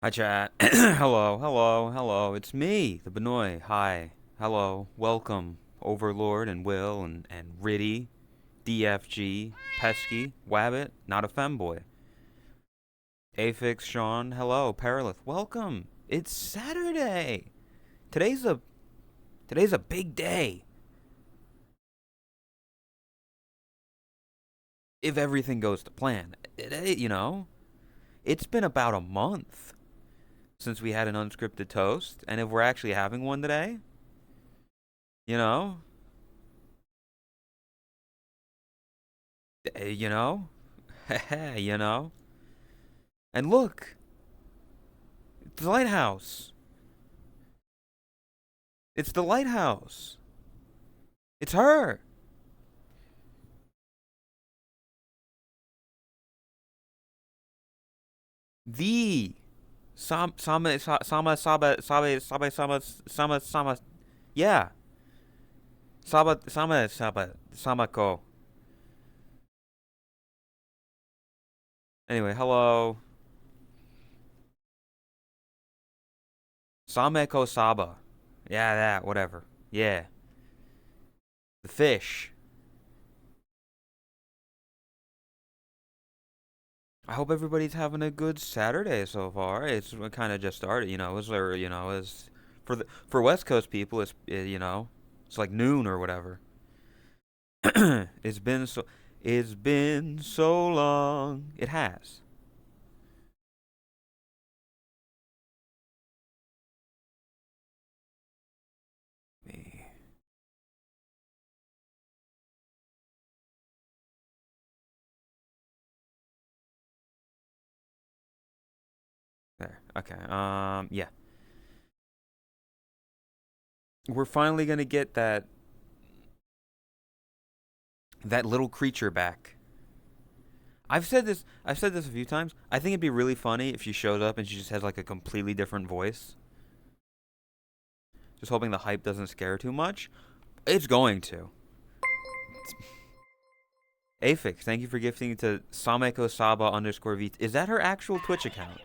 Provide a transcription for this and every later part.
Hi, chat. Hello, hello, hello. It's me, the Benoit. Hi. Hello. Welcome, Overlord and Will and Riddy, DFG, Pesky, Wabbit, not a femboy. Afix, Sean, hello, Perilith. Welcome. It's Saturday. Today's a today's a big day. If everything goes to plan. It's been about a month since we had an unscripted toast, and if we're actually having one today, you know, eh, you know, you know. And look, it's the lighthouse. It's the lighthouse. It's her. The Sama. Yeah. Samako. Anyway, hello. Sameko Saba. Yeah, that, whatever. Yeah. The fish. I hope everybody's having a good Saturday so far. It's kind of just started, it's for West Coast people, it's like noon or whatever. it's been so it's been so long. It has. Me. There. Okay. Yeah. We're finally gonna get that little creature back. I've said this a few times. I think it'd be really funny if she shows up and she just has like a completely different voice. Just hoping the hype doesn't scare too much. It's going to. Afix, thank you for gifting to Sameko Saba underscore V. Is that her actual Twitch account?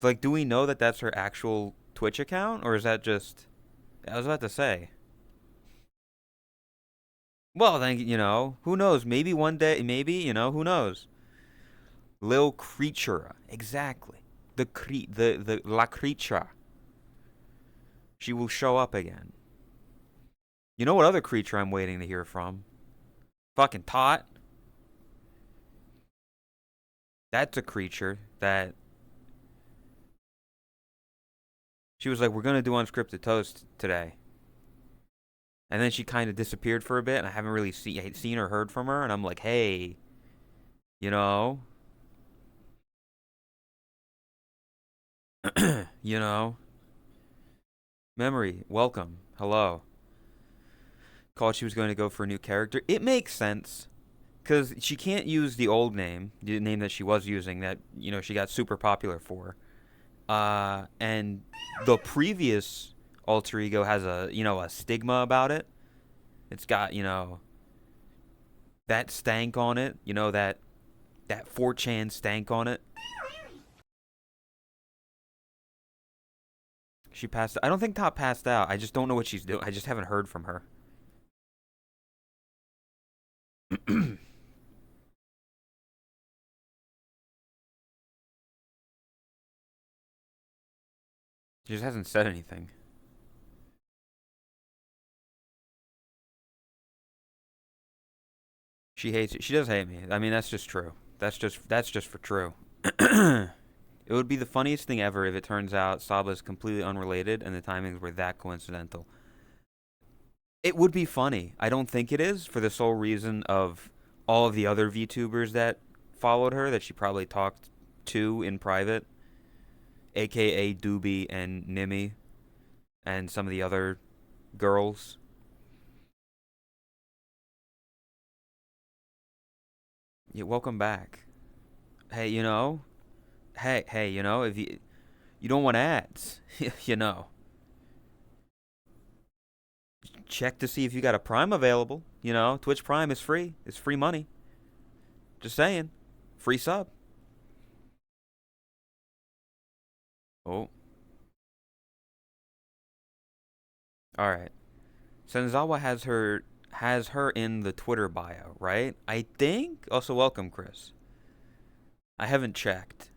Like, do we know that that's her actual Twitch account, or is that just? I was about to say. Well, then who knows? Maybe one day, maybe who knows? Lil creature, exactly. The la creature. She will show up again. You know what other creature I'm waiting to hear from? Fucking Tot. That's a creature that she was like, we're gonna do unscripted toast today, and then she kind of disappeared for a bit, and I haven't really seen or heard from her, and I'm like, hey, you know, you know, memory, welcome, hello. Called she was going to go for a new character. It makes sense because she can't use the old name, the name that she was using that she got super popular for. And the previous alter ego has a stigma about it. It's got that stank on it. That 4chan stank on it. She passed. I don't think Top passed out. I just don't know what she's doing. I just haven't heard from her. She just hasn't said anything. She hates it. She does hate me. I mean, that's just true. That's just for true. It would be the funniest thing ever if it turns out Saba is completely unrelated and the timings were that coincidental. It would be funny. I don't think it is for the sole reason of all of the other VTubers that followed her that she probably talked to in private, aka Doobie and Nimi and some of the other girls. Yeah, welcome back. Hey, if you don't want ads, you know, check to see if you got a Prime available. Twitch Prime is free. It's free money. Just saying. Free sub. Oh, all right. Senzawa has her in the Twitter bio, right? I think. Also, welcome, Chris. I haven't checked.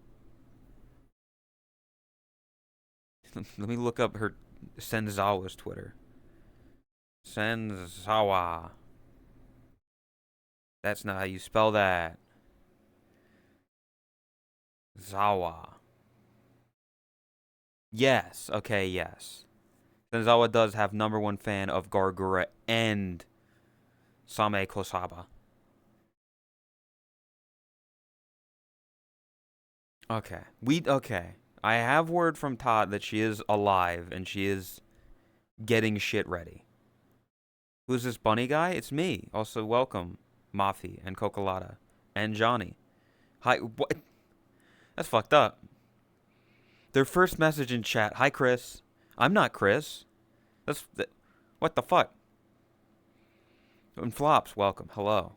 Let me look up her Senzawa's Twitter. Senzawa. That's not how you spell that. Zawa. Yes. Okay. Yes. Senzawa does have number one fan of Gargura and Same Kosaba. Okay. Okay. I have word from Todd that she is alive and she is getting shit ready. Who's this bunny guy? It's me. Also, welcome, Mafi and Cocolata and Johnny. Hi. What? That's fucked up. Their first message in chat. Hi, Chris. I'm not Chris. What the fuck? And Flops, welcome. Hello.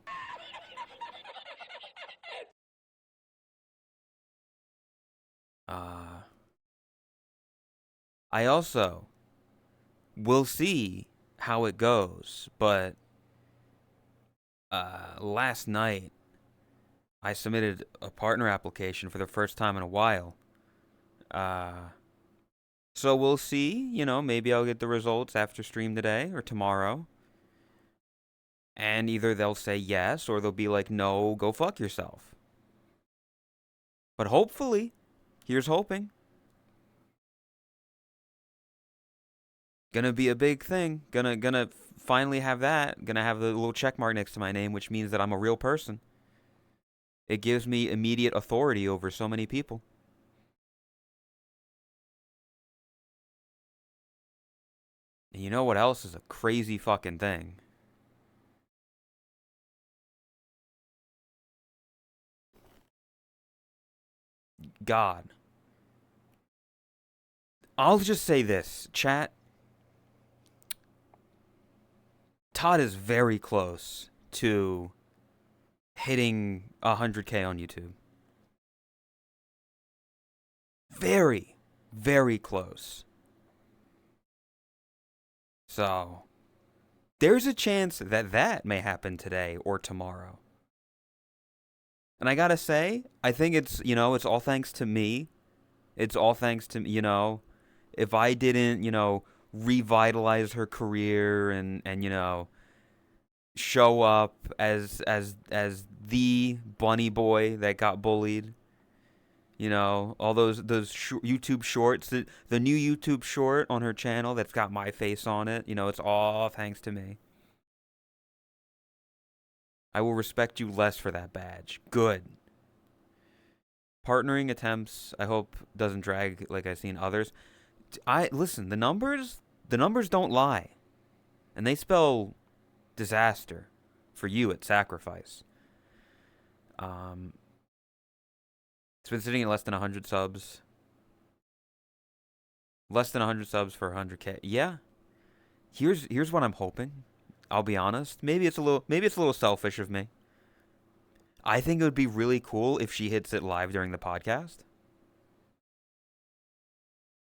Uh, I also will see how it goes, but last night I submitted a partner application for the first time in a while. So we'll see. Maybe I'll get the results after stream today or tomorrow. And either they'll say yes or they'll be like, no, go fuck yourself. But hopefully, here's hoping. Gonna be a big thing. Gonna finally have that. Gonna have the little check mark next to my name, which means that I'm a real person. It gives me immediate authority over so many people. And you know what else is a crazy fucking thing? God. I'll just say this, chat. Todd is very close to hitting 100K on YouTube. Very, very close. So, there's a chance that that may happen today or tomorrow. And I gotta say, I think it's all thanks to me. It's all thanks to, if I didn't, revitalize her career and show up as the bunny boy that got bullied. All those YouTube shorts, the new YouTube short on her channel that's got my face on it. It's all thanks to me. I will respect you less for that badge. Good. Partnering attempts, I hope doesn't drag like I've seen others. Listen, the numbers don't lie. And they spell disaster for you at sacrifice. It's been sitting at less than 100 subs. Less than 100 subs for 100K. Yeah. Here's what I'm hoping. I'll be honest. Maybe it's a little selfish of me. I think it would be really cool if she hits it live during the podcast.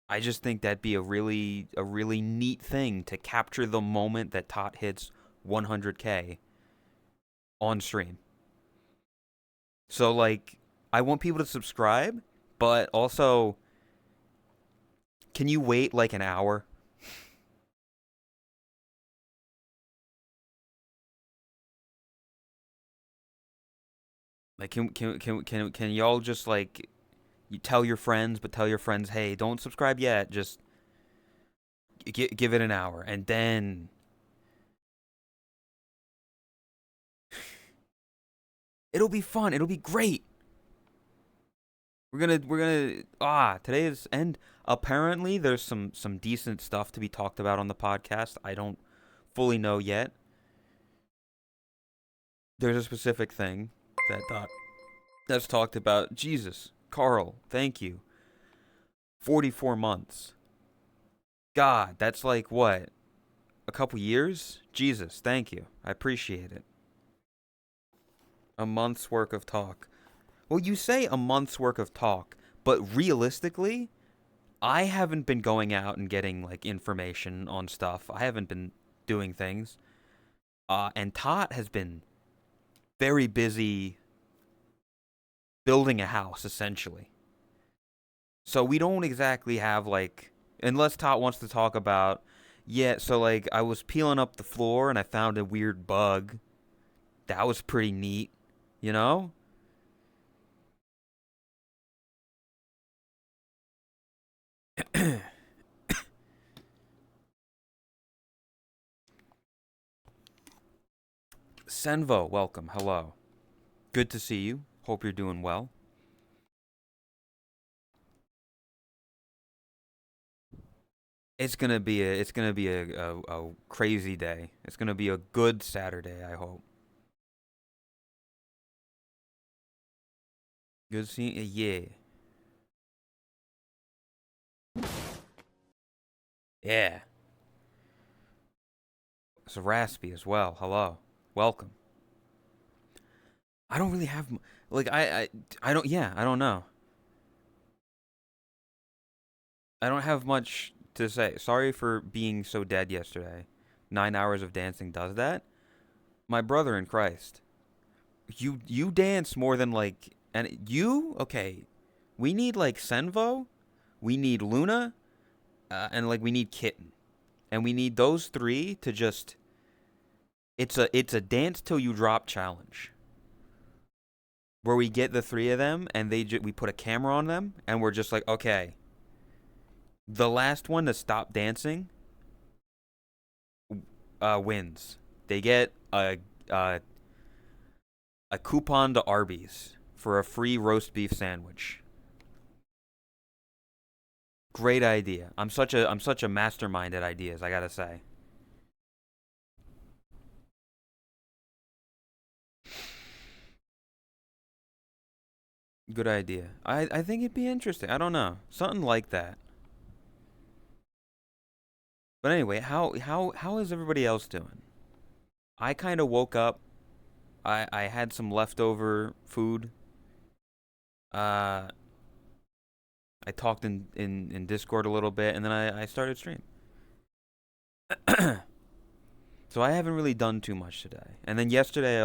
I just think that'd be a really neat thing to capture the moment that Tot hits 100K on stream. So like, I want people to subscribe, but also, can you wait like an hour? Like, can y'all just like, you tell your friends, but tell your friends, hey, don't subscribe yet. Just give it an hour, and then it'll be fun. It'll be great. We're gonna today is and apparently there's some decent stuff to be talked about on the podcast. I don't fully know yet. There's a specific thing that's talked about. Jesus, Carl, thank you. 44 months. God, that's like what? A couple years? Jesus, thank you. I appreciate it. A month's work of talk. Well, you say a month's work of talk, but realistically, I haven't been going out and getting like information on stuff. I haven't been doing things. And Tot has been very busy building a house, essentially. So we don't exactly have like, unless Tot wants to talk about, yeah. So like, I was peeling up the floor and I found a weird bug. That was pretty neat, you know. Senvo, welcome. Hello. Good to see you. Hope you're doing well. It's gonna be a crazy day. It's gonna be a good Saturday, I hope. Good seeing yeah. Yeah. It's raspy as well. Hello. Welcome. I don't really have like I don't yeah, I don't know. I don't have much to say. Sorry for being so dead yesterday. 9 hours of dancing does that? My brother in Christ. You dance more than like and you okay. We need like Senvo, we need Luna, and like we need Kitten. And we need those three to just it's a dance till you drop challenge. Where we get the three of them and we put a camera on them and we're just like, okay, the last one to stop dancing wins. They get a coupon to Arby's for a free roast beef sandwich. Great idea. I'm such a mastermind at ideas, I gotta say. Good idea. I think it'd be interesting. I don't know. Something like that. But anyway, how is everybody else doing? I kind of woke up. I had some leftover food. Uh I talked in Discord a little bit and then I started stream. So I haven't really done too much today. And then yesterday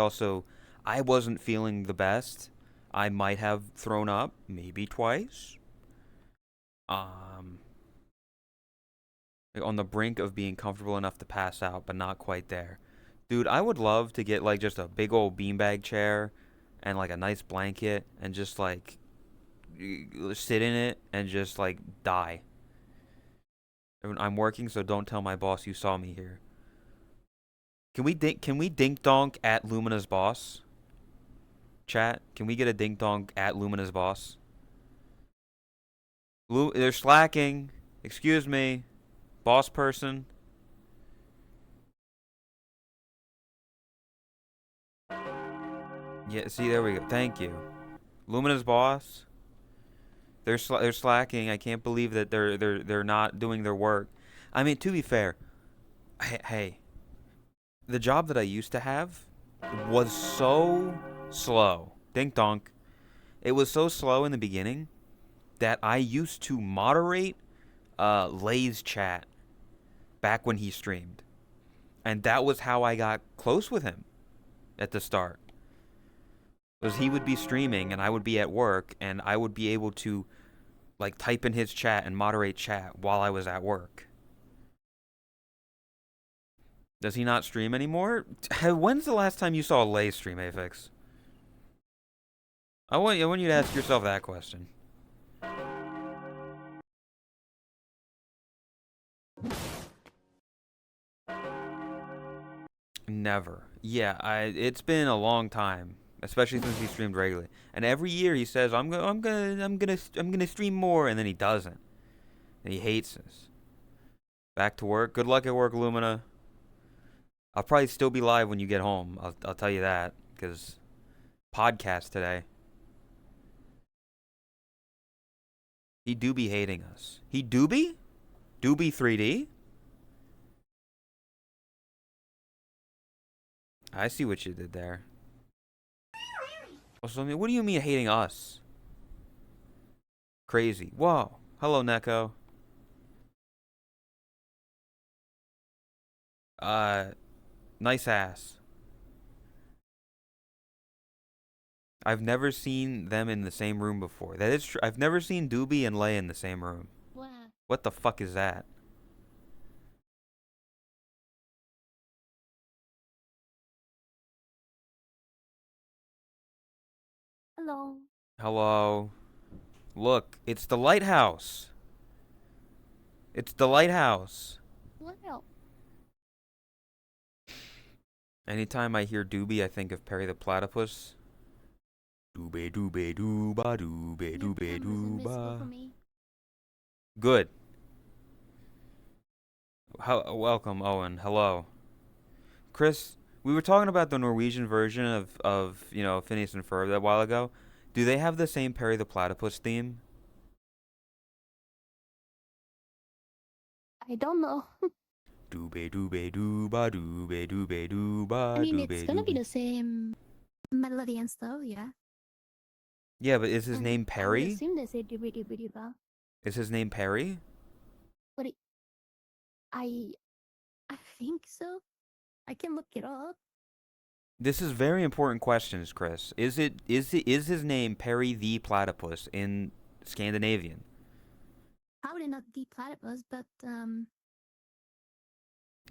I wasn't feeling the best. I might have thrown up maybe twice. Um like on the brink of being comfortable enough to pass out, but not quite there. Dude, I would love to get like just a big old beanbag chair and like a nice blanket and just like sit in it and just like die. I'm working, so don't tell my boss you saw me here. Can we dink donk at Lumina's boss? Chat, can we get a dink donk at Lumina's boss? They're slacking. Excuse me, boss person. Yeah, see, there we go. Thank you. Lumina's boss. They're slacking. I can't believe that they're not doing their work. I mean, to be fair, hey, the job that I used to have was so slow. Dink donk. It was so slow in the beginning that I used to moderate Lay's chat back when he streamed. And that was how I got close with him at the start. Because he would be streaming and I would be at work and I would be able to like type in his chat and moderate chat while I was at work. Does he not stream anymore? When's the last time you saw Lay stream, Afix? I want you to ask yourself that question. Never. Yeah, it's been a long time, especially since he streamed regularly. And every year he says, I'm gonna stream more," and then he doesn't. And he hates us. Back to work. Good luck at work, Lumina. I'll probably still be live when you get home. I'll tell you that because podcast today. He do be hating us. He do be? Do be 3D? I see what you did there. Also, what do you mean hating us? Crazy. Whoa. Hello, Neko. Uh, nice ass. I've never seen them in the same room before. That is true. I've never seen Doobie and Lay in the same room. Wow. What the fuck is that? Hello. Hello. Look, it's the lighthouse. It's the lighthouse. Wow. Anytime I hear Doobie, I think of Perry the Platypus. Doobie doobie dooba doobie Your doobie camera's invisible for dooba. me. Good. Welcome, Owen. Hello. Chris, we were talking about the Norwegian version of Phineas and Ferb that while ago. Do they have the same Perry the Platypus theme? I don't know. Doobie doobie dooba doobie doobie dooba I mean, it's doobie gonna be doobie. the same melody and stuff, yeah. Yeah, but is his name I would Perry? assume they say dooby dooby dooba. Is his name Perry? But I I think so. I can look it up. This is very important questions, Chris. Is his name Perry the Platypus in Scandinavian? Probably not the platypus, but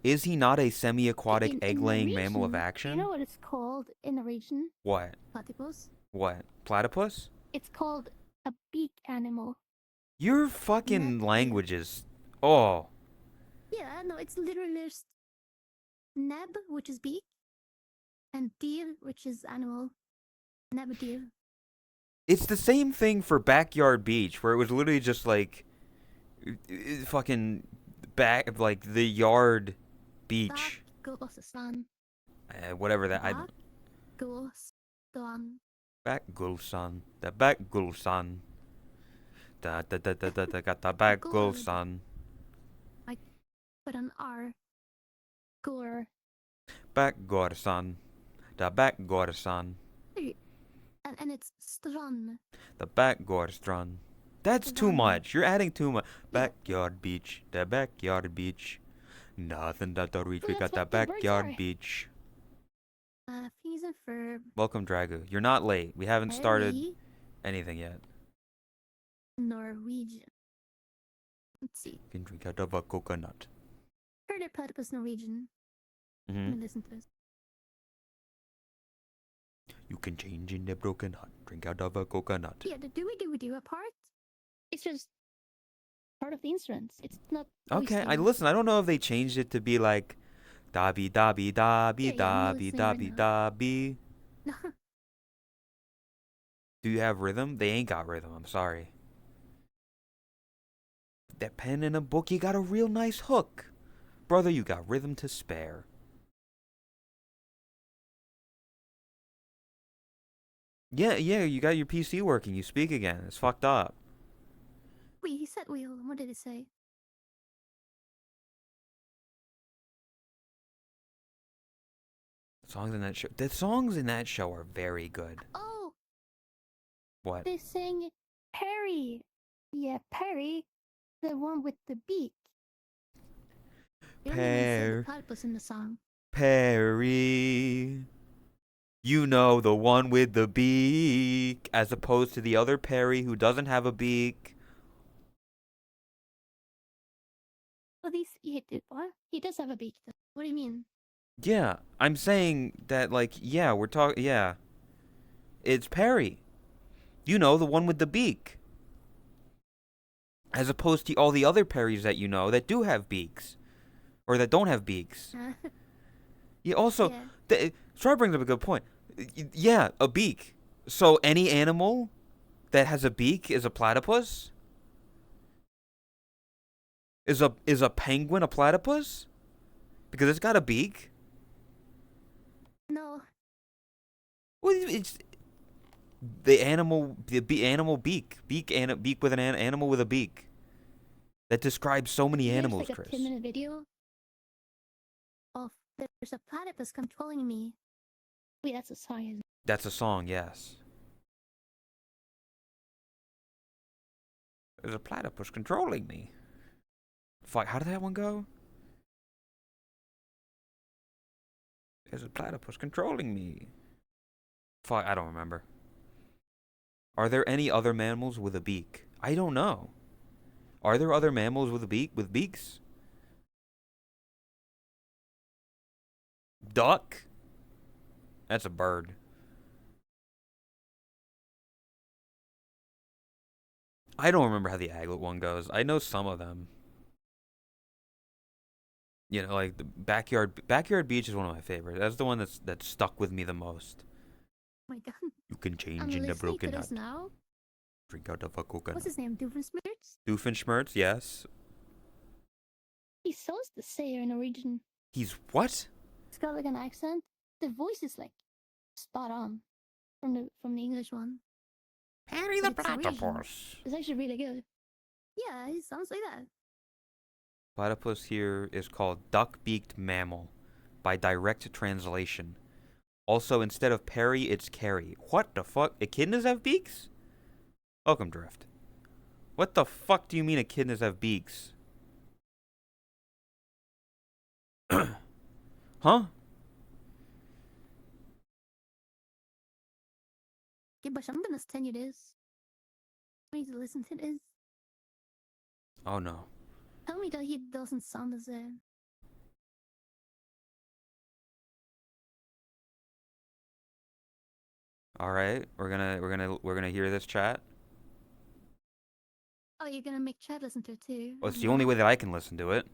Is he not a semi-aquatic in egg-laying mammal of Norwegian, do you know action? what it's called in Norwegian? What? Platypus. What? Platypus? It's called a beak animal. Your Neb fucking deer. language is... Oh. Yeah, no, it's literally just neb, which is beak, and deer, which is animal. Neb deer. It's the same thing for Backyard Beach, where it was literally just like... fucking... back... like, the yard beach. Bakgårdsstrand. Whatever that... I... Bakgårdsstrand. Backgulsan. The Backgulsan. Got the Backgulsan. Like, put an R. Gore. Backgårdsan. The Backgårdsan. And it's strand. The Backgårdstrand. That's too Strand. much. You're adding too much. Yeah. Backyard beach. The backyard beach. Nothing that to reach. Well, We that's got the what the birds backyard are. beach. Phineas and Ferb. Welcome, Dragu. You're not late. We haven't started Perry. anything yet. Norwegian. Let's see. You can drink out of a coconut. Heard it platypus Norwegian. Let me listen to this. You can change in the broken heart. Drink out of a coconut. Yeah, the do a part. It's just part of the instruments. It's not. Okay, voicing. listen. I don't know if they changed it to be like dabby dabby dabby Yeah, I'm dabby listening right dabby now. dabby. Do you have rhythm? They ain't got rhythm. I'm sorry. That pen in a book, you got a real nice hook. Brother, you got rhythm to spare. Yeah, you got your PC working. You speak again. It's fucked up. Wait, he said wheel. What did he say? The songs in that show are very good. Oh, What? they sang Perry. Yeah, Perry, the one with the beak. They only say the platypus in the song. Perry. You know, the one with the beak, as opposed to the other Perry who doesn't have a beak. Well, what? He does have a beak. Though. What do you mean? Yeah, I'm saying that, like, yeah, we're talking, yeah. It's Perry. You know, the one with the beak. As opposed to all the other Perrys that you know that do have beaks. Or that don't have beaks. Yeah, also, yeah. Star brings up a good point. Yeah, a beak. So any animal that has a beak is a platypus? Is a penguin a platypus? Because it's got a beak? No. Well, it's the animal beak with an animal with a beak. That describes so many animals, There's like Chris. a 10-minute video of there's a platypus controlling me. Wait, that's a song, isn't it? That's a song, yes. There's a platypus controlling me. Fuck, how did that one go? There's a platypus controlling me. Fuck, I don't remember. Are there any other mammals with a beak? I don't know. Are there other mammals with a beak with beaks? Duck? That's a bird. I don't remember how the aglet one goes. I know some of them. You know, like the backyard beach is one of my favorites. That's the one that's stuck with me the most. Oh my god. You can I'm change in the listening to broken this heart. now. Drink out of a coconut. What's his name? Doofenshmirtz? Doofenshmirtz, yes. He sounds the sayer in Norwegian. He's what? It's got like an accent. The voice is like spot on from the English one. Perry the platypus. It's actually really good. Yeah, it sounds like that. Platypus here is called duck-beaked mammal by direct translation. Also, instead of Perry, it's Carrie. What the fuck? Echidnas have beaks? Welcome, Drift. What the fuck do you mean echidnas have beaks? Huh? Okay, but I'm gonna send you this. I need to listen to this. Oh no. Tell me that he doesn't sound as a. All right, we're gonna hear this chat. Oh, you're gonna make Chad listen to it too. Well, it's the only way that I can listen to it.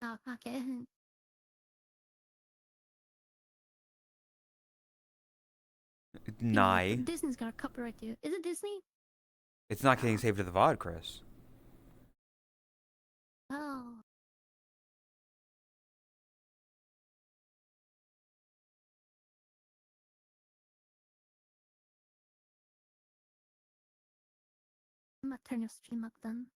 Oh, okay. Nye. Disney's gonna copyright you. Is it Disney? It's not getting saved to the VOD, Chris. Oh. I'm gonna turn your stream up then.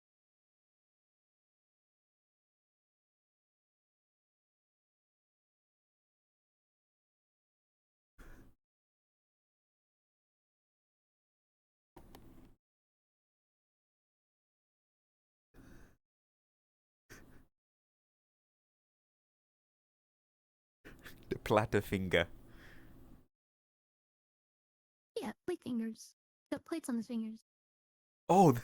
The Platyfinger. Yeah, plate fingers. Got plates on his fingers. Oh.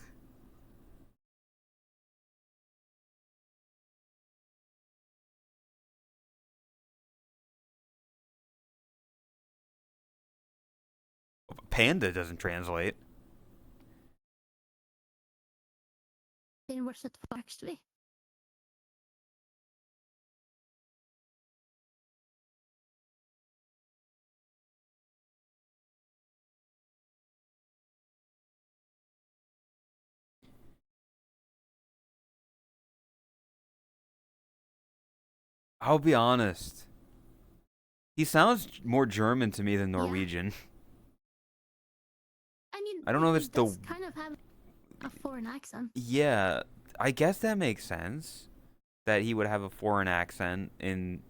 Panda doesn't translate. Didn't watch that far actually. I'll be honest. He sounds more German to me than Norwegian. I mean, I don't know if it's he does kind of have a foreign accent. Yeah, I guess that makes sense. That he would have a foreign accent in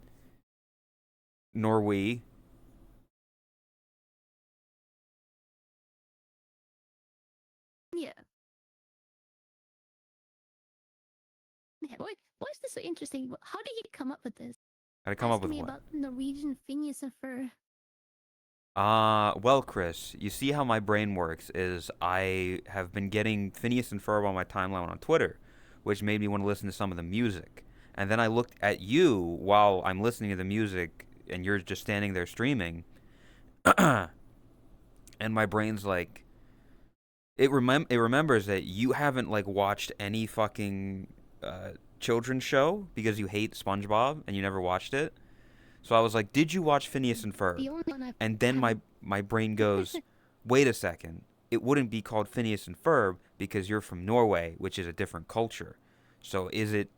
Norway. Yeah. Yeah, why is this so interesting? How did he come up with this? Gotta come up Asking with me what? about Norwegian Phineas and Ferb. Well, Chris, you see how my brain works is I have been getting Phineas and Ferb on my timeline on Twitter, which made me want to listen to some of the music. And then I looked at you while I'm listening to the music and you're just standing there streaming. And my brain's like it remembers that you haven't like watched any fucking children's show because you hate SpongeBob and you never watched it. So I was like, "Did you watch Phineas and Ferb?" The only one I've And then my brain goes, "Wait a second. It wouldn't be called Phineas and Ferb because you're from Norway, which is a different culture. So is it,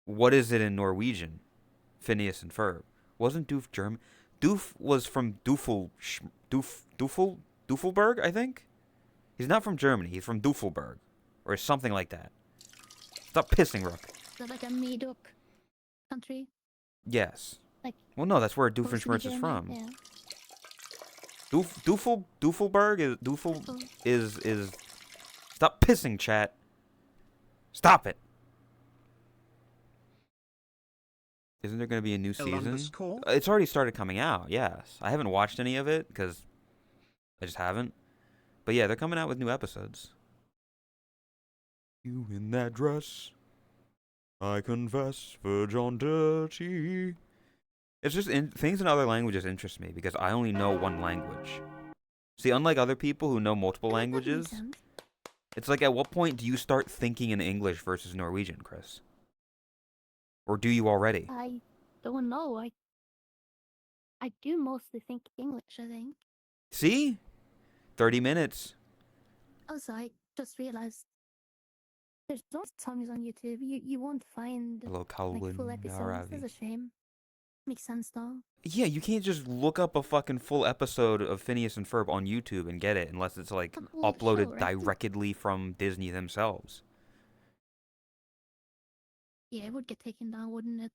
what is it in Norwegian? Phineas and Ferb. Wasn't Doof German? Doof was from Duffelberg, I think? He's not from Germany. He's from Duffelberg or something like that. Stop pissing, Rook. Is that like a made-up country? Yes. Like, well, no, that's where supposed to be Doofenshmirtz is German? from. Yeah. Duffelberg is Duffel. is stop pissing, chat. Stop it. Isn't there going to be a new Columbus season? Call? It's already started coming out. Yes, I haven't watched any of it because I just haven't. But yeah, they're coming out with new episodes. You in that dress, I confess, verge on dirty. It's just things in other languages interest me because I only know one language. See, unlike other people who know multiple That makes languages, sense. it's like at what point do you start thinking in English versus Norwegian, Chris? Or do you already? I don't know. I do mostly think English, I think. See? 30 minutes. Also, I just realized there's lots of songs on YouTube. You won't find Hello, like Colin full episodes. That's a shame. Makes sense though. Yeah, you can't just look up a fucking full episode of Phineas and Ferb on YouTube and get it unless it's like Well, uploaded sure, right? directly from Disney themselves. Yeah, it would get taken down, wouldn't it?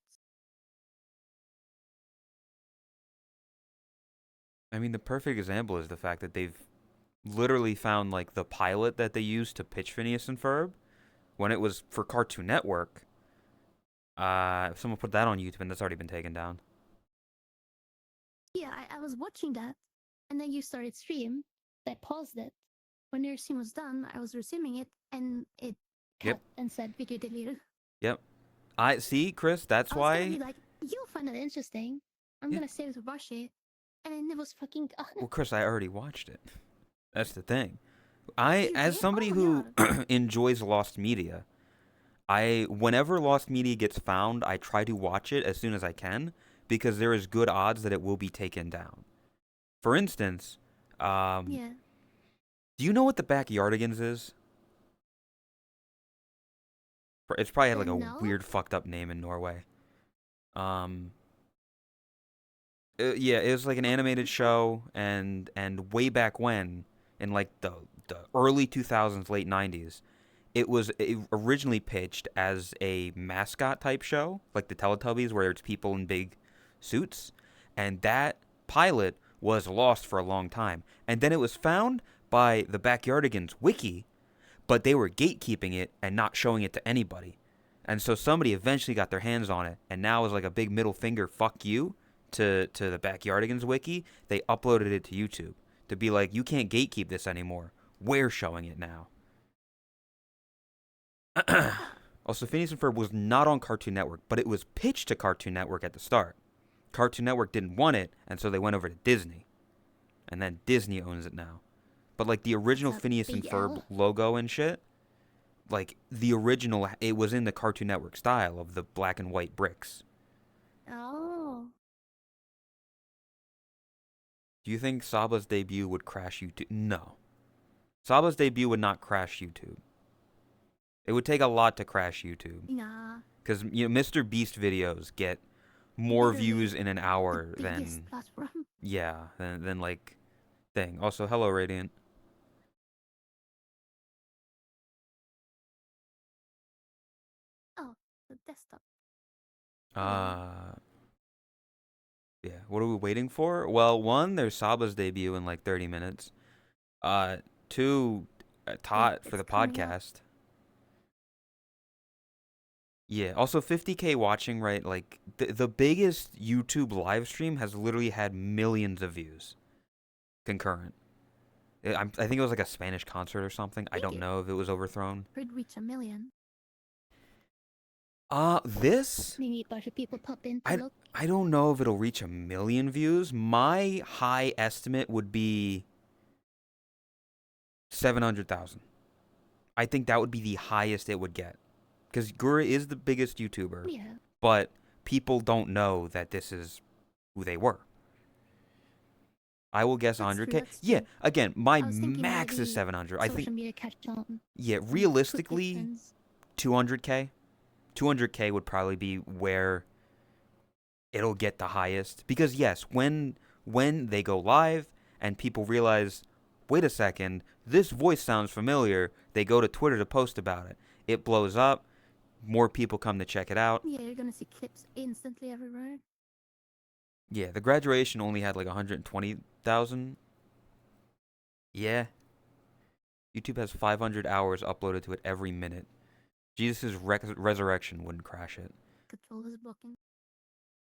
I mean, the perfect example is the fact that they've literally found like the pilot that they used to pitch Phineas and Ferb when it was for Cartoon Network. Someone put that on YouTube and that's already been taken down. Yeah, I was watching that, and then you started stream. I paused it. When your stream was done, I was resuming it, and it cut Yep. and said video deleted. Yep. I see, Chris. That's I was gonna why. be like, you'll find it interesting. I'm Yeah. gonna save it to watch it, and then it was fucking gone. Well, Chris, I already watched it. That's the thing. I, You as did? somebody Oh, who yeah. enjoys lost media, whenever lost media gets found, I try to watch it as soon as I can because there is good odds that it will be taken down. For instance, Yeah. do you know what the Backyardigans is? It's probably had like a No? weird fucked up name in Norway. Um, yeah, it was like an animated show, and way back when, in like the early 2000s, late 90s, it originally pitched as a mascot type show, like the Teletubbies, where it's people in big suits, and that pilot was lost for a long time, and then it was found by the Backyardigans wiki, but they were gatekeeping it and not showing it to anybody, and so somebody eventually got their hands on it, and now is like a big middle finger, fuck you, to the Backyardigans wiki. They uploaded it to YouTube to be like, you can't gatekeep this anymore. We're showing it now. Also, Phineas and Ferb was not on Cartoon Network, but it was pitched to Cartoon Network at the start. Cartoon Network didn't want it, and so they went over to Disney. And then Disney owns it now. But like the original That's a Phineas and big Ferb L. logo and shit, like the original, it was in the Cartoon Network style of the black and white bricks. Oh. Do you think Saba's debut would crash YouTube? No. Saba's debut would not crash YouTube. It would take a lot to crash YouTube. Nah. Because Mr. Beast videos get more Literally views in an hour the biggest than platform. than like thing. Also, hello Radiant. Oh, the desktop. Yeah. What are we waiting for? Well, one, there's Saba's debut in like 30 minutes. Two, Tot for It's the coming up. podcast. Yeah. Also, 50K watching, right? Like the biggest YouTube live stream has literally had millions of views concurrent. I think it was like a Spanish concert or something. I don't know if it was overthrown. Could reach 1 million. This Maybe a bunch of people pop in to look. I don't know if it'll reach 1 million views. My high estimate would be 700,000. I think that would be the highest it would get, because Gura is the biggest YouTuber. Yeah. But people don't know that this is who they were. I will guess That's 100K. true, that's Yeah, true. again, my I was thinking max is maybe 700. I think. Social media catch on. Yeah, Quick realistically, hits 200K. 200K would probably be where it'll get the highest, because yes, when they go live and people realize, wait a second, this voice sounds familiar, they go to Twitter to post about it. It blows up, more people come to check it out. Yeah, you're gonna see clips instantly everywhere. Yeah, the graduation only had like 120,000. Yeah. YouTube has 500 hours uploaded to it every minute. Jesus' resurrection wouldn't crash it. Control is blocking.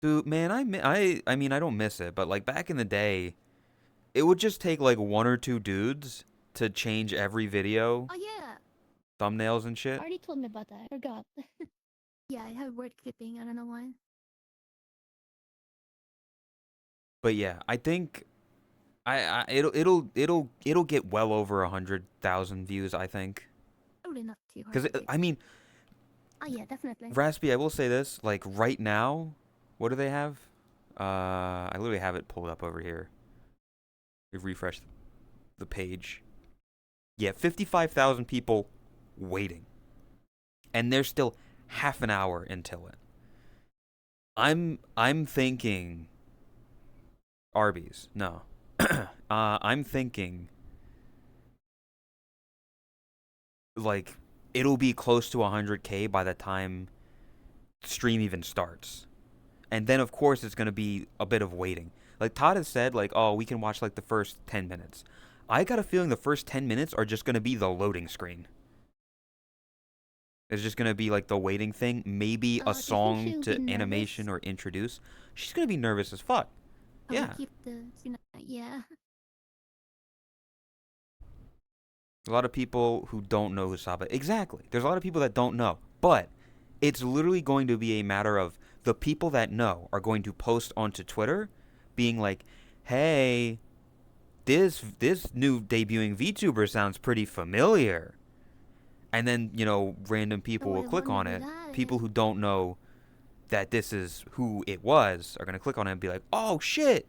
Dude, man, I mean, I don't miss it, but like back in the day, it would just take like one or two dudes to change every video, Oh yeah, thumbnails and shit. already told me about that. I forgot. Yeah, I have word clipping. I don't know why. But yeah, I think it'll get well over 100,000 views, I think. Probably not too hard Because to I fix. mean, Oh yeah, definitely. Raspy, I will say this, like right now, what do they have? I literally have it pulled up over here. We've refreshed the page. Yeah, 55,000 people waiting. And there's still half an hour until it. I'm thinking Arby's. No. I'm thinking like it'll be close to 100K by the time stream even starts. And then of course it's going to be a bit of waiting. Like Todd has said like, "Oh, we can watch like the first 10 minutes." I got a feeling the first 10 minutes are just going to be the loading screen. It's just going to be like the waiting thing, maybe a Do you think song she'll be to nervous? animation or introduce. She's going to be nervous as fuck. Probably Yeah. keep the yeah. A lot of people who don't know who Saba. Exactly. There's a lot of people that don't know. But it's literally going to be a matter of the people that know are going to post onto Twitter being like, "Hey, this new debuting VTuber sounds pretty familiar." And then, random people Oh, will I click wonder on who it. that People is. who don't know that this is who it was are going to click on it and be like, "Oh shit.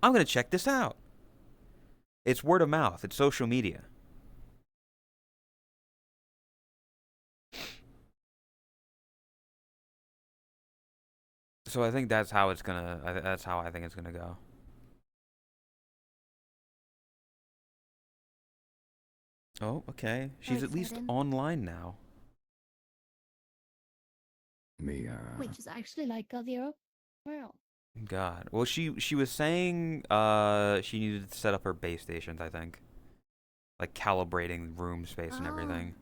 I'm going to check this out." It's word of mouth. It's social media. So I think that's how it's gonna. That's how I think it's gonna go. Oh, okay. Very She's at least exciting. online now. Which is actually like a zero. Well, God. Well, she was saying she needed to set up her base stations. I think, like calibrating room space and oh everything.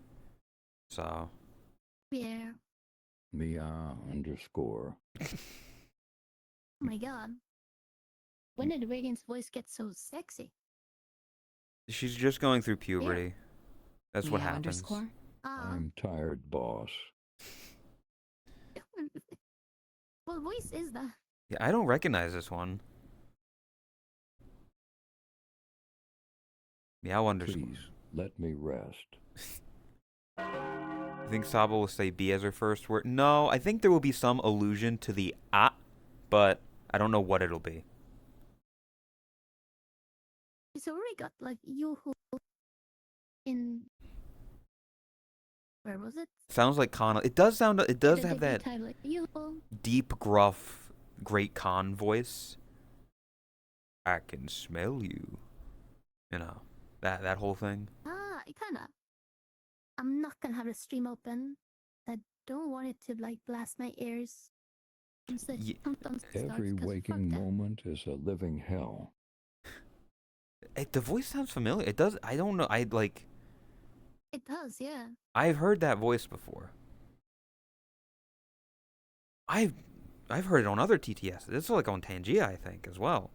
So. yeah. Mia_. Oh my god. When did Reagan's voice get so sexy? She's just going through Yeah. puberty. That's what happens. Ah. I'm tired, boss. What voice is that? Yeah, I don't recognize this one. Yeah, I'll underscore. Please let me rest. I think Saba will say B as her first word. No, I think there will be some allusion to the ah, but I don't know what it'll be. She's already got like Yoo-hoo in where was it? Sounds like Khan. It does sound. It does The have debut that time, like Yoo-hoo. deep, gruff, great Khan voice. I can smell you. You know, that whole thing. Ah, it kinda. I'm not gonna have the stream open. I don't want it to like blast my ears. Ye- Every waking moment is a living hell. the voice sounds familiar. It does. I don't know. It does, yeah. I've heard that voice before. I've heard it on other TTS. It's like on Tangia, I think, as well.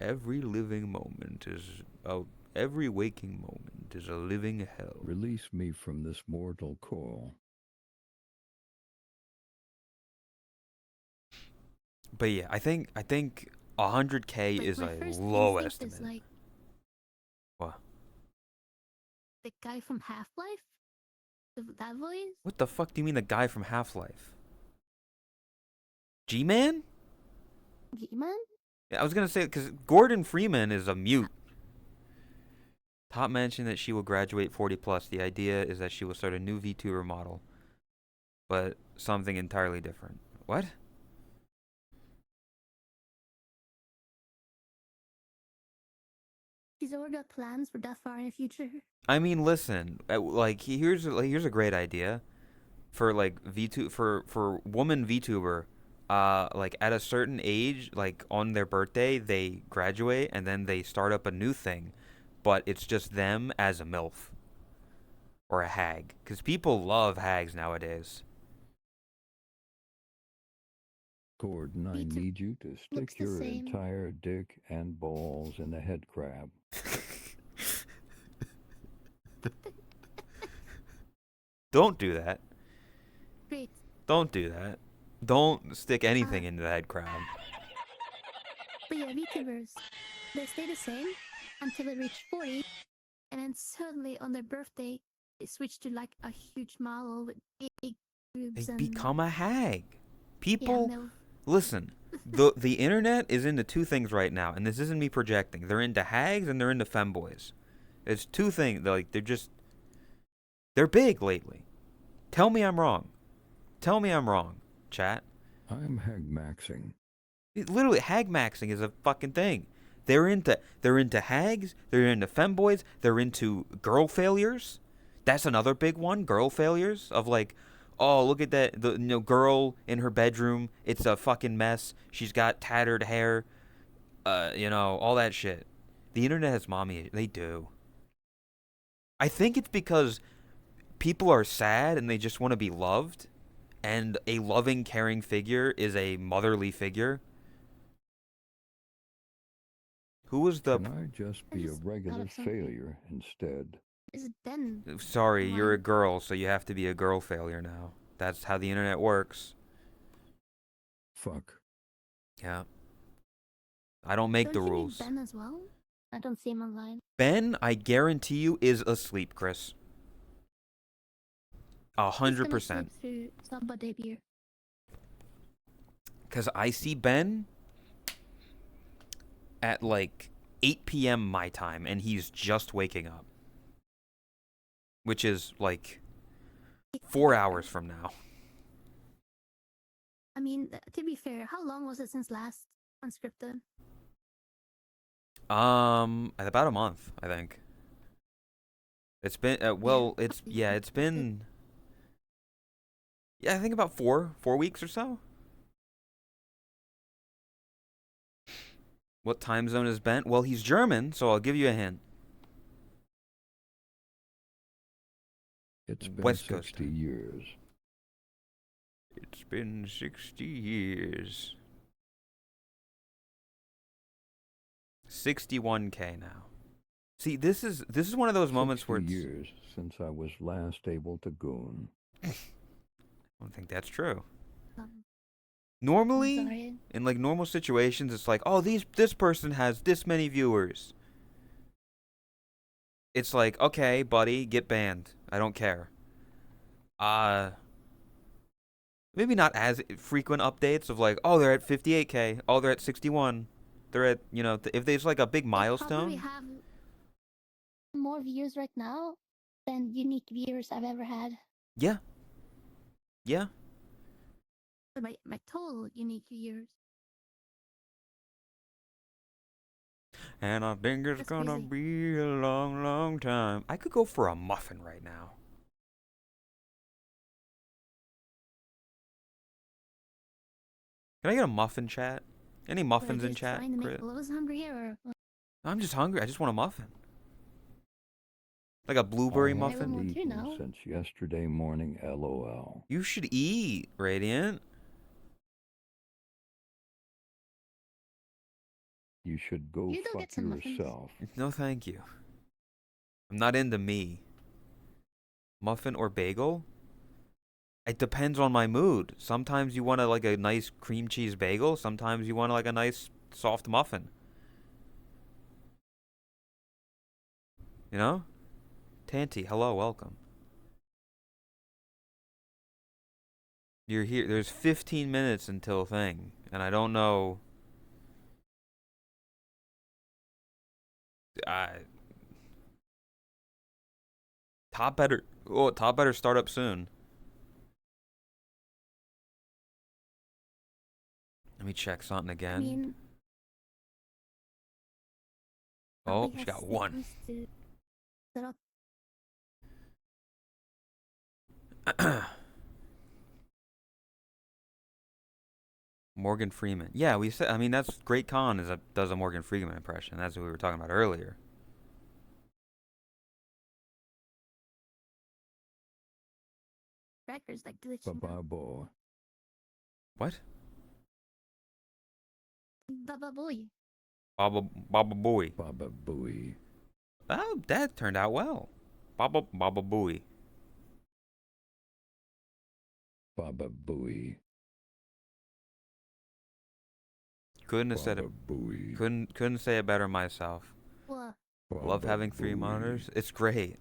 Every living moment is every waking moment is a living hell. Release me from this mortal coil. But yeah, I think 100K Like, is my a first low instinct estimate. is like What? the guy from Half-Life. That voice. What the fuck do you mean the guy from Half-Life? G-Man? G-Man? Yeah, I was gonna say because Gordon Freeman is a mute. Top mentioned that she will graduate 40 plus. The idea is that she will start a new VTuber model, but something entirely different. What? She's already got plans for that far in the future. I mean, listen. Like here's a great idea for like for woman VTuber. Like at a certain age, like on their birthday, they graduate and then they start up a new thing, but it's just them as a MILF or a hag, because people love hags nowadays. Gordon, I Pizza need you to looks stick the your same. entire dick and balls in the head crab. Don't do that. Great. Don't do that. Don't stick anything into the head crab. But yeah, VTubers, they stay the same until they reach 40, and then suddenly on their birthday, they switch to like a huge model with big boobs They and become a hag. yeah, People, milf. listen. The internet is into two things right now, and this isn't me projecting. They're into hags and they're into femboys. It's two things. They're big lately. Tell me I'm wrong. Tell me I'm wrong, chat. I'm hag maxing. Literally, hag maxing is a fucking thing. They're into hags. They're into femboys. They're into girl failures. That's another big one. Girl failures of like, oh, look at that girl in her bedroom. It's a fucking mess. She's got tattered hair. All that shit. The internet has mommy. They do. I think it's because people are sad and they just want to be loved, and a loving, caring figure is a motherly figure. Who was the? Can I just be a just thought regular of something. failure instead? Is it Ben? Sorry, you're a Why? girl, so you have to be a girl failure now. That's how the internet works. Fuck. Yeah. I don't make Don't the you mean rules. Ben as well? I don't see him online. Ben, I guarantee you, is asleep, Chris. He's gonna 100%. sleep through Samba debut. Because I see Ben at like 8 p.m. my time, and he's just waking up. Which is like 4 hours from now. I mean, to be fair, how long was it since last Unscripted? About a month, I think. It's been it's been I think about 4 weeks or so. What time zone is Ben? Well, he's German, so I'll give you a hint. It's been West Coast 60 time. years. It's been 60 years. 61K now. See, this is one of those moments 60 where it's, years since I was last able to goon. I don't think that's true. I'm Normally, sorry. in like normal situations, it's like, oh, this person has this many viewers. It's like, okay, buddy, get banned. I don't care. Maybe not as frequent updates of like, oh, they're at 58K. Oh, they're at 61. They're at, if there's like a big They probably milestone. have more views right now than unique viewers I've ever had. Yeah. Yeah. My total unique viewers. And I think it's That's gonna crazy. be a long, long time. I could go for a muffin right now. Can I get a muffin, chat? Any muffins in Just chat? trying to make Lois hungry here, or what? I'm just hungry. I just want a muffin. Like a blueberry I muffin? want haven't to eaten know. since yesterday morning, LOL. You should eat, Radiant. You should go You go fuck get some muffins. yourself. No, thank you. I'm not into me. Muffin or bagel? It depends on my mood. Sometimes you want like a nice cream cheese bagel. Sometimes you want like a nice soft muffin. You know? Tanty, hello, welcome. You're here. There's 15 minutes until thing, and I don't know. Top better start up soon. Let me check something again. I mean, Oh, probably she has got one. systems to set up. Morgan Freeman. Yeah, we said. I mean, that's Great Con does a Morgan Freeman impression. That's what we were talking about earlier. Crackers like glitching. Bye-bye, boy. What? Baba boy. Baba Booey. Baba Booey. Oh, that turned out well. Baba Booey. Baba Booey. Couldn't have said it. Baba Booey. Couldn't say it better myself. What? Love Baba having 3 Booey. monitors. It's great.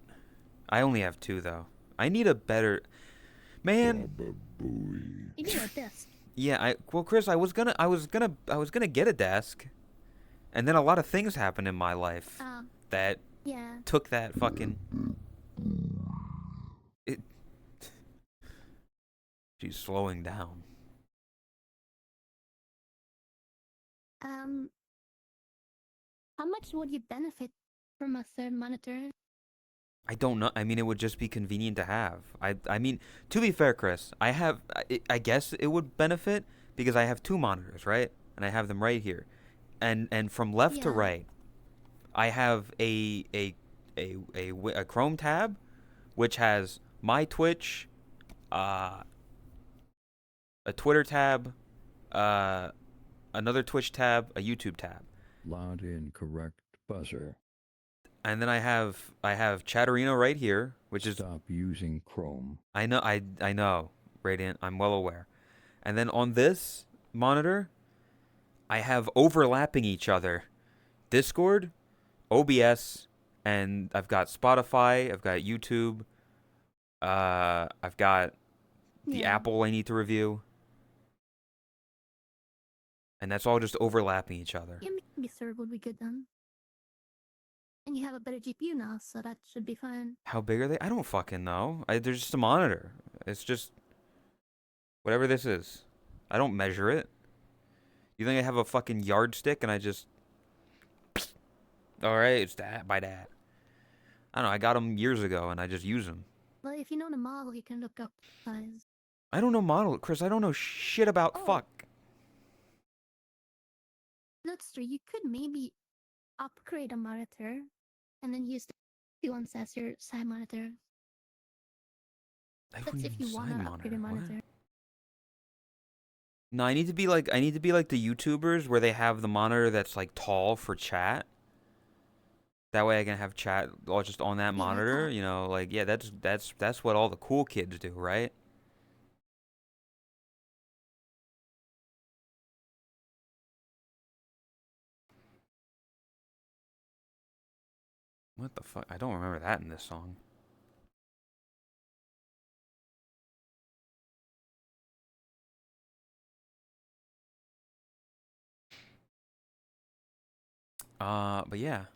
I only have 2 though. I need a better. Man. Baba Booey. You need a desk. Yeah. Well, Chris, I was gonna get a desk, and then a lot of things happened in my life that Yeah. took that fucking. It. She's slowing down. How much would you benefit from a third monitor? I don't know. I mean, it would just be convenient to have. I mean, to be fair, Chris, I guess it would benefit because I have 2 monitors, right? And I have them right here, and from left to Yeah. right, I have a Chrome tab, which has my Twitch, a Twitter tab, another Twitch tab, a YouTube tab. Loud incorrect buzzer. And then I have Chatterino right here, which is Stop using Chrome. I know, Radiant. I'm well aware. And then on this monitor, I have overlapping each other Discord, OBS, and I've got Spotify, I've got YouTube, I've got the Yeah. Apple I need to review. And that's all just overlapping each other. Yeah, maybe third would be good then. And you have a better GPU now, so that should be fine. How big are they? I don't fucking know. They're just a monitor. It's just whatever this is. I don't measure it. You think I have a fucking yardstick and I just... Alright, it's that by that. I don't know, I got them years ago and I just use them. Well, if you know the model, you can look up the size. I don't know model. Chris, I don't know shit about Oh. fuck. That's true. You could maybe upgrade a monitor and then use the ones as your side monitor. I That's wouldn't if you even want side to upgrade a What? monitor. No, I need to be like the YouTubers where they have the monitor that's like tall for chat. That way I can have chat all just on that Yeah, monitor, top. you know, like yeah, that's what all the cool kids do, right? What the fuck? I don't remember that in this song. But yeah.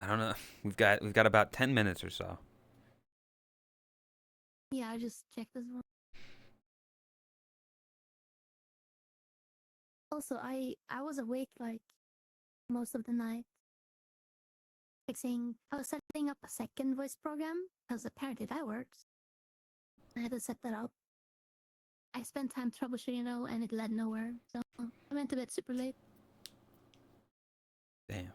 I don't know. We've got about 10 minutes or so. Yeah, I just checked this one. Also, I was awake like most of the night. I was setting up a second voice program because apparently that works. I had to set that up. I spent time troubleshooting though, and it led nowhere. So I went to bed super late. Damn.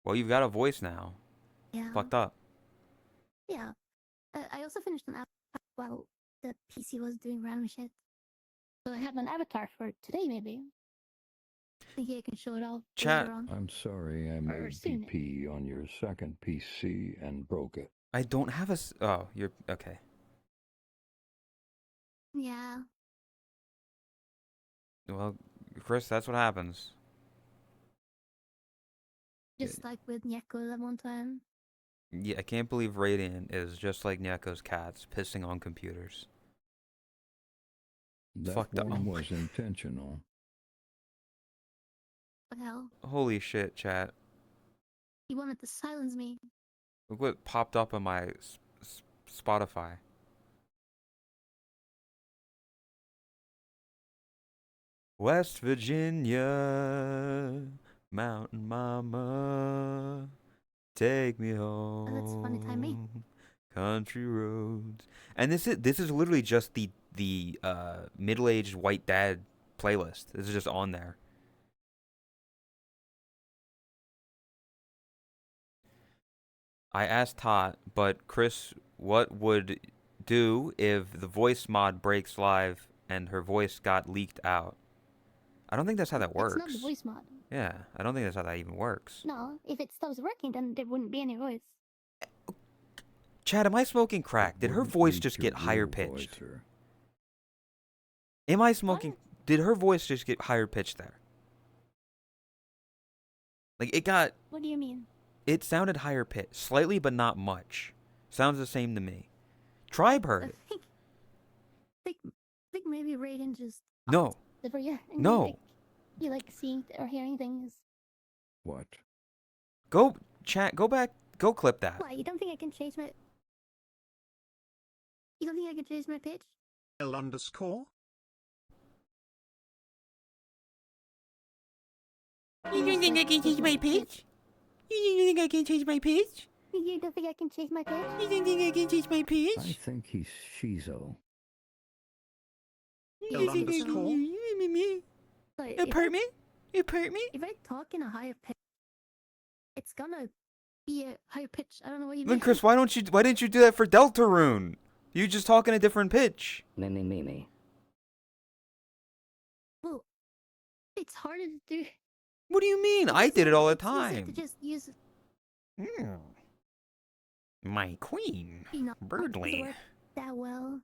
Well, you've got a voice now. Yeah. Fucked up. Yeah. I also finished an app while the PC was doing random shit. So I have an avatar for today, maybe. Think I can show it all Chat. later on. I'm sorry I made soon. PP on your second PC and broke it. I don't have a. Oh, you're okay. Yeah. Well, Chris, that's what happens. Just like with Nyeko that one time. Yeah, I can't believe Radiant is just like Nyako's cats, pissing on computers. That Fucked up. one Oh my was intentional. What the hell? Holy shit, chat. He wanted to silence me. Look what popped up on my Spotify. West Virginia, Mountain Mama, take me home. Oh, that's funny timing. Country roads. And this is literally just the middle-aged white dad playlist. This is just on there. I asked Tot, but Chris, what would do if the voice mod breaks live and her voice got leaked out. I don't think that's how that works. It's not the voice mod. Yeah, I don't think that's how that even works. No, if it stops working, then there wouldn't be any voice. Chad, am I smoking crack? Did her Wouldn't voice reach just your get higher real voice, pitched? sir. Am I smoking? What? Did her voice just get higher pitched there? Like it got. What do you mean? It sounded higher pitched, slightly, but not much. Sounds the same to me. Tribe I heard it. think maybe Raiden just No, for you. And No. You like seeing or hearing things. What? go chat. Go back. Go clip that. Why? You don't think I can change my? You don't think I can change my pitch? L_. You don't think I can change my pitch? You don't think I can change my pitch? You don't think I can change my pitch? You don't think I can change my I pitch? think he's shizo. L_. Like, Apartment? Apartment? if I talk in a higher pitch, it's gonna be a higher pitch. I don't know what you Then mean. Chris, why didn't you do that for Deltarune? You just talk in a different pitch. Mimi. Well, it's harder to do. What do you mean? I did it all the time. To just use My queen, not the Birdly. word that well.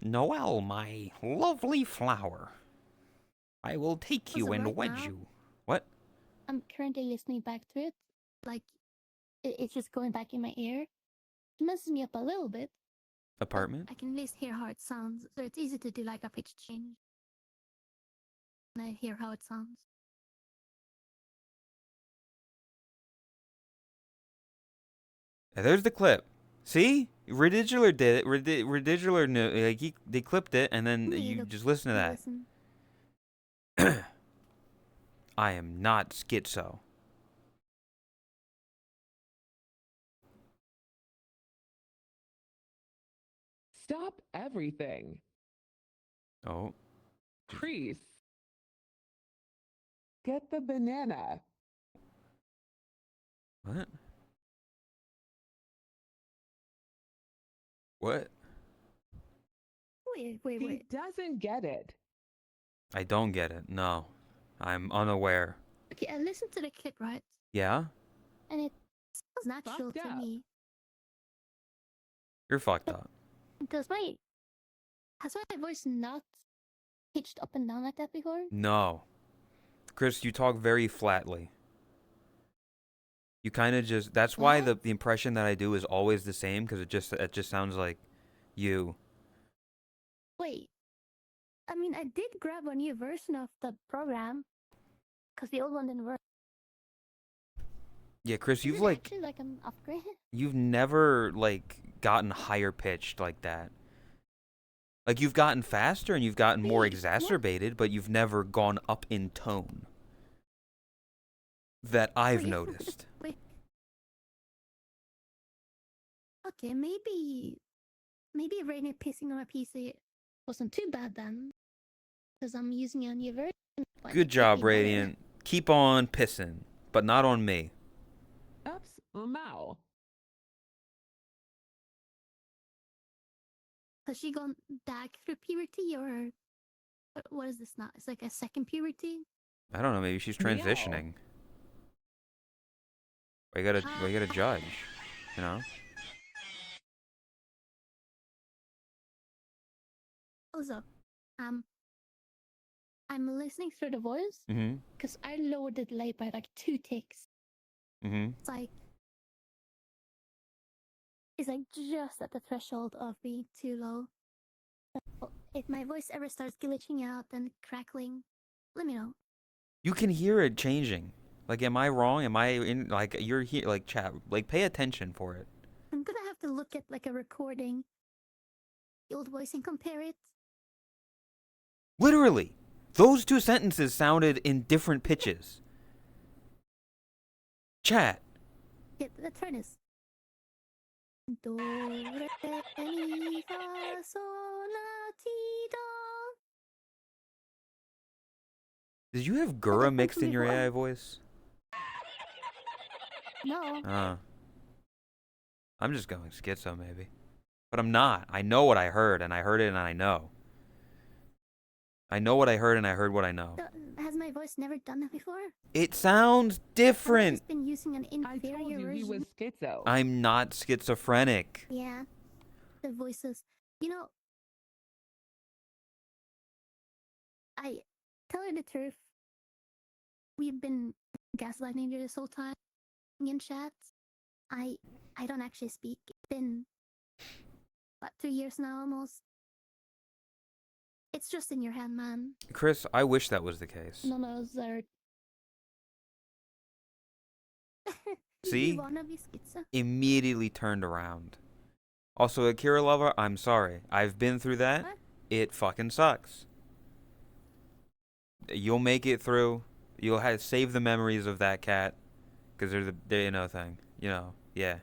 Noelle, my lovely flower. I will take you Also, and right wed now- you. What? I'm currently listening back to it. Like, it's just going back in my ear. It messes me up a little bit. but Apartment? I can at least hear how it sounds, so it's easy to do like a pitch change. And I hear how it sounds. There's the clip. See? Ridicular did it. Ridicular knew. Like they clipped it, and then Yeah, you look, just listen to that. Listen. I am not schizo. Stop everything. Oh. Crease. Get the banana. What? What? Wait. He doesn't get it. I don't get it. No. I'm unaware. Okay, I listened to the clip, right? Yeah? And it sounds natural Fucked to up. me. You're fucked up. Has my voice not pitched up and down like that before? No. Chris, you talk very flatly. You kind of just... That's why the impression that I do is always the same, because it just sounds like you. Wait. I mean, I did grab a new version of the program. Because the old one didn't work. Yeah, Chris, Is you've it like... actually like an upgrade? You've never, like, gotten higher pitched like that. Like, you've gotten faster and you've gotten more Wait, what? exacerbated, but you've never gone up in tone. That I've Wait, noticed. Wait. Okay, maybe Rainy pissing on my PC wasn't too bad then. Because I'm using a new version. but Good it job, might be better. Radiant. Keep on pissing, but not on me. Ups, Mao. Has she gone back through puberty or what is this now? It's like a second puberty? I don't know, maybe she's Meow. transitioning. We gotta judge, you know? Also, I'm listening through the voice Mm-hmm. because I lowered the delay by like 2 ticks. Mm-hmm. It's like just at the threshold of being too low. So if my voice ever starts glitching out and crackling, let me know. You can hear it changing. Like, am I wrong? Am I in, like, you're here, like, chat, like, pay attention for it. I'm gonna have to look at like a recording, the old voice, and compare it. Literally, those two sentences sounded in different pitches. Chat. Yeah, let's try this. Do, re, mi, fa, sol, la, ti, do. Did you have that Gura one mixed from in your before. AI voice? No. I'm just going schizo, maybe. But I'm not. I know what I heard, and I heard it, and I know. I know what I heard, and I heard what I know. So, has my voice never done that before? It sounds I've different. always been using an I told inferior you he was version. schizo. I'm not schizophrenic. Yeah, the voices. You know, I tell you the truth. We've been gaslighting you this whole time in chats. I don't actually speak. It's been about 2 years now almost. It's just in your head, man. Chris, I wish that was the case. None of us are. See? You wanna be schizo? Immediately turned around. Also, Akira lover, I'm sorry. I've been through that. What? It fucking sucks. You'll make it through. You'll have save the memories of that cat, because they're thing. Yeah.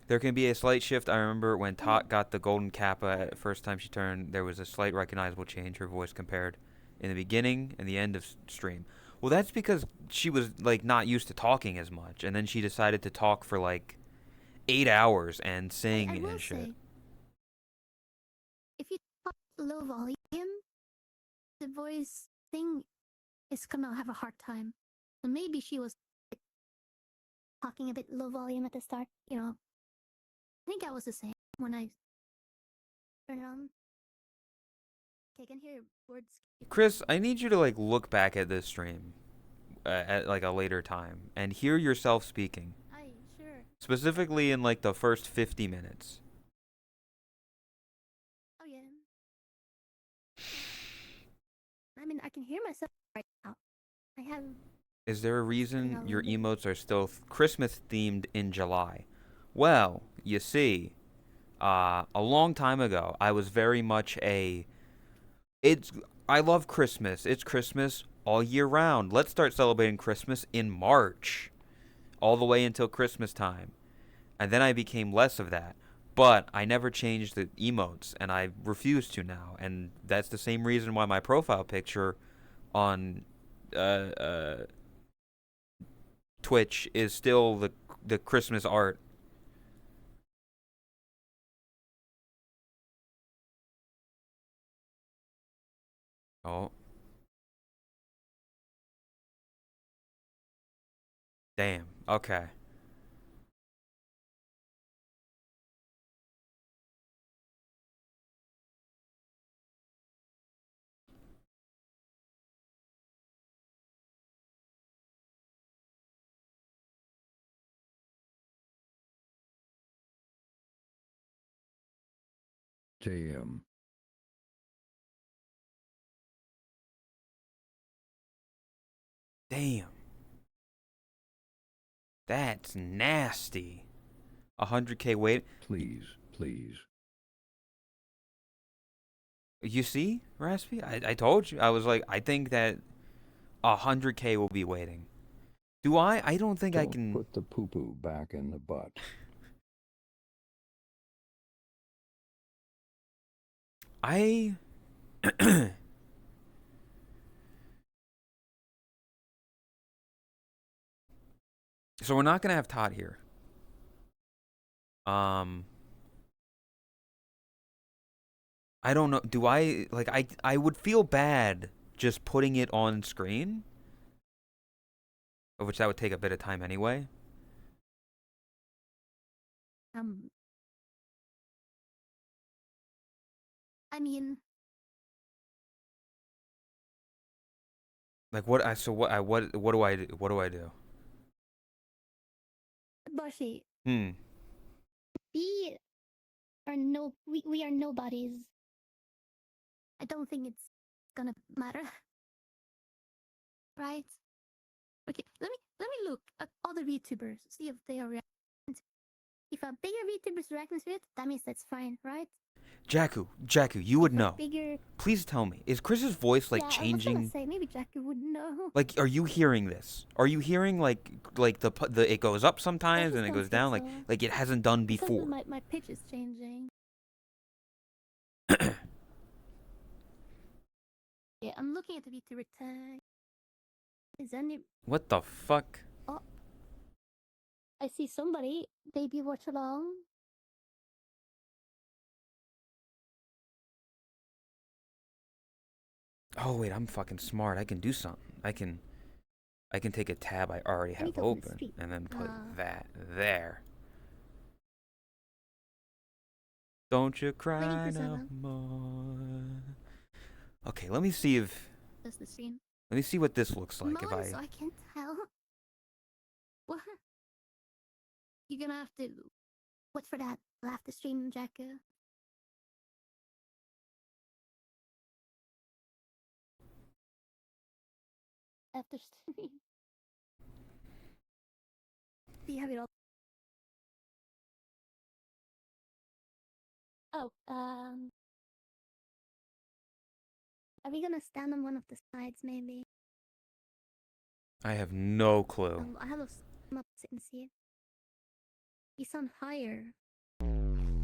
There can be a slight shift. I remember when Tot got the golden kappa at first time she turned, there was a slight recognizable change her voice compared in the beginning and the end of stream. Well, that's because she was like not used to talking as much, and then she decided to talk for like 8 hours and sing I will and shit. say, if you talk low volume, the voice thing is gonna have a hard time. So maybe she was talking a bit low volume at the start. I think I was the same when I turned it on. Okay, I can hear words. Chris, I need you to like look back at this stream at like a later time and hear yourself speaking, Aye, sure. specifically in like the first 50 minutes. Oh yeah. I mean, I can hear myself right now. I have. Is there a reason a your little bit. emotes are still Christmas themed in July? Well, you see, a long time ago, I was very much I love Christmas. It's Christmas all year round. Let's start celebrating Christmas in March, all the way until Christmas time. And then I became less of that. But I never changed the emotes, and I refuse to now. And that's the same reason why my profile picture on Twitch is still the Christmas art. Oh. Damn. Okay. Damn. Damn. That's nasty. 100K wait. Please, please. You see, Raspy? I told you. I was like, I think that 100K will be waiting. Do I? I don't think I Don't can. put the poo-poo back in the butt. I. So we're not gonna have Todd here. I don't know. Do I like? I would feel bad just putting it on screen, of which that would take a bit of time anyway. I mean, Like what? What do I do? What do I do? Boshi, Hmm. we are nobodies. I don't think it's gonna matter, right? Okay, let me look at other VTubers, see if they are reacting. If a bigger VTuber's reacting to it, that means that's fine, right? Jakku, you would If a know. Bigger. Please tell me. Is Chris's voice like Yeah, I was changing? gonna say maybe Jackie would know. Like, are you hearing this? Are you hearing like the it goes up sometimes I and it just goes don't down think like so. it hasn't done Sometimes before? my pitch is changing. Yeah, I'm looking at the VTuber tag. Is any? What the fuck? Oh, I see somebody. Debut watch along. Oh wait, I'm fucking smart. I can do something. I can take a tab I already I need have to open the open street. and then put Ah. that there. Don't you cry no 20% more. Okay, let me see That's the stream. let me see what this looks like if Mine, so I I can't tell. What? You're gonna have to wait for that after stream, Jacko. After stream. Do you have it all? Oh, are we gonna stand on one of the sides, maybe? I have no clue. Oh, I have to come up and see it. You sound higher.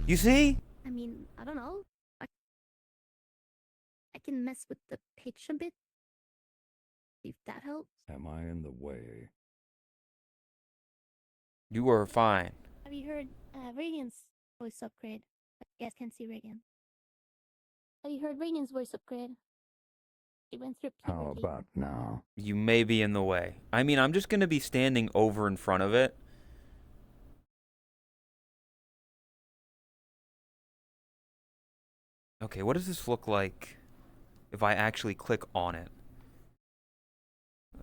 You see? I mean, I don't know. I can mess with the pitch a bit. If that helps. Am I in the way? You were fine. Have you heard Radiant's voice upgrade? You guys can't see Radiant. Have you heard Radiant's voice upgrade? She went through How puberty. about now? You may be in the way. I mean, I'm just going to be standing over in front of it. Okay, what does this look like if I actually click on it?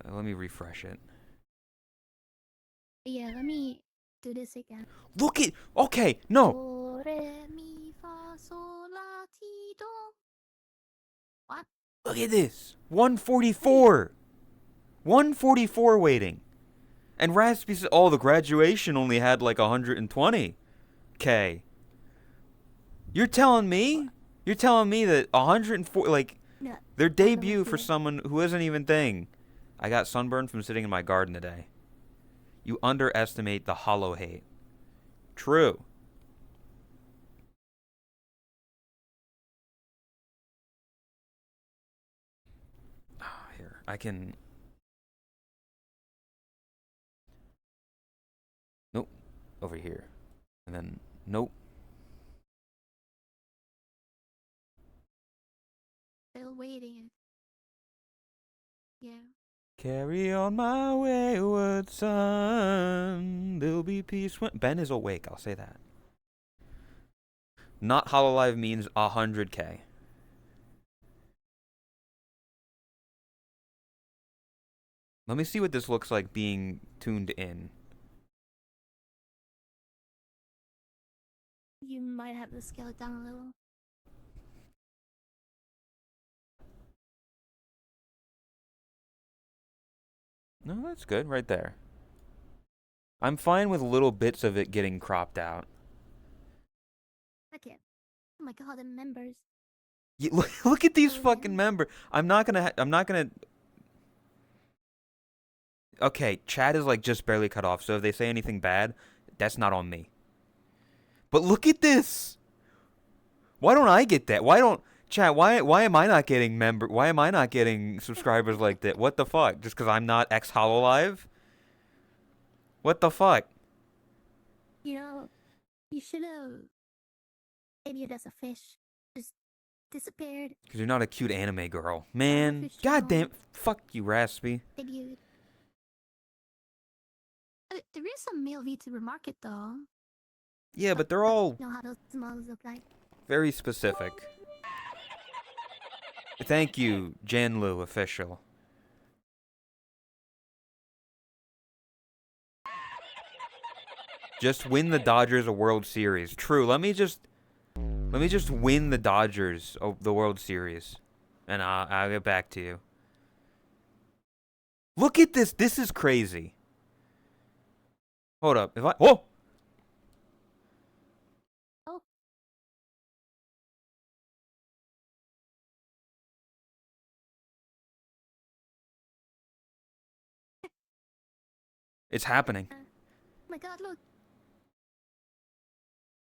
Let me refresh it. Yeah, let me do this again. Look it. Okay, no. Do, re, mi, fa, sol, la, ti, do. What? Look at this. 144. 144 waiting. And Raspy said, oh, the graduation only had like 120K. You're telling me? You're telling me that 104, like, No, their don't know debut what's for here. someone who isn't even thing. I got sunburned from sitting in my garden today. You underestimate the hollow hate. True. Here, I can... Nope. Over here. And then, nope. Still waiting. Yeah. Carry on my wayward son. There'll be peace when... Ben is awake, I'll say that. Not Hololive means 100K. Let me see what this looks like being tuned in. You might have to scale it down a little. No, that's good right there. I'm fine with little bits of it getting cropped out. Okay. Oh my god, the members. Look at these Oh, yeah. fucking members. I'm not gonna. Okay, chat is like just barely cut off. So if they say anything bad, that's not on me. But look at this. Why don't I get that? Why don't chat? Why am I not getting Why am I not getting subscribers like that? What the fuck? Just because I'm not ex Hololive? What the fuck? You know, you should have debuted as a fish. Just disappeared. Because you're not a cute anime girl, man. fish Goddamn. on. Fuck you, Raspy. Debuted. There is some male VTuber market though. Yeah, but they're all You know how those models look like. very specific. Thank you, Janlu official. Just win the Dodgers a World Series. True. Let me just win the Dodgers the World Series, and I'll get back to you. Look at this. This is crazy. Hold up. Whoa. Oh. It's happening. Oh my god, look.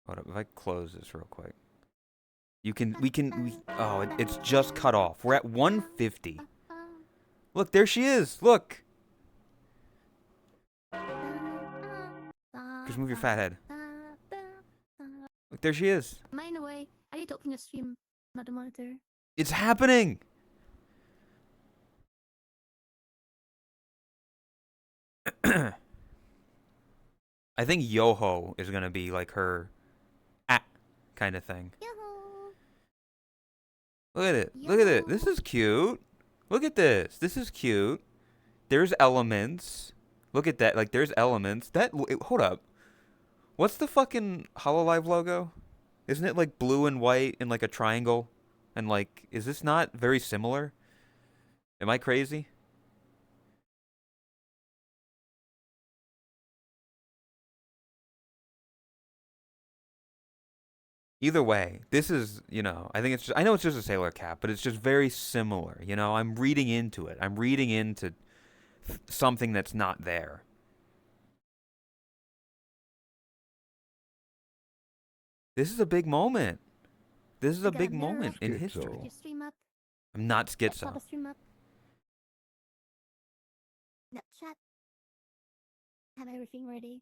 Hold up. If I close this real quick. Oh, it's just cut off. We're at 150. Look, there she is. Look. Just move your fat head. Look, there she is. Mind the way, I need to open the stream, not the monitor. It's happening. I think Yoho is gonna be like her kind of thing. Yoo-hoo! Look at it. Look at it. This is cute. Look at this. This is cute. There's elements. Look at that. Like, there's elements. Hold up. What's the fucking HoloLive logo? Isn't it like blue and white and like a triangle? And like, is this not very similar? Am I crazy? Either way, this is, I think I know it's just a sailor cap, but it's just very similar, I'm reading into it. I'm reading into something that's not there. This is a big moment. This is a big moment in history. Your stream up. I'm not Pop schizo. a stream up. No, chat. Have everything ready.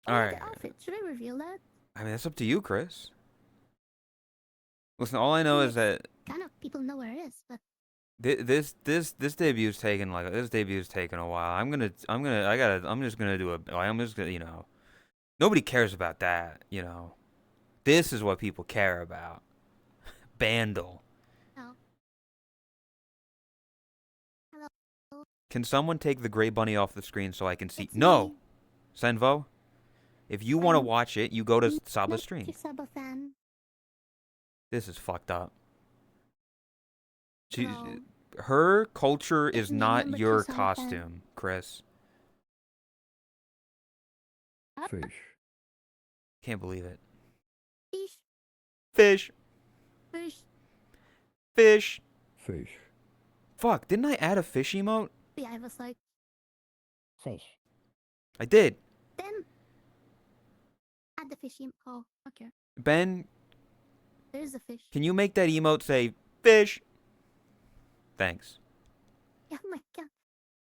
All Oh, right. the outfit. Should I reveal that? I mean, that's up to you, Chris. Listen, all I know is that Kind of people know where it is, but this debute's taken a while. I'm just gonna do nobody cares about that, This is what people care about. Bandle. oh. Hello. Can someone take the gray bunny off the screen so I can see? It's No, me. Senvo. If you want to I'm watch it, you go to Not Saba's stream. your Saba fan. This is fucked up. Hello. Her culture It's is me, not number your 2 Saba fan. costume, Chris. Fish. Can't believe it. Fish. Fish. Fish. Fish. Fish. Fuck, didn't I add a fish emote? Yeah, I was like, Fish. I did. then add the fish. Oh, okay. Ben, There's the fish. can you make that emote say fish? Thanks. Yeah, oh my god.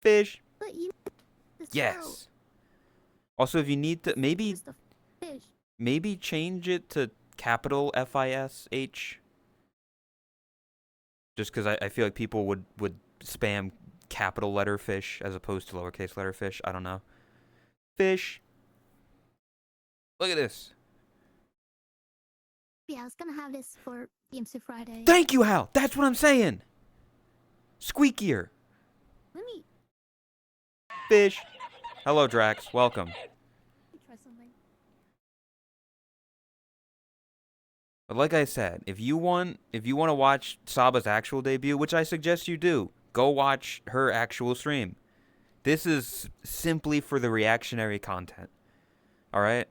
Fish. But you. the Yes. Also, if you need to, throat maybe is the fish. change it to capital FISH. Just because I feel like people would spam capital letter fish as opposed to lowercase letter fish. I don't know. Fish. Look at this. Yeah, I was gonna have this for DMC Friday. Thank you, Hal. That's what I'm saying. Squeakier. Let me Fish. Hello, Drax. Welcome. try something. But like I said, if you want to watch Saba's actual debut, which I suggest you do, go watch her actual stream. This is simply for the reactionary content. All right?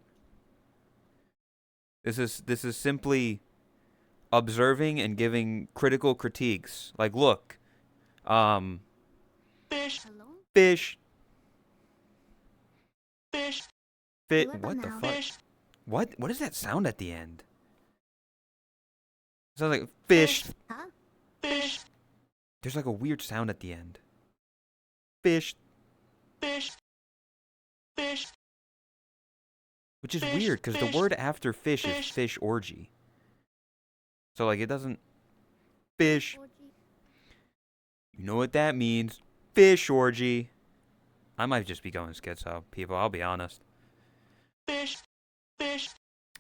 This is simply observing and giving critical critiques. Like, look, Hello? fish. What What the now? fuck? What does that sound at the end? It sounds like fish. Huh? There's like a weird sound at the end. Fish. Which is weird because the word after fish is fish orgy. So like it doesn't fish. Orgy? You know what that means? Fish orgy. I might just be going schizo, people. I'll be honest.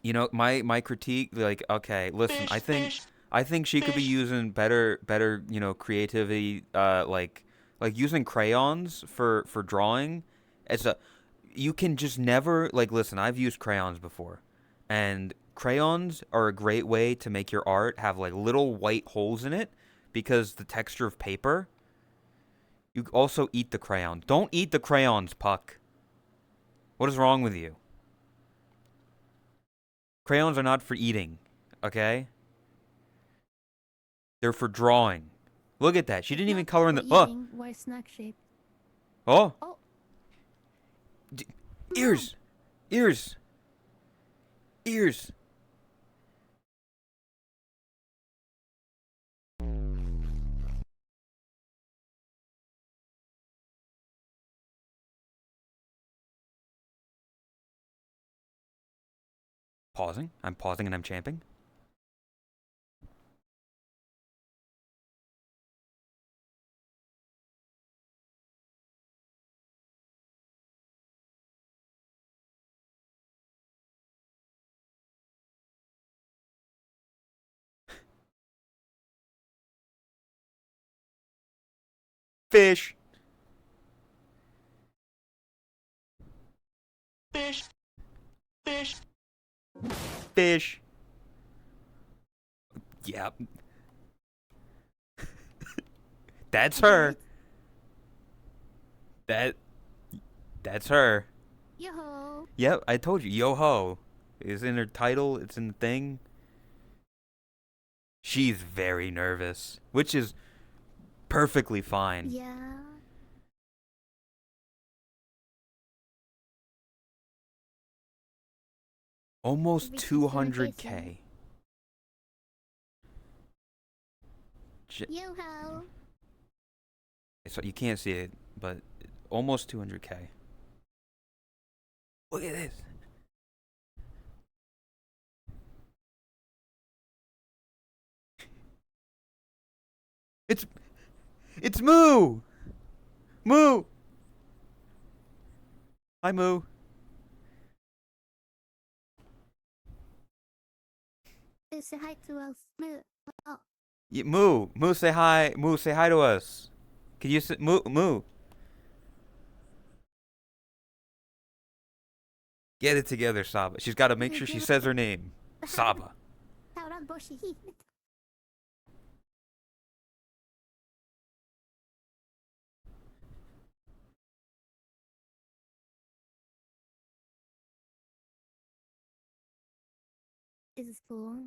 You know, my critique, like, okay, listen, I think she could be using better, creativity, like using crayons for drawing. You can just never, like, listen, I've used crayons before, and crayons are a great way to make your art have like little white holes in it because the texture of paper. You also eat the crayons. Don't eat the crayons, Puck. What is wrong with you? Crayons are not for eating, okay? They're for drawing. Look at that. She didn't even color in the... Oh! Why snack shape? Oh! Oh. Ears! Ears! Ears! Pausing. I'm pausing and I'm champing. Fish. Fish. Fish. Fish. Yep. That's her. That's her. Yo-ho. Yep, I told you. Yo ho. It's in her title, it's in the thing. She's very nervous, which is perfectly fine. Yeah. Almost Everything's gonna 200K. Yo-ho. So you can't see it, but almost 200K. Look at this. It's Moo. Moo. Hi Moo. Say hi to us. Oh, Yeah, Moo. Moo, say hi. Moo, say hi to us. Can you say Moo? Moo. Get it together, Saba. She's got to make sure she says her name. Saba. Tauran Boshi. This is cool.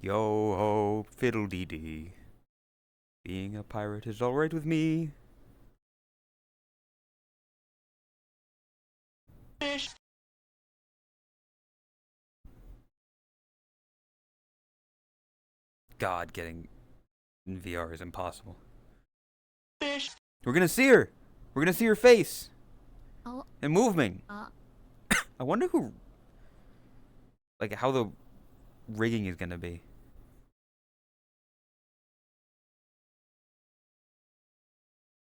Yo ho, fiddle dee dee. Being a pirate is alright with me. Fish. God, getting in VR is impossible. Fish. We're gonna see her. We're gonna see her face Oh, and moving. uh, I wonder who, like, how the rigging is gonna be.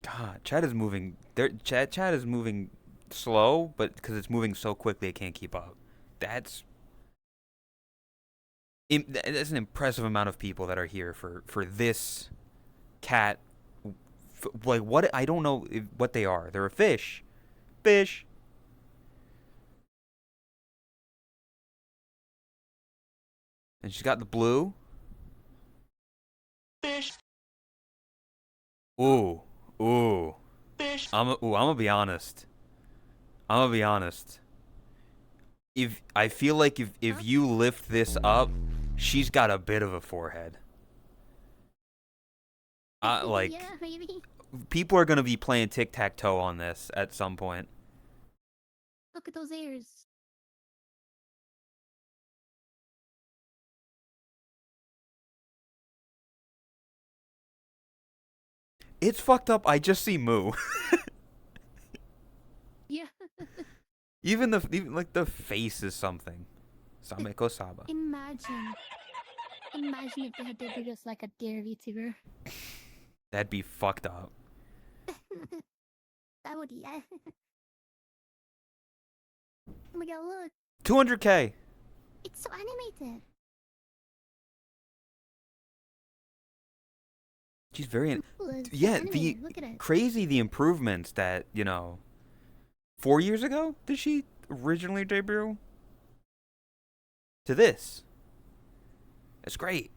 God, Chad is moving. Chad is moving slow, but because it's moving so quickly, it can't keep up. That's that's an impressive amount of people that are here for this cat. Like what? I don't know what they are. They're a fish. Fish. And she's got the blue. Fish. Ooh, ooh. Fish. I'm gonna be honest. I'm gonna be honest. If I feel like if you lift this up, she's got a bit of a forehead. Like yeah, maybe. people are gonna be playing tic-tac-toe on this at some point. Look at those ears. It's fucked up. I just see Moo. Yeah. even like the face is something. Sameko Saba. Imagine if they had debuted as like a dare VTuber. That'd be fucked up. That would, yeah. Oh my god, look. 200K. It's so animated. She's very Cool, it's so yeah, animated. Look at it. crazy the improvements that, 4 years ago did she originally debut to this. That's great.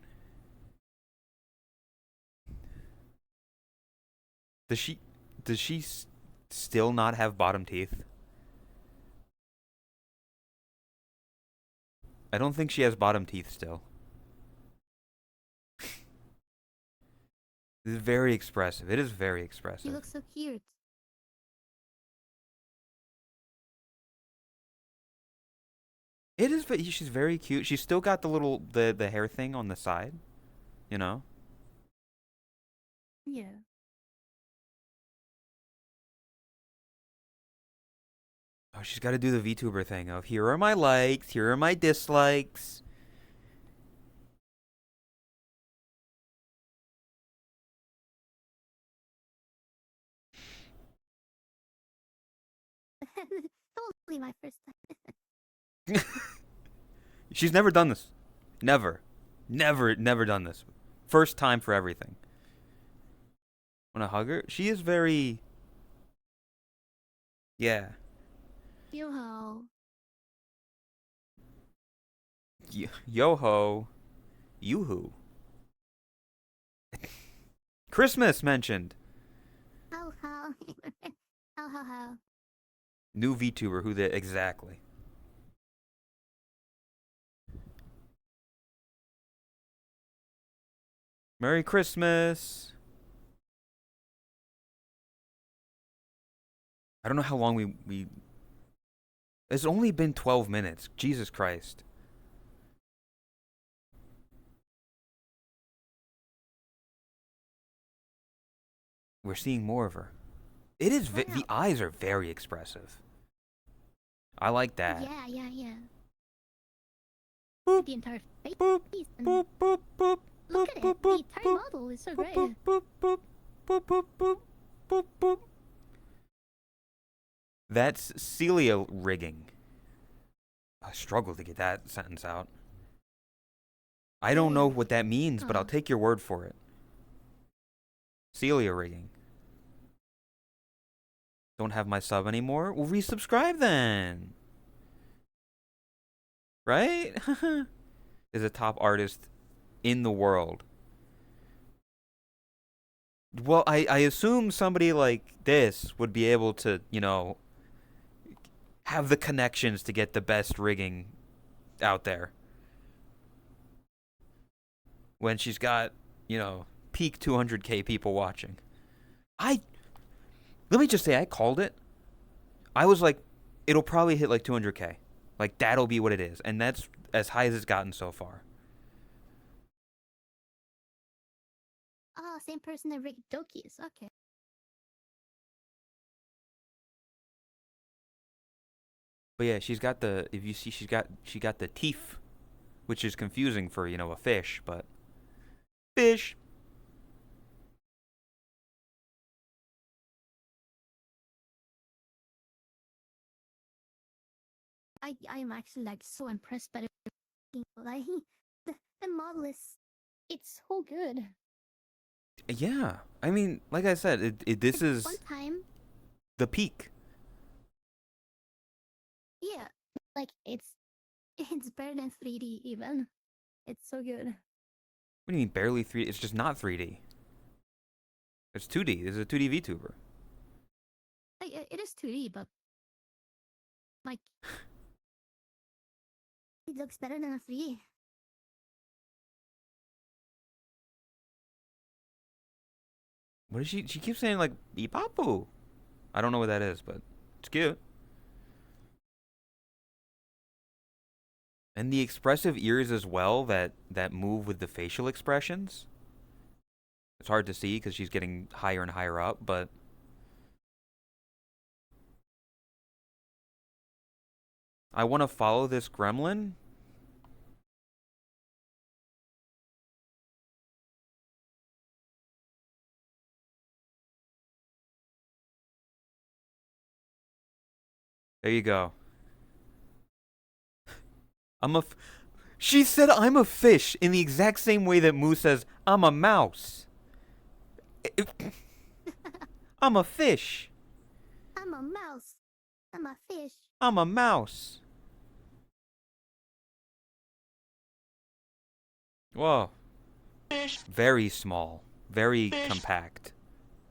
Does she still not have bottom teeth? I don't think she has bottom teeth still. This is very expressive. It is very You expressive. look so cute. It is. She's very cute. She's still got the little the hair thing on the side. You know. Yeah. Oh, she's got to do the VTuber thing of here are my likes, here are my dislikes. Totally my first time. She's never done this. Never. Never done this. First time for everything. Wanna hug her? She is very... Yeah. Yo-ho. Yo-ho. Yoo-hoo. Christmas mentioned. How how. How. New VTuber, who the... Exactly. Merry Christmas. I don't know how long we... It's only been 12 minutes. Jesus Christ. We're seeing more of her. It is... the Wow. eyes are very expressive. I like that. Yeah. Boop, The entire face. boop, And boop, boop, boop. look at it. boop, The boop, entire boop, model is so boop, great. boop, boop, boop, boop, boop, boop, boop, boop. That's Celia rigging. I struggle to get that sentence out. I don't know what that means, but I'll take your word for it. Celia rigging. Don't have my sub anymore? Well, resubscribe then. Right? Is a top artist in the world. Well, I assume somebody like this would be able to, you know, have the connections to get the best rigging out there. When she's got, you know, peak 200k people watching. Let me just say, I called it. I was like, it'll probably hit like 200k. Like, that'll be what it is. And that's as high as it's gotten so far. Oh, same person that rigged Doki's. Okay. But yeah, she's got the, if you see, she got the teeth, which is confusing for, you know, a fish, but fish. I am actually like so impressed by the like the model is it's so good. Yeah, I mean, like I said, this is One time, the peak. yeah, like it's better than 3D even. It's so good. What do you mean barely 3D? It's just not 3D. It's 2D. This is a 2D VTuber. Like it is 2D, but like it looks better than a 3D. What is she? She keeps saying like "Ipapu." I don't know what that is, but it's cute. And the expressive ears as well that move with the facial expressions. It's hard to see because she's getting higher and higher up, but I want to follow this gremlin. There you go. She said I'm a fish in the exact same way that Moo says I'm a mouse. I'm a fish. I'm a mouse. I'm a fish. I'm a mouse. Whoa. Fish. Very small. Very Fish. compact.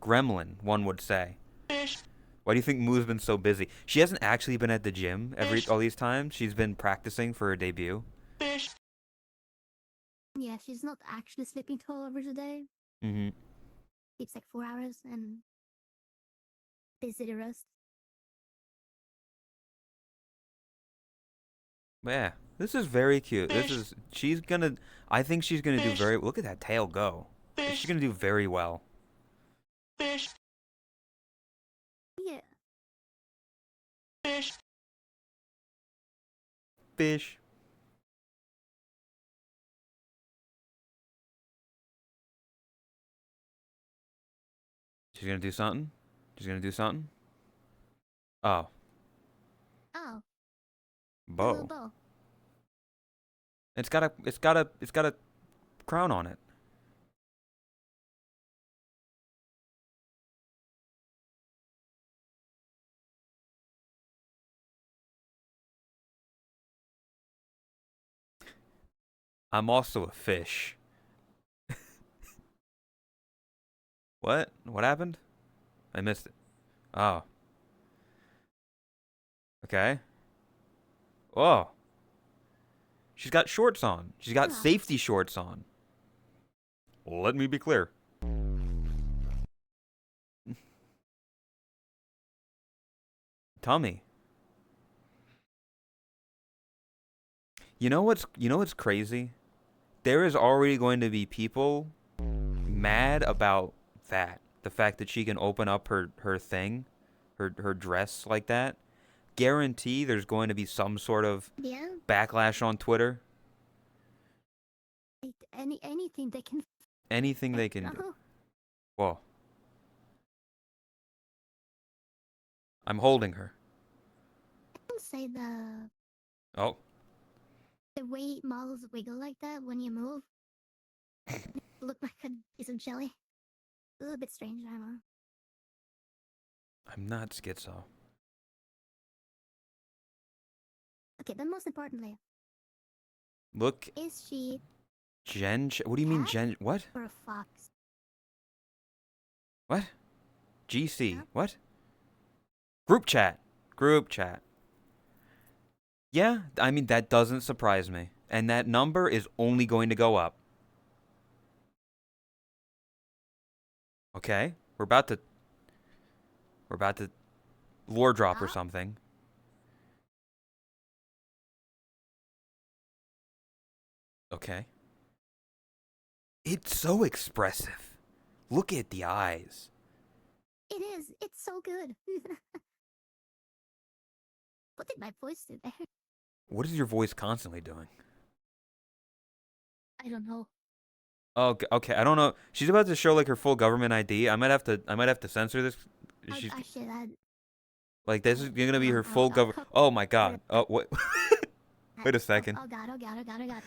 Gremlin, one would say. Fish. Why do you think Moo's been so busy? She hasn't actually been at the gym Fish. all these times. She's been practicing for her debut. fish, Yeah, she's not actually sleeping 12 hours a day. Mm-hmm. Sleeps like 4 hours and busy the rest. Yeah, this is very cute. This Fish. is she's gonna. I think she's gonna do Fish. very. Look at that tail go. She's fish, gonna do very well. fish, Yeah. fish, Fish. She's gonna do something. She's gonna do something. Oh, Oh, a little bow. bow. It's got a crown on it. I'm also a fish. What? What happened? I missed it. Oh. Okay. Oh. She's got shorts on. She's got Yeah. safety shorts on. Let me be clear. Tummy. You know what's crazy? There is already going to be people mad about that. The fact that she can open up her thing, her dress like that. Guarantee there's going to be some sort of Yeah. backlash on Twitter. Anything they can. Anything they can do. Whoa. I'm holding her. I can say Oh. the way models wiggle like that when you move look like a piece of jelly. A little bit strange, I don't know. I'm not schizo. Okay, but most importantly, Look, is she What do you mean cat? Jen? What? or a fox? What? GC. Yeah. What? Group chat. Group chat. Yeah, I mean, that doesn't surprise me. And that number is only going to go up. Okay? We're about to lore drop or Ah. something. Okay. It's so expressive. Look at the eyes. It is. It's so good. What did my voice do there? What is your voice constantly doing? I don't know. Oh, okay. I don't know. She's about to show like her full government ID. I might have to censor this. She's Actually, like this is gonna be her I'll- full I'll government. cut- Oh my god. Oh what? Wait a second. Oh god, oh god, oh god, oh god.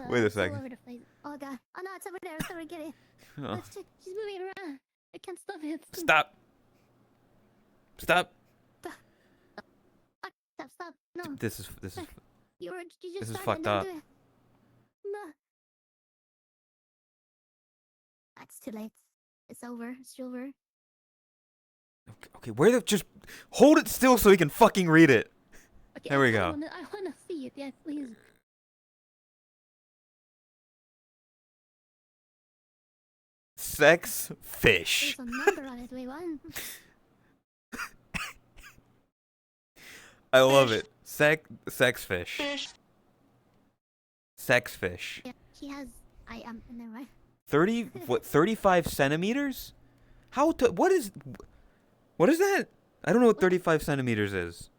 Wait a it's all second. over the place. Oh god. Oh no, it's over there. It's over. Get it. Oh. Let's check. She's moving around. I can't stop it. Stop. Stop. Stop. No. This is You just this is started fucked and up. do it. No. It's too late. It's over. It's over. okay. Where the just hold it still so we can fucking read it. Okay, There we I go. wanna see it. Yeah, please. Sex fish. There's a number on it. Wait, what? I love it. Sex fish. fish, Sex fish. Yeah, she has. I am. Never mind. 35 centimeters? What is that? I don't know what 35 centimeters is.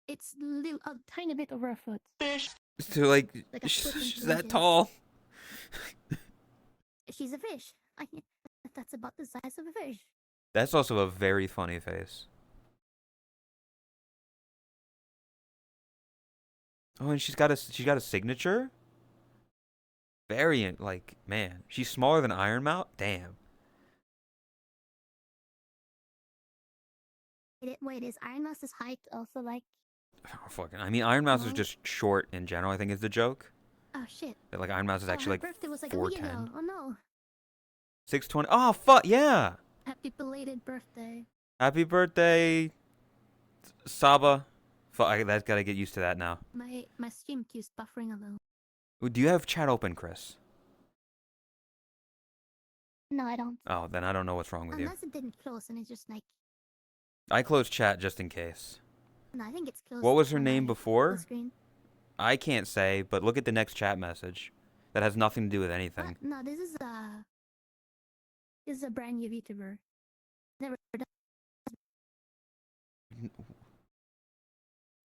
It's a tiny bit over a foot. fish, So like, Like a foot and she's 2 that inches. tall. She's a fish. That's about the size of a fish. That's also a very funny face. Oh, and she's got a signature. Very like, man, she's smaller than Iron Mouse. Damn. Wait, is Iron Mouse's height also like? Oh, fucking. I mean, Iron Mouse is Oh. just short in general. I think is the joke. Oh shit! That like Iron Mouse is Oh, actually her like birthday was like a week 4'10". ago. Oh no! 6'20". Oh fuck yeah! Happy belated birthday. Happy birthday, Saba. Fuck, that's gotta get used to that now. My stream keeps buffering a little. Do you have chat open, Chris? No, I don't. Oh, then I don't know what's wrong with you. Unless it didn't close and it's just like, I closed chat just in case. no, I think it's closed. What was her on name my before? screen. I can't say, but look at the next chat message. That has nothing to do with anything. No, this is a brand new VTuber. Never done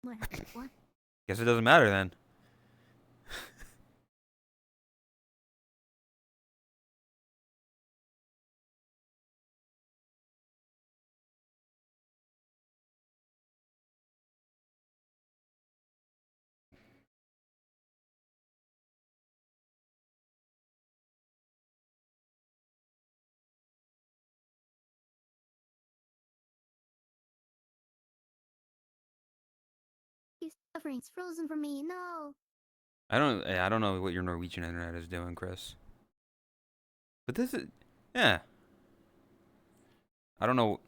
what happened before. Guess it doesn't matter then. He's suffering. It's frozen for me. No. I don't know what your Norwegian internet is doing, Chris. But this is, yeah. I don't know.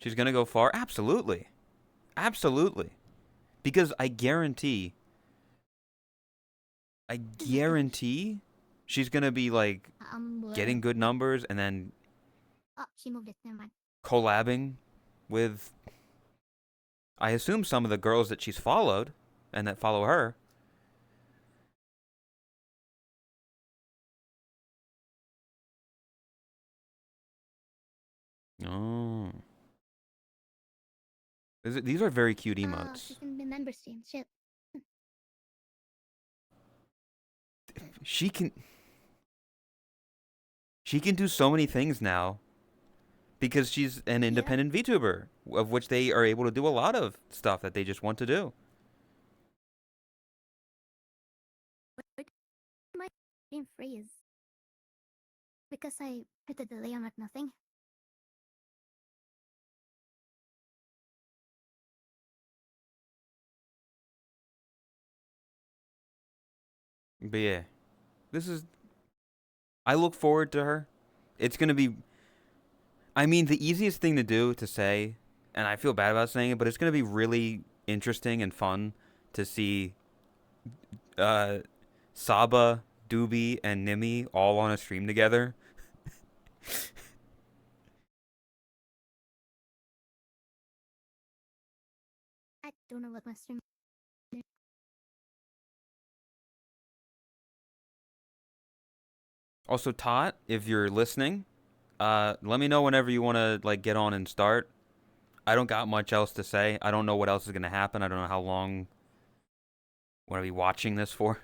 She's gonna go far? Absolutely. Absolutely. Because I guarantee she's gonna be like getting good numbers and then Oh, she moved it. Never mind. collabing with, I assume, some of the girls that she's followed and that follow her. Oh. These are very cute Oh, emotes. she's in the member stream. Shit. She can do so many things now because she's an independent VTuber, of which they are able to do a lot of stuff that they just want to do. Wait, my stream freeze because I put a delay on it. Nothing. But yeah, I look forward to her. It's going to be, I mean, the easiest thing to do to say, and I feel bad about saying it, but it's going to be really interesting and fun to see Saba, Doobie, and Nimi all on a stream together. I don't know what my stream. Also, Tot, if you're listening, let me know whenever you want to like get on and start. I don't got much else to say. I don't know what else is gonna happen. I don't know how long I'm gonna be watching this for.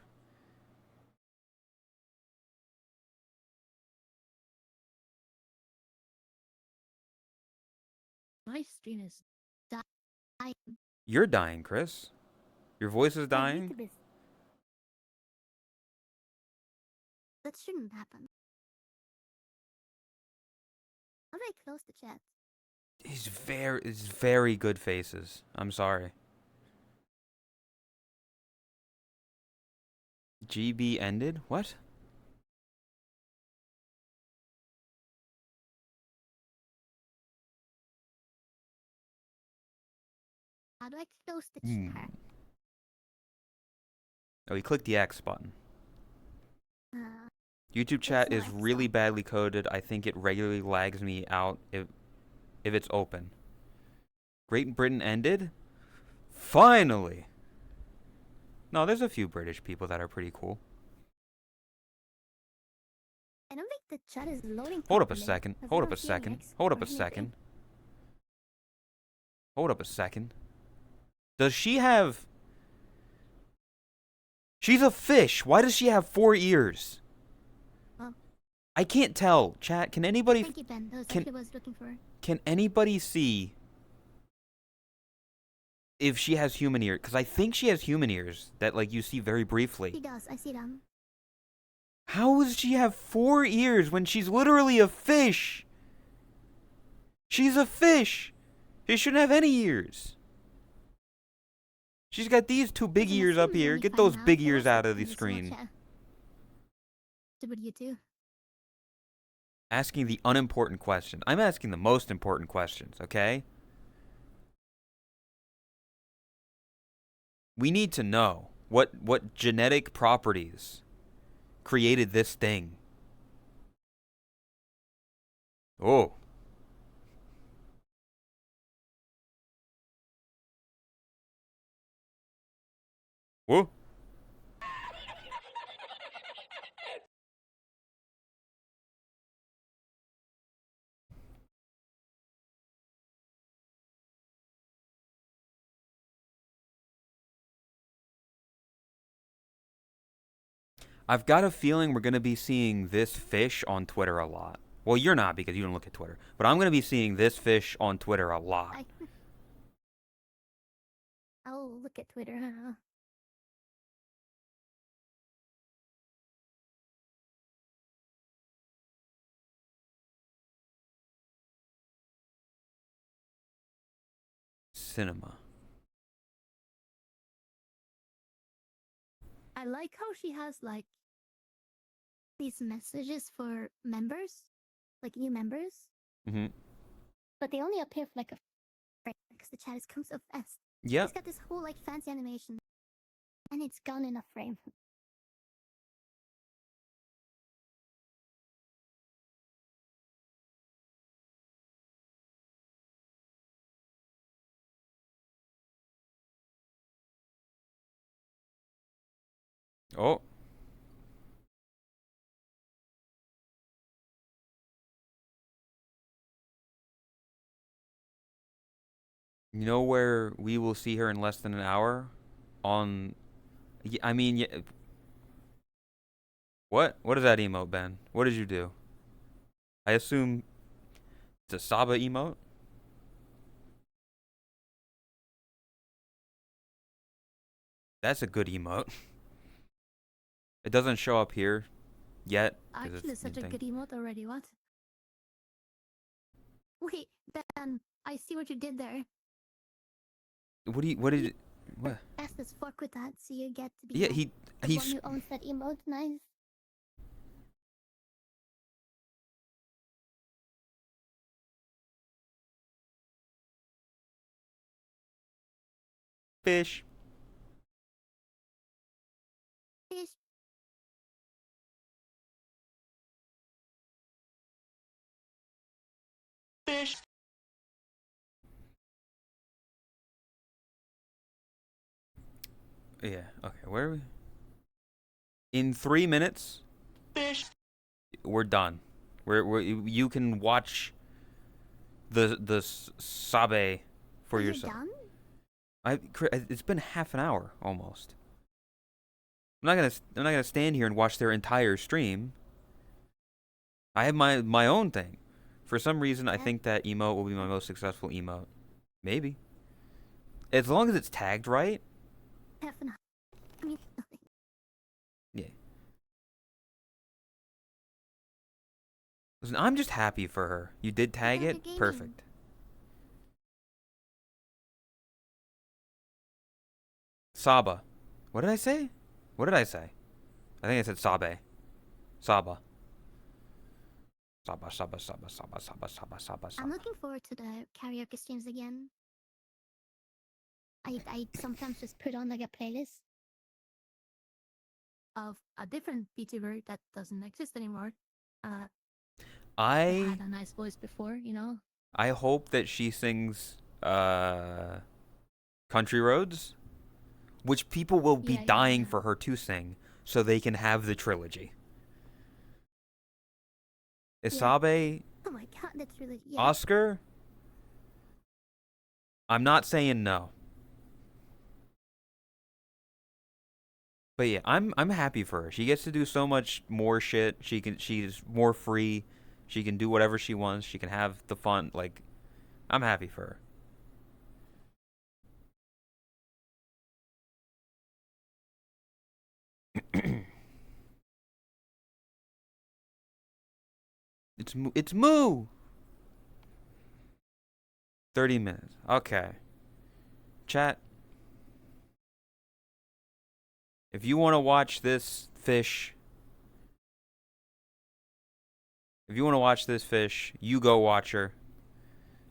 My stream is dying. You're dying, Chris. Your voice is My dying. YouTube is. That shouldn't happen. How do I close the chat? It's very good faces. I'm sorry. GB ended? What? How do I close the chat? Oh, you clicked the X button. YouTube There's chat no is X really button. badly coded. I think it regularly lags me out if it's open. Great Britain ended? Finally! No, there's a few British people that are pretty cool. I don't think the chat is loading. Hold up a properly. second. Does Hold it up a not hear second. X Hold or up a anything? second. Hold up a second. Does she have... She's a fish. Why does she have 4 ears? Well, I can't tell. Chat, can anybody... thank you, Ben. That was can- actually what I was looking for. Can anybody see if she has human ears? Because I think she has human ears that, like, you see very He briefly. does. I see them. How does she have 4 ears when she's literally a fish? She's a fish. She shouldn't have any ears. She's got these 2 big Listen, my ears up stream is here. really Get fine those now. big I ears was out of the looking to watch screen. it. So would you too? Asking the unimportant question. I'm asking the most important questions, okay? We need to know what genetic properties created this thing. Oh. Whoa. I've got a feeling we're going to be seeing this fish on Twitter a lot. Well, you're not because you don't look at Twitter. But I'm going to be seeing this fish on Twitter a lot. I'll look at Twitter. Huh? Cinema. I like how she has like these messages for members, like new members, Mm-hmm. but they only appear for like a frame because the chat is come so fast. Yep. It's got this whole like fancy animation, and it's gone in a frame. Oh. You know where we will see her in less than an hour? On. I mean, yeah. What? What is that emote, Ben? What did you do? I assume it's a Saba emote? That's a good emote. It doesn't show up here yet. 'Cause Actually, it's such a thing. good emote already. What? Wait, Ben, I see what you did there. What did you, what? Pass this fork with that, so you get to be Yeah, like, the one he's who owns that emote. Nice. fish. Fish. Fish. Yeah. Okay. Where are we? In 3 minutes, Fish. we're done. You can watch the Sabe for Are you yourself. done? It's been half an hour almost. I'm not gonna stand here and watch their entire stream. I have my own thing. For some reason, I Yeah. think that emote will be my most successful emote. Maybe. As long as it's tagged right. Half an hour. I mean, Yeah. Listen, I'm just happy for her. You did tag Yeah, it? the gaming. Perfect. Saba. What did I say? What did I say? I think I said Sabe. Saba. Saba, Saba, Saba, Saba, Saba, Saba, Saba, I'm Saba. looking forward to the karaoke streams again. I sometimes just put on like a playlist of a different VTuber that doesn't exist anymore. That I had a nice voice before, you know. I hope that she sings Country Roads, which people will be Yeah, yeah, dying yeah. for her to sing so they can have the trilogy. Isabe, Oh my god, that's really yeah. Oscar, I'm not saying no. But yeah, I'm happy for her. She gets to do so much more shit. She's more free. She can do whatever she wants. She can have the fun. Like, I'm happy for her. It's Moo. 30 minutes. Okay. Chat. If you want to watch this fish, you go watch her.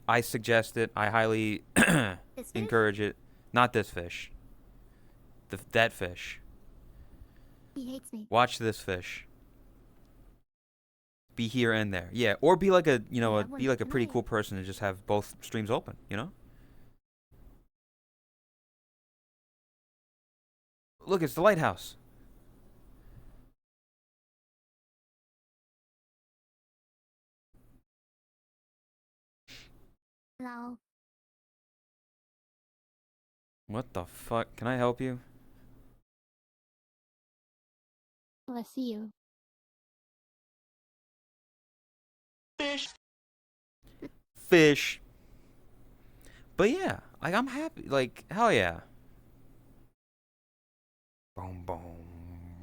I suggest it. I highly This fish? encourage it. Not this fish. That fish. He hates me. Watch this fish. Be here and there. Yeah, or be like a, Yeah, I be like a wouldn't pretty know. cool person and just have both streams open, you know? Look, it's the lighthouse. Hello. What the fuck? Can I help you? Well, I see you. Fish. Fish. But yeah, like I'm happy. Like hell yeah. Boom boom.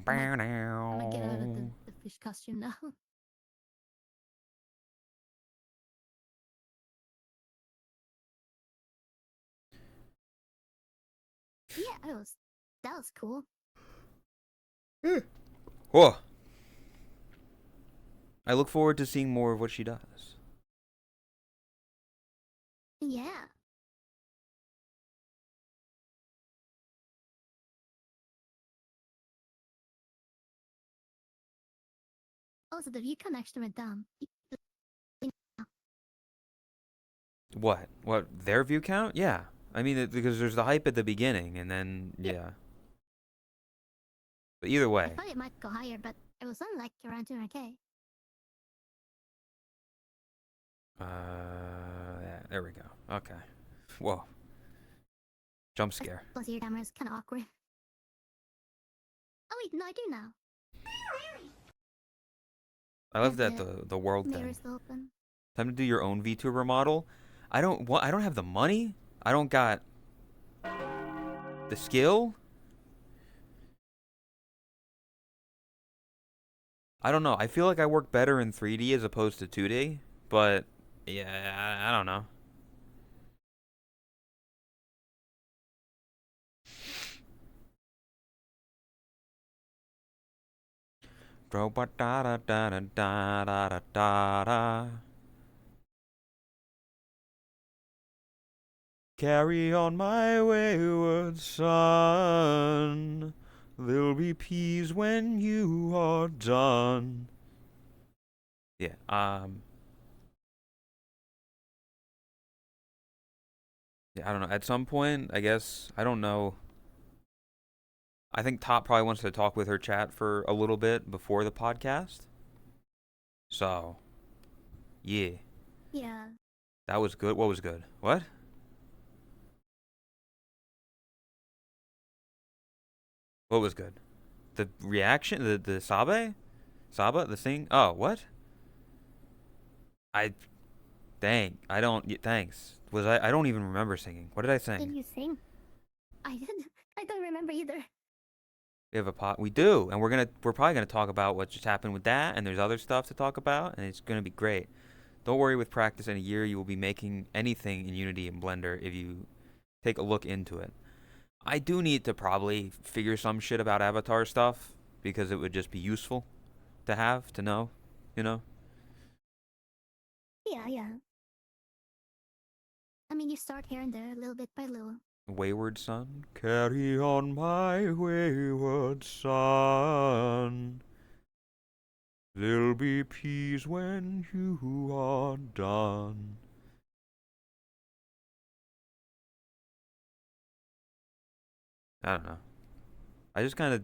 I'm gonna get out of the fish costume now. Yeah, that was cool. Whoa. I look forward to seeing more of what she does. Yeah. Also, the view connection went down. What? What? Their view count? Yeah. I mean, because there's the hype at the beginning, and then yeah. But either I way, thought it might go higher, but it was only like around 200K. yeah, there we go. Okay. Whoa. Jump scare. Plus, your camera is kind of awkward. Oh wait, no, I do now. I love Yeah, that the world thing. Mirror's open. Time to do your own VTuber model. I don't have the money. I don't got the skill. I don't know. I feel like I work better in 3D as opposed to 2D, but yeah, I don't know. Robot da da da da da da da da. Carry on my wayward son. There'll be peace when you are done. Yeah, yeah, I don't know. At some point, I guess, I don't know. I think Top probably wants to talk with her chat for a little bit before the podcast. So, yeah. Yeah. That was good. What was good? What? What was good? The reaction? The Sabe? Saba? The thing? Oh, what? I Dang. I don't thanks. I don't even remember singing. What did I Did sing? you sing? I didn't. I don't remember either. We have a pot. We do. And we're probably gonna talk about what just happened with that, and there's other stuff to talk about, and it's gonna be great. Don't worry, with practice in a year you will be making anything in Unity and Blender if you take a look into it. I do need to probably figure some shit about avatar stuff because it would just be useful to have, to know, you know? Yeah, yeah. I mean, you start here and there, little bit by little. Wayward son, carry on my wayward son. There'll be peace when you are done. I don't know. I just kind of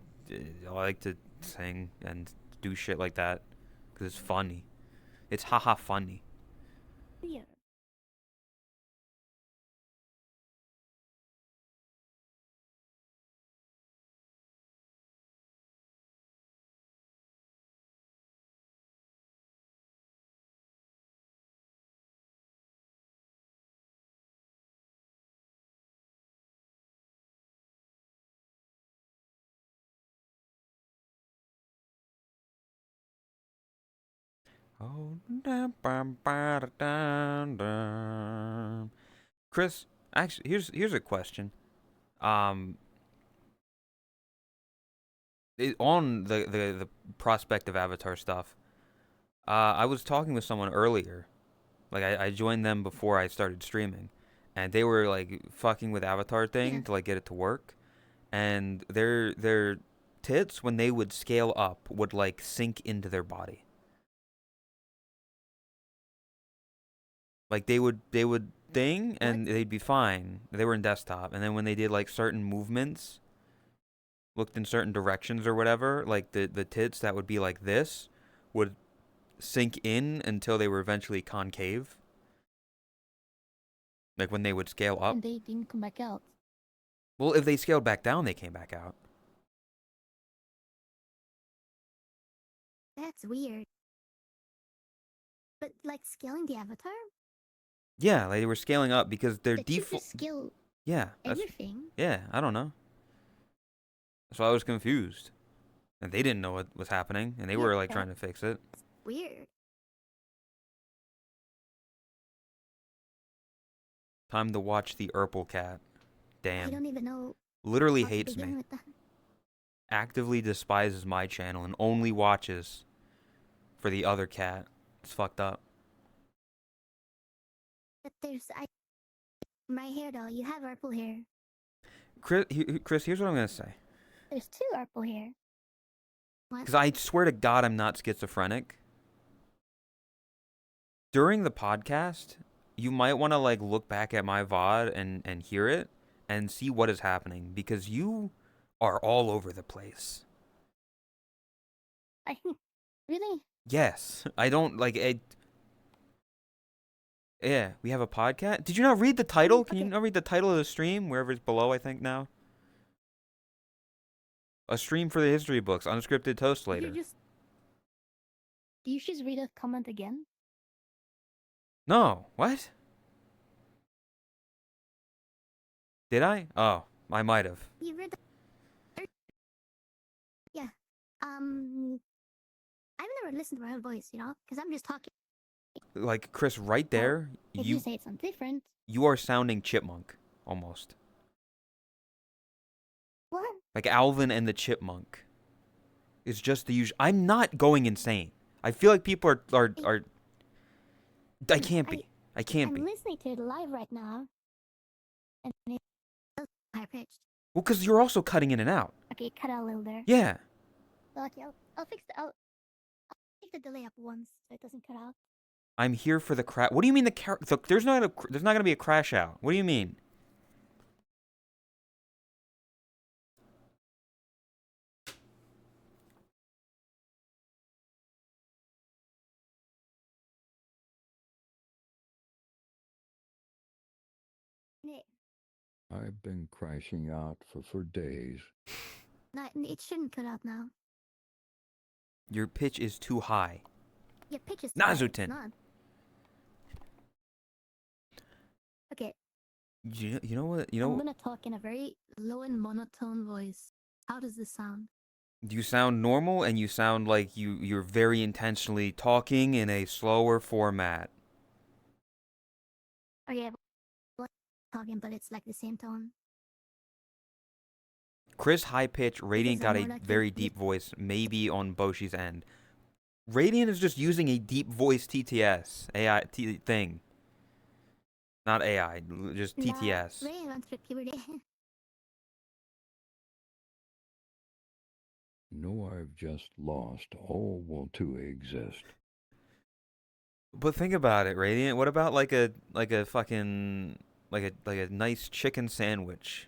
like to sing and do shit like that because it's funny. It's haha funny. Yeah. Oh, Chris, actually, here's a question. Um, on the prospect of Avatar stuff, I was talking with someone earlier. Like I joined them before I started streaming, and they were like fucking with Avatar thing Yeah. to like get it to work. and their tits, when they would scale up, would like sink into their body. Like they would thing and they'd be fine. They were in desktop, and then when they did like certain movements, looked in certain directions or whatever, like the tits that would be like this would sink in until they were eventually concave. Like when they would scale up. And they didn't come back out. Well, if they scaled back down, they came back out. That's weird. But like scaling the avatar? Yeah, like they were scaling up because their Did you default. just scale Yeah, everything? yeah. I don't know. That's why I was confused, and they didn't know what was happening, and they were like trying to fix it. Weird. Time to watch the Urple cat. I Damn. don't even know Literally how to hates begin me. with that. Actively despises my channel and only watches for the other cat. It's fucked up. But my hair though. You have purple hair. Chris, here's what I'm gonna say. There's two purple hair. What? Because I swear to God, I'm not schizophrenic. During the podcast, you might want to like look back at my VOD and hear it and see what is happening, because you are all over the place. Really? Yes, I don't like it. Yeah, we have a podcast. Did you not read the title? Can you not read the title of the stream? Wherever it's below, I think now. A stream for the history books, Unscripted Toast Later. Do you just read a comment again? No, what? Did I? Oh, I might have. You read the... Yeah. I've never listened to my own voice, because I'm just talking. Like, Chris, right there, If you say something different. you are sounding chipmunk, almost. What? Like Alvin and the Chipmunk. It's just the usual. I'm not going insane. I feel like people are I can't be. I can't be. I'm listening to it live right now. And it's high pitched. Well, because you're also cutting in and out. Okay, cut out a little there. Yeah. Okay, I'll fix I'll take the delay up once so it doesn't cut out. I'm here for the crash. What do you mean there's not gonna be a crash out? What do you mean? I've been crashing out for days. No, it shouldn't cut out now. Your pitch is too high. Your pitch is Nazutin. not. Okay. You know what? I'm gonna talk in a very low and monotone voice. How does this sound? You sound normal, and you sound like you're very intentionally talking in a slower format. Okay, talking, but it's like the same tone. Chris high pitch, Radiant got a like very deep voice, maybe on Boshi's end. Radiant is just using a deep voice TTS AI thing. Not AI, just TTS. Radiant went through puberty. No, I've just lost all will to exist. But think about it, Radiant. What about like a fucking like a nice chicken sandwich?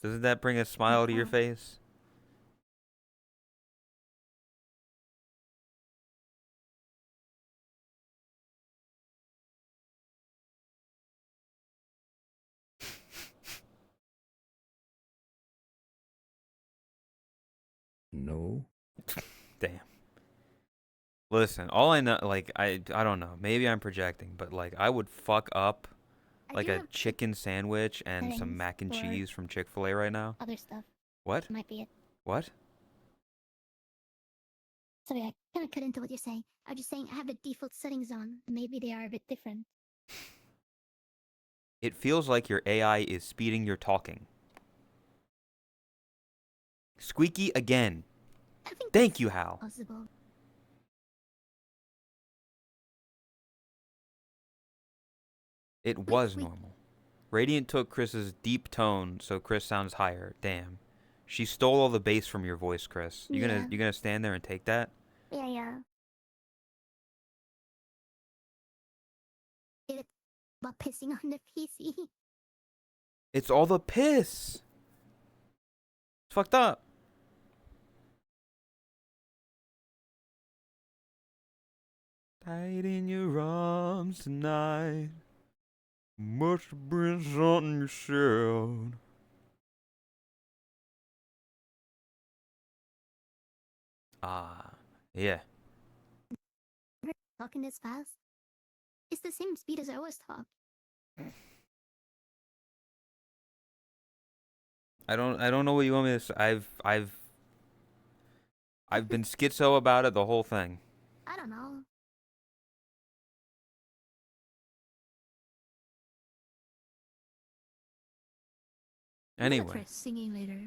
Doesn't that bring a smile to your face? No. Damn. Listen, all I know, like I don't know. Maybe I'm projecting, but like I would fuck up like a chicken sandwich and some mac and cheese from Chick-fil-A right now. Other stuff. What? Might be it. What? Sorry, I kind of cut into what you're saying. I was just saying I have the default settings on. Maybe they are a bit different. It feels like your AI is speeding your talking. Squeaky again. Thank you, Hal. Possible. It was normal. Radiant took Chris's deep tone, so Chris sounds higher. Damn. She stole all the bass from your voice, Chris. You Yeah. gonna stand there and take that? Yeah, yeah. It's about pissing on the PC. It's all the piss. It's fucked up. Tight in your arms tonight. Must have been something you said. Yeah. Talking this fast. It's the same speed as I always talk. I don't know what you want me to say. I've been schizo about it the whole thing. I don't know. Anyway, Chris singing later.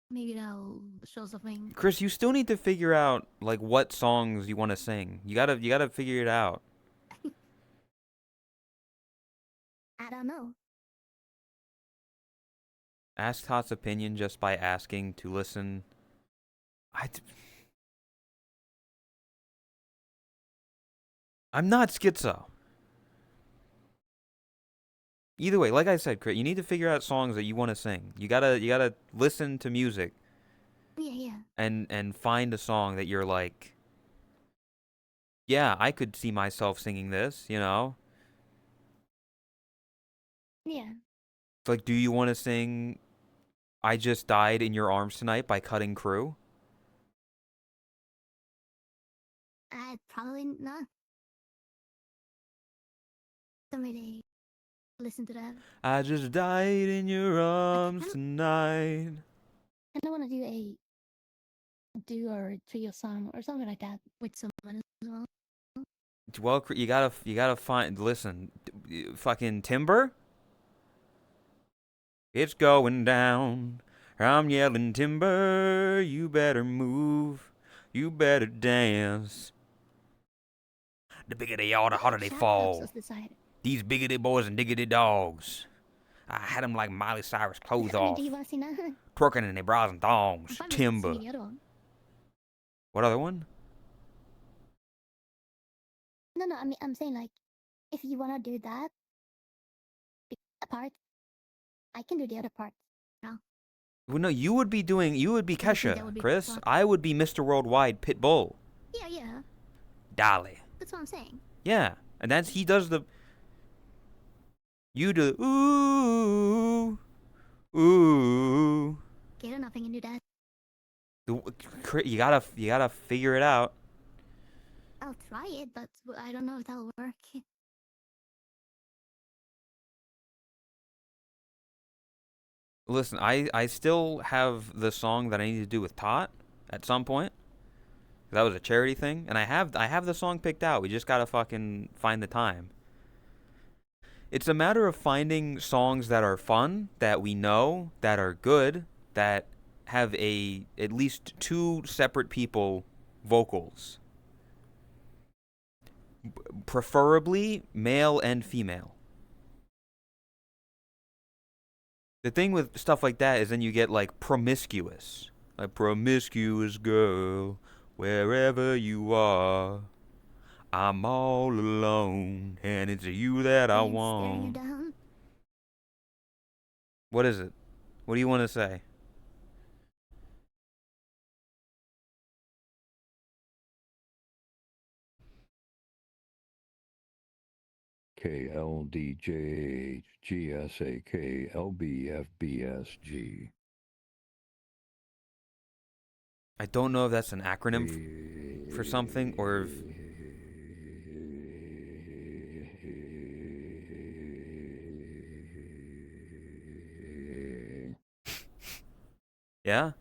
Maybe that'll show something. Chris, you still need to figure out like what songs you want to sing. You gotta figure it out. I don't know. Ask Tot's opinion just by asking to listen. I'm not schizo. Either way, like I said, Chris, you need to figure out songs that you want to sing. You gotta listen to music. Yeah, yeah. And find a song that you're like, yeah, I could see myself singing this, you know? Yeah. It's like, do you want to sing I Just Died in Your Arms Tonight by Cutting Crew? I'd probably not. Don't really listen to that. I just died in your arms tonight. I don't want to do a duo or a trio song or something like that with someone as well. Well, you gotta listen, fucking Timber. It's going down. I'm yelling timber. You better move. You better dance. The bigger they are, the harder they fall. These biggity boys and diggity dogs. I had them like Miley Cyrus clothes off. Do you want to see that? Twerking in their bras and thongs. I'm Timber. the other one. What other one? No, I mean, I'm saying like, if you want to do that part, I can do the other part. Well, no, you would be Kesha, would be Chris. fun. I would be Mr. Worldwide Pitbull. Yeah. Dolly. That's what I'm saying. Yeah, and he does the. You do ooh, ooh. Okay, then nothing can do that. You gotta figure it out. I'll try it, but I don't know if that'll work. Listen, I still have the song that I need to do with Tot at some point. That was a charity thing, and I have the song picked out. We just gotta fucking find the time. It's a matter of finding songs that are fun, that we know, that are good, that have at least two separate people vocals. Preferably male and female. The thing with stuff like that is then you get like promiscuous. Like promiscuous girl, wherever you are. I'm all alone, and it's you that I Staring you want. down. What is it? What do you want to say? KLDJH GSAK LBFBSG. I don't know if that's an acronym for something or if... Yeah?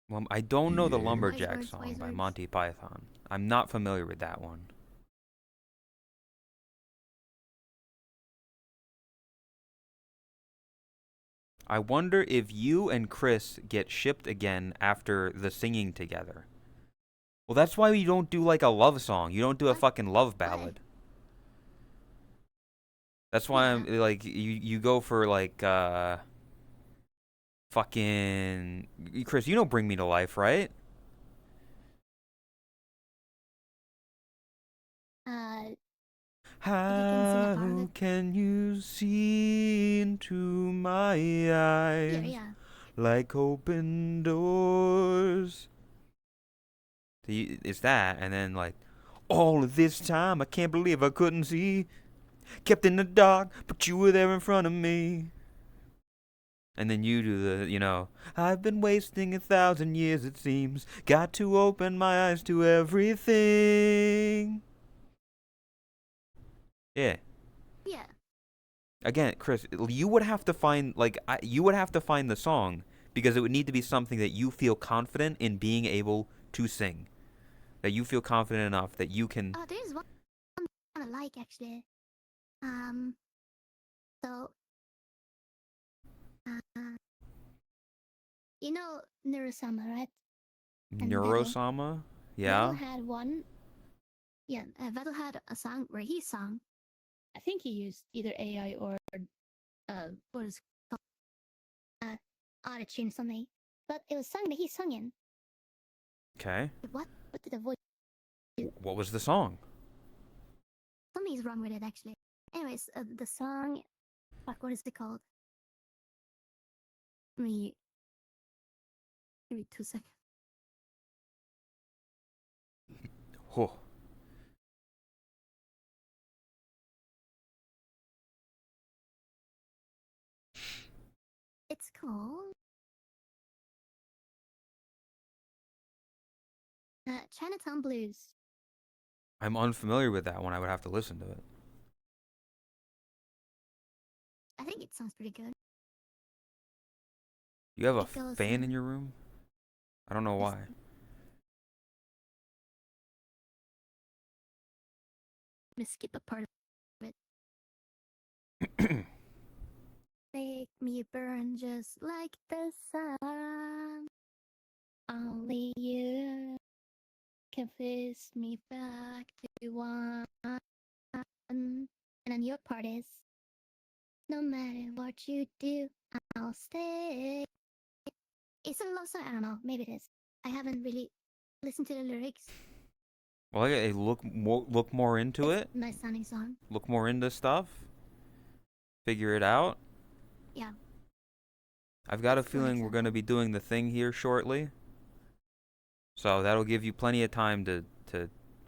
Well, I don't know the Yeah. Lumberjack Wise song by words. Monty Python. I'm not familiar with that one. I wonder if you and Chris get shipped again after the singing together. Well, that's why you don't do like a love song. You don't do a What? fucking love Why? ballad. That's why Yeah. I'm like you go for like fucking Chris, you know Bring Me to Life, right? If you can sing a part of How it. can you see into my Here, eyes yeah. like open doors? It's that, and then like all of this time I can't believe I couldn't see. Kept in the dark, but you were there in front of me. And then you do the, I've been wasting 1,000 years, it seems. Got to open my eyes to everything. Yeah. Yeah. Again, Chris, you would have to find, you would have to find the song because it would need to be something that you feel confident in being able to sing. That you feel confident enough that you can. Oh, there's one I kind of like actually. So, uh, you know Neurosama, right? And Vettel. Neurosama? Vettel Yeah. had one. Yeah, Vettel had a song where he sung. I think he used either AI or what is it called? Auto-tune something. But it was sung that he sung in. Okay. What? What did the voice? What was the song? Something's wrong with it actually. Anyways, the song. Fuck, what is it called? Let me. Give me 2 seconds. Oh. It's called Chinatown Blues. I'm unfamiliar with that one. I would have to listen to it. I think it sounds pretty good. You have a It goes, fan in your room? I don't know why. Let me skip a part of it. Make me burn just like the sun. Only you can fix me back to one. And then your part is, no matter what you do, I'll stay. It's a love song. I don't know. Maybe it is. I haven't really listened to the lyrics. Well, I look more into It's it. a nice sounding song. Look more into stuff. Figure it out. Yeah. I've got a That's one feeling we're going to example. be doing the thing here shortly. So that'll give you plenty of time to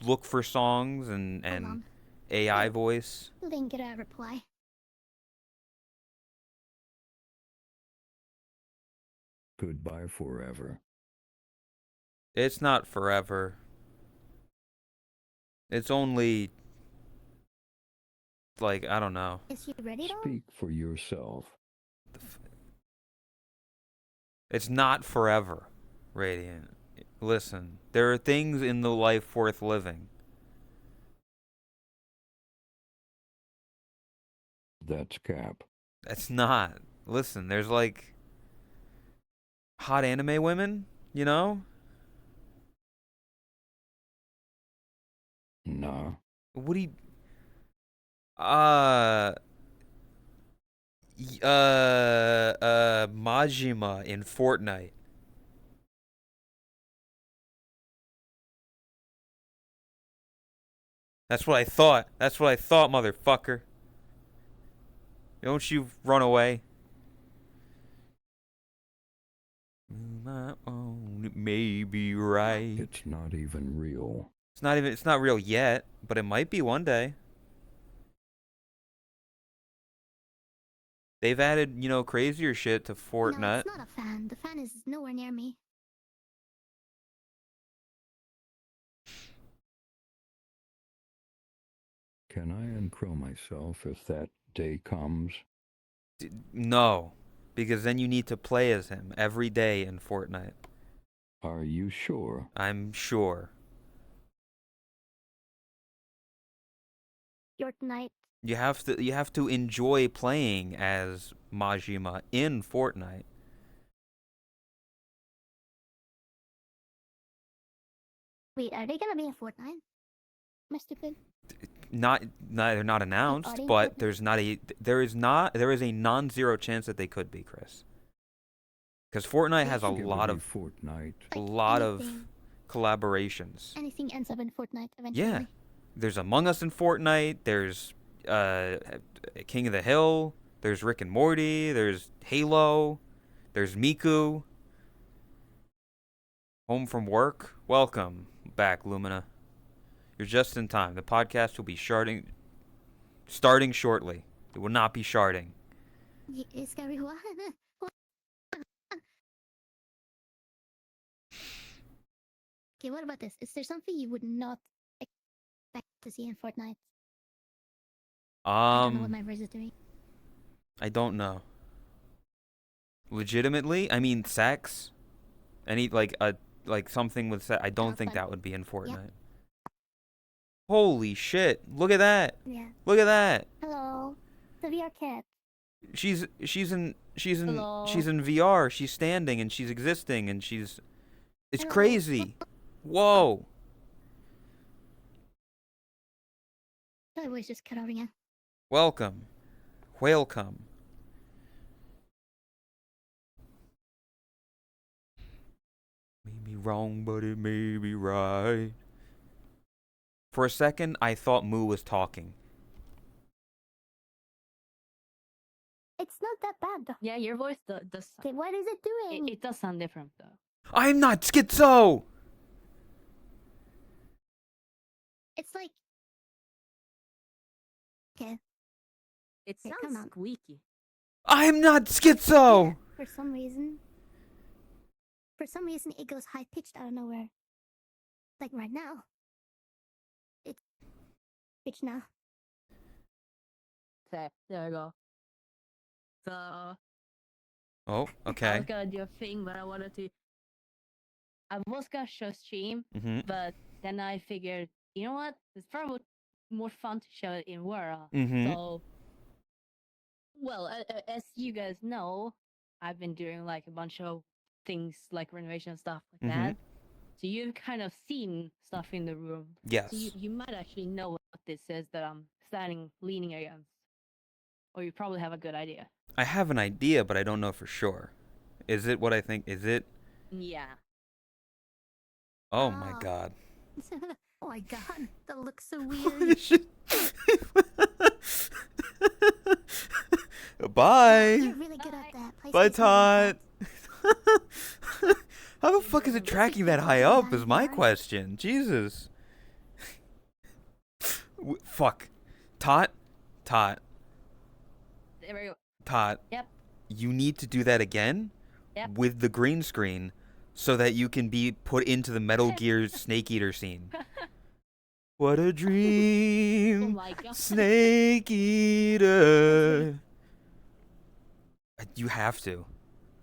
look for songs Hold and on. AI voice. Didn't get a reply. Goodbye forever. It's not forever. It's only like, I don't know. Is he ready though? Speak for yourself. It's not forever, Radiant. Listen, there are things in the life worth living. That's Cap. That's not. Listen, there's like hot anime women, you know? Nah. What do you uh Majima in Fortnite. That's what I thought. That's what I thought, motherfucker. Don't you run away. My own, it may be right. It's not even real. It's not real yet, but it might be one day. They've added, crazier shit to No, Fortnite. it's not a fan. The fan is nowhere near me. Can I uncrow myself if that day comes? No, because then you need to play as him every day in Fortnite. Are you sure? I'm sure. Fortnite. You have to enjoy playing as Majima in Fortnite. Wait, are they gonna be in Fortnite? Am I stupid? they're not announced, adding but Fortnite? there is a non-zero chance that they could be, Chris. Because Fortnite has a Give lot every of fortnight. Anything. collaborations. Anything ends up in Fortnite eventually. Yeah, there's Among Us in Fortnite. There's King of the Hill. There's Rick and Morty. There's Halo. There's Miku. Home from work. Welcome back, Lumina. You're just in time. The podcast will be starting shortly. It will not be sharding. It's gonna be what? Okay, what about this? Is there something you would not expect to see in Fortnite? I don't know what my voice is doing. I don't know. Legitimately, I mean sex. Any like something with sex. I don't That's think fine. that would be in Fortnite. Holy shit! Look at that! Yeah. Look at that! Hello. The VR cat. She's in Hello. VR. She's standing and she's existing and it's Hello. crazy. Whoa! My voice just cut out again. Welcome. Welcome. May be wrong, but it may be right. For a second, I thought Moo was talking. It's not that bad though. Yeah, your voice does. Okay, what is it doing? It does sound different though. I'm not schizo! It's like. Okay. It Okay, come sounds on. squeaky. I'm not schizo! Yeah, for some reason. For some reason, it goes high pitched out of nowhere. Like right now. It's pitched now. Okay, there we go. So Oh, I okay. was gonna do a thing, but I was gonna show stream, Mm-hmm. but then I figured, you know what? It's probably more fun to show it in World. Mm-hmm. So, well, as you guys know, I've been doing like a bunch of things like renovation and stuff like Mhm. that. So you've kind of seen stuff in the room. Yes. So you might actually know what this is that I'm leaning against. Or you probably have a good idea. I have an idea, but I don't know for sure. Is it what I think? Is it? Yeah. Oh my Ah. god. Oh my god, that looks so Holy weird. shit. Bye. You're really good at that. Please Bye, keep doing that. Tot. How the fuck is it tracking that high up is my VR. question. Jesus. Fuck. Tot. There we go. Tot. Yep. You need to do that again Yep. with the green screen so that you can be put into the Metal Gear Snake Eater scene. What a Oh dream, my god. Snake Eater. You have to.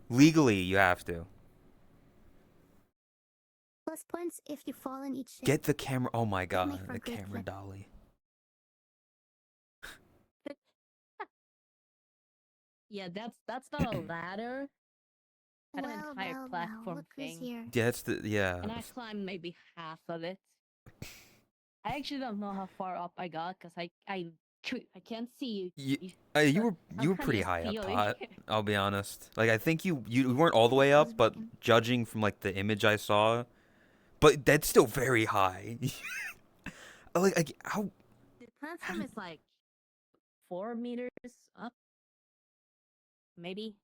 Legally, you have to. Plus points if you fall in each ship. Get the camera. Oh my That make god, for the a great camera flip. dolly. Yeah, that's not a ladder. Kind of Well, entire well, well, platform look who's thing. here. Yeah, it's yeah. And I climbed maybe half of it. I actually don't know how far up I got because I can't see you. You were I'm kinda pretty just high up, feeling. Tot. I'll be honest. Like I think you weren't all the way I was up, but working. judging from like the image I saw, but that's still very high. like how? The platform is like 4 meters up, maybe.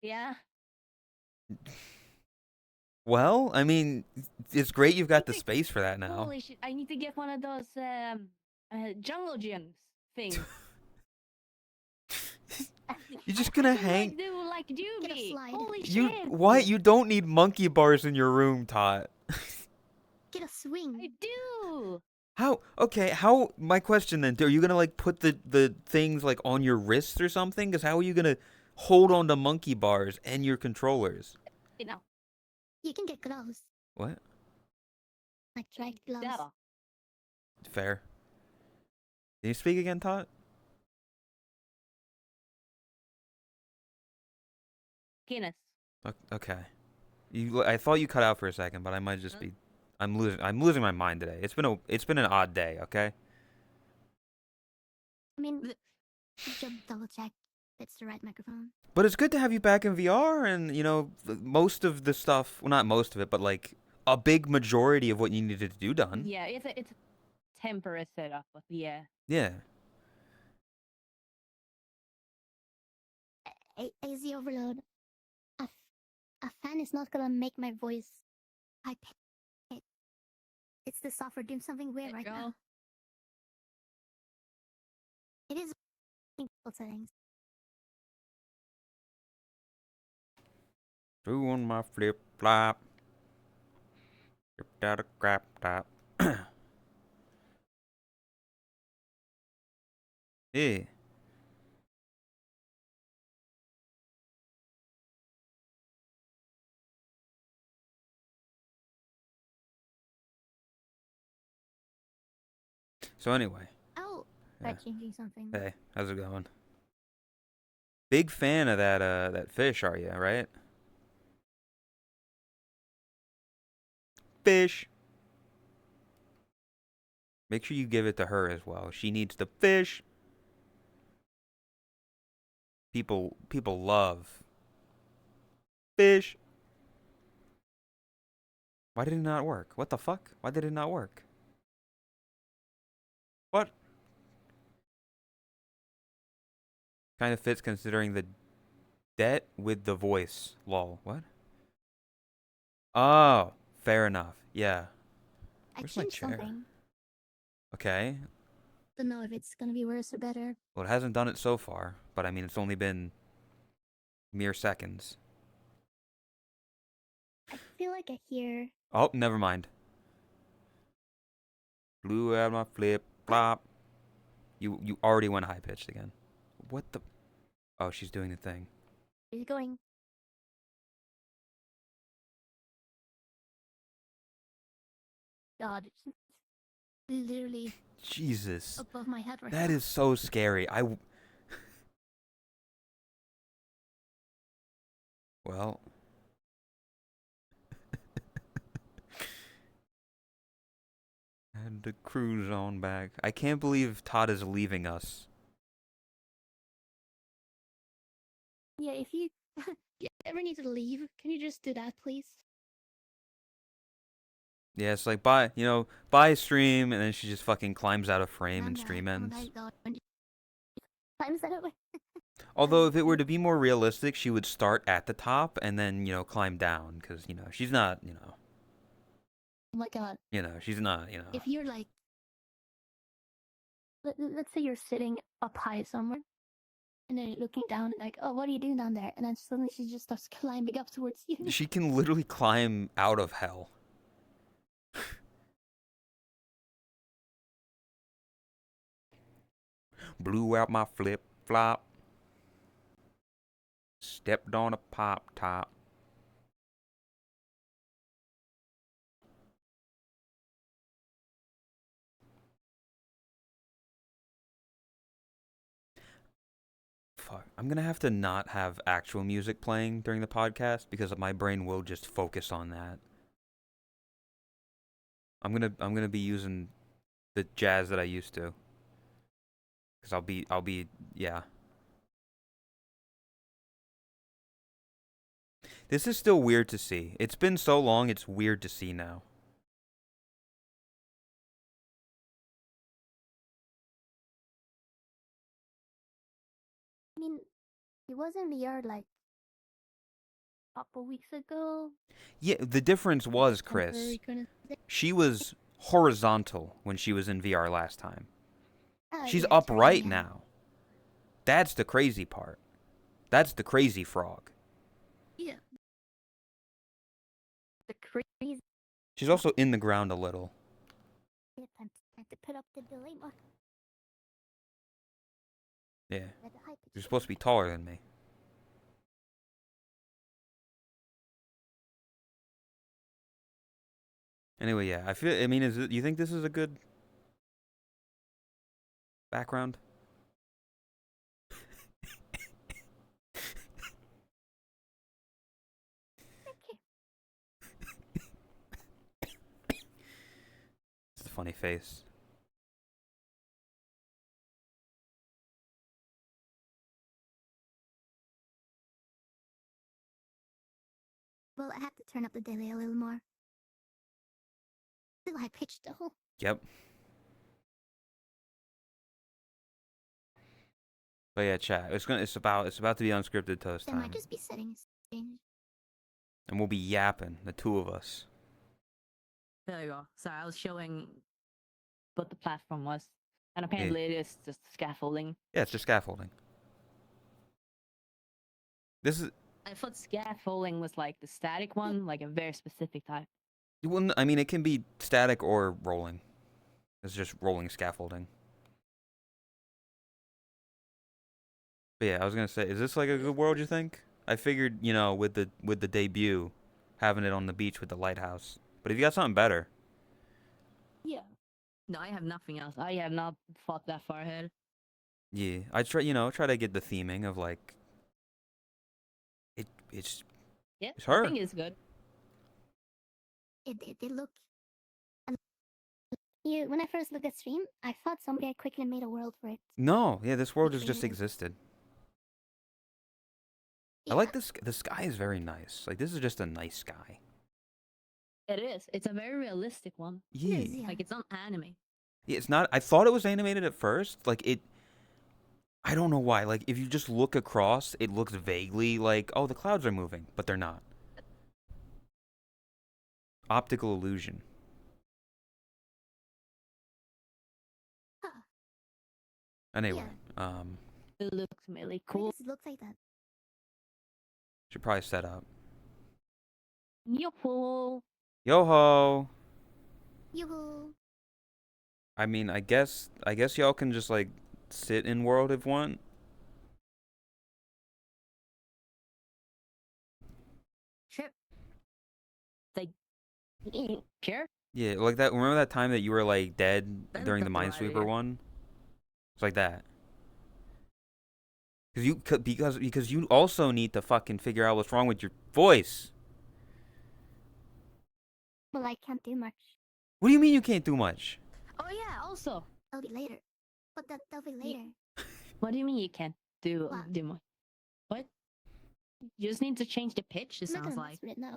Yeah. Well, I mean, it's great you've got the space for that now. Holy shit! I need to get one of those jungle gyms things. You're just I gonna can, hang. Like, do like Get a Doobie. slide. Holy You shit! what? You don't need monkey bars in your room, Tot. Get a swing. I do. How? Okay. How? My question then: are you gonna like put the things like on your wrists or something? Because how are you gonna hold on to monkey bars and your controllers? You know. You can get gloves. What? Like dried gloves. Yeah. Fair. Can you speak again, Tot? Guinness. Okay. I thought you cut out for a second, but I might just be. I'm losing my mind today. It's been an odd day. Okay. I mean, just double check. It's the right microphone. But it's good to have you back in VR, and most of the stuff. Well, not most of it, but like a big majority of what you needed to do done. Yeah, it's a temporary setup, but yeah. Yeah. AZ overload. A fan is not gonna make my voice high pitched. It's the software doing something weird right now. It is default settings. Doing my flip flop. Ripped out a crap top. Yeah. So anyway. Oh, Yeah. try changing something. Hey, how's it going? Big fan of that fish, are you? Right? Fish. Make sure you give it to her as well. She needs the fish. People love fish. Why did it not work? What the fuck? Why did it not work? What? Kind of fits considering the debt with the voice. Lol. What? Oh, fair enough. Yeah. I Where's my changed chair? something. Okay. Don't know if it's gonna be worse or better. Well, it hasn't done it so far, but I mean, it's only been mere seconds. I feel like I hear. Oh, never mind. Blew out my flip flop. You already went high pitched again. What the? Oh, she's doing the thing. It's going. God, it's literally Jesus. above my head right That now. is so scary. Well. Had to cruise on back. I can't believe Todd is leaving us. Yeah, if you ever need to leave, can you just do that, please? Yeah, it's like buy stream, and then she just fucking climbs out of frame and I'm stream not- ends. I'm not going- Times that away. Although if it were to be more realistic, she would start at the top and then climb down, because she's not Oh my god. she's not If you're like, let's say you're sitting up high somewhere, and then you're looking down, like, oh, what are you doing down there? And then suddenly she just starts climbing up towards you. She can literally climb out of hell. Blew out my flip flop. Stepped on a pop top. Fuck. I'm gonna have to not have actual music playing during the podcast because my brain will just focus on that. I'm gonna be using the jazz that I used to. Cause I'll be yeah. This is still weird to see. It's been so long, it's weird to see now. I mean, it was in VR like a couple weeks ago. Yeah, the difference was, Chris, Temporary kind of- she was horizontal when she was in VR last time. Oh, She's yeah, it's right upright now. That's the crazy part. That's the crazy frog. Yeah. The crazy She's also in the ground a little. time to put up the delay marker. Yeah. At the high pitch. You're supposed to be taller than me. Anyway, yeah. I mean, you think this is a good background? Okay. funny face. Well, I have to turn up the delay a little more. Still high pitched though. Yep. But yeah, chat. It's about to be unscripted toast There time, might just be settings change. and we'll be yapping, the two of us. There you go. Sorry, I was showing what the platform was. And apparently it is just scaffolding. Yeah, it's just scaffolding. This is I thought scaffolding was like the static one, like a very specific type. well, I mean, it can be static or rolling. It's just rolling scaffolding. But yeah, I was gonna say, is this like a good world? You think? I figured, you know, with the debut, having it on the beach with the lighthouse. But if you got something better, Yeah. No, I have nothing else. I have not thought that far ahead. yeah, I try to get the theming of like, it's Yeah, It's her. I think it's good. It did look. You, when I first looked at stream, I thought somebody had quickly made a world for it. no, yeah, this world has Which just one? existed. Yeah. I like this. The sky is very nice. Like this is just a nice sky. It is. It's a very realistic one. Yeah. is, yeah. Like it's not anime. Yeah, it's not. I thought it was animated at first. Like it. I don't know why. Like if you just look across, it looks vaguely like, oh, the clouds are moving, but they're not. Optical illusion. Huh. Anyway, It looks really Why cool. does it look like that? should probably set up. Yo-ho. Yo ho. Yoo-hoo! I mean, I guess y'all can just like sit in world if want. Sure. Like, sure. Yeah, like that. Remember that time that you were like dead That's during the the right Minesweeper idea. one? It's like that. Because you also need to fucking figure out what's wrong with your voice. Well, I can't do much. What do you mean you can't do much? Oh yeah. Also, That'll be later. But that'll be later. what do you mean you can't do What? do more? What? You just need to change the pitch. It I'm not sounds gonna like, mess with it now.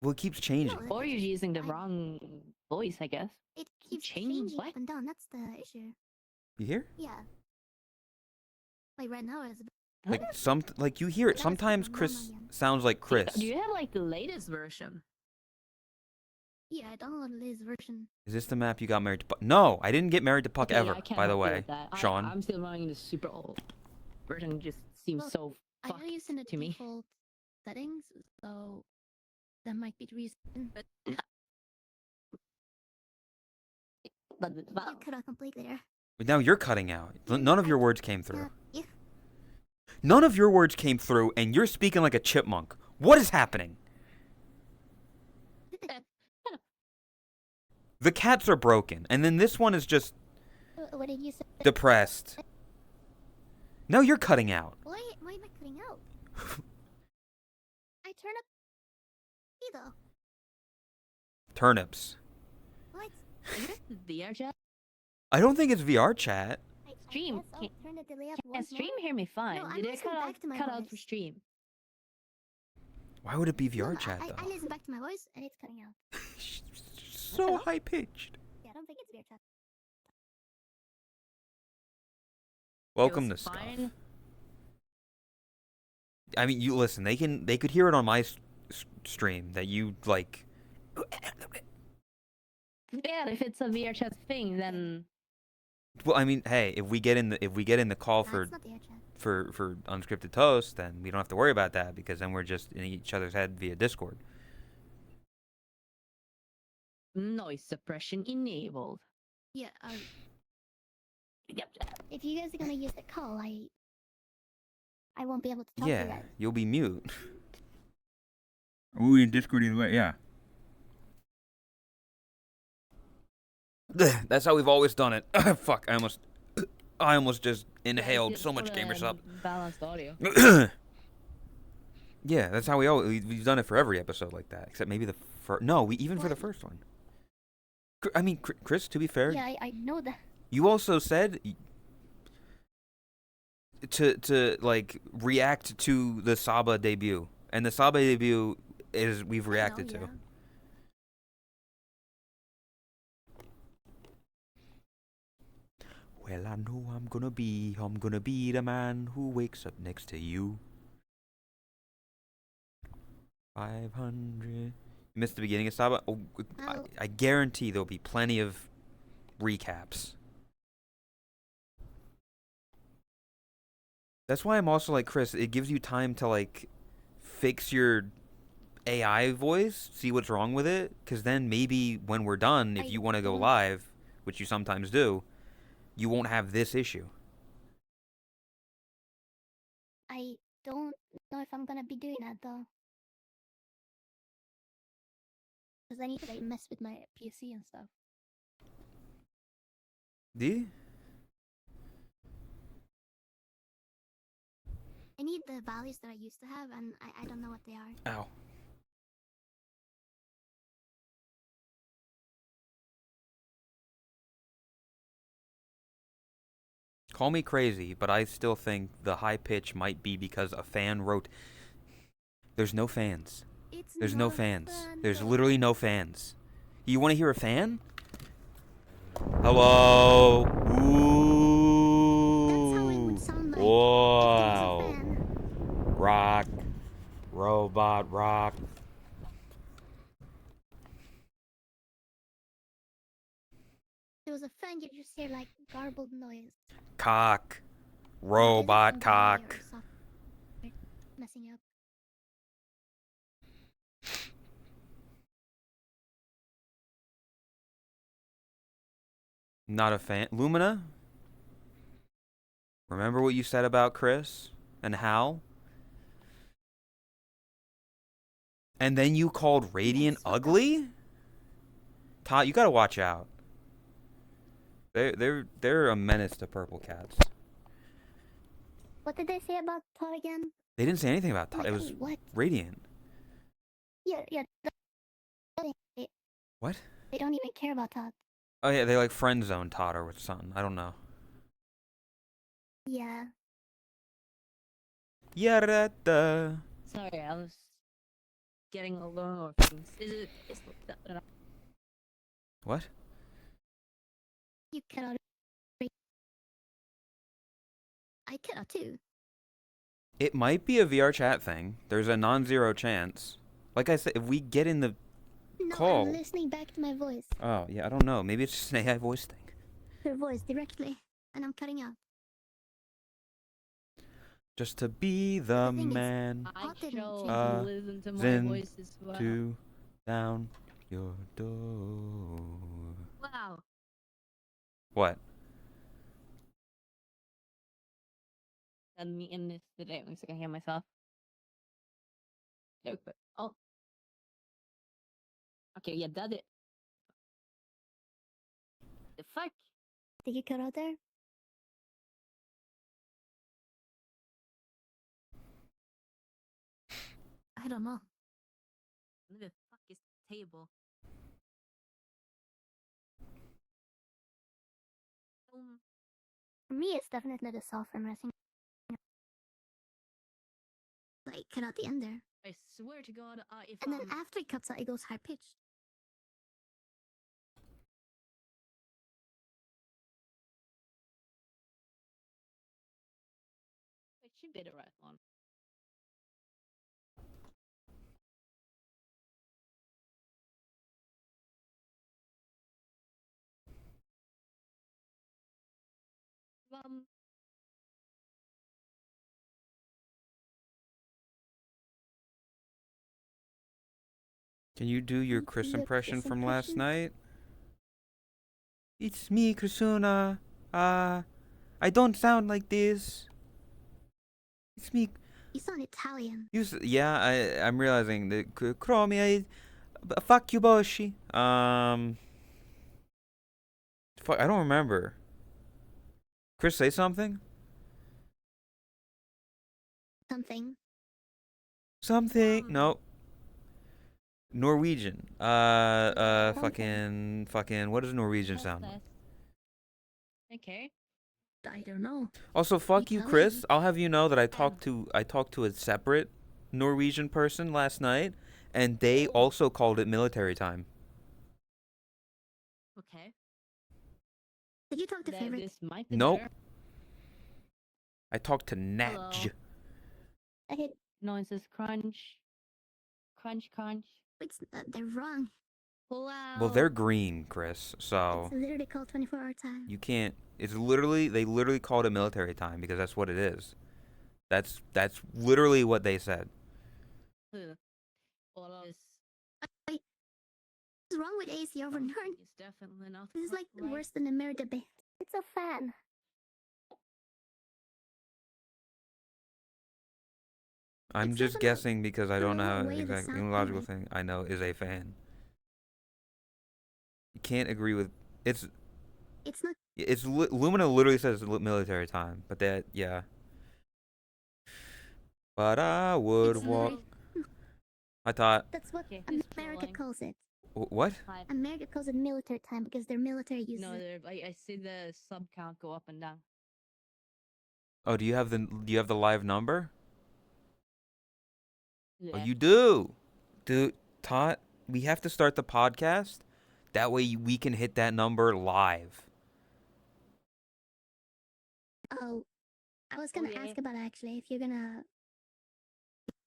Well, it keeps changing. No, or you're using the I- wrong voice, I guess. It keeps Change changing what? up and down. That's the issue. You hear? Yeah. Like right now, it's Like you hear it. That was Sometimes from Chris Mama again. sounds like Chris. Do you have like the latest version? yeah. I downloaded this version. Is this the map you got married to Puck? No, I didn't get married to Puck Okay, yeah, ever, I can't by the help you way. with that. Sean. I'm still running the super old version. It just seems Well, so I fucked know using the to me. default settings, so that might be the reason. But you cut out completely there. But now you're cutting out. None of your words came through. Yeah. None of your words came through, and you're speaking like a chipmunk. What is happening? The cats are broken, and then this one is just What did you say? depressed. No, you're cutting out. Why am I cutting out? I turn up either. Turnips. What? Is it VR chat? I don't think it's VR chat. Stream. Guess I'll Can- turn the delay up Can once stream more. hear me fine? I'm Did it listening back to my cut out for voice. stream? Why would it be No, VR no, chat I though? listen back to my voice and it's cutting out. So high pitched. Yeah, I don't think it's weird chat. Welcome It to was stuff. fine. I mean, you listen. They could hear it on my stream that you like. Yeah, if it's a VR chat thing, then Well, I mean, hey, if we get in the call Nah, for it's not the air chat. for unscripted toast, then we don't have to worry about that because then we're just in each other's head via Discord. noise suppression enabled. Yeah, Yep. if you guys are gonna use the call, I won't be able to talk to you Yeah, guys. you'll be mute. We in Discord either way, yeah. That's how we've always done it. Fuck, I almost just inhaled so much gamer sub. Balanced audio. Yeah, that's how we've done it for every episode like that, except maybe the first. No, we even for the What? first one. I mean, Chris, to be fair, Yeah, I know that. you also said to like react to the Saba debut, and the Saba debut is we've reacted I know, to. yeah. Well, I know I'm gonna be the man who wakes up next to you. 500. You missed the beginning of Saba? Oh, Oh. I guarantee there'll be plenty of recaps. That's why I'm also like Chris. It gives you time to like fix your AI voice, see what's wrong with it, because then maybe when we're done, if I you want to go don't- live, which you sometimes do, you won't have this issue. I don't know if I'm gonna be doing that though. Because I need to like mess with my PC and stuff. Do you? I need the values that I used to have, and I don't know what they are. Ow. Call me crazy, but I still think the high pitch might be because a fan wrote. There's no fans. It's There's not no a fans. fan, There's though. literally no fans. You want to hear a fan? Hello. Ooh. That's how it would sound like if there Wow. was a fan. Rock. Robot rock. If there was a fan, you'd just hear like garbled noise. Cock. This is Robot from delay or cock. software messing up. Not a fan. Lumina? Remember what you said about Chris and Hal? And then you called Radiant Yes, what the- ugly? Todd, you gotta watch out. They're a menace to purple cats. What did they say about Todd again? They didn't say anything about Todd. Like, It was what? Radiant. Yeah. What? They don't even care about Todd. Oh yeah, they like friend zone Todd or something. I don't know. Yeah. Yarata. Sorry, I was getting a loan or things. What? You cannot. I cannot too. It might be a VR chat thing. There's a non-zero chance. Like I said, if we get in the No, call. I'm listening back to my voice. Oh yeah, I don't know. Maybe it's just an AI voice thing. Your voice directly, and I'm cutting out. Just to be the thing is, man I Todd didn't chose change. to listen to my Zen voice as well. to down your door. Wow. What? Let me in this today. One second, I hear myself. Okay. Oh. Okay, yeah, that it. The fuck? Did you cut out there? I don't know. Where the fuck is the table? For me, it's definitely the software messing. Like, cut out the end there. I swear to God, if And then after it cuts out, it goes high pitched. it should be the right one. Um, Can you do your You Chris do the impression Chris from last impression? night? It's me, Chrisuna. I don't sound like this. It's me. You sound Italian. Yeah, I'm realizing that Chromie, fuck you, Boshi. Fuck, I don't remember. Chris, say something. Something. Something. No. Norwegian. Okay. Fucking. What does Norwegian sound like? Okay. I don't know. Also, fuck you, tell Chris. me. I'll have you know that I talked to a separate Norwegian person last night, and they Oh. also called it military time. Okay. Did you talk to favorite? This might be Nope. better. I talked to Hello. Natj. Okay, Noises crunch. Crunch crunch. they're wrong. Pull out. Well, they're green, Chris. It's So literally called 24-hour time. you can't. It's literally they literally called it military time because that's what it is. That's literally what they said. Ugh. Well, Wait, what's wrong with AC over Norn? It's definitely not. This is like right. worse than a mirror debate. It's a fan. I'm It's just not gonna guessing because I throw don't know away the exact sound logical anyway. thing I know is a fan. You can't agree with it's. It's not. Lumina literally says military time, but that yeah. But I would It's walk. literally. I thought That's what Okay, who's America trolling? calls it. what? Hi. America calls it military time because their military uses No, it. I see the sub count go up and down. Oh, do you have the live number? Oh, Yeah. you do. Dude, Tot, we have to start the podcast. That way we can hit that number live. Oh, I was gonna Okay. ask about actually if you're gonna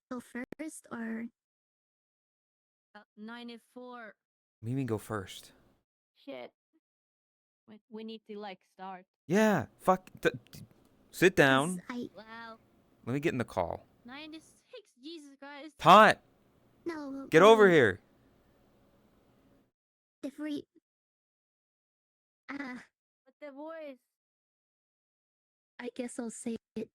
go first or 94. What do you mean go first? Shit. We need to like start. Yeah, fuck. Sit 'cause down. Wow. Let me get in the call. 96. Jesus Christ. Tot, no. get over wait, here. The free. But the voice. I guess I'll say it.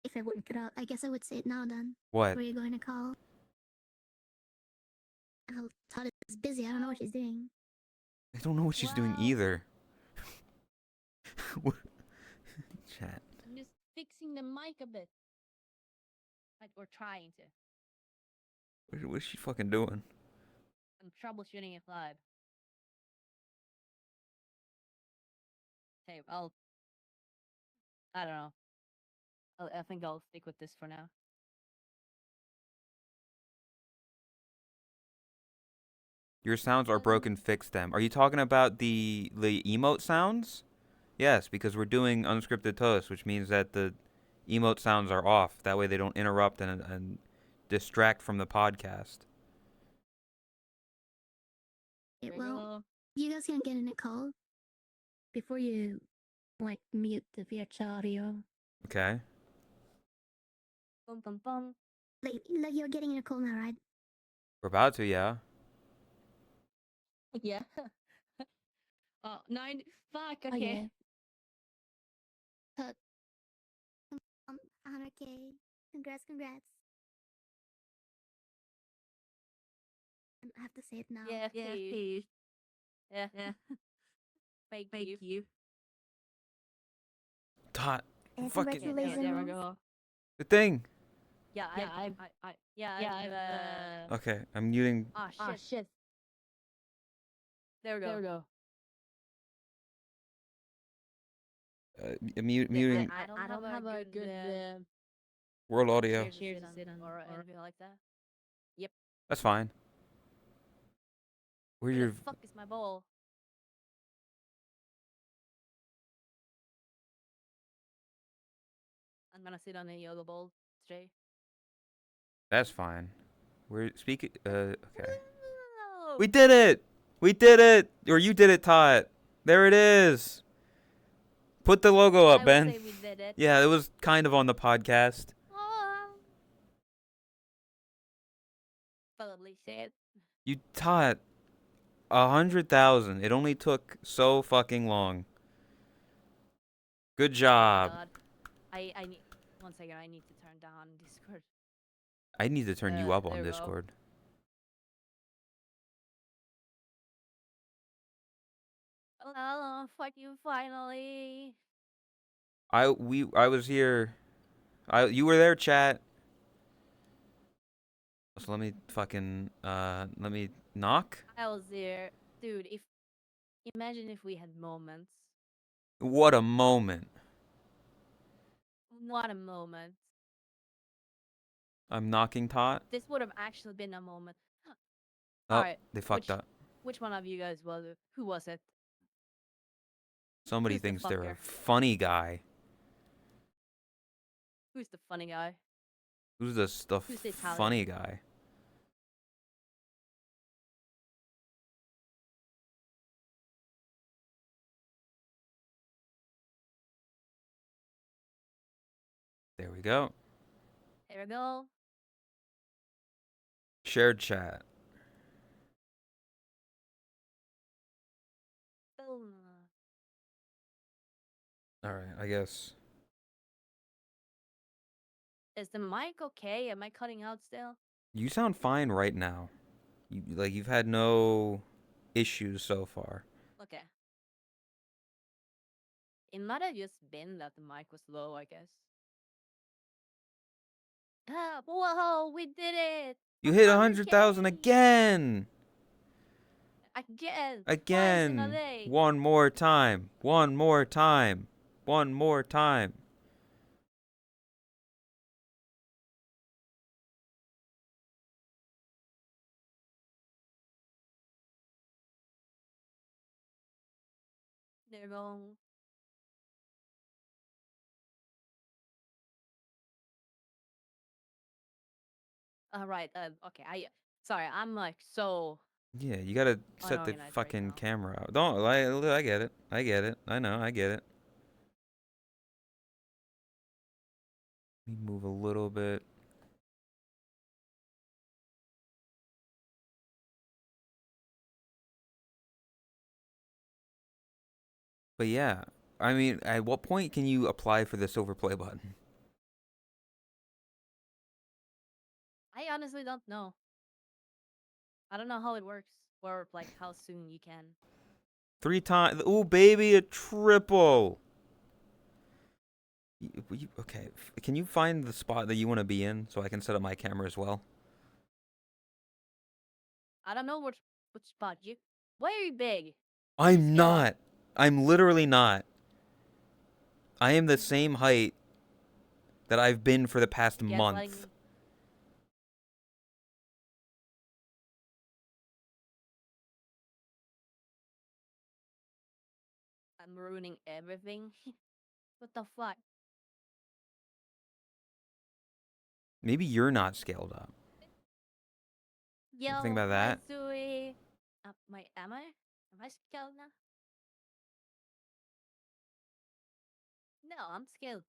If I wouldn't cut out, I guess I would say it now then. What? Were you going to call? Oh, Todd is busy. I don't know what she's doing. I don't know what she's doing Wow. either. Chat. I'm just fixing the mic a bit. Like we're trying to. What's she fucking doing? I'm troubleshooting it live. Hey, I don't know. I think I'll stick with this for now. Your sounds are broken, fix them. Are you talking about the emote sounds? Yes, because we're doing unscripted toast, which means that the emote sounds are off. That way they don't interrupt and distract from the podcast. Well, you guys can get in a call before you like mute the virtual audio. Okay. Bum bum bum. Like you're getting in a call now, right? We're about to, yeah. Yeah. Oh, 9. Fuck. Oh, Okay. yeah. 100K. Congrats. I have to say it now. Yeah, please. Yeah. Thank you. Tot, And fucking congratulations. There we go. the thing. Yeah, I've Okay, I'm muting. shit. There we go. Muting I don't have a good world audio. cheers or anything like that. That's fine. Where's Where your the fuck is my bowl? I'm gonna sit on the yoga bowl today. That's fine. We're speaking. Okay. No! We did it. We did it. Or you did it, Tot. There it is. Put the logo up, I would Ben. say we did it. Yeah, it was kind of on the podcast. Probably shit. You Tot 100,000. It only took so fucking long. Good job. God. I need 1 second. I need to turn down Discord. I need to turn you up there on we go. Discord. Hello, fuck you finally. I was here. You were there, chat. So let me fucking let me knock. I was there, dude. If imagine if we had moments. What a moment. What a moment. I'm knocking Tot. This would have actually been a moment. Oh, All right, they fucked up. which one of you guys was it? Who was it? Somebody Who's the thinks they're a fucker? funny guy. Who's the funny guy? Who's the Who's the Italian? funny guy? There we go. There we go. Shared chat. Boom. All right, I guess. Is the mic okay? Am I cutting out still? You sound fine right now. You've had no issues so far. Okay. It might have just been that the mic was low, I guess. Ah, whoa, we did it! You hit 100K! 100,000 again. Again! Twice in a Again. day! One more time. One more time. One more time. There we go. Alright, okay, sorry, I'm like so Yeah, you gotta set the unorganized right fucking now. camera out. Don't. I get it. I get it. I know. I get it. Let me move a little bit. But yeah, I mean, at what point can you apply for the silver play button? I honestly don't know. I don't know how it works, or like how soon you can. 3 times. Ooh, baby, a triple. Okay, can you find the spot that you want to be in so I can set up my camera as well? I don't know which spot you. Why are you big? I'm Scale up. not. I'm literally not. I am the same height that I've been for the past Gaslighting month. me. I'm ruining everything. What the fuck? Maybe you're not scaled up. Ever think Yo, about hi that? Zoe. Am I? Am I scaled now? No, I'm scaled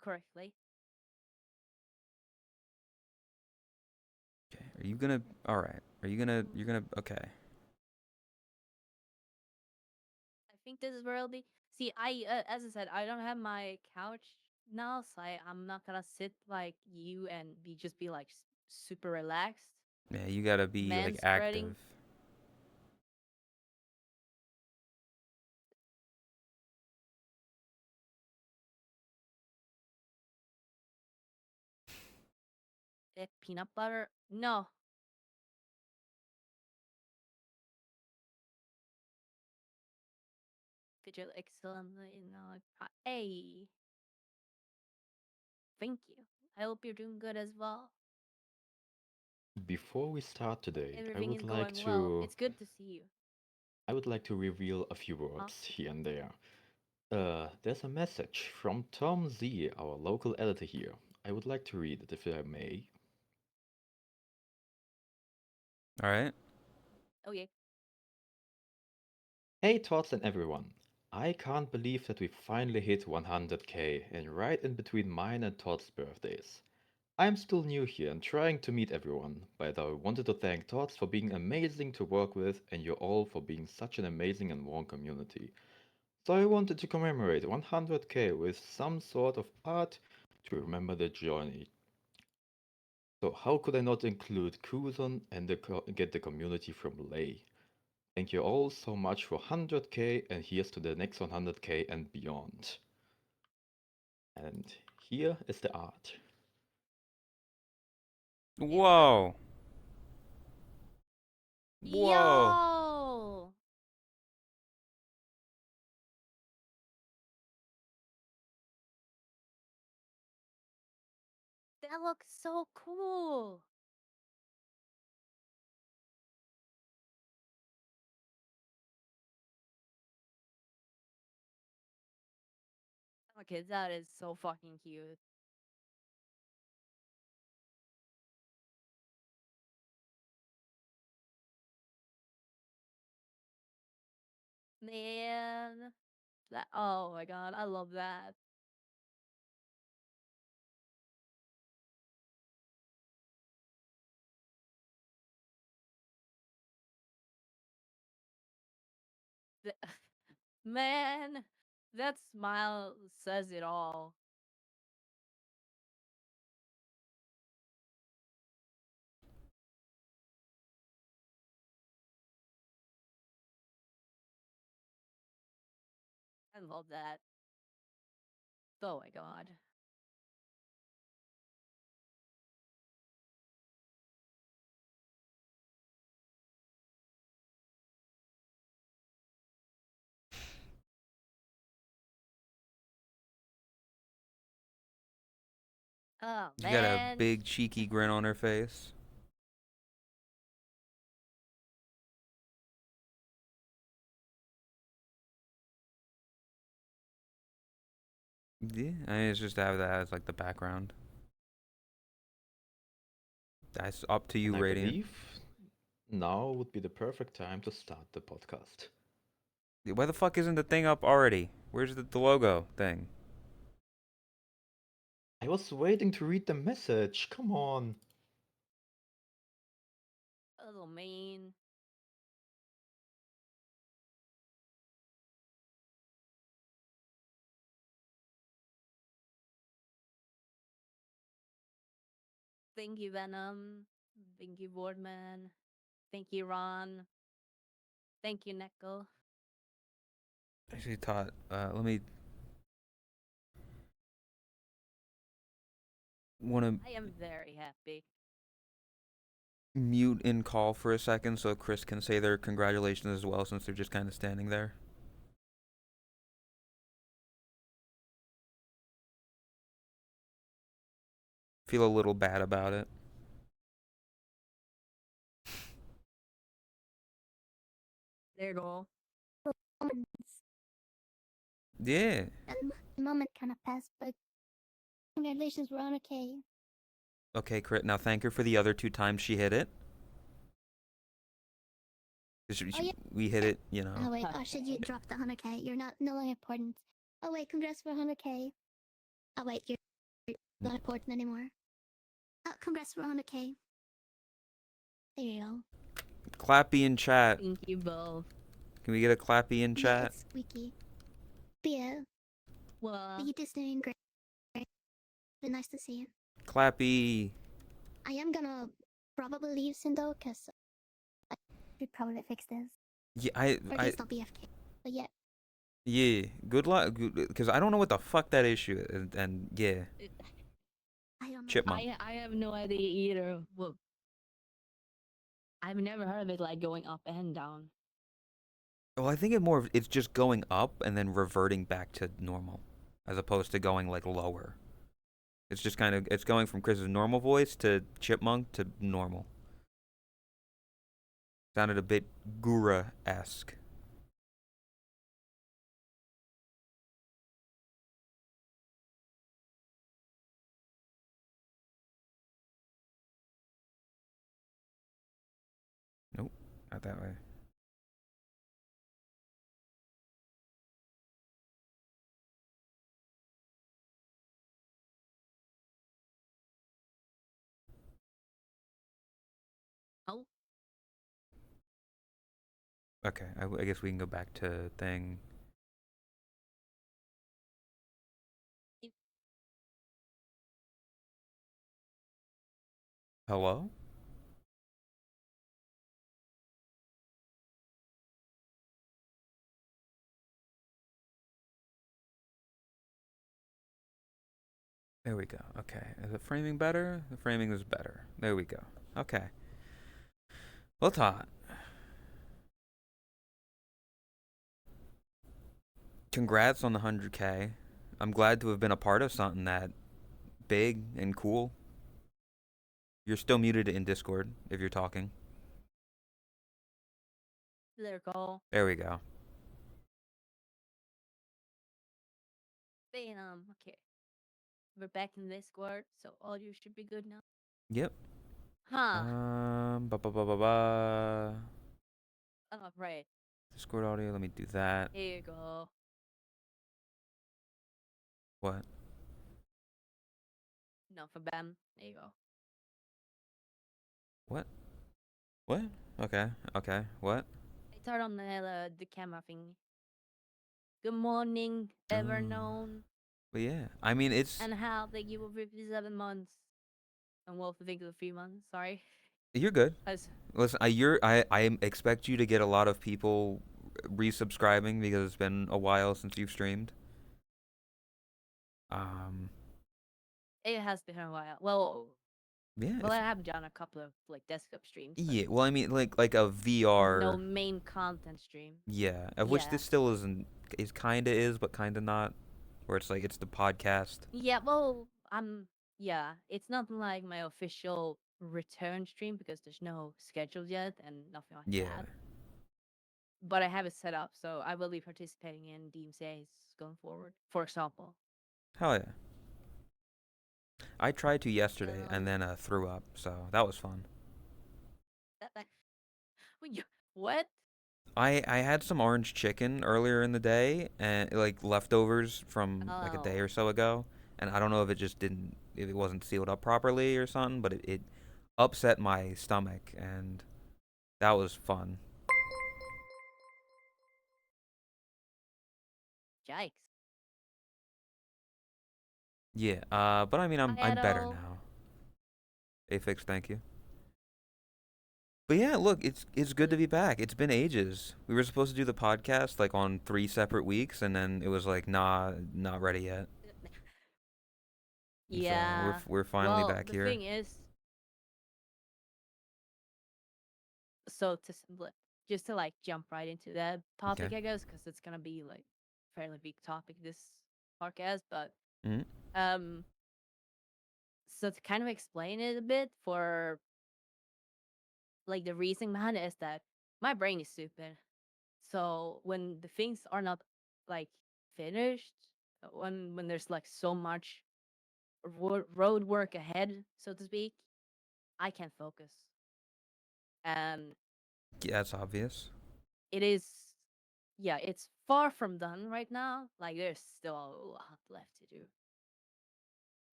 correctly. Okay. Are you gonna? All right. Are you gonna? You're gonna. Okay. I think this is where I'll be. See, as I said, I don't have my couch now, so I'm not gonna sit like you and be like super relaxed. Yeah, you gotta be Man like spreading. active. Peanut butter. No. Fidget excellently. No. Hey. Thank you. I hope you're doing good as well. Before we start today, Everything is going well. It's good to see you. I would like to reveal a few words here and there. There's a message from Tom Z, our local editor here. I would like to read it if I may. All right. Oh yeah. Hey Tots and everyone. I can't believe that we finally hit 100k and right in between mine and Todd's birthdays. I'm still new here and trying to meet everyone, but I wanted to thank Tots for being amazing to work with and you all for being such an amazing and warm community. So I wanted to commemorate 100k with some sort of art to remember the journey. So how could I not include Kuzon and get the community from Lei? Thank you all so much for 100k and here's to the next 100k and beyond. And here is the art. Whoa. Whoa. Yo! That looks so cool. Okay, that is so fucking cute. Man. That, oh my god, I love that. Th- Man, that smile says it all. I love that. Oh my god. Oh She got a man. big cheeky grin on her face. Yeah, I mean, it's just to have that as like the background. That's up to you, And I Radiant. believe now would be the perfect time to start the podcast. Why the fuck isn't the thing up already? Where's the logo thing? I was waiting to read the message. Come on. A little mean. Thank you, Venom. Thank you, Boardman. Thank you, Ron. Thank you, Neko. Actually, Todd, let me. Want to I am very happy. mute in call for a second so Chris can say their congratulations as well since they're just kind of standing there. Feel a little bad about it. There you go. Yeah. That moment kind of passed, but congratulations, we're on okay. Okay, Crit. Now thank her for the other 2 times she hit it. Oh, yeah. We hit it, you Oh know. wait, oh shit, you dropped the 100k. You're not no longer important. Oh wait, congrats for 100k. Oh wait, you're not important anymore. Oh, congrats for 100k. There you go. Clappy in chat. Thank you both. Can we get a clappy in Yeah, chat? it's squeaky. But yeah, Well, but you just doing great. Been nice to see you. Clappy. I am gonna probably leave soon though, cause I should probably fix this. Yeah, Or at least not BFK. But yeah. yeah. Good luck, because I don't know what the fuck that issue is, and yeah, I don't know. chipmunk. I have no idea either. Well, I've never heard of it like going up and down. Well, I think it's just going up and then reverting back to normal, as opposed to going like lower. It's just kind of it's going from Chris's normal voice to chipmunk to normal. Sounded a bit Gura-esque. Nope, not that way. Oh, Okay, I guess we can go back to thing. you- Hello? There we go. Okay. Is the framing better? The framing is better. There we go. Okay. Well, Todd, congrats on the 100K. I'm glad to have been a part of something that big and cool. You're still muted in Discord if you're talking. There you go. There we go. Bam. Okay. We're back in Discord, so audio should be good now. Yep. Huh. Ba ba ba ba ba. Oh, right. Discord audio. Let me do that. Here you go. What? No, for Bam. There you go. What? What? Okay. Okay. What? I turned on the camera thing. Good morning, ever known. But yeah, I mean it's. And how they give 57 months. And Wolf think of 3 months. Sorry. You're good. As Listen, I expect you to get a lot of people resubscribing because it's been a while since you've streamed. it has been a while. Well, Yeah. I have done a couple of like desktop streams. but Yeah. Well, I mean, like a No VR. main content stream. Yeah, of which Yeah. this still isn't. Is kinda is, but kinda not. Where it's like it's the podcast. Yeah, well, yeah, it's not like my official return stream because there's no schedule yet and nothing like Yeah. that. But I have it set up, so I will be participating in DMCA's going forward, for example. Hell yeah. I tried to yesterday and then Um, threw up, so that was fun. What? I had some orange chicken earlier in the day and like leftovers from like a day Oh. or so ago, and I don't know if it just didn't if it wasn't sealed up properly or something, but it upset my stomach and that was fun. Yikes. Yeah, but I mean I'm Hi, better Edo. now. Afix, thank you. But yeah, look, it's good to be back. It's been ages. We were supposed to do the podcast like on 3 separate weeks, and then it was like, nah, not ready yet. And Yeah. So we're finally well, back the here. thing is, so just to like jump right into that topic, Okay. I guess, because it's gonna be like fairly big topic this podcast, but Hmm. so to kind of explain it a bit for like the reason behind it is that my brain is stupid. So when the things are not like finished, when there's like so much road work ahead, so to speak, I can't focus. And Yeah, that's obvious. it is, yeah, it's far from done right now. Like there's still a lot left to do.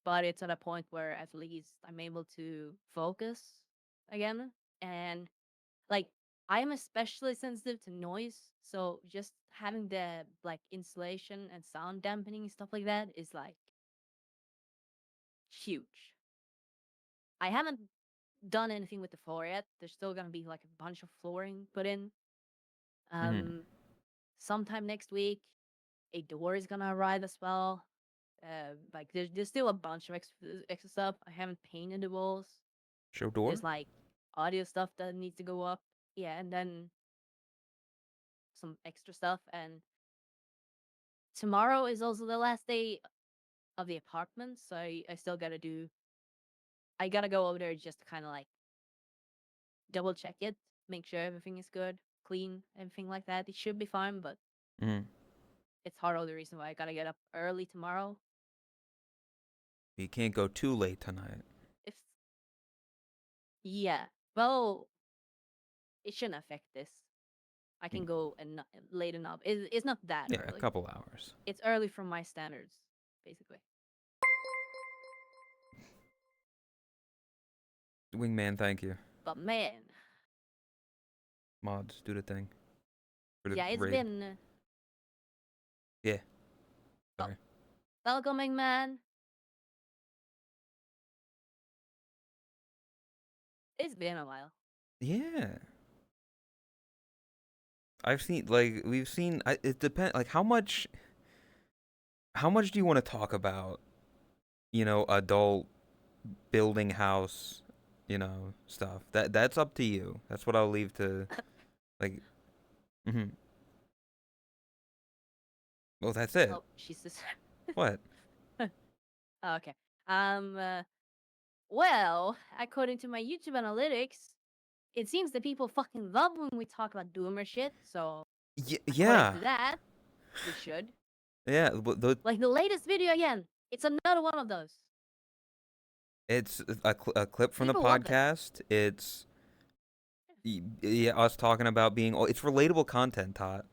But it's at a point where at least I'm able to focus again. And like I'm especially sensitive to noise, so just having the like insulation and sound dampening and stuff like that is like huge. I haven't done anything with the floor yet. There's still gonna be like a bunch of flooring put in. Hmm. Sometime next week, a door is gonna arrive as well. Like there's still a bunch of extra stuff. I haven't painted the walls. Show door? There's like audio stuff that needs to go up. Yeah, and then some extra stuff. And tomorrow is also the last day of the apartment, so I still gotta do. I gotta go over there just to kind of like double check it, make sure everything is good, clean, everything like that. It should be fine, but Hmm. it's hard. All the reason why I gotta get up early tomorrow. You can't go too late tonight. If yeah, well, it shouldn't affect this. I can go and late enough. It's not that Yeah, a early. couple hours. It's early from my standards, basically. Wingman, thank you. But man, Mods, do the thing. For the yeah, it's raid. been Yeah. Sorry. welcoming, man. It's been a while. Yeah. We've seen it depends like how much do you want to talk about adult building house, stuff. That's up to you. That's what I'll leave to like. Hmm. Well, that's it. Oh, she's just. What? Oh, okay. Um. Uh, well, according to my YouTube analytics, it seems that people fucking love when we talk about doomer shit. So according Yeah. to that, we should. Yeah. The Like the latest video again. It's another one of those. It's a clip from the People love it. podcast. It's yeah, us talking about being. It's relatable content, Todd.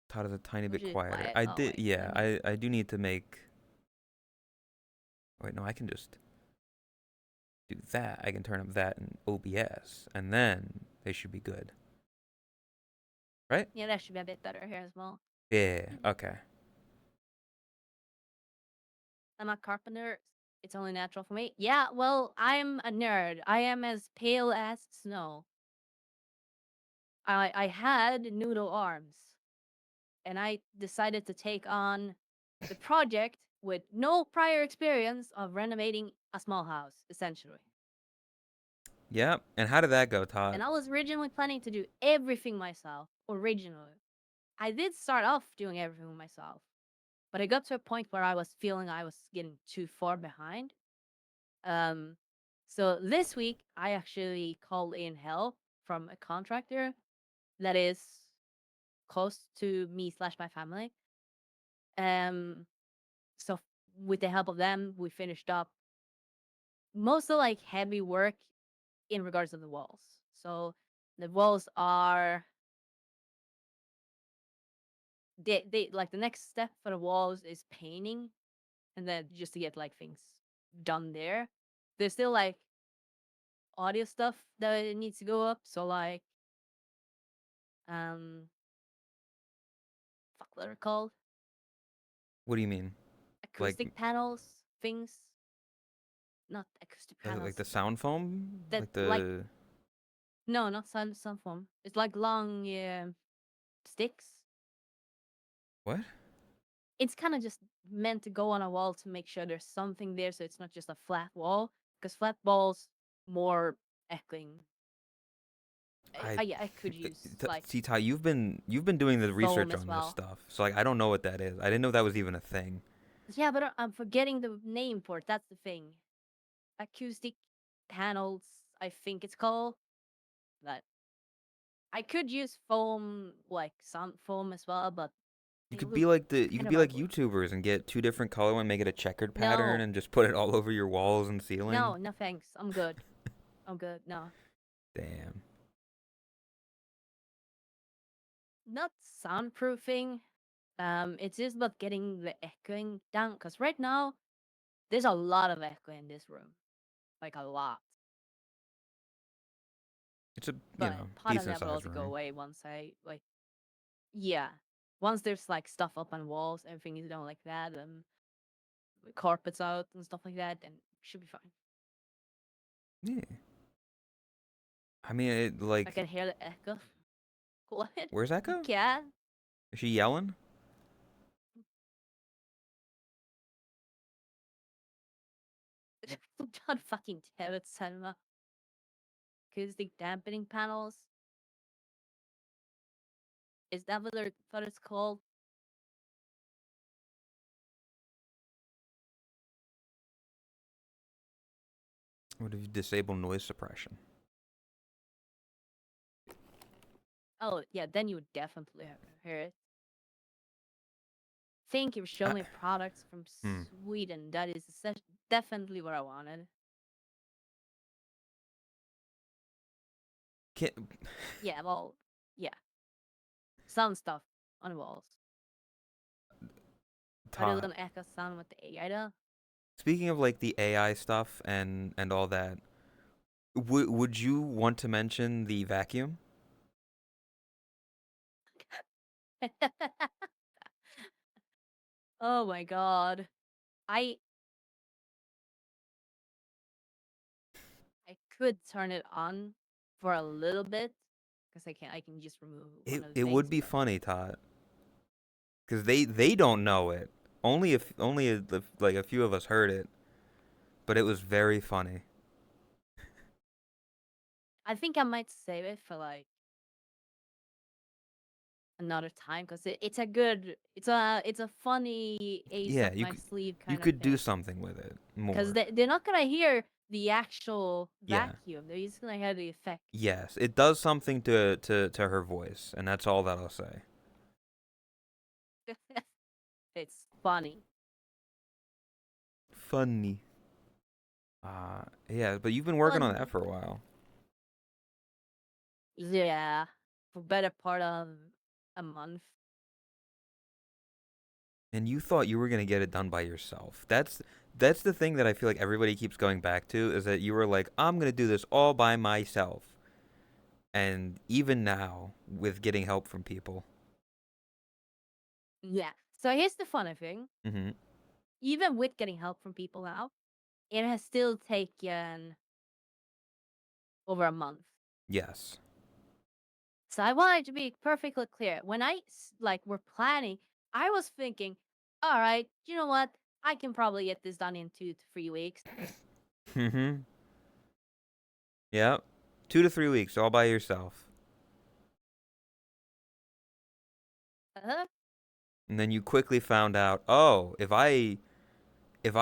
Todd is a tiny Which bit is quieter. quiet. I Oh did. wait. Yeah, Let me. I do need to make. Wait, no, I can just do that. I can turn up that in OBS, and then they should be good, right? Yeah, that should be a bit better here as well. Yeah. Okay. I'm a carpenter. It's only natural for me. Yeah, well, I'm a nerd. I am as pale as snow. I had noodle arms, and I decided to take on the project with no prior experience of renovating a small house, essentially. Yep. And how did that go, Todd? And I was originally planning to do everything myself, originally. I did start off doing everything myself, but I got to a point where I was feeling I was getting too far behind. Um, so this week I actually called in help from a contractor that is close to me slash my family. Um, so with the help of them, we finished up most of like heavy work in regards to the walls. So the walls are they like the next step for the walls is painting, and then just to get like things done there. There's still like audio stuff that needs to go up. So like um fuck what are called? What do you mean? Like, Acoustic panels, things. Not acoustic like panels. the sound foam? That Like like the no, not some form. It's like long sticks. what? It's kind of just meant to go on a wall to make sure there's something there, so it's not just a flat wall. Because flat walls more echoing. I I could use like See, Ty, you've been doing the foam research as on this well. stuff, so like I don't know what that is. I didn't know that was even a thing. Yeah, but I'm forgetting the name for it. That's the thing. Acoustic panels, I think it's called. But I could use foam, like sound foam as well, but You they could look be like kind of ugly. YouTubers and get two different color and make it a checkered pattern No, and just put it all over your walls and ceiling. no thanks. I'm good. I'm good. No, Damn. not soundproofing. It's just about getting the echoing down. Cause right now there's a lot of echo in this room, like a lot. It's a, But part of decent that will sized also go room. away once I like. Yeah, once there's like stuff up on walls, everything is done like that, carpets out and stuff like that, then should be fine. Yeah. I mean, I can hear the echo. What? where's Echo? Cat? Is she yelling? God fucking damn it, Selma. Acoustic dampening panels. Is that what it's called? What if you disable noise suppression? Oh, yeah, then you would definitely hear it. Thank you for showing me products from Hmm. Sweden. That is definitely what I wanted. Can, Yeah, well, yeah. Some stuff on the walls. Other Todd, than echo sound with the AI though. speaking of like the AI stuff and all that, would you want to mention the vacuum? Oh my god. I I could turn it on for a little bit because I can just remove one of the It would things, be but funny, Todd. because they don't know it. Like a few of us heard it, but it was very funny. I think I might save it for like another time because it's a good, it's a funny ace Yeah, up my sleeve you kind of could do thing. something with it Because more. they're not gonna hear the actual Yeah. vacuum. They're just gonna hear the effect. Yes, it does something to her voice, and that's all that I'll say. It's funny. Funny. Yeah, but you've been working on that Funny. for a while. Yeah, for better part of a month. And you thought you were gonna get it done by yourself. That's the thing that I feel like everybody keeps going back to is that you were like, I'm gonna do this all by myself. And even now, with getting help from people. Yeah. So here's the funny thing. Mm-hmm. Even with getting help from people now, it has still taken over a month. Yes. So I wanted to be perfectly clear. When like were planning, I was thinking, all right, you know what? I can probably get this done in 2 to 3 weeks. Mm-hmm. Yep. 2 to 3 weeks all by yourself. Uh-huh. And then you quickly found out, oh, if I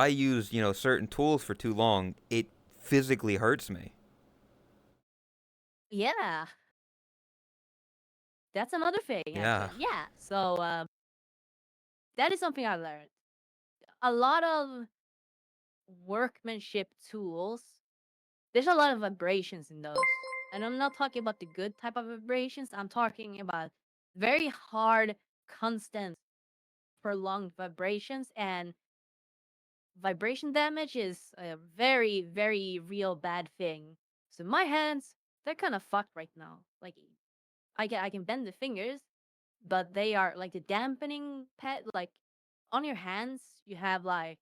use, certain tools for too long, it physically hurts me. Yeah. That's another thing, Yeah. actually. Yeah. So that is something I learned. A lot of workmanship tools, there's a lot of vibrations in those. And I'm not talking about the good type of vibrations. I'm talking about very hard, constant, prolonged vibrations. And vibration damage is a very, very real bad thing. So my hands, they're kind of fucked right now. Like I can bend the fingers, but they are like the dampening pad. Like on your hands, you have like,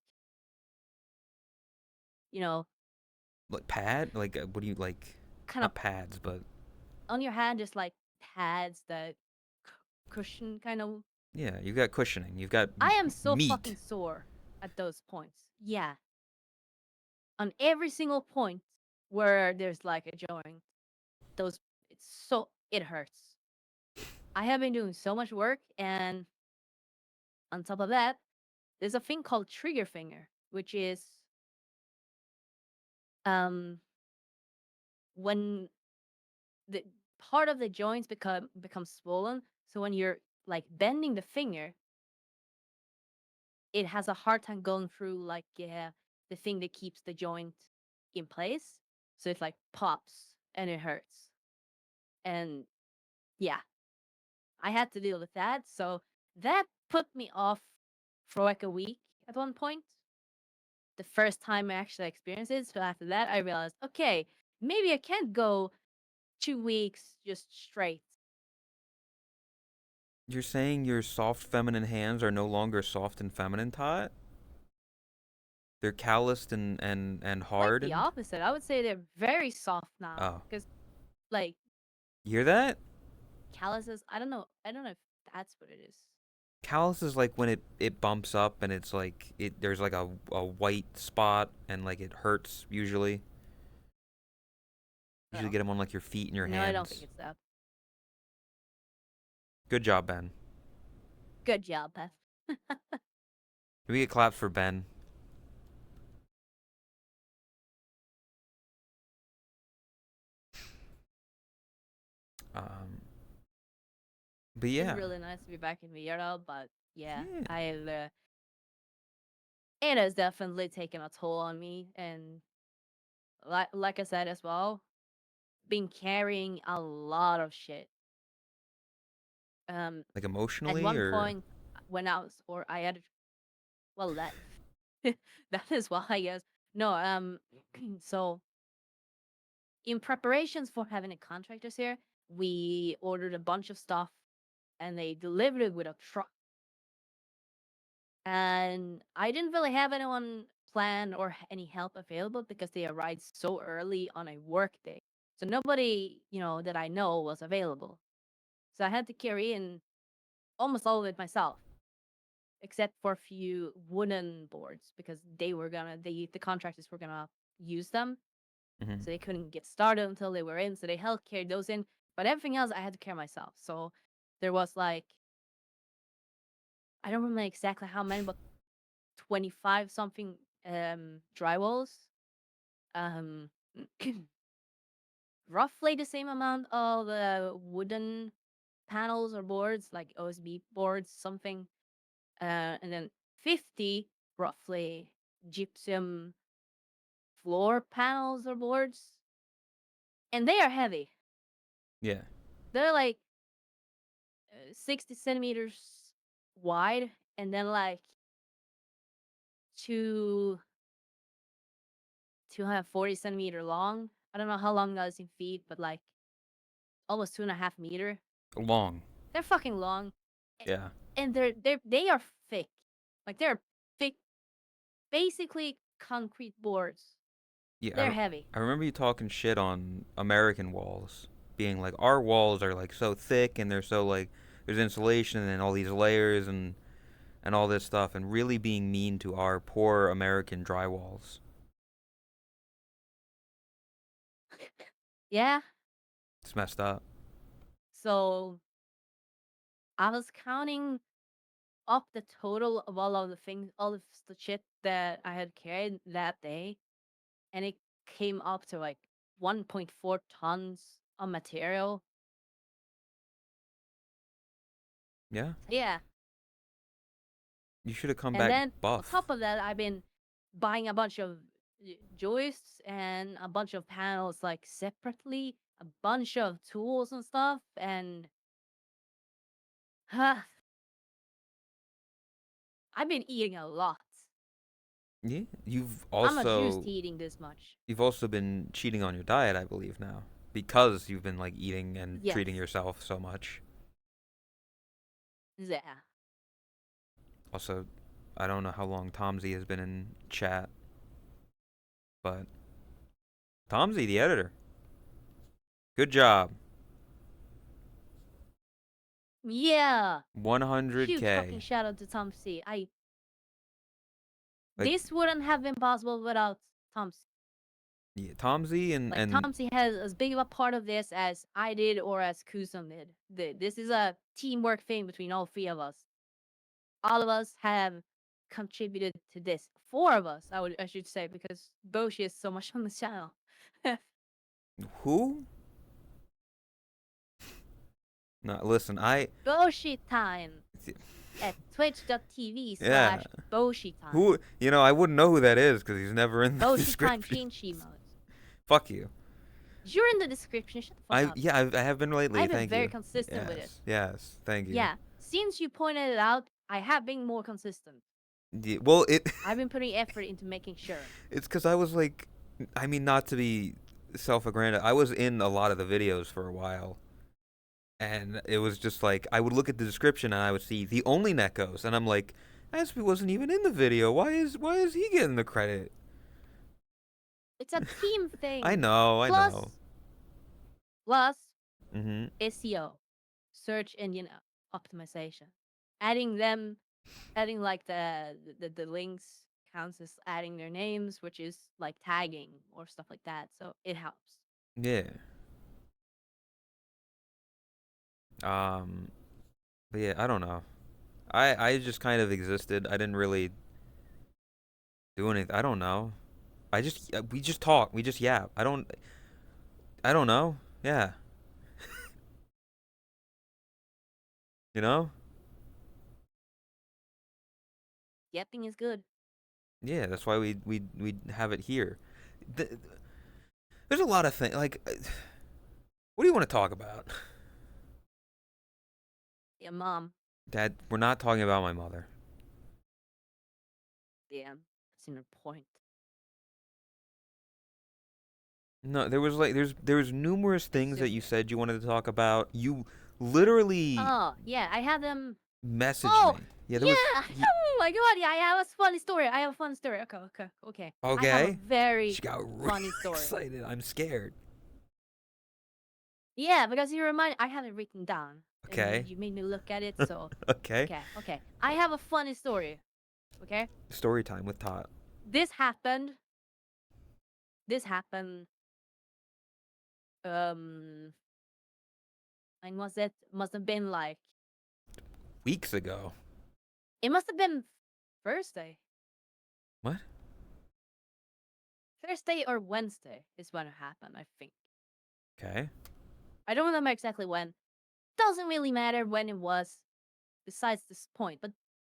you know, Like pad? Like what do you like? kind of Not pads, but on your hand, just like pads that cushion kind of. yeah, you've got cushioning. You've got I am so fucking meat. sore at those points. Yeah, on every single point where there's like a joint, those it hurts. I have been doing so much work, and on top of that, there's a thing called trigger finger, which is um when the part of the joints becomes swollen. So when you're like bending the finger, it has a hard time going through like the thing that keeps the joint in place. So it like pops and it hurts. And yeah, I had to deal with that. So that put me off for like a week at one point. The first time I actually experienced it. So after that, I realized, okay, maybe I can't go 2 weeks just straight. You're saying your soft feminine hands are no longer soft and feminine, Tot? They're calloused and Quite the hardened? opposite. I would say they're very soft now Oh. because like You hear that? calluses. I don't know. I don't know if that's what it is. Callus is like when it bumps up and it's like there's like a white spot and like it hurts usually. Usually Oh. get them on like your feet and your No, hands. I don't think it's that. Good job, Ben. Good job, Beth. Can we get claps for Ben? Um, but yeah. It's really nice to be back in Vieira, but yeah, Yeah. it has definitely taken a toll on me, and like I said as well, been carrying a lot of shit. Like At emotionally one or point when I had, well, that that is why I guess. No, so in preparations for having a contractors here, we ordered a bunch of stuff, and they delivered it with a truck. And I didn't really have anyone plan or any help available because they arrived so early on a work day. So nobody, that I know was available. So I had to carry in almost all of it myself. except for a few wooden boards because the contractors were gonna use them, Mhm. so they couldn't get started until they were in. So they helped carry those in, but everything else I had to carry myself. So there was like, I don't remember exactly how many, but 25 something drywalls. Um, roughly the same amount of wooden panels or boards, like OSB boards, something. And then 50 roughly gypsum floor panels or boards. And they are heavy. Yeah. They're like 60 centimeters wide and then like two 240 centimeter long. I don't know how long that is in feet, but like almost 2.5 meter. Long. They're fucking long. Yeah. And they are thick. Like they're thick, basically concrete boards. Yeah. They're heavy. I remember you talking shit on American walls, being like our walls are like so thick and they're so like there's insulation and all these layers and all this stuff, and really being mean to our poor American drywalls. Yeah. It's messed up. So I was counting up the total of all of the things, all of the shit that I had carried that day, and it came up to like 1.4 tons of material. Yeah. Yeah. You should have come And back then on buff. top of that, I've been buying a bunch of joists and a bunch of panels like separately, a bunch of tools and stuff, and I've been eating a lot. Yeah. I'm not used to eating this much. You've also been cheating on your diet, I believe now, because you've been like eating and Yes. treating yourself so much. Yeah. Also, I don't know how long Tomsy has been in chat, but Tomsy, the editor, good job. Yeah. 100K. Huge fucking shout out to Tom C. Like- This wouldn't have been possible without Tom C. Yeah, Tomsy and Tom C has as big of a part of this as I did or as Kusum did. This is a teamwork thing between all three of us. All of us have contributed to this. Four of us, I should say, because Boshi is so much on the channel. who? No, listen, Boshi time at twitch.tv/Boshi time. who? You know, I wouldn't know who that is because he's never in the Boshi time description. Kinshi mode. Fuck you. You're in the description. Shut the fuck up. Yeah, I have been lately. I've been Thank very you. consistent with it. Yes, thank you. Yeah, since you pointed it out, I have been more consistent. Yeah, well, I've been putting effort into making sure. It's because I was like, I mean, not to be self-aggrandized, I was in a lot of the videos for a while, and it was just like I would look at the description and I would see the only Nekos, and I'm like, Aspie wasn't even in the video. Why is he getting the credit? It's a team thing. I know. Plus, Mhm. SEO, search engine optimization, adding like the links counts as adding their names, which is like tagging or stuff like that. So it helps. Yeah. But yeah, I don't know. I just kind of existed. I didn't really do anything. I don't know. We just talk. We just yap. I don't know. Yeah. You know? Yapping is good. Yeah, that's why we have it here. There's a lot of things like what do you want to talk about? Yeah, mom. Dad, we're not talking about my mother. Damn, that's in her point. No, there was like there was numerous things that you said you wanted to talk about. You literally Oh yeah, I had them. messaged me. Yeah, there was Oh my god, yeah, I have a funny story. I have a fun story. Okay. I have a very She got funny story. excited. I'm scared. Yeah, because you remind I have it written down. Okay. And you made me look at it, so Okay. okay. I have a funny story. Okay? Story time with Tot. This happened. Um and was it must have been like Weeks ago. it must have been Thursday. What? Thursday or Wednesday is when it happened, I think. Okay. I don't remember exactly when. Doesn't really matter when it was, besides this point. But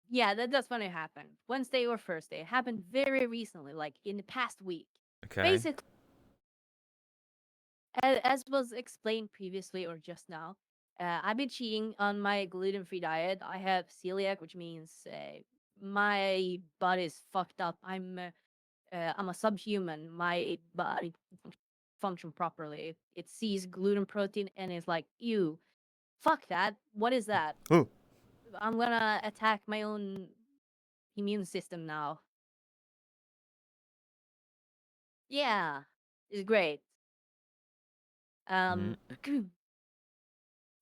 yeah, that's when it happened. Wednesday or Thursday. It happened very recently, like in the past week. Okay. Basically, as was explained previously or just now, I've been cheating on my gluten-free diet. I have celiac, which means my body is fucked up. I'm a subhuman. My body function properly. It sees gluten protein and is like, ew, fuck that. What is that? Oh. I'm gonna attack my own immune system now. Yeah, it's great.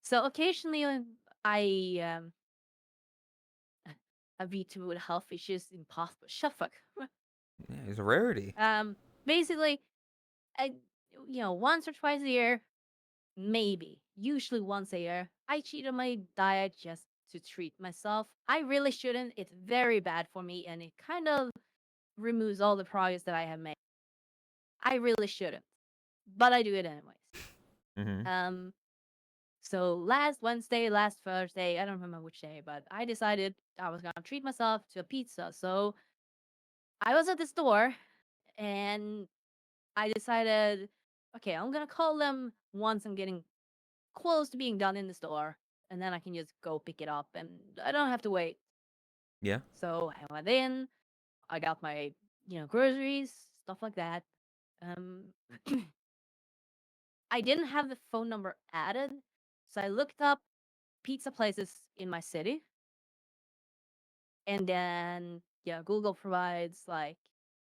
So occasionally I have eaten with health issues impossible. Shut fuck. Yeah, it's a rarity. Basically, I once or twice a year, maybe, usually once a year, I cheat on my diet just to treat myself. I really shouldn't. It's very bad for me, and it kind of removes all the progress that I have made. I really shouldn't, but I do it anyways. Mm-hmm. So last Wednesday, last Thursday, I don't remember which day, but I decided I was gonna treat myself to a pizza. So I was at the store, and I decided, okay, I'm gonna call them once I'm getting close to being done in the store, and then I can just go pick it up, and I don't have to wait. Yeah. So I went in, I got my, groceries, stuff like that. Um, I didn't have the phone number added, so I looked up pizza places in my city, and then Google provides like,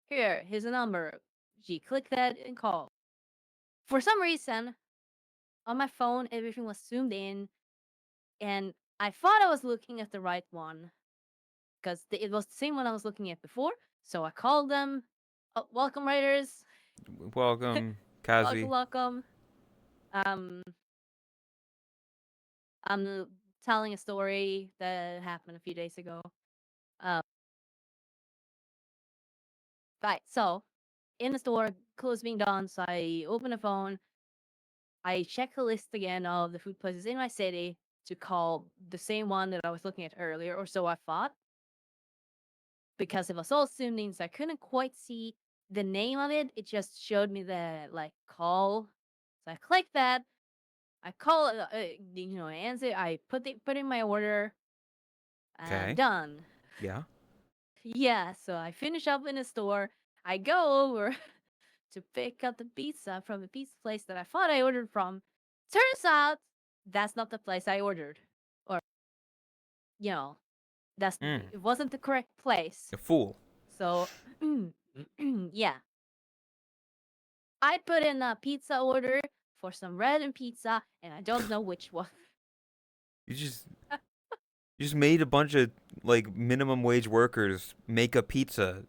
here's a number. You click that and call. For some reason, on my phone, everything was zoomed in, and I thought I was looking at the right one because it was the same one I was looking at before. So I called them. Oh, welcome, writers. Welcome, Welcome, Kazi. welcome. I'm telling a story that happened a few days ago. Right, so in the store, clothes being done, so I open the phone. I check the list again of the food places in my city to call the same one that I was looking at earlier, or so I thought. Because it was all zoomed in, so I couldn't quite see the name of it. It just showed me the call. So I clicked that. I call answer. I put in my order. Okay. Done. Yeah. Yeah, so I finish up in the store. I go over to pick up the pizza from the pizza place that I thought I ordered from. Turns out that's not the place I ordered. Or, it wasn't the correct place. A fool. So, yeah. I put in a pizza order for some random pizza, and I don't know which one. You just made a bunch of like minimum wage workers make a pizza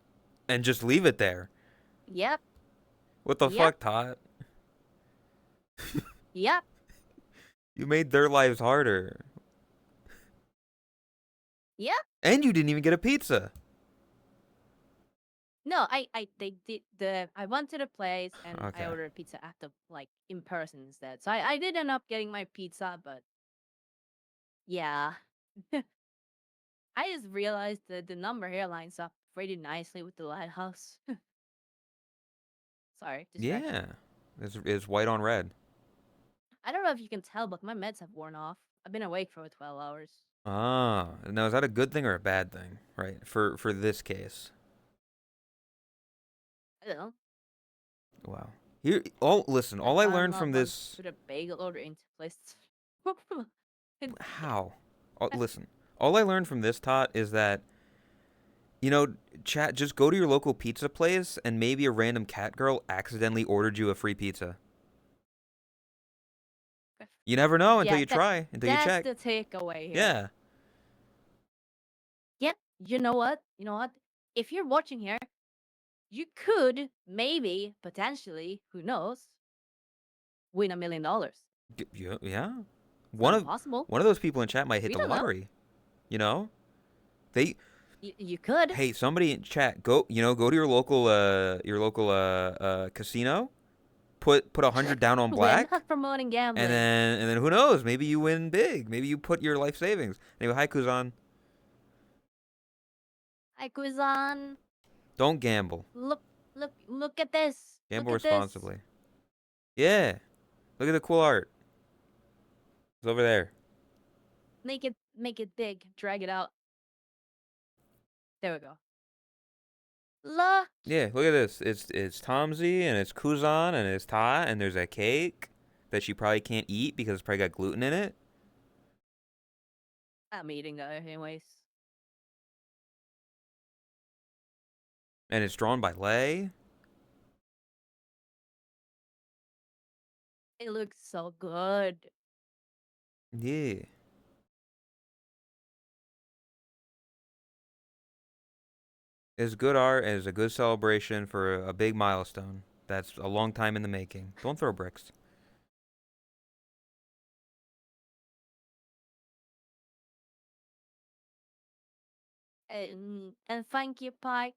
and just leave it there. Yep. What the Yep. fuck, Tot? Yep. You made their lives harder. Yep. And you didn't even get a pizza. No, they did I went to the place and Okay. I ordered pizza at the in person instead. So I did end up getting my pizza, but yeah. I just realized that the number here lines up pretty nicely with the lighthouse. Sorry, distraction. Yeah. It's white on red. I don't know if you can tell, but my meds have worn off. I've been awake for 12 hours. Ah. Now is that a good thing or a bad thing? Right. For this case. I don't know. Wow. Listen, all I Climb learned up from this. put a bagel order into place. How? Listen, all I learned from this, Tot, is that, chat, just go to your local pizza place and maybe a random cat girl accidentally ordered you a free pizza. You never know until Yeah, you try, until you that's check. the takeaway here. Yeah. Yep. You know what? You know what? If you're watching here, you could maybe, potentially, who knows, win $1 million. Yeah. It's One not of impossible. one of those people in chat might hit We the don't know. lottery. You know? They You could. Hey, somebody in chat, go to your local casino, put 100 down on We're black, not promoting gambling. and then who knows, maybe you win big. Maybe you put your life savings. Anyway, hi Kuzan. Hi, Kuzan. Don't gamble. Look at this. Gamble Look at this. responsibly. Yeah. Look at the cool art. It's over there. Make it big. Drag it out. There we go. Look. Yeah, look at this. It's Tomsy and it's Kuzan and it's Ta and there's a cake that she probably can't eat because it's probably got gluten in it. I'm eating that anyways. And it's drawn by Lay. It looks so good. Yeah. It's good art and it's a good celebration for a big milestone. That's a long time in the making. Don't throw bricks. And thank you, Pike.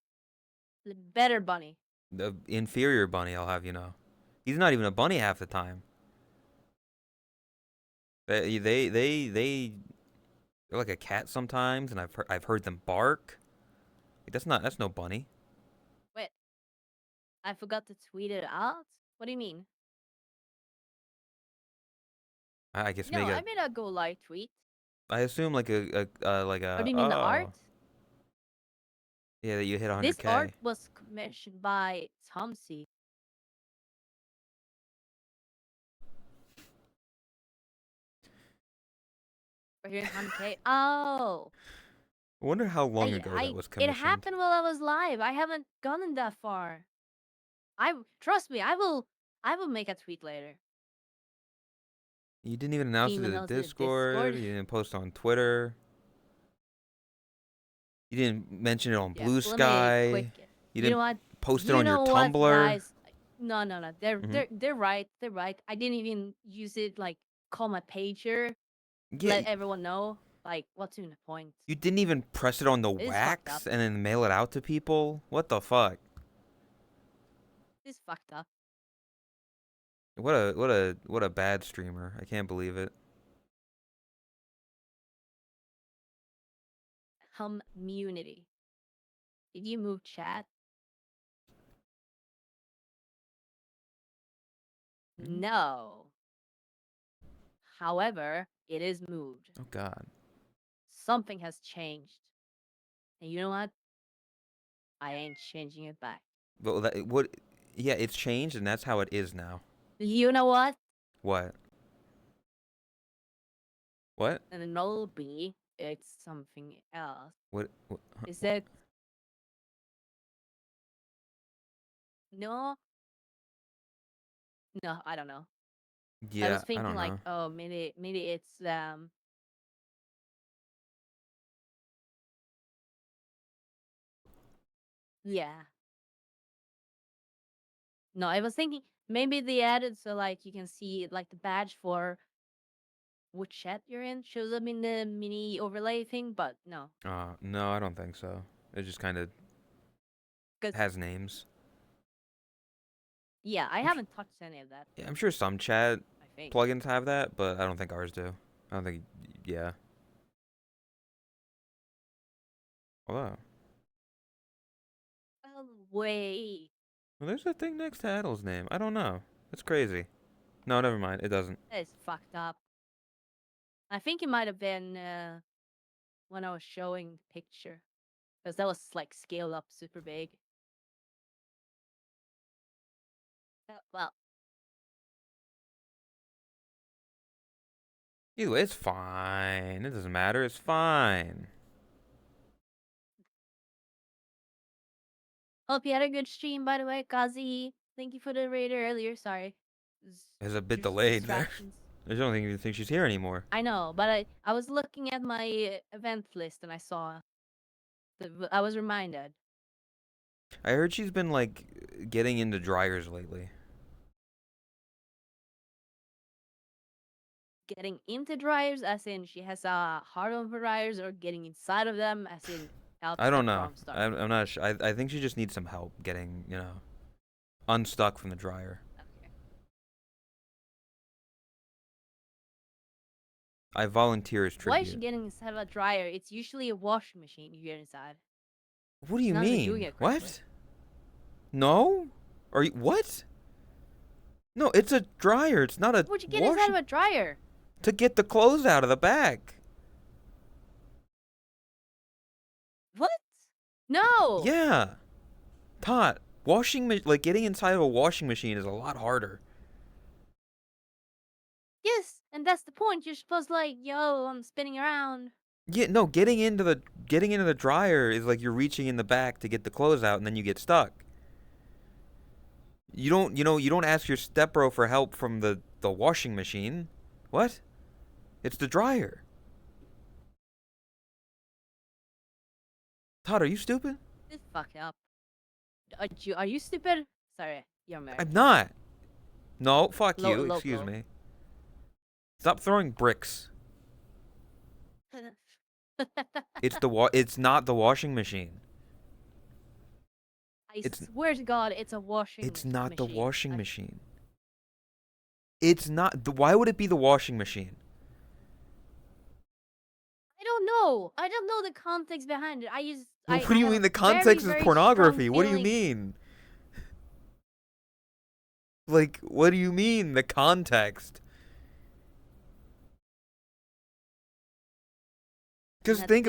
The better bunny. The inferior bunny, I'll have you know. He's not even a bunny half the time. They're like a cat sometimes, and I've heard them bark. That's no bunny. Wait. I forgot to tweet it out? What do you mean? I guess No, maybe I made a go live tweet. I assume like a What do you mean the art? Yeah, that you hit 100K. This art was commissioned by Tomsy. We're here 100K. Oh. I wonder how long ago that was It commissioned. happened while I was live. I haven't gotten that far. Trust me, I will make a tweet later. You didn't even announce it Even in the announce it in Discord. Discord. You didn't post on Twitter. You didn't mention it on Yeah, Blue let me Sky. quick. You know didn't what? post it You on your know what, Tumblr. guys? No. Mhm. They're right. They're right. I didn't even use it like call my pager. Yeah, Let everyone know. Like, what's even the point? you didn't even press it on the This is fucked wax up. and then mail it out to people. What the fuck? This is fucked up. What a bad streamer. I can't believe it. Community. Did you move chat? No. However, it is moved. Oh god. Something has changed. And you know what? I ain't changing it back. Well, yeah, it's changed and that's how it is now. You know what? What? What? And it will be. It's something else. What? Is it? No. No, I don't know. Yeah, I was I thinking don't like, know. oh, maybe it's yeah. No, I was thinking maybe they added so like you can see like the badge for which chat you're in shows up in the mini overlay thing, but no. No, I don't think so. It just kind of 'Cause has names. yeah, I haven't touched any of that. Yeah, I'm sure some chat I think. plugins have that, but I don't think ours do. I don't think. Yeah. Hello. Wait. Well, there's a thing next to Adel's name. I don't know. That's crazy. No, never mind. It doesn't. That is fucked up. I think it might have been when I was showing the picture. Because that was like scaled up super big. Well, Either way, it's fine. It doesn't matter. It's fine. hope you had a good stream, by the way, Kazi. Thank you for the raid earlier. Sorry. It's a bit Just delayed there. distractions. I don't even think she's here anymore. I know, but I was looking at my event list and I saw. I was reminded. I heard she's been like getting into dryers lately. Getting into dryers, as in she has a heart on the dryers, or getting inside of them, as in helps I don't them know. from starting. I'm not. I think she just needs some help getting unstuck from the dryer. Okay. I volunteer as Why is she tribute. getting inside of a dryer? It's usually a washing machine you get inside. What do you Not even doing mean? it correctly. What? No? Are you what? No, it's a dryer. It's not a Would you get inside of a dryer? to get the clothes out of the bag. What? No. Yeah. Tot, like getting inside of a washing machine is a lot harder. Yes, and that's the point. You're supposed to like, yo, I'm spinning around. Yeah, no, getting into the dryer is like you're reaching in the back to get the clothes out and then you get stuck. You don't ask your stepbro for help from the washing machine. What? It's the dryer. Todd, are you stupid? This fuck up. Are you stupid? Sorry, you're American. I'm not. No, fuck Lo- you. local. Excuse me. Stop throwing bricks. It's not the washing machine. I It's- swear to God, it's a washing It's machine. not the washing I- machine. It's not. Why would it be the washing machine? I don't know. I don't know the context behind it. What do you mean the context is pornography? What do you mean? Like, what do you mean the context? Because think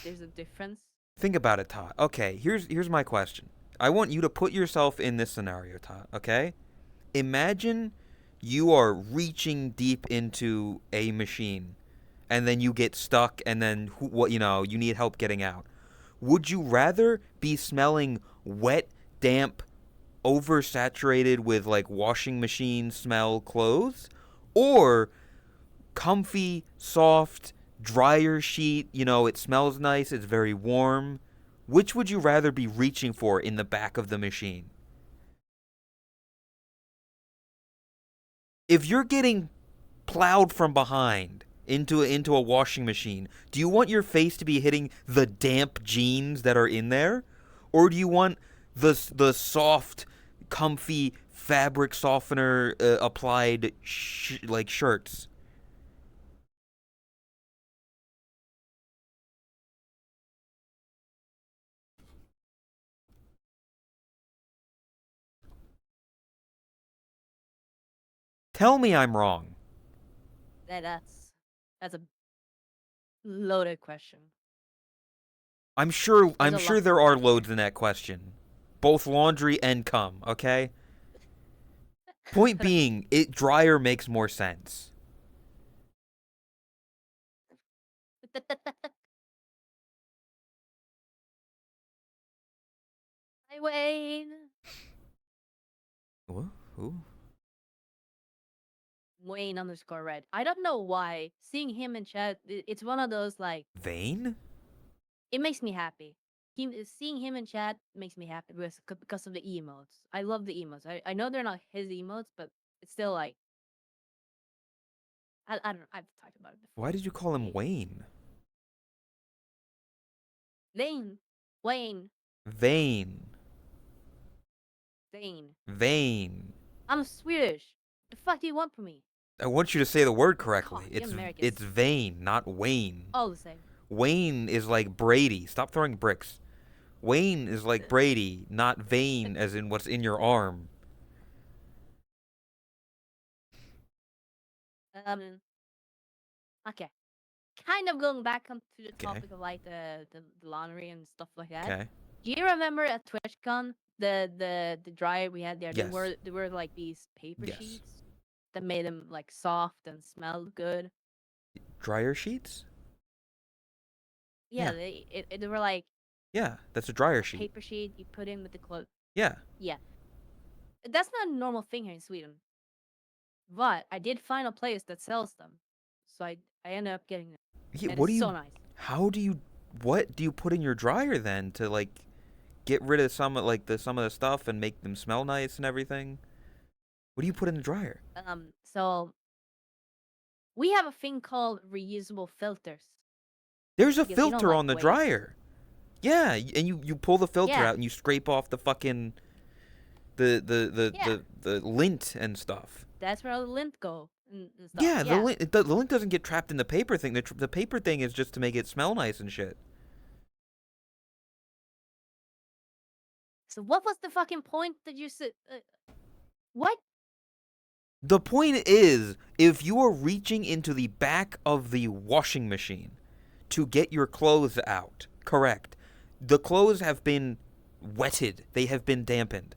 there's a difference. think about it, Todd. Okay, here's my question. I want you to put yourself in this scenario, Todd. Okay, imagine you are reaching deep into a machine, and then you get stuck, and then you need help getting out. Would you rather be smelling wet, damp, oversaturated with like washing machine smell clothes, or comfy, soft, dryer sheet? It smells nice, it's very warm. Which would you rather be reaching for in the back of the machine? If you're getting plowed from behind into a washing machine, do you want your face to be hitting the damp jeans that are in there, or do you want the soft, comfy fabric softener applied like shirts? Tell me I'm wrong. That's a loaded question. I'm sure There's a lot there to are unpack loads here. in that question. Both laundry and cum, okay? Point being, dryer makes more sense. Hi, Wayne. What? Who? Wayne underscore red. I don't know why. Seeing him in chat, it's one of those like Vane? it makes me happy. Seeing him in chat makes me happy because of the emotes. I love the emotes. I know they're not his emotes, but it's still like I don't know. I've talked about it before. Why did you call him Wayne? Wayne. Vane. Vane. Vane. I'm Swedish. The fuck do you want from me? I want you to say the word correctly. God, you It's Americans. Vane, not Wayne. All the same. Wayne is like Brady. Stop throwing bricks. Wayne is like Brady, not vein as in what's in your arm. Okay. Kind of going back onto the Okay. topic of like the laundry and stuff like that. Okay. Do you remember at TwitchCon the dryer we had there? Yes. There were like these paper Yes. sheets that made them like soft and smelled good. Dryer sheets? Yeah, Yeah. they were like Yeah, that's a dryer sheet. paper sheet you put in with the clothes. Yeah. Yeah, that's not a normal thing here in Sweden. But I did find a place that sells them, so I ended up getting them, Yeah, and what do it's you? so nice. How do you? What do you put in your dryer then to like get rid of some of some of the stuff and make them smell nice and everything? What do you put in the dryer? So we have a thing called reusable filters There's a because filter like on the waste. dryer. Yeah, and you pull the filter Yeah. out and you scrape off the fucking the Yeah. the lint and stuff. That's where all the lint go and stuff. Yeah, the lint doesn't get trapped in the paper thing. The paper thing is just to make it smell nice and shit. So what was the fucking point that you said? What? The point is, if you are reaching into the back of the washing machine to get your clothes out, correct, the clothes have been wetted. They have been dampened.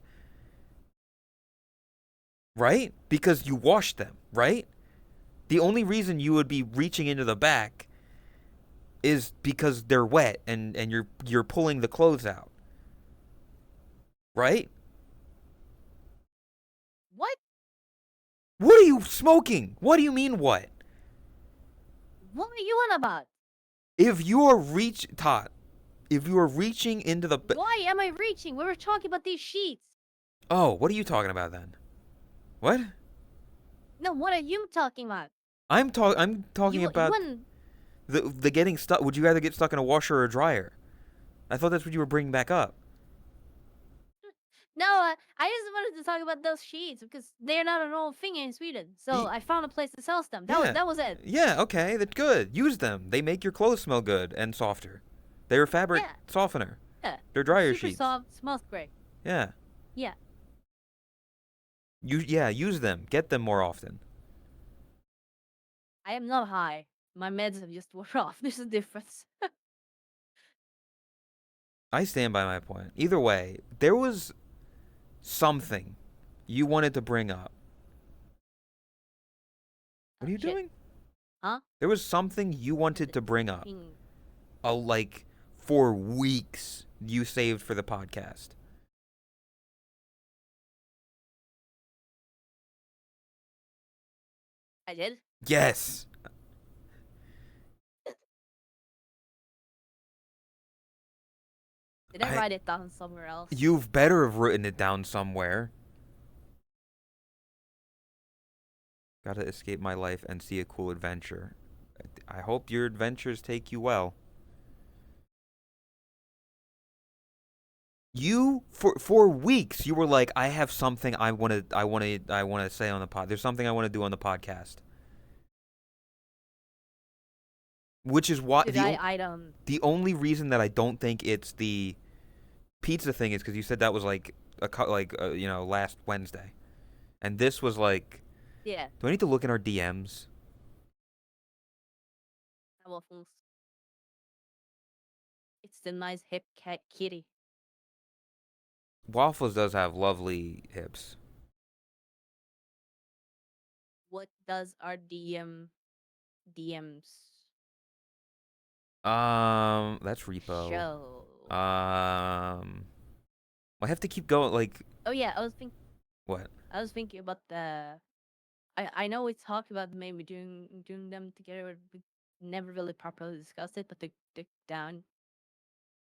Right? Because you washed them, right? The only reason you would be reaching into the back is because they're wet and you're pulling the clothes out. Right? What? What are you smoking? What do you mean what? What are you on about? If you are reaching into the Why am I reaching? We were talking about these sheets. Oh, what are you talking about then? What? No, what are you talking about? I'm talking about the getting stuck. Would you rather get stuck in a washer or a dryer? I thought that's what you were bringing back up. No, I just wanted to talk about those sheets because they're not a normal thing in Sweden. So I found a place that sells them. That was it. Yeah, okay, that's good. Use them. They make your clothes smell good and softer. They're a fabric softener. Yeah. They're dryer Super sheets. soft, smells great. Yeah. Yeah. Use them. Get them more often. I am not high. My meds have just wore off. There's a difference. I stand by my point. Either way, there was something you wanted to bring up. What are you doing? Huh? There was something you wanted to bring up. Like for weeks you saved for the podcast. I did? Yes. Did I write it down somewhere else? You've better have written it down somewhere. Gotta escape my life and see a cool adventure. I hope your adventures take you well. You for weeks you were like, I have something I wanna say on the pod. There's something I want to do on the podcast. Which is why the only reason that I don't think it's the pizza thing is because you said that was like last Wednesday, and this was like. Yeah. Do I need to look in our DMs? Waffles. It's the nice hip cat kitty. Waffles does have lovely hips. What does our DMs? That's repo. Show. I have to keep going. Like. Oh yeah, I was thinking. What? I was thinking about the. I know we talked about maybe doing them together. We never really properly discussed it, but the down.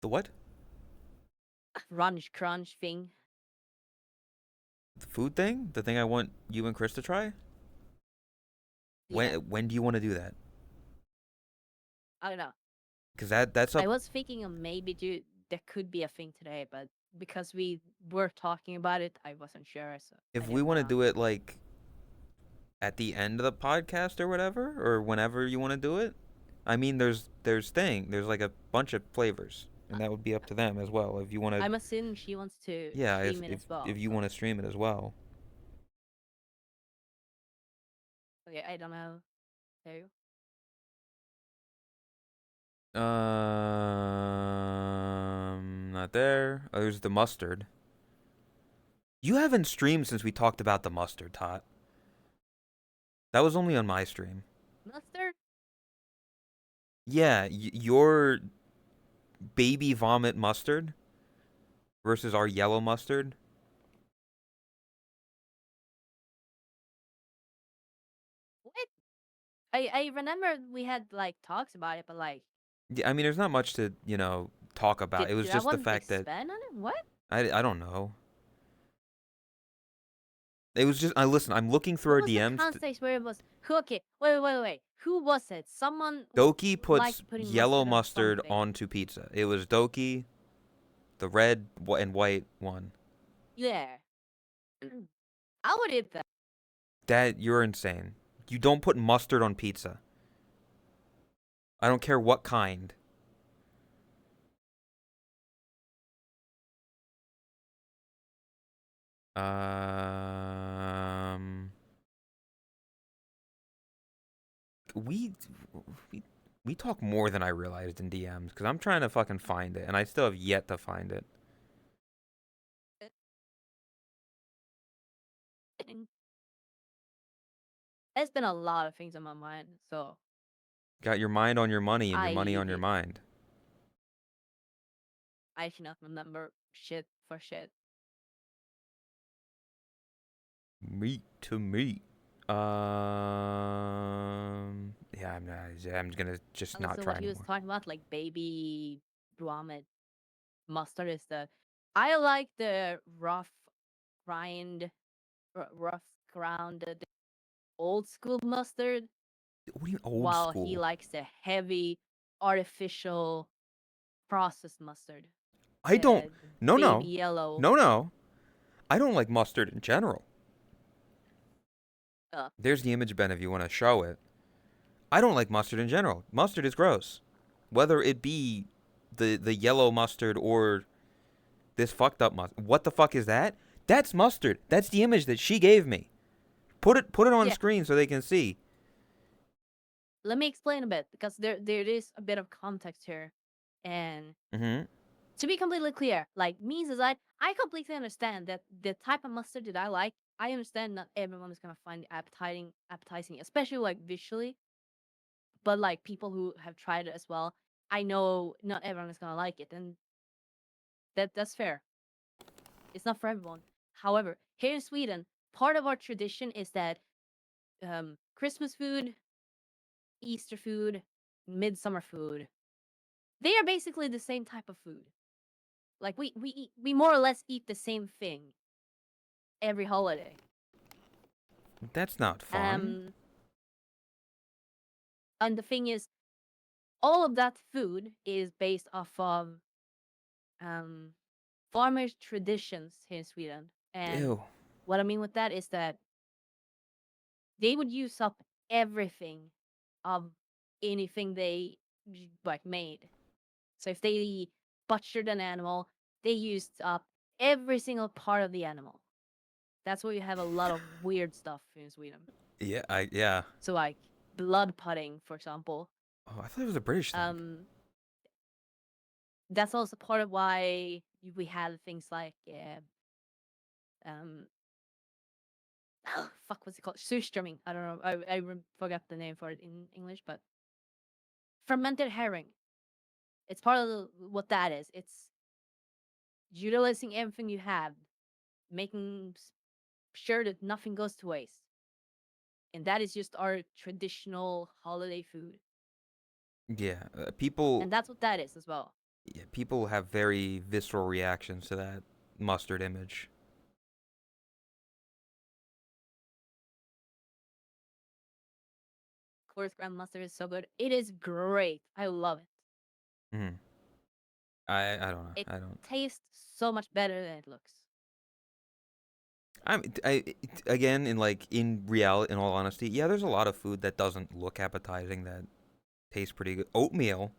The what? Crunch thing. The food thing? The thing I want you and Chris to try? Yeah. When do you want to do that? I don't know. Because that's up. I was thinking of maybe there could be a thing today, but because we were talking about it, I wasn't sure. So if we want to do it like at the end of the podcast or whatever, or whenever you want to do it, I mean, there's like a bunch of flavors, and that would be up to them as well. If you want to, I'm assuming she wants to stream it as well. If you want to stream it as well. Okay, I don't know. There. Not there. Oh, there's the mustard. You haven't streamed since we talked about the mustard, Tot. That was only on my stream. Mustard? Yeah, your baby vomit mustard versus our yellow mustard. I remember we had like talks about it, but like, Yeah, I mean, there's not much to talk about. It was did I just the want to fact that expand on it? What? I don't know. It was just listen. I'm looking through What our was the DMs. context where it was? Who? Okay, wait. Who was it? Someone Doki puts liked putting yellow mustard on mustard something. onto pizza. It was Doki, the red and white one. Yeah. I would eat that. That you're insane. You don't put mustard on pizza. I don't care what kind. Um, we we we talk more than I realized in DMs because I'm trying to fucking find it and I still have yet to find it. There's been a lot of things on my mind, so Got your mind on your money and your money on your I mind. I cannot remember shit for shit. Meat to meat. Yeah, I'm not. I'm gonna just not Also, try what he was anymore. talking about, like baby vomit mustard, is the I like the grind, rough grounded old school mustard, What do you mean old while he school? likes the heavy artificial processed mustard, I don't. the No, baby no, yellow. no. I don't like mustard in general. Uh, There's the image, Ben, if you want to show it. I don't like mustard in general. Mustard is gross. Whether it be the yellow mustard or this fucked up mustard. What the fuck is that? That's mustard. That's the image that she gave me. Put it on yeah, screen so they can see. let me explain a bit because there is a bit of context here, and Mm-hmm. to be completely clear, like me as I completely understand that the type of mustard that I like. I understand not everyone is gonna find it appetizing, especially like visually. But like people who have tried it as well, I know not everyone is gonna like it, and that's fair. It's not for everyone. However, here in Sweden, part of our tradition is that Christmas food, Easter food, midsummer food, they are basically the same type of food. Like we more or less eat the same thing every holiday. That's not fun. Um, and the thing is, all of that food is based off of um farmers' traditions here in Sweden. And Ew. what I mean with that is that they would use up everything of anything they like made. So if they butchered an animal, they used up every single part of the animal. That's why you have a lot of weird stuff in Sweden. Yeah. So like blood putting, for example. Oh, I thought it was a British thing. That's also part of why we had things like fuck, what's it called? Surströmming. I don't know. I forgot the name for it in English, but fermented herring. It's part of what that is. It's utilizing everything you have, making sure that nothing goes to waste. And that is just our traditional holiday food. Yeah, And that's what that is as well. people have very visceral reactions to that mustard image. Coarse ground mustard is so good. It is great. I love it. Hmm. I don't know. It I don't. tastes so much better than it looks. Again, in reality, in all honesty, yeah, there's a lot of food that doesn't look appetizing that tastes pretty good. Oatmeal,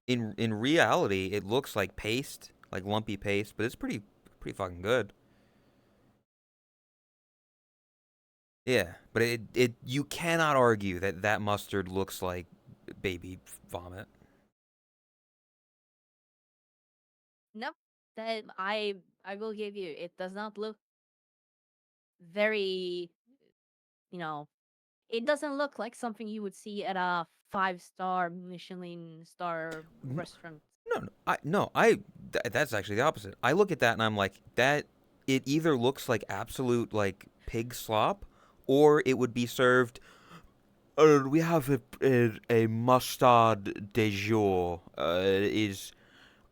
in reality, it looks like paste, like lumpy paste, but it's pretty fucking good. Yeah, but it you cannot argue that that mustard looks like baby vomit. Nope. That I will give you. It does not look very, you know, it doesn't look like something you would see at a 5-star Michelin star N- restaurant. That's actually the opposite. I look at that and I'm like, that it either looks like absolute like pig slop, or it would be served We have a mustard de jour. It is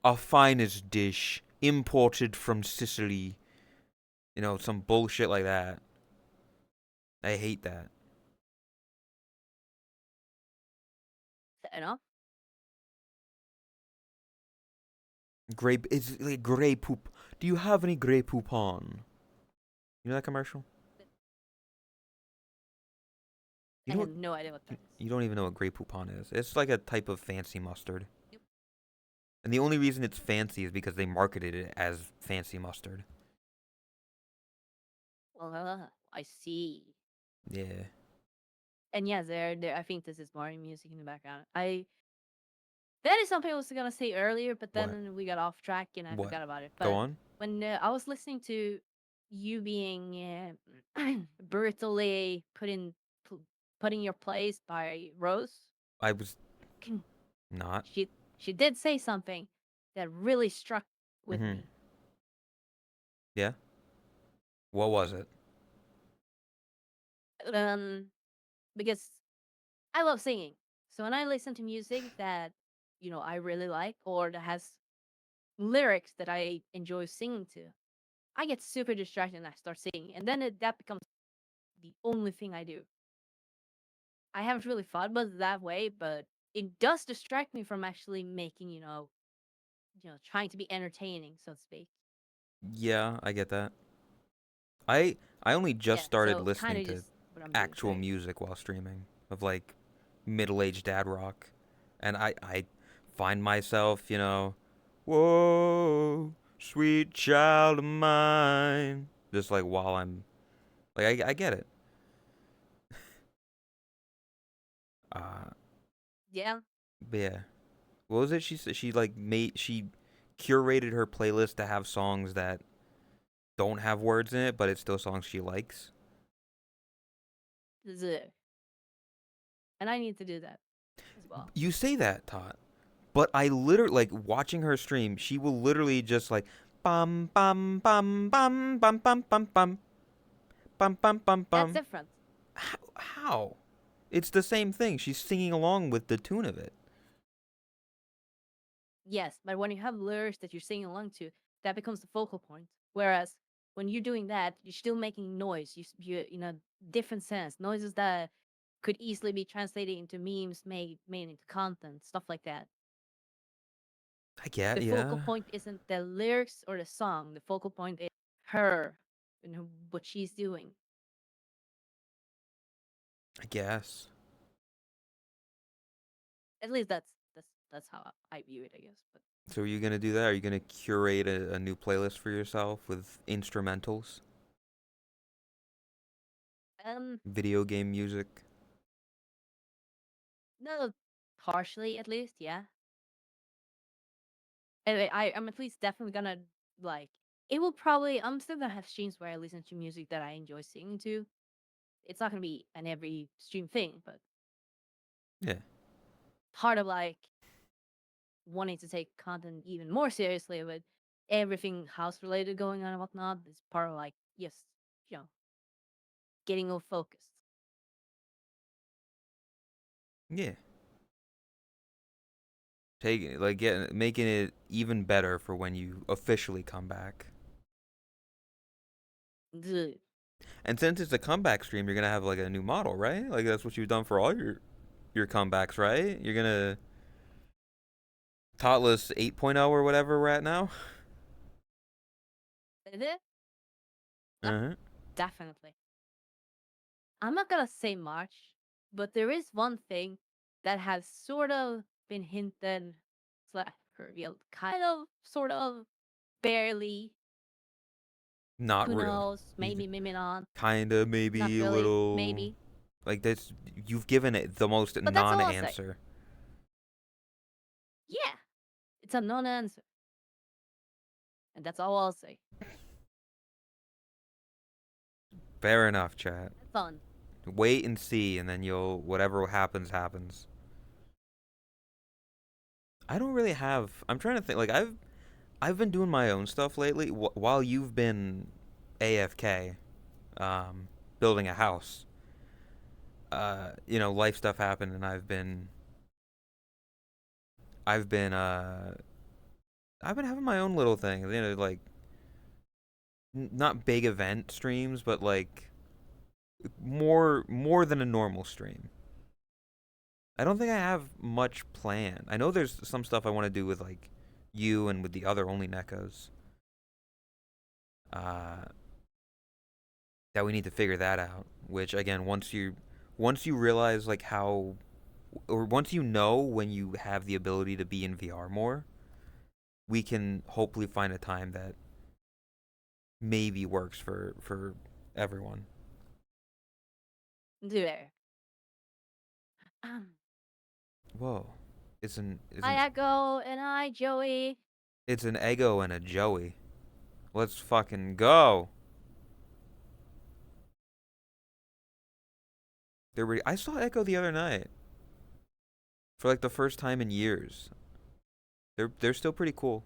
our finest dish, imported from Sicily. You know, some bullshit like that. I hate that. You know? It's like Grey Poop. Do you have any Grey Poupon? You know that commercial? You I know have what, no idea what that is. you don't even know what Grey Poupon is. It's like a type of fancy mustard. Yep. And the only reason it's fancy is because they marketed it as fancy mustard. Well, I see. Yeah. And yes, there. I think this is more music in the background. That is something I was gonna say earlier, but What? then we got off track and I What? forgot about it. Go But on. when I was listening to you being brutally put in your place by Rose, I was not. she did say something that really struck with Mhm. me. Yeah. What was it? Because I love singing. So when I listen to music that I really like or that has lyrics that I enjoy singing to, I get super distracted and I start singing, and then that becomes the only thing I do. I haven't really thought about it that way, but it does distract me from actually making trying to be entertaining, so to speak. Yeah, I get that. I only just Yeah, started so kind listening of to just what I'm doing actual today. music while streaming of like middle-aged dad rock, and I find myself, whoa, sweet child of mine, just like while I'm like I get it. Uh, Yeah, but yeah, what was it? She said she curated her playlist to have songs that don't have words in it, but it's still songs she likes. this is it. And I need to do that as well. You say that, Todd. But I literally like watching her stream. She will literally just like bum bum bum bum bum bum bum bum bum bum bum That's bum. different. How? It's the same thing. She's singing along with the tune of it. Yes, but when you have lyrics that you're singing along to, that becomes the focal point. Whereas when you're doing that, you're still making noise. You in a different sense, noises that could easily be translated into memes, made into content, stuff like that. I get, The focal yeah. point isn't the lyrics or the song. The focal point is her and what she's doing. I guess. At least that's how I view it, I guess. But So are you gonna do that? Are you gonna curate a new playlist for yourself with instrumentals, video game music? no, partially at least, yeah. Anyway, I'm at least definitely gonna like. It will probably. I'm still gonna have streams where I listen to music that I enjoy singing to. It's not gonna be an every stream thing, but Yeah. part of like wanting to take content even more seriously with everything house related going on and whatnot is part of like yes, you know, getting all focused. Yeah. Taking it like making it even better for when you officially come back. Ugh. And since it's a comeback stream, you're gonna have like a new model, right? Like that's what you've done for all your comebacks, right? You're gonna Totless 8.0 or whatever we're at now. Is it? Yep, Uh-huh. definitely. I'm not gonna say much, but there is one thing that has sort of been hinted slash revealed, kind of, sort of, barely. Not Who really. knows? Maybe, maybe not. Kinda, Not maybe a really. little. Maybe. Like this, you've given it the most But that's all I'll say. non-answer. Yeah, it's a non-answer, and that's all I'll say. Fair enough, chat. Fun. Wait and see, and then you'll whatever happens happens. I don't really have. I'm trying to think. Like I've been doing my own stuff lately while you've been AFK, building a house. life stuff happened, and I've been having my own little thing, like not big event streams, but like more than a normal stream. I don't think I have much planned. I know there's some stuff I want to do with like you and with the other only Nekos. Uh, that we need to figure that out. Which again, once you realize like how, or once you know when you have the ability to be in VR more, we can hopefully find a time that maybe works for everyone. Do there. Whoa, Hi, Echo, and hi, Joey. it's an Ego and a Joey. Let's fucking go. I saw Echo the other night for like the first time in years. They're still pretty cool.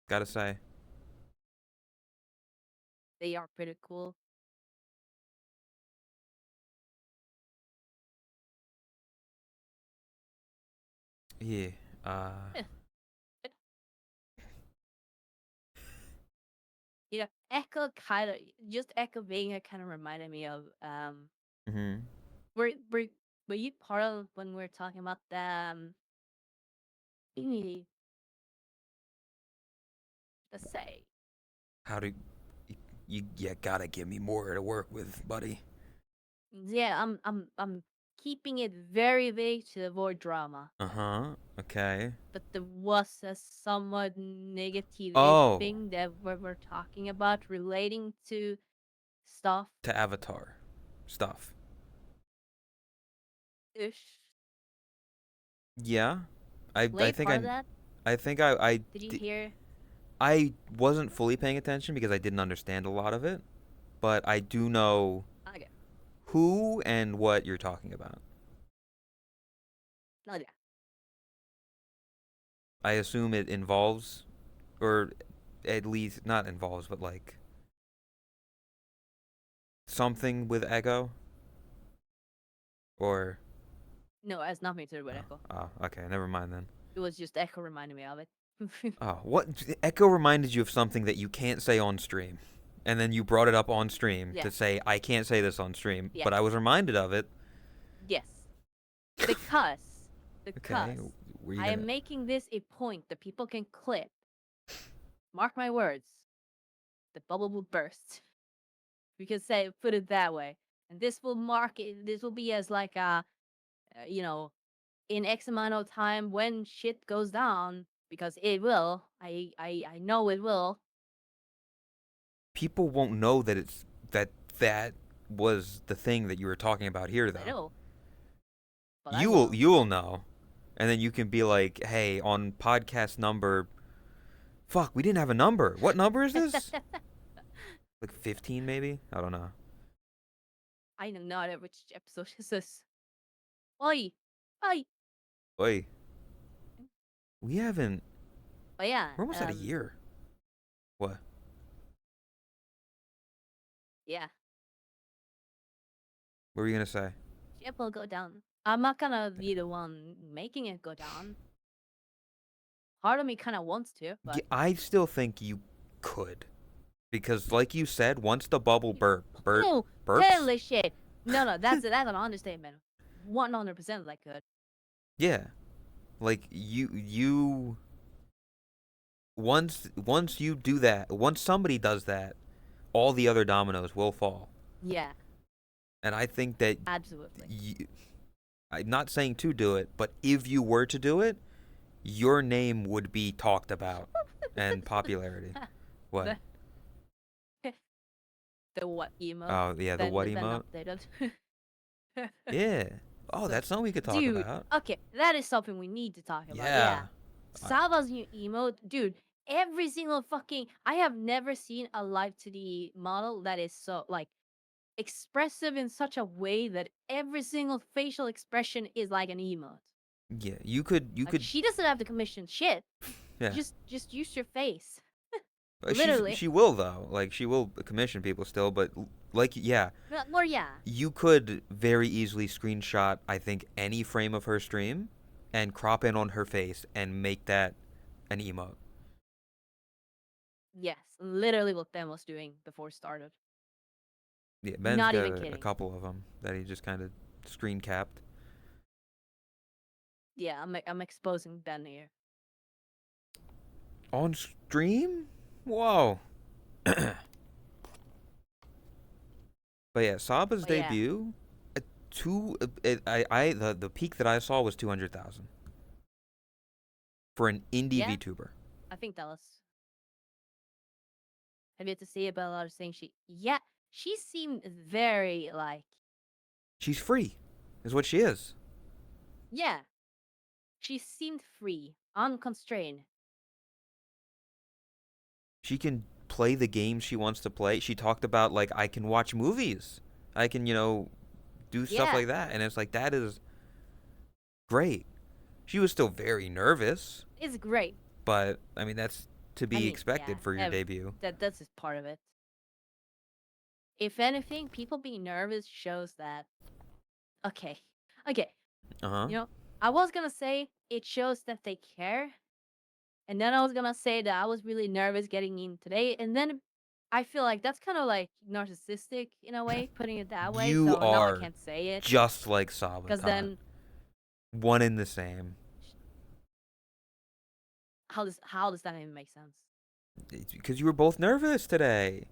Gotta say. They are pretty cool. Yeah. Echo Echo being it kind of reminded me of Mhm. were you part of when we are talking about the let's say How do you gotta give me more to work with, buddy. yeah, I'm keeping it very vague to avoid drama. Uh-huh. Okay. But there was a somewhat negative Oh. thing that we're talking about relating to stuff. To Avatar stuff. Ish. Yeah. I Late think part of that? I think I Did you hear? I wasn't fully paying attention because I didn't understand a lot of it, but I do know Okay. who and what you're talking about. Okay. I assume it involves, or at least not involves, but like something with Ego? Or No, it has nothing to do with Echo. oh, okay, never mind then. It was just Echo reminding me of it. Oh, what? Echo reminded you of something that you can't say on stream. And then you brought it up on stream Yeah. to say, I can't say this on stream. Yeah. But I was reminded of it. Yes. Because Okay. I am making this a point that people can clip. Mark my words. The bubble will burst. We can say, put it that way. And this will mark it. This will be as like a, in X amount of time when shit goes down, because it will. I know it will. People won't know that it's that was the thing that you were talking about here, though. I know. But you will know, and then you can be like, hey, on podcast number. Fuck, we didn't have a number. What number is this? Like 15, maybe? I don't know. I don't know which episode is this. Oi. Oi. We haven't. But yeah. We're almost at a year. What? Yeah. What were you gonna say? Ship will go down. I'm not gonna be the one making it go down. Part of me kind of wants to, but I still think you could, because like you said, once the bubble burps. Holy shit! No, that's an understatement. 100% I could. Yeah, like you. Once you do that, once somebody does that, all the other dominoes will fall. Yeah. And I think that absolutely. I'm not saying to do it, but if you were to do it, your name would be talked about and popularity. What? The what emote? Oh yeah, the what emote. Yeah. Oh, that's something we could talk about. Okay, that is something we need to talk about. Yeah. Sava's new emote, dude. Every single fucking. I have never seen a live 2D model that is so like expressive in such a way that every single facial expression is like an emote. Yeah, you could. She doesn't have to commission shit. Yeah. Just use your face. Literally. She will though. Like she will commission people still, but like yeah, Well, yeah. you could very easily screenshot I think any frame of her stream and crop in on her face and make that an emote. Yes, literally what Ben was doing before it started. Yeah, Ben's Not got even a kidding. couple of them that he just kind of screen capped. Yeah, I'm exposing Ben here. On stream? Whoa. But yeah, Saba's But yeah. debut, the peak that I saw was 200,000 for an indie Yeah. VTuber. I think that was. Have you had to see about a lot of things? She seemed very like. She's free, is what she is. Yeah. She seemed free, unconstrained. She can play the games she wants to play. She talked about like I can watch movies, I can do stuff Yeah. like that, and it's like that is great. She was still very nervous, It's great. but I mean that's to be expected yeah, for your debut. That's just part of it. If anything, people being nervous shows that. Okay. Uh-huh. You know, I was gonna say it shows that they care, and then I was gonna say that I was really nervous getting in today, and then I feel like that's kind of like narcissistic in a way, putting it that way. You So now I are can't say it just like Saba. because then one in the same. how does that even make sense? Because you were both nervous today.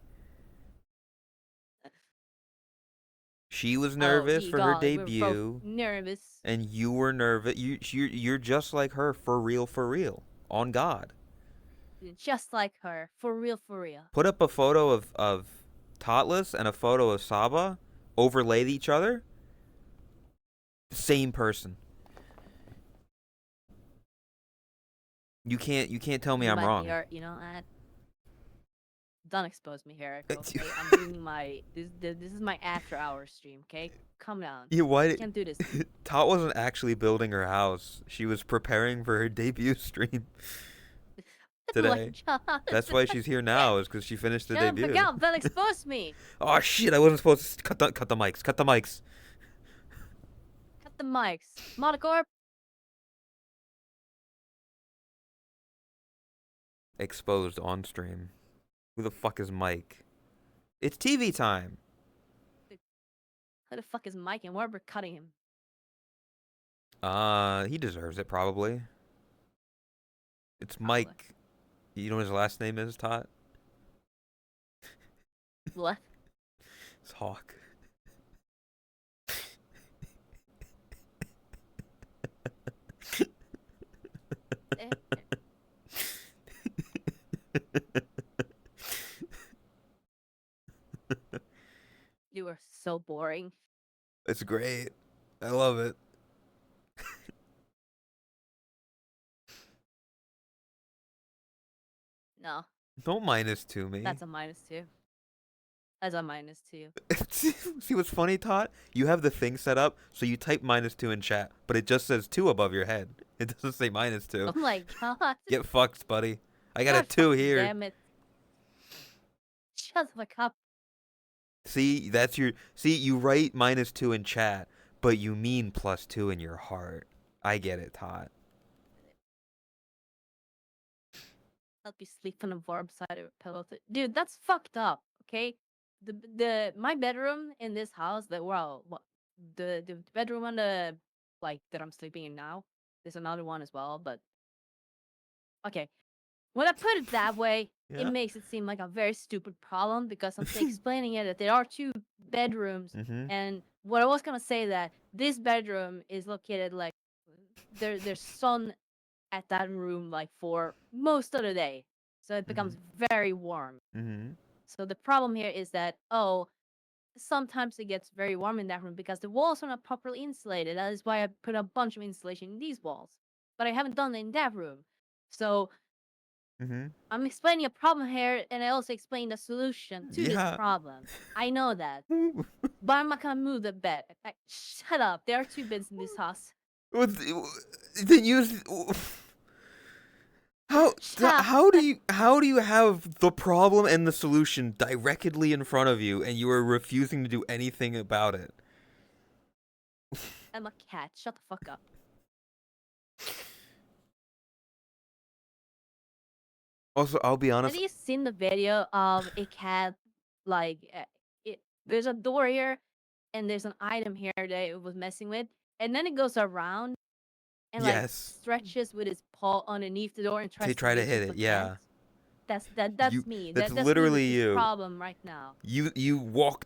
She was nervous for her God, we were debut, both nervous. and you were nervous. You're just like her, for real, on God. Just like her, for real, for real. Put up a photo of Totless and a photo of Saba, overlaid each other. Same person. You can't tell me I'm wrong. You know, don't expose me here. Okay? I'm doing my this is my after hours stream. Okay, calm down. Yeah, why? You can't do this. Tot wasn't actually building her house. She was preparing for her debut stream today. That's why she's here now, is because she finished the debut. Shut up, don't expose me. Oh shit! I wasn't supposed to cut the mics. Cut the mics. Cut the mics, Monocorp. Exposed on stream. Who the fuck is Mike? It's TV time. Who the fuck is Mike, and why are we cutting him? He deserves it probably. It's Mike. You know what his last name is, Tot? What? It's Hawk. You are so boring. It's great. I love it. No, Don't -2 me. that's a -2. That's a -2. See what's funny, Tot? You have the thing set up, so you type -2 in chat, but it just says 2 above your head. It doesn't say -2. Oh my god. Get fucked, buddy. I got a God 2 fucking here. Damn it. Shut the fuck up. See, that's your. See, you write -2 in chat, but you mean +2 in your heart. I get it, Tot. Help you sleep on a warm side of a pillow. Dude, that's fucked up. Okay, my bedroom in this house, the bedroom on the that I'm sleeping in now. There's another one as well, but okay. When I put it that way, Yeah. it makes it seem like a very stupid problem because I'm explaining it that there are 2 bedrooms, Mm-hmm. and what I was gonna say that this bedroom is located like there's sun at that room like for most of the day, so it becomes very warm. Mm-hmm. So the problem here is that sometimes it gets very warm in that room because the walls are not properly insulated. That is why I put a bunch of insulation in these walls, but I haven't done it in that room. So Mm-hmm. I'm explaining a problem here, and I also explained a solution to this Yeah. problem. I know that, but I'm not gonna move the bed. Shut up. There are 2 beds in this house. Then use. How chat. How do you have the problem and the solution directly in front of you and you are refusing to do anything about it? I'm a cat. Shut the fuck up. Also, I'll be Have honest. you seen the video of a cat? Like, there's a door here, and there's an item here that it was messing with, and then it goes around and like Yes. stretches with its paw underneath the door and tries to try to reach hit it it, but yeah. can't. That's You- me. that's That's me literally with this you. problem right now. You walk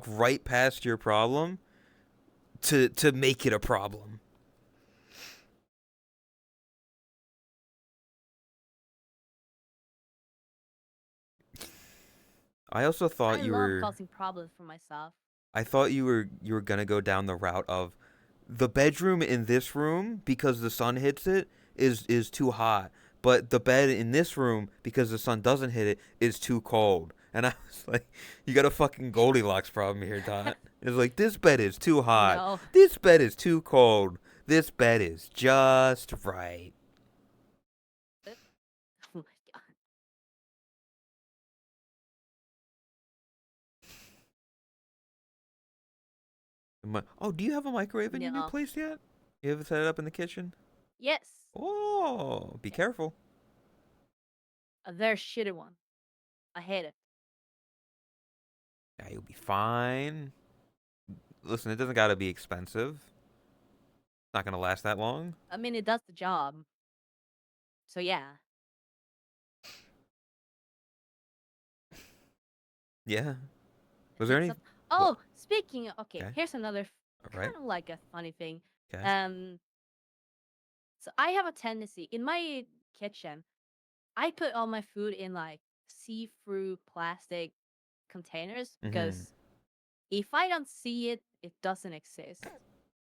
right past your problem to make it a problem. I also thought I you love were causing problems for myself. I thought you were gonna go down the route of the bedroom in this room because the sun hits it is too hot, but the bed in this room because the sun doesn't hit it is too cold. And I was like, you got a fucking Goldilocks problem here, Dot. It's like this bed is too hot. No. This bed is too cold. This bed is just right. Oh my god. Oh, do you have a microwave in your new No. place yet? You haven't set it up in the kitchen? Yes. Oh, be careful. A very shitty one. I hate it. Yeah, you'll be fine. Listen, it doesn't gotta be expensive. It's not gonna last that long. I mean, it does the job. So yeah. Yeah. Was there any? Oh, speaking of, okay, Okay. here's another All right. kind of like a funny thing. Okay. So I have a tendency in my kitchen. I put all my food in like see-through plastic containers because if I don't see it, it doesn't exist.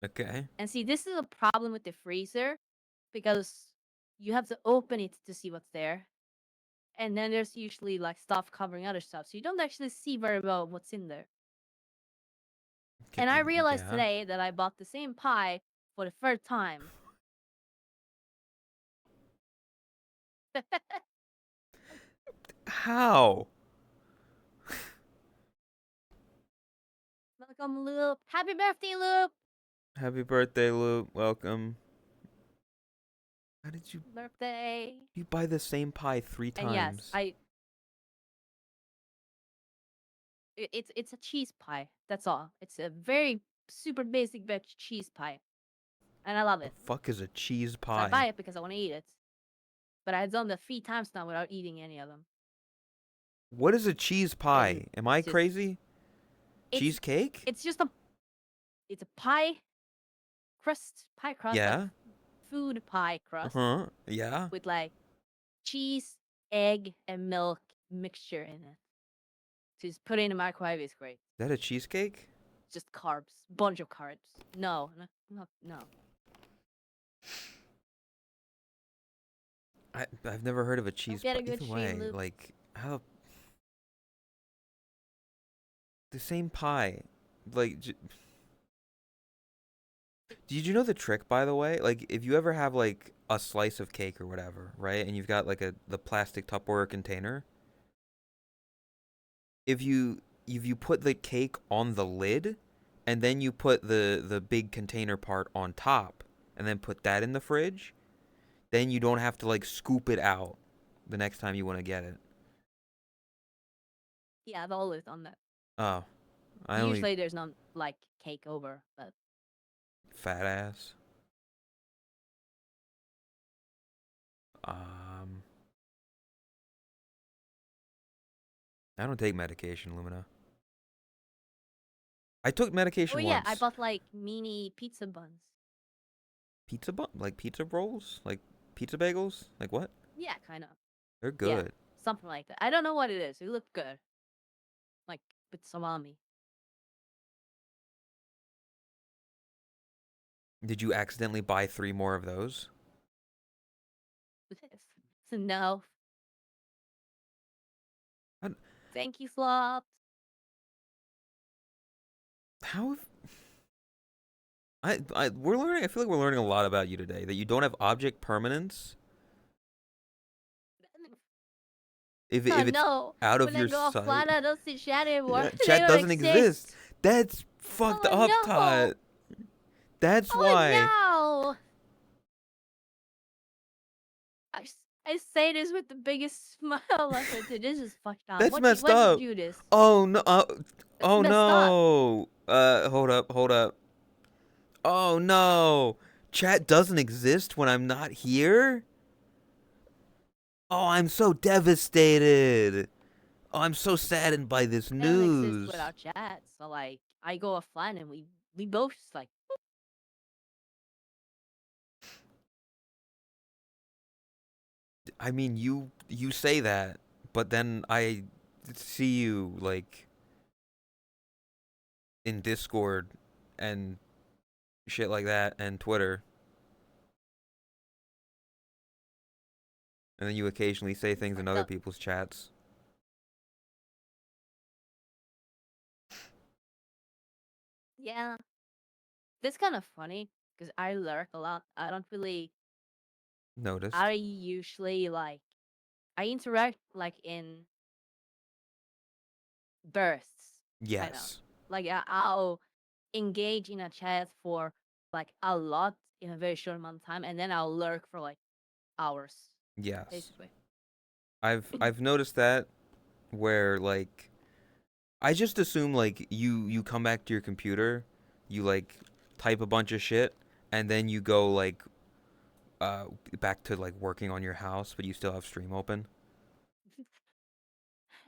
Okay. And see, this is a problem with the freezer because you have to open it to see what's there. And then there's usually like stuff covering other stuff. So you don't actually see very well what's in there. And I realized Yeah. today that I bought the same pie for the third time. How? Welcome, Loop. Happy birthday, Loop. Happy birthday, Luke. Welcome. How did Birthday. you buy the same pie 3 times? And yes, it's a cheese pie. That's all. It's a very super basic veg cheese pie, and I love The it. fuck is a cheese So I buy pie? it because I want to eat it. But I've done that 3 times now without eating any of them. What is a cheese pie? Am I it's just- crazy? It's- Cheesecake? It's just a pie crust, like Yeah. food pie crust Uh-huh. Yeah. with like cheese, egg, and milk mixture in it. Just put it in the microwave. It's great. Is that a cheesecake? Just carbs, bunch of carbs. No. I've never heard of a cheese get a pie. good Either way, stream, Luke. like how the same pie, like. Did you know the trick, by the way? Like, if you ever have like a slice of cake or whatever, right, and you've got like the plastic Tupperware container, if you put the cake on the lid, and then you put the big container part on top, and then put that in the fridge, then you don't have to like scoop it out the next time you want to get it. Yeah, I've always done that. Oh, Usually there's no like cake over, but fat ass. I don't take medication, Lumina. I took medication oh yeah, once. I bought like mini pizza buns. Pizza like pizza rolls? Like pizza bagels? Like what? Yeah, kind of. They're Yeah. good. Something like that. I don't know what it is. It looked good. Like with salami. Did you accidentally buy 3 more of those? So no. I- Thank you, Flops. How? We're learning. I feel like we're learning a lot about you today. That you don't have object permanence. If Oh it's no! out of When I your go offline, sight, I don't see chat anymore. yeah, They chat don't doesn't exist. exist. That's fucked Oh up, no! Todd. That's why. Oh no! I say this with the biggest smile ever. Dude, this is fucked up. That's messed Why'd you up. do this? Oh no. It's Oh messed up. no. Hold up. Oh no. Chat doesn't exist when I'm not here? Oh, I'm so devastated. Oh, I'm so saddened by this It doesn't exist news. without chat. So like, I go offline and we both just like. I mean, you say that, but then I see you like in Discord and shit like that and Twitter. And then you occasionally say things in Fucked other up. people's chats. Yeah, this kind of funny because I lurk a lot. I don't really. Noticed. I usually like. I interact like in bursts. Kind of. Yes. Like I'll engage in a chat for like a lot in a very short amount of time, and then I'll lurk for like hours, Yes. basically. I've noticed that where like I just assume like you come back to your computer, you like type a bunch of shit, and then you go like back to like working on your house, but you still have stream open.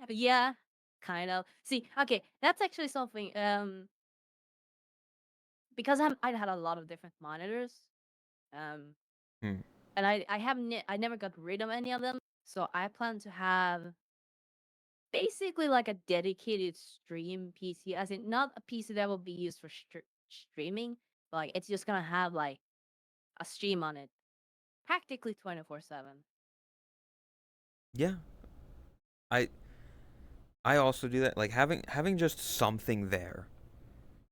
Yeah, kind of. See, okay, that's actually something. Because I had a lot of different monitors. Um, Hmm. and I never got rid of any of them. So I plan to have basically like a dedicated stream PC, as in not a PC that will be used for streaming, but like it's just gonna have like a stream on it, practically 24/7. Yeah. I I also do that. Like having just something there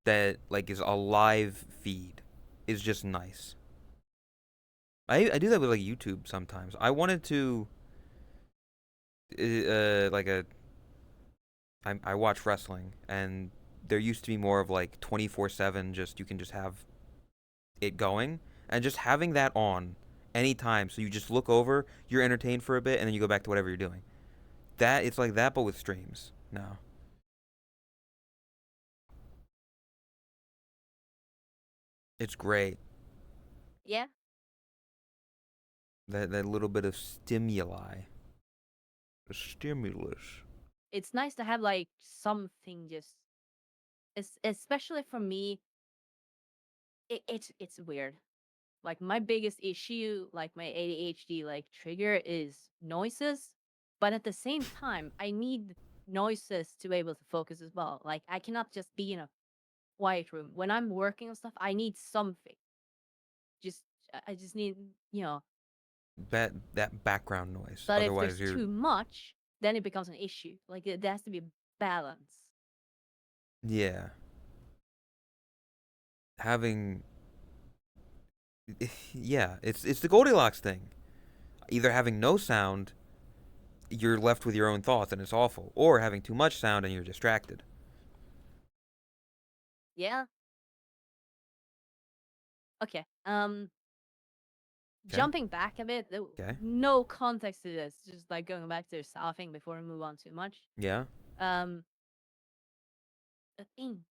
that like is a live feed is just nice. I do that with like YouTube sometimes. I wanted to like I watch wrestling, and there used to be more of like 24/7, just you can just have it going, and just having that on anytime, so you just look over, you're entertained for a bit, and then you go back to whatever you're doing. That it's like that, but with streams now. It's great. Yeah, That little bit of stimuli, a stimulus. it's nice to have like something just. Especially for me, it's weird. Like my biggest issue, like my ADHD like trigger is noises, but at the same time, I need noises to be able to focus as well. Like I cannot just be in a quiet room. When I'm working on stuff, I need something. Just I just need, you know, That background noise. but if Otherwise, there's you're too much, then it becomes an issue. Like there has to be a balance. yeah. Having yeah, it's the Goldilocks thing. Either having no sound, you're left with your own thoughts and it's awful, or having too much sound and you're distracted. Yeah. Okay. Okay. Jumping back a bit, Okay. no context to this, just like going back to the South thing before we move on too much. Yeah. Um, a thing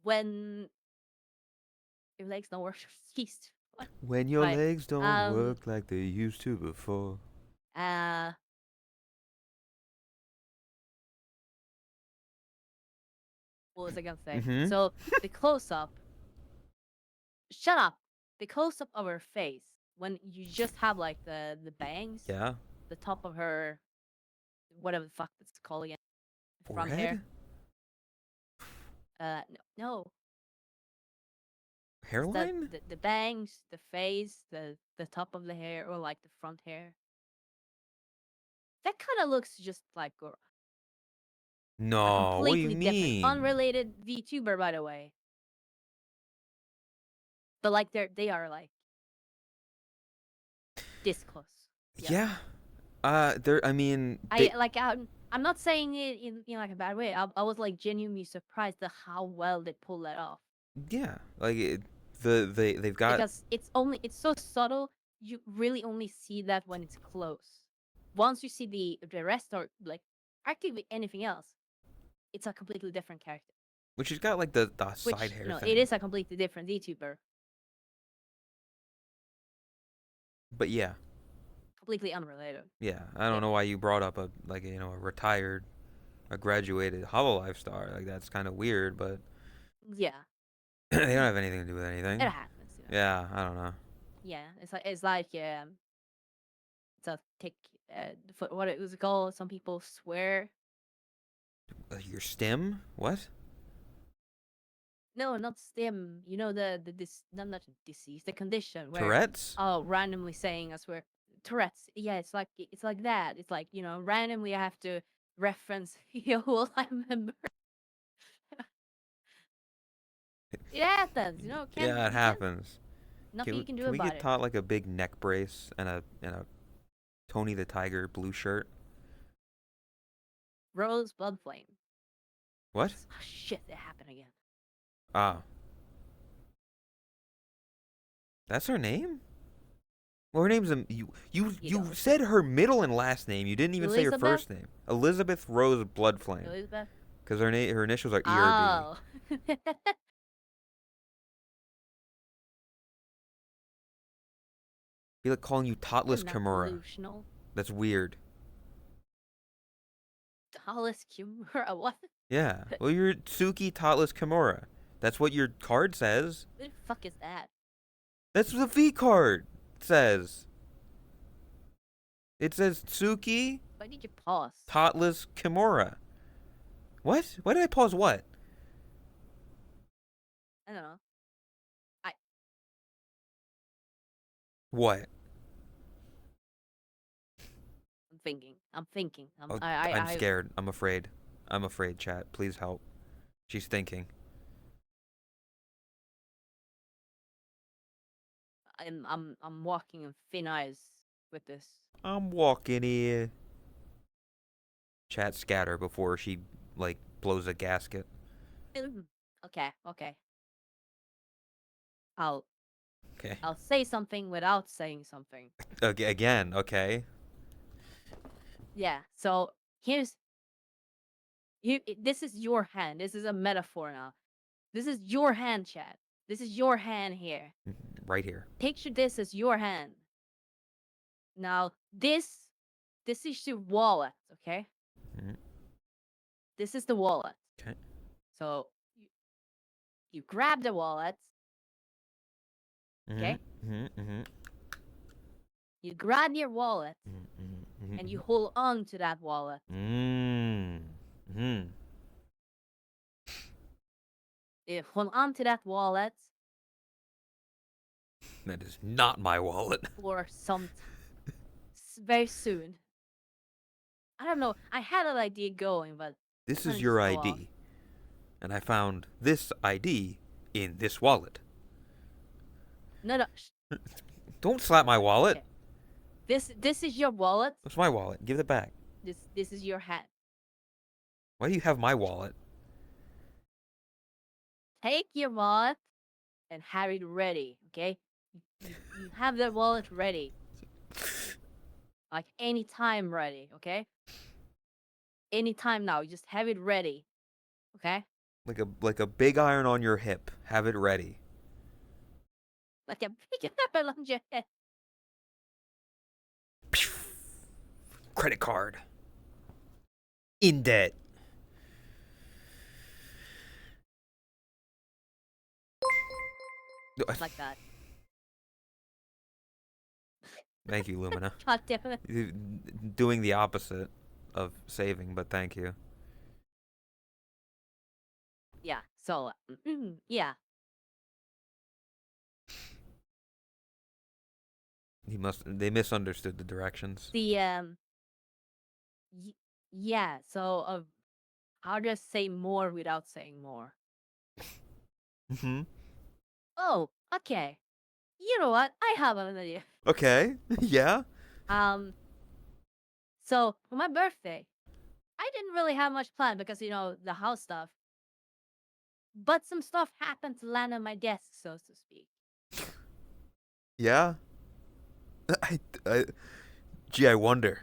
when your legs don't work, ceased. What? When your Right. legs don't work like they used to before. Uh, what was I gonna say? Mhm. So the close up. Shut up. The close up of her face when you just have like the bangs, Yeah. the top of her, whatever the fuck it's called again, front hair. Forehead? No. It's Hairline? the bangs, the face, the top of the hair, or like the front hair. That kind of looks just like a No. What do you completely different, mean? unrelated VTuber, by the way. But like they are like this close. Yeah. There. I mean, I'm not saying it in like a bad way. I was like genuinely surprised at how well they pulled that off. yeah, like they've got. Because it's so subtle. You really only see that when it's close. Once you see the rest or like practically anything else, it's a completely different character. Which has got like the Which side hair thing. it is a completely different VTuber, But yeah, completely unrelated. yeah. I don't know why you brought up a retired, a graduated Hololive star. Like that's kind of weird, but Yeah, they don't have anything to do with anything. it happens. You know? Yeah, I don't know. Yeah, it's like it's a tick. What it was called? Some people swear. Your stem? What? No, not stem. You know not disease, the condition where Tourette's? randomly saying I swear Tourette's. Yeah, it's like that. It's like randomly I have to reference your whole I remember. It happens, Can't Yeah, it happens. nothing you can do can we about get it. taught like a big neck brace and a Tony the Tiger blue shirt? Rose blood flame. What? Oh, shit, it happened again. Ah. That's her name? Well, her name's you said her middle and last name. You didn't even say her Elizabeth? first name. Elizabeth Rose Bloodflame. Elizabeth. Because her initials are ERB. Oh. Be like calling you Totless Not Kimura. delusional. That's weird. Dallas Kimura, what? Yeah. Well, you're Tsuki Totless Kimura. That's what your card says. What the fuck is that? That's what the V card says. It says Tsuki Why did you pause? Totless Kimura. What? Why did I pause what? I don't know. What? I'm thinking. I'm scared. I'm afraid. I'm afraid, chat. Please help. She's thinking. I'm walking on thin ice with this. I'm walking here. Chat scatter before she, like, blows a gasket. Okay. I'll Okay. I'll say something without saying something. Okay, again, okay. Yeah. So this is your hand. This is a metaphor now. This is your hand, chat. This is your hand here. Right here. Picture this as your hand. Now this is your wallet, okay? Mhm. This is the wallet. Okay. So you grab the wallet, okay? You grab your wallet and you hold on to that wallet. You hold on to that wallet That is not my wallet. for some very soon. I don't know. I had an idea going, but This kinda is your just fell off. ID. And I found this ID in this wallet. No. Don't slap my wallet. Okay. This is your wallet. What's my wallet? Give it back. This is your hand. Why do you have my wallet? Take your wallet and have it ready, okay? You have that wallet ready. Like anytime ready, okay? Anytime now, you just have it ready. Okay? Like a big iron on your hip. Have it ready. Like a big apple on your head. Credit card. In debt. Like that. Thank you, Lumina. God damn it. Doing the opposite of saving, but thank you. Yeah, so, yeah. They misunderstood the directions. Yeah, so, I'll just say more without saying more. Oh, okay. You know what? I have an idea. Okay. Yeah. So for my birthday, I didn't really have much planned because the house stuff. But some stuff happened to land on my desk, so to speak. Yeah. I, gee, I wonder.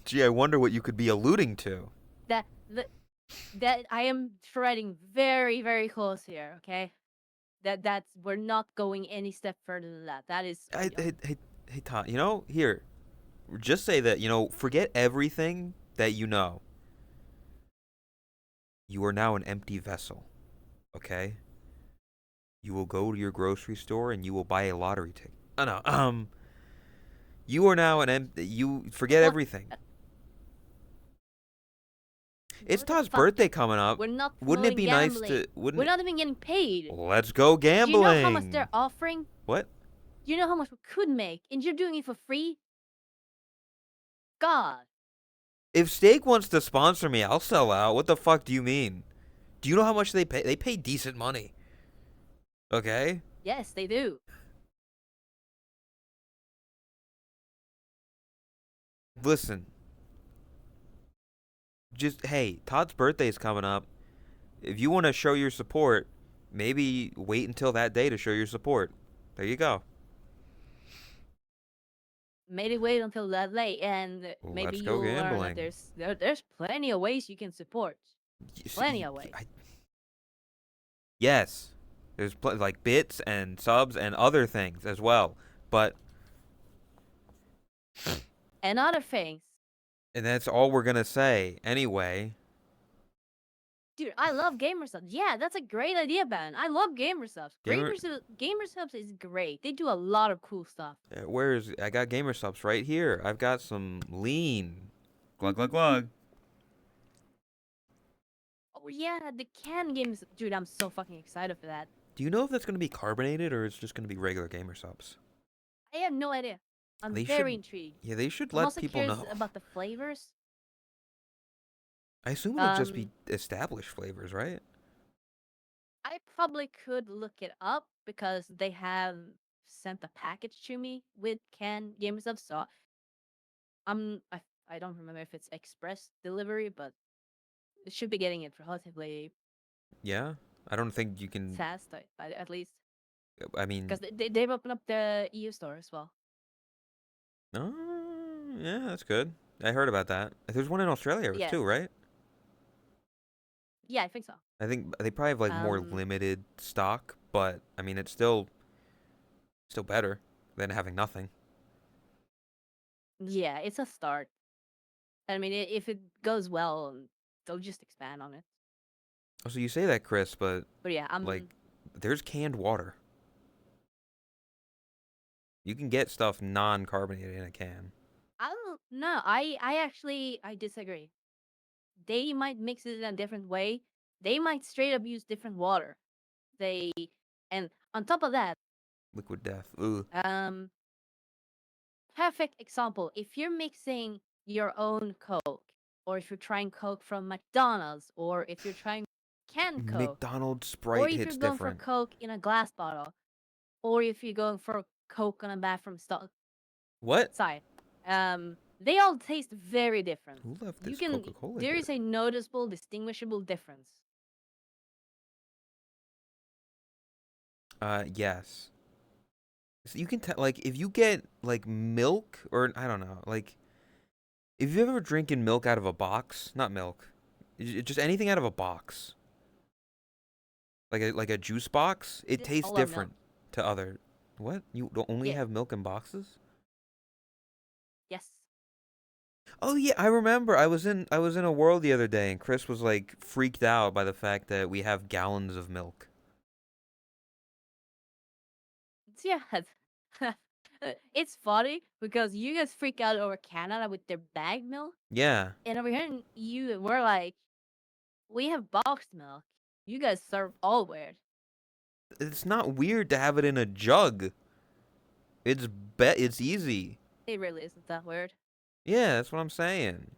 Gee, I wonder what you could be alluding to. That I am treading very, very close here. Okay, that's we're not going any step further than that. That is. Hey, Todd. Here, just say that. Forget everything that you know. You are now an empty vessel. Okay. You will go to your grocery store and you will buy a lottery ticket. Oh no. You are now an empty. You forget everything. It's Todd's birthday coming up. We're not Wouldn't it be gambling. nice to? Wouldn't We're not even getting paid. Let's go gambling. Do you know how much they're offering? What? Do you know how much we could make? And you're doing it for free? God. If Steak wants to sponsor me, I'll sell out. What the fuck do you mean? Do you know how much they pay? They pay decent money. Okay? Yes, they do. Listen. Just, hey, Todd's birthday is coming up. If you want to show your support, maybe wait until that day to show your support. There you go. Maybe wait until that late, and maybe Let's go you'll learn gambling. that there's plenty of ways you can support. Plenty of ways. Yes. There's like bits and subs and other things as well. But And other things. and that's all we're going to say anyway. Dude, I love gamer subs. Yeah, that's a great idea, Ben. I love gamer subs. Gamer subs is great. They do a lot of cool stuff. I got gamer subs right here. I've got some lean. Glug glug glug. Oh yeah, the can games. Dude, I'm so fucking excited for that. Do you know if that's going to be carbonated or it's just going to be regular gamer subs? I have no idea. I'm They very should- intrigued. Yeah, they should I'm let also people curious know. about the flavors. I assume it'll just be established flavors, right? I probably could look it up because they have sent a package to me with canned gamer subs. So I don't remember if it's express delivery, but it should be getting it relatively Yeah. I don't think you can. fast, at least. I mean. Because they've opened up the EU store as well. Oh, yeah, that's good. I heard about that. There's one in Australia Yeah. too, right? Yeah, I think so. I think they probably have like more limited stock, but I mean it's still better than having nothing. Yeah, it's a start. I mean, if it goes well, they'll just expand on it. Oh, so you say that, Chris, but yeah, like there's canned water. You can get stuff non-carbonated in a can. I don't know. I disagree. They might mix it in a different way. They might straight up use different water. And on top of that, Liquid death. Ugh. perfect example. If you're mixing your own Coke, or if you're trying Coke from McDonald's, or if you're trying canned Coke, McDonald's or Sprite if hits you're going different. for Coke in a glass bottle, or if you're going for Coke on a bathroom What? side, they all taste very different. Who left this Coca-Cola There here? is a noticeable, distinguishable difference. Yes. So you can tell, like, if you get like milk, or I don't know, like, if you've ever drinking milk out of a box, not milk, just anything out of a box, like a juice box, it Just tastes all our milk. different to other. What? You don't only Yeah. have milk in boxes? Yes. Oh yeah, I remember. I was in a world the other day, and Chris was like freaked out by the fact that we have gallons of milk. Yeah. It's funny because you guys freak out over Canada with their bag milk, Yeah. and over here in EU, we're like, we have boxed milk. You guys serve all weird. It's not weird to have it in a jug. It's easy. It really isn't that weird. Yeah, that's what I'm saying.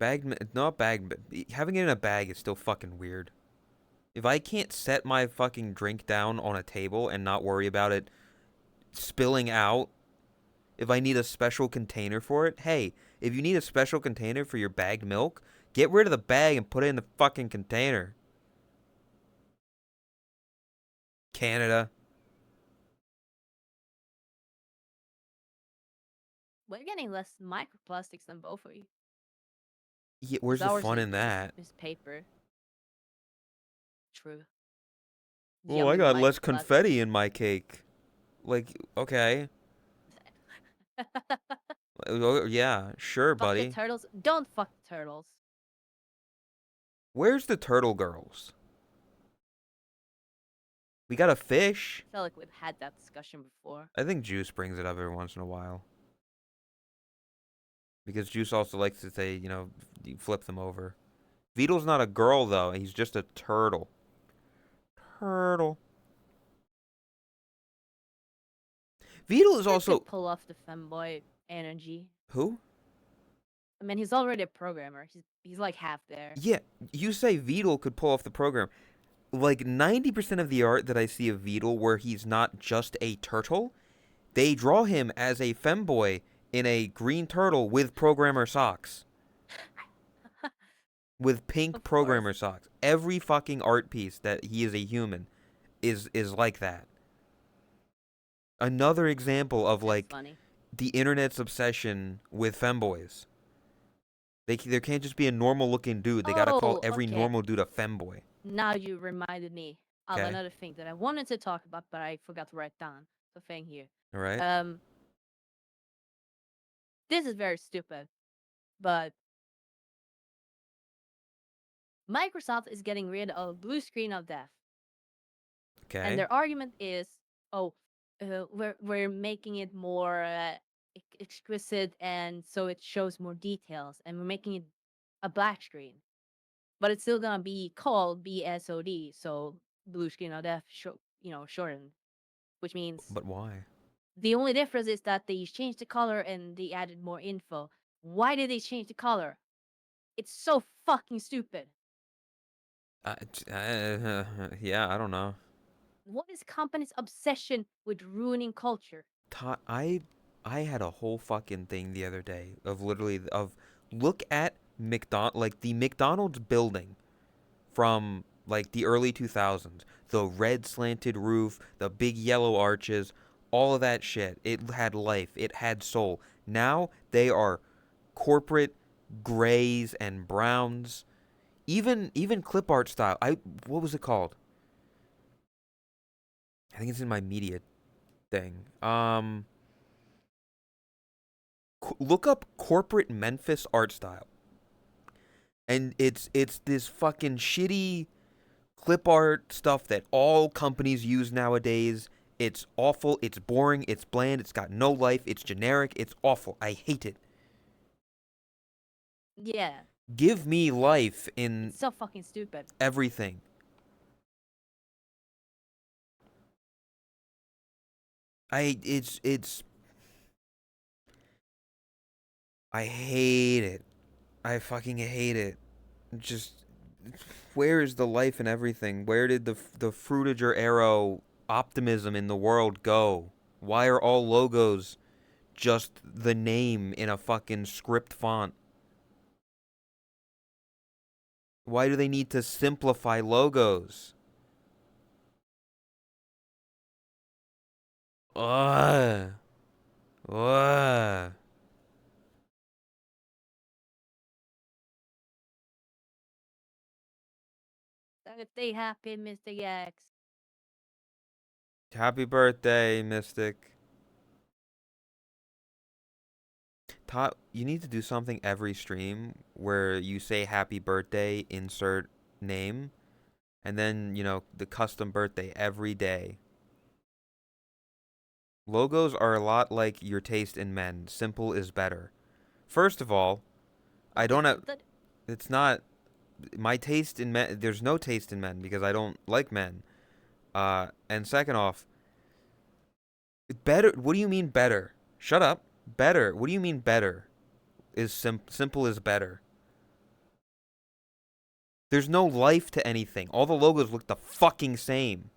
Having it in a bag is still fucking weird. If I can't set my fucking drink down on a table and not worry about it spilling out, if I need a special container for it, hey, if you need a special container for your bagged milk, get rid of the bag and put it in the fucking container. Canada. We're getting less microplastics than both of you. Yeah, where's the Ours fun is in that? Is paper. True. Oh, I got less confetti in my cake. Like, okay. Oh, yeah, sure, Fuck the buddy. turtles. Don't fuck the turtles. Where's the turtle girls? We got a fish. I feel like we've had that discussion before. I think Juice brings it up every once in a while. Because Juice also likes to say, you know, you flip them over. Beetle's not a girl, though. He's just a turtle. Turtle. Beetle is He also... could pull off the femboy energy. Who? I mean, he's already a programmer. He's like half there. Yeah, you say Beetle could pull off the program. Like 90% of the art that I see of Beetle where he's not just a turtle, they draw him as a femboy in a green turtle with programmer socks. With pink Of programmer course. socks. Every fucking art piece that he is a human is like that. Another example of That's like funny. the internet's obsession with femboys. There can't just be a normal looking dude. They gotta call Oh, every okay. normal dude a femboy. Now you reminded me of Okay. another thing that I wanted to talk about, but I forgot to write down. So thing here. All right. This is very stupid, but Microsoft is getting rid of blue screen of death, Okay. and their argument is, we're making it more exquisite, and so it shows more details, and we're making it a black screen, but it's still gonna be called BSOD, so blue screen of death, shortened, which means But why? the only difference is that they changed the color and they added more info. Why did they change the color? It's so fucking stupid. Yeah, I don't know. What is company's obsession with ruining culture? I had a whole fucking thing the other day of literally of look at the McDonald's building from like the early 2000s. The red slanted roof, the big yellow arches, all of that shit. It had life. It had soul. Now they are corporate grays and browns. Even clip art style. What was it called? I think it's in my media thing. Look up corporate Memphis art style. And it's this fucking shitty clip art stuff that all companies use nowadays. It's awful, it's boring, it's bland, it's got no life, it's generic, it's awful. I hate it. Yeah, Give me life in it's so fucking stupid. everything. It's I hate it. I fucking hate it. Just where is the life in everything? Where did the fruitager arrow optimism in the world go? Why are all logos just the name in a fucking script font? Why do they need to simplify logos? Ugh. Ugh. Stay happy, Mr. X. Happy birthday, Mystic. Todd, you need to do something every stream where you say happy birthday, insert name, and then, the custom birthday every day. Logos are a lot like your taste in men. Simple is better. First of all, I don't have... It's not... My taste in men... There's no taste in men because I don't like men. And second off, better... What do you mean better? Shut up. Better. What do you mean better? Simple is better. There's no life to anything. All the logos look the fucking same.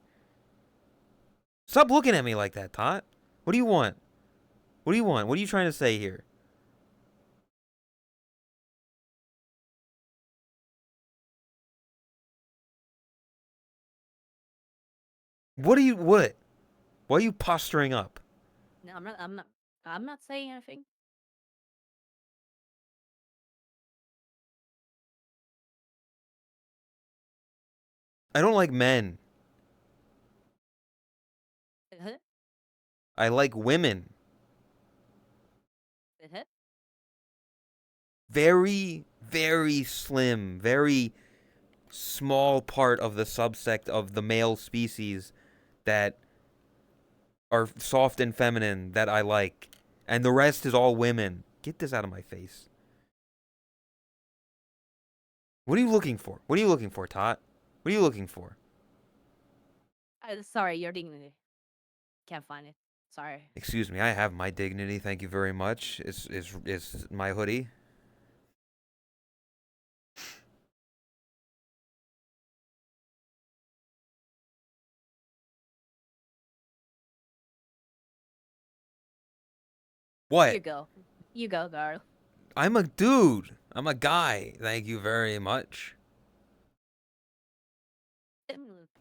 Stop looking at me like that, Tot. What do you want? What do you want? What are you trying to say here? What? Why are you posturing up? No, I'm not saying anything. I don't like men. Uh-huh. I like women. Uh-huh. Very, very slim, very small part of the subsect of the male species that are soft and feminine that I like. And the rest is all women. Get this out of my face. What are you looking for? What are you looking for, Tot? What are you looking for? Sorry, your dignity. Can't find it. Sorry. Excuse me, I have my dignity. Thank you very much. It's my hoodie. What? You go, girl. I'm a dude. I'm a guy. Thank you very much.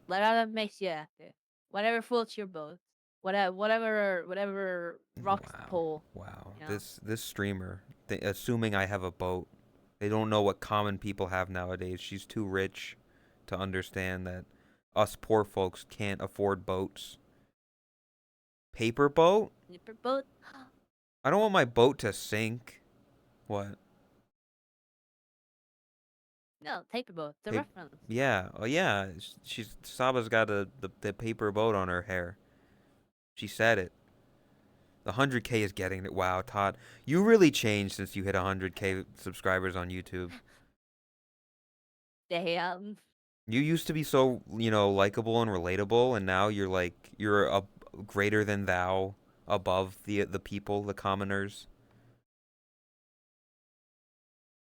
Whatever makes you happy. Whatever floats your boat. Whatever rocks the pole. Wow. You know? This streamer, assuming I have a boat, they don't know what common people have nowadays. She's too rich to understand that us poor folks can't afford boats. Paper boat? Paper boat. I don't want my boat to sink. What? No, paper boat. The reference. Yeah. Oh yeah. Saba's got the paper boat on her hair. She said it. The 100K is getting it. Wow, Todd, you really changed since you hit 100K subscribers on YouTube. Damn. You used to be so, likable and relatable, and now you're a greater than thou, above the people, the commoners.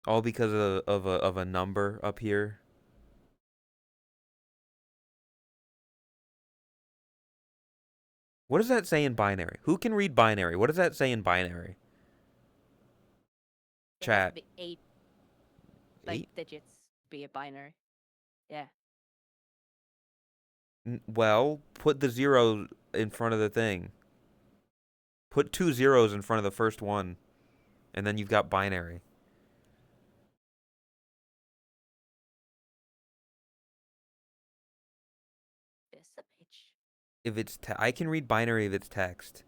All because of a number up here. What does that say in binary? Who can read binary? What does that say in binary? It has Chat. to be 8 8? digits. Be a binary. Yeah. Well, put the 0 in front of the thing. Put 2 zeros in front of the first one, and then you've got binary. This a bitch. If it's I can read binary if it's text.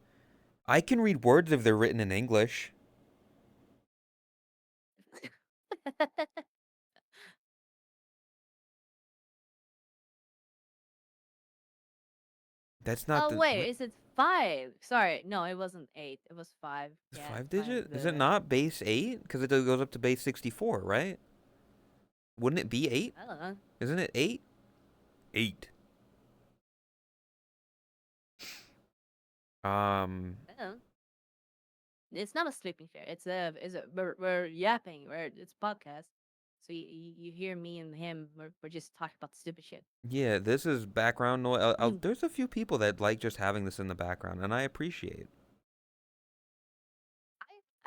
I can read words if they're written in English. That's not wait, is it 5? Sorry, no, it wasn't 8. It was 5. It's Yeah, 5 digit? Is it the- not base 8? Because it goes up to base 64, right? Wouldn't it be 8? I don't know. Isn't it 8? 8. I don't know. It's not a sleeping fair. We're yapping. It's a podcast. So you hear me and him. We're just talking about stupid shit. Yeah, this is background noise. Mm. There's a few people that like just having this in the background, and I appreciate.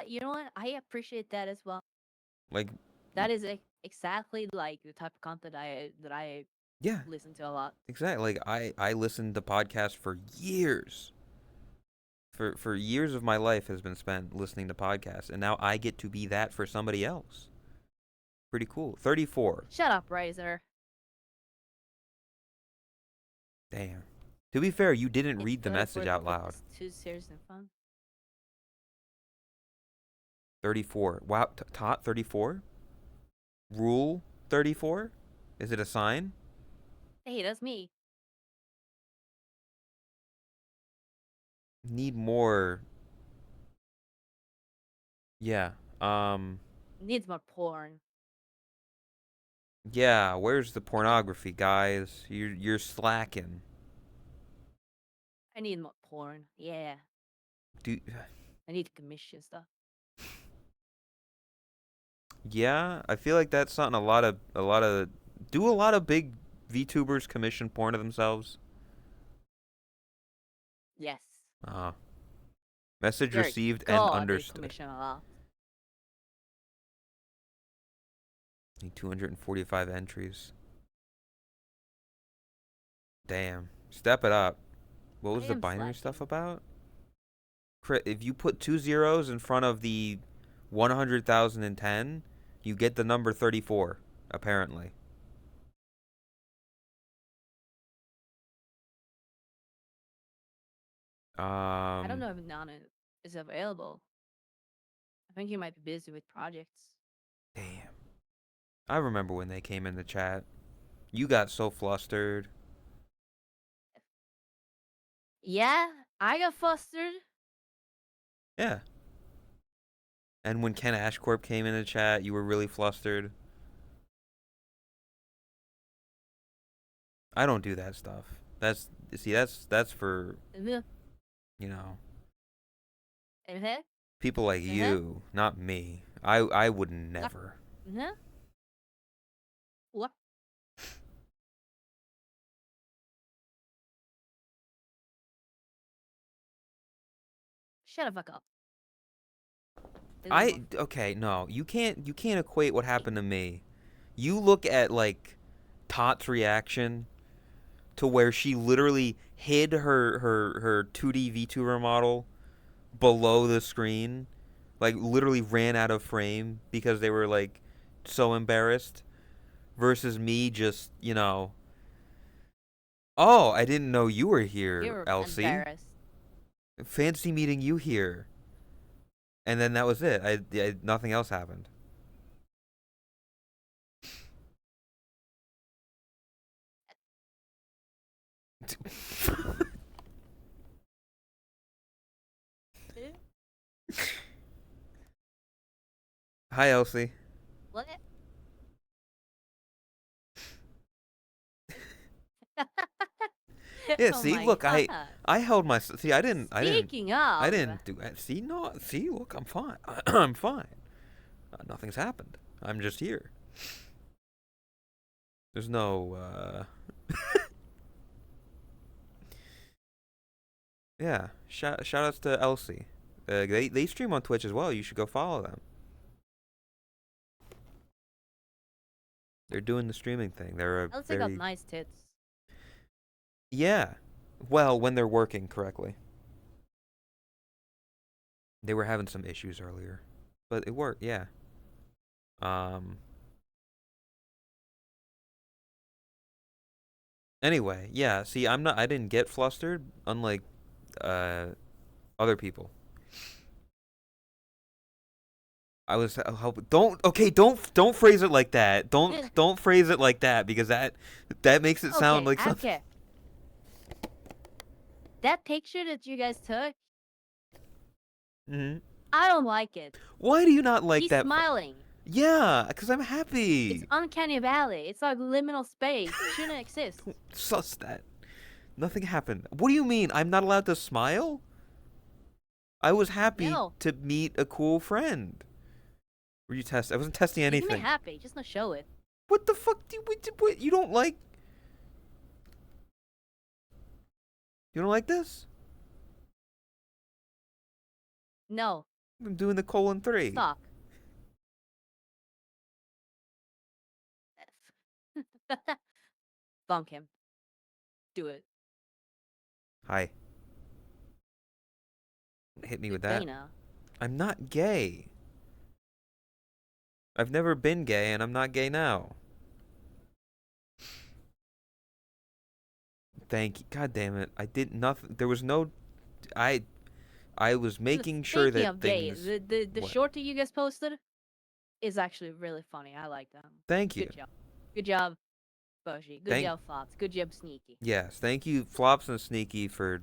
You know what? I appreciate that as well. Like, that is exactly like the type of content that I yeah, listen to a lot. exactly. Like I listened to podcasts for years. For years of my life has been spent listening to podcasts, and now I get to be that for somebody else. Pretty cool. 34. Shut up, Razor. Damn. To be fair, you didn't It's read the message out loud. It's too serious and fun. 34. Wow, Tot 34? Rule 34? Is it a sign? Hey, that's me. Need more. Yeah. Needs more porn. Yeah, where's the pornography, guys? You're slacking. I need more porn. Yeah. Do I need to commission stuff. Yeah, I feel like that's something a lot of do a lot of big VTubers commission porn of themselves? Yes. Message Dear received and God, they understood. commission a lot. Need 245 entries. Damn. Step it up. What was I the am binary stuff slacking. about? If you put 2 zeros in front of the 100,010, you get the number 34, apparently. I don't know if Nana is available. I think he might be busy with projects. Damn. I remember when they came in the chat. You got so flustered. Yeah, I got flustered. Yeah. And when Ken Ashcorp came in the chat, you were really flustered. I don't do that stuff. That's for, Uh-huh. you know, Uh-huh. people like you, not me. I would never. Uh-huh. What? Shut the fuck up. Okay, no. You can't equate what happened to me. You look at like Tot's reaction to where she literally hid her 2D VTuber model below the screen, like literally ran out of frame because they were like so embarrassed, versus me just, oh, I didn't know you were here, You're Elsie. embarrassed. Fancy meeting you here. And then that was it. Nothing else happened. Hi, Elsie. What? Yeah, Oh see, my look, God. I held my. See, I didn't Speaking of, do. See, no, see, look, I'm fine. I'm fine. Nothing's happened. I'm just here. There's no. Yeah, shout outs to Elsie. They stream on Twitch as well. You should go follow them. They're doing the streaming thing. They're a Elsie got nice tits. Yeah. Well, when they're working correctly. They were having some issues earlier, but it worked. Yeah. Anyway, yeah. See, I didn't get flustered, unlike other people. I was helping. Don't phrase it like that. Don't phrase it like that, because that makes it sound like something. Okay. That picture that you guys took, Hmm. I don't like it. Why do you not like He's that? smiling. Yeah, because I'm happy. It's uncanny valley. It's like liminal space. It shouldn't exist. Sus that. Nothing happened. What do you mean? I'm not allowed to smile? I was happy No. to meet a cool friend. Were you test? I wasn't testing You anything. can be happy, just not show it. What the fuck do you don't like? You don't like this? No. I'm doing the 3:: Stop. Bunk him. Do it. Hi. Hit me with that. Dana. I'm not gay. I've never been gay, and I'm not gay now. Thank you. God damn it. I did nothing. There was no. I was making sure Speaking that of gay, things. the What? short that you guys posted is actually really funny. I like them. Thank you. Good job. Good job, Boshi. Good job, Fox. Good job, Sneaky. Yes, thank you, Flops and Sneaky, for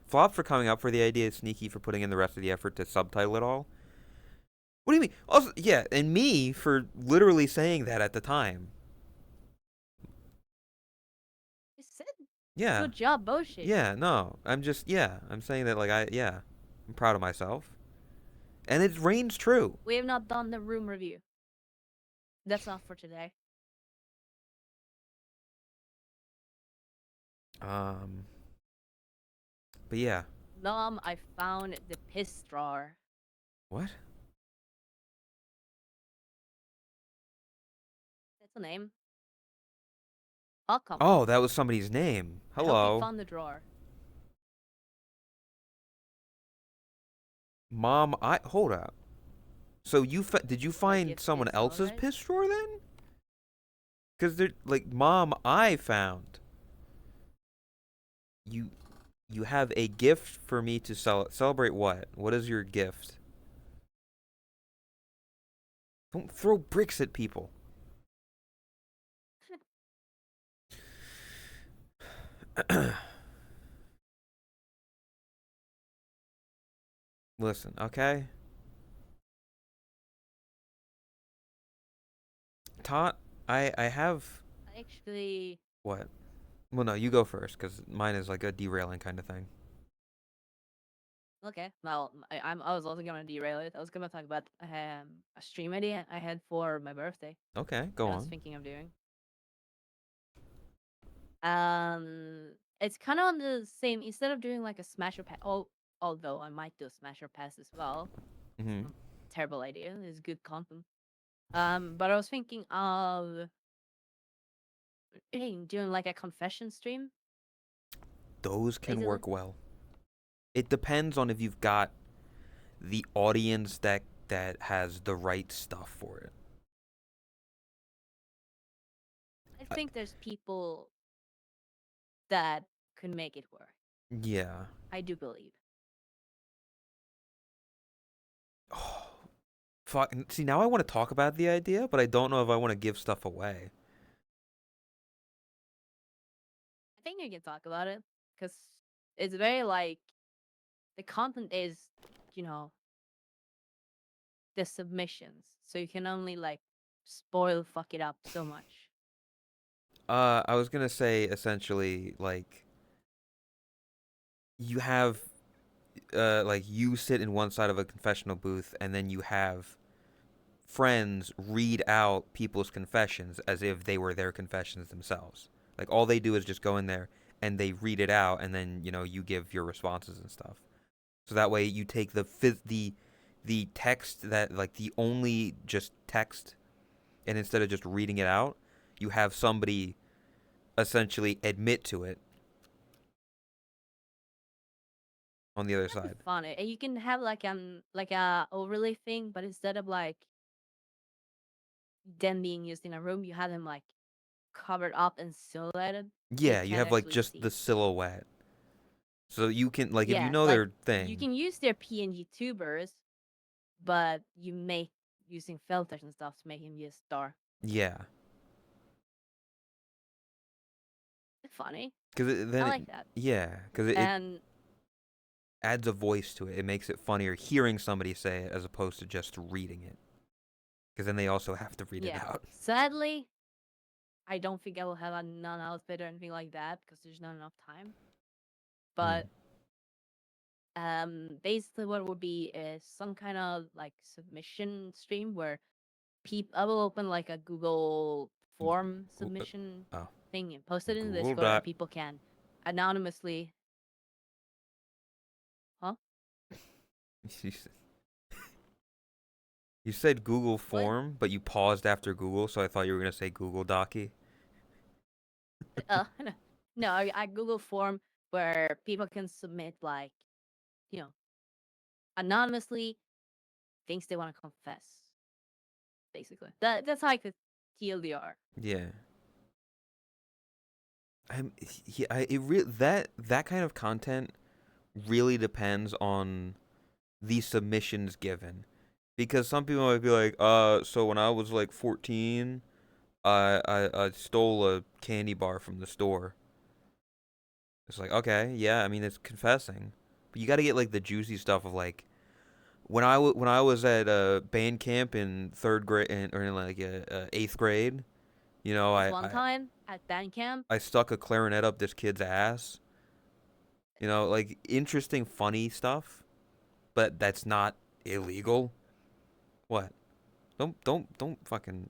Flop for coming up for the idea, Sneaky for putting in the rest of the effort to subtitle it all. What do you mean? Also, yeah, and me for literally saying that at the time. I said Yeah. good job, Boshi. Yeah, no, I'm saying that I'm proud of myself. And it reigns true. We have not done the room review. That's not for today. But yeah. Nom, I found the piss drawer. What? That's a name. Welcome. Oh, that was somebody's name. I hope you Hello. found the drawer. Mom, hold up. So did you Like, find it someone is else's alright. piss drawer then? Cause they're like, Mom, I found. You have a gift for me to celebrate what? What is your gift? Don't throw bricks at people. Listen, okay? Tot, I have Actually, what? Well, no, you go first, cause mine is like a derailing kind of thing. okay. Well, I was also gonna derail it. I was gonna talk about a stream idea I had for my birthday. Okay, go I was on. thinking of doing. It's kind of on the same. Instead of doing like a smash or pass, although I might do a smash or pass as well. Hmm. Not a terrible idea. It's good content. But I was thinking of doing like a confession stream. Those can Basically. work well. It depends on if you've got the audience that has the right stuff for it. I think there's people that could make it work. Yeah. I do believe. Oh, fuck. See, now I want to talk about the idea, but I don't know if I want to give stuff away. I think you can talk about it because it's very like the content is, you know, the submissions, so you can only like fuck it up so much. I was gonna say essentially like you have like you sit in one side of a confessional booth and then you have friends read out people's confessions as if they were their confessions themselves. Like all they do is just go in there and they read it out and then, you give your responses and stuff. So that way you take the text that like the only just text and instead of just reading it out, you have somebody essentially admit to it on the other That'd be side. fun. You can have like a overlay thing, but instead of like them being used in a room, you have them like covered up and silhouetted, so you Yeah, you can't have like actually just the see. silhouette. So you can like if you Yeah, know like their you thing. can use their PNG tubers, but you make using filters and stuff to make him just dark. Yeah. Funny. Cuz I like that. yeah, cuz it And adds a voice to it. It makes it funnier hearing somebody say it as opposed to just reading it. Cuz then they also have to read it yeah, out. sadly, I don't think I will have a non-outfit or anything like that because there's not enough time. But basically what would be is some kind of like submission stream where I will open like a Google form submission Oh, thing and post it in the Google Discord, and Doc. people can anonymously. Huh? You said Google What? Form, but you paused after Google, so I thought you were gonna say Google Docky. No, no, a Google form where people can submit like, you know, anonymously things they want to confess. Basically, that's like the TLDR. Yeah. Yeah, that kind of content really depends on the submissions given. Because some people might be like, so when I was like 14, I stole a candy bar from the store. It's like, okay, yeah, I mean, it's confessing. But you got to get like the juicy stuff of like, when I was at band camp in third grade, or in like eighth grade, This one time at band camp, I stuck a clarinet up this kid's ass. Like interesting, funny stuff, but that's not illegal. What? Don't fucking.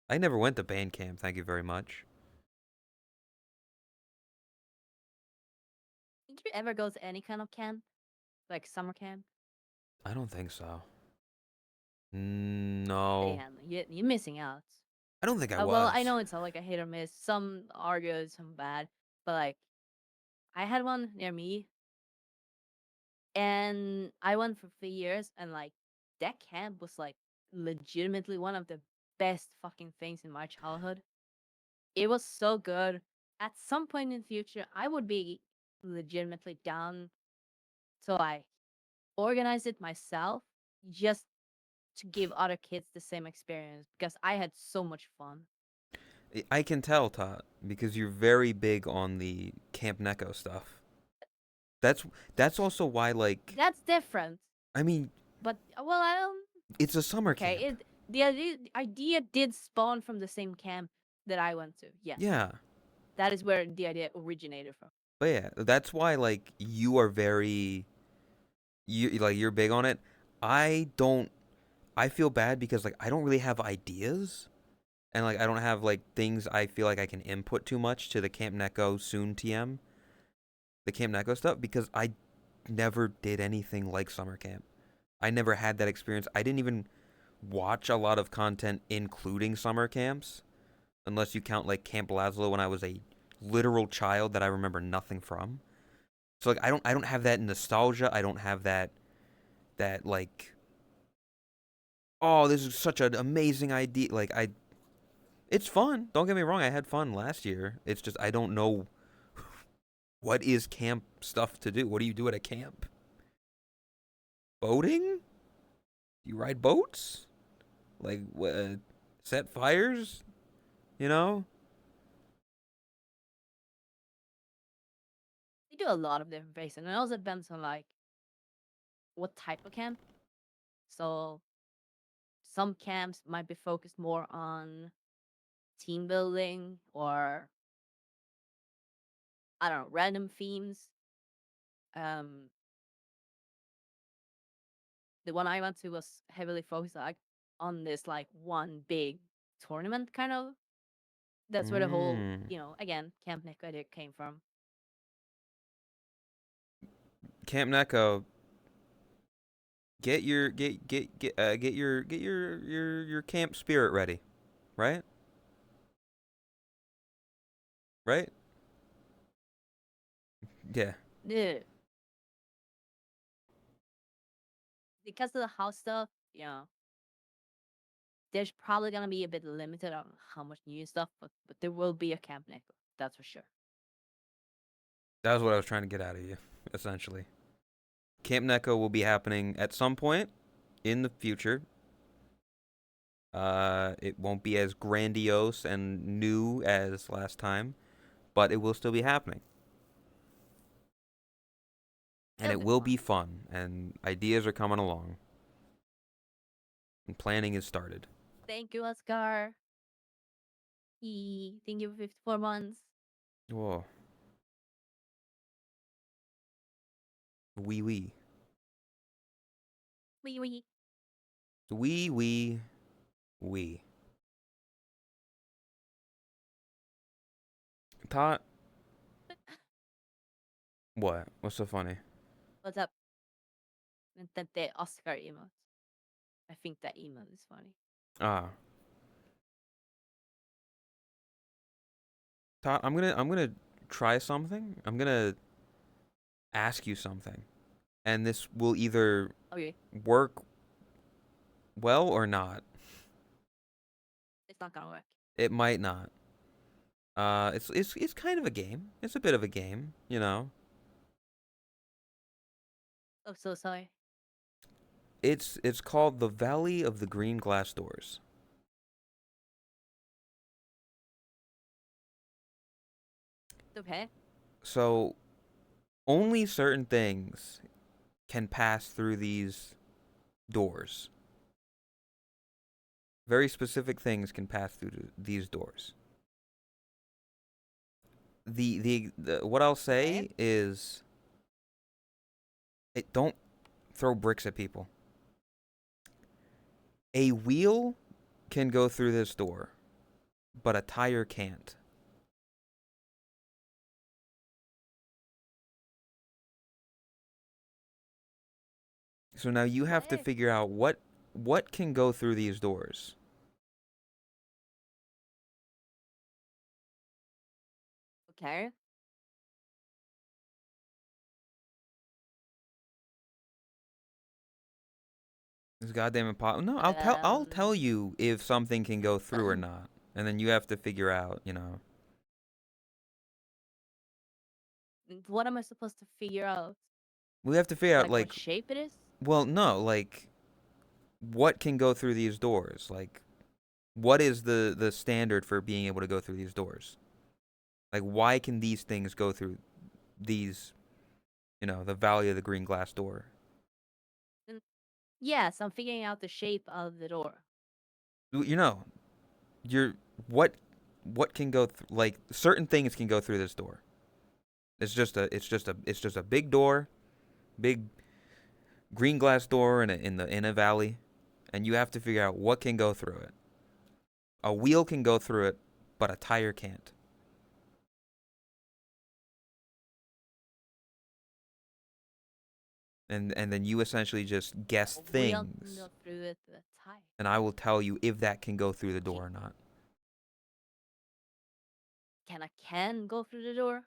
I never went to band camp. Thank you very much. Did you ever go to any kind of camp, like summer camp? I don't think so. No, Damn, you're missing out. I don't think I Well, I was. know it's like a hit or miss. Some are good, some bad. But like, I had one near me, and I went for 3 years, and like that camp was like legitimately one of the best fucking things in my childhood. It was so good. At some point in the future, I would be legitimately down to like organize it myself, just to give other kids the same experience because I had so much fun. I can tell, Todd, because you're very big on the Camp Neko stuff. That's that's also why, like, That's different. I mean, But well, I don't. it's a summer Okay, camp. the idea did spawn from the same camp that I went to. Yes, Yeah, that is where the idea originated from. but yeah, that's why, like, you are very, you're big on it. I don't. I feel bad because, like, I don't really have ideas, and like I don't have like things I feel like I can input too much to the Camp Neko soon TM, the Camp Neko stuff, because I never did anything like summer camp. I never had that experience. I didn't even watch a lot of content including summer camps, unless you count like Camp Lazlo when I was a literal child that I remember nothing from. So like I don't have that nostalgia. I don't have that like, oh, this is such an amazing idea. Like it's fun. Don't get me wrong. I had fun last year. It's just I don't know what is camp stuff to do. What do you do at a camp? Boating? You ride boats? Like set fires? You know? They do a lot of different things, and it also depends on like what type of camp. So some camps might be focused more on team building or I don't know, random themes. Um, the one I went to was heavily focused like on this like one big tournament kind of. That's where the whole, Mm. again, Camp Nick idea came from. Camp Neko, get your camp spirit ready, right? Right? Yeah. Yeah. Because of the house stuff, there's probably gonna be a bit limited on how much new stuff, but there will be a Camp Nick, that's for sure. That was what I was trying to get out of you, essentially. Camp Neko will be happening at some point in the future. It won't be as grandiose and new as last time, but it will still be happening. And It'll it be will fun. be fun, and ideas are coming along. And planning is started. Thank you, Oscar. Thank you for 54 months. Whoa. Wee wee. Wee wee. Wee wee wee. Tot. What? What's so funny? What's up? And then the Oscar emote. I think that emote is funny. Ah. Tot, I'm gonna try something. I'm gonna ask you something. And this will either Okay, work well or not. it's not gonna work. It might not. It's kind of a game. It's a bit of a game, you know. I'm so sorry. It's called the Valley of the Green Glass Doors. Okay. So only certain things can pass through these doors. Very specific things can pass through these doors. The what I'll say Okay. is, don't throw bricks at people. A wheel can go through this door, but a tire can't. So now you have to What? figure out what can go through these doors. Okay. This goddamn impossible. No, I'll tell Um, you if something can go through or not, and then you have to figure out, you know. what am I supposed to figure out? We have to figure out Like what like, shape it is? well, no, like what can go through these doors? Like what is the standard for being able to go through these doors? Like why can these things go through these, you know, the Valley of the Green Glass door? Yes, I'm figuring out the shape of the door. You know, you're what can go like certain things can go through this door. It's just a big door, big green glass door in a valley, and you have to figure out what can go through it. A wheel can go through it, but a tire can't. And then you essentially just guess A wheel can things, go through it with a tire. and I will tell you if that can go through the door or not. Can a can go through the door?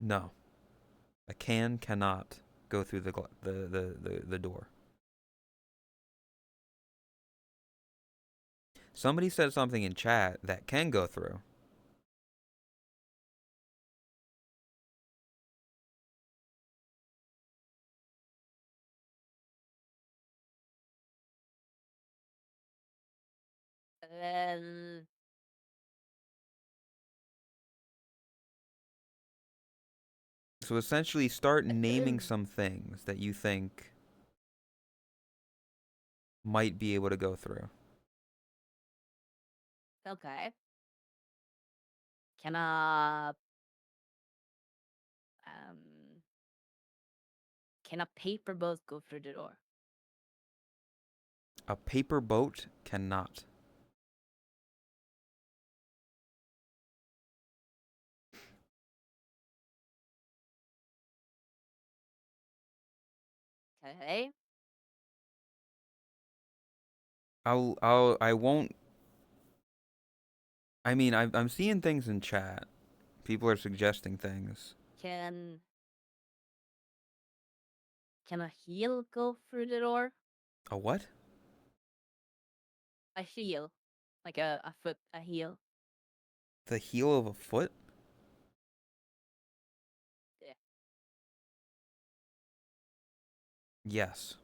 No, a can cannot go through the door. Somebody said something in chat that can go through. Um, So essentially, start naming some things that you think might be able to go through. okay. Can a um can a paper boat go through the door? A paper boat cannot. Okay. I won't. I mean, I'm seeing things in chat. People are suggesting things. Can a heel go through the door? A what? A heel. Like a foot, a heel. The heel of a foot? Yeah. Yes.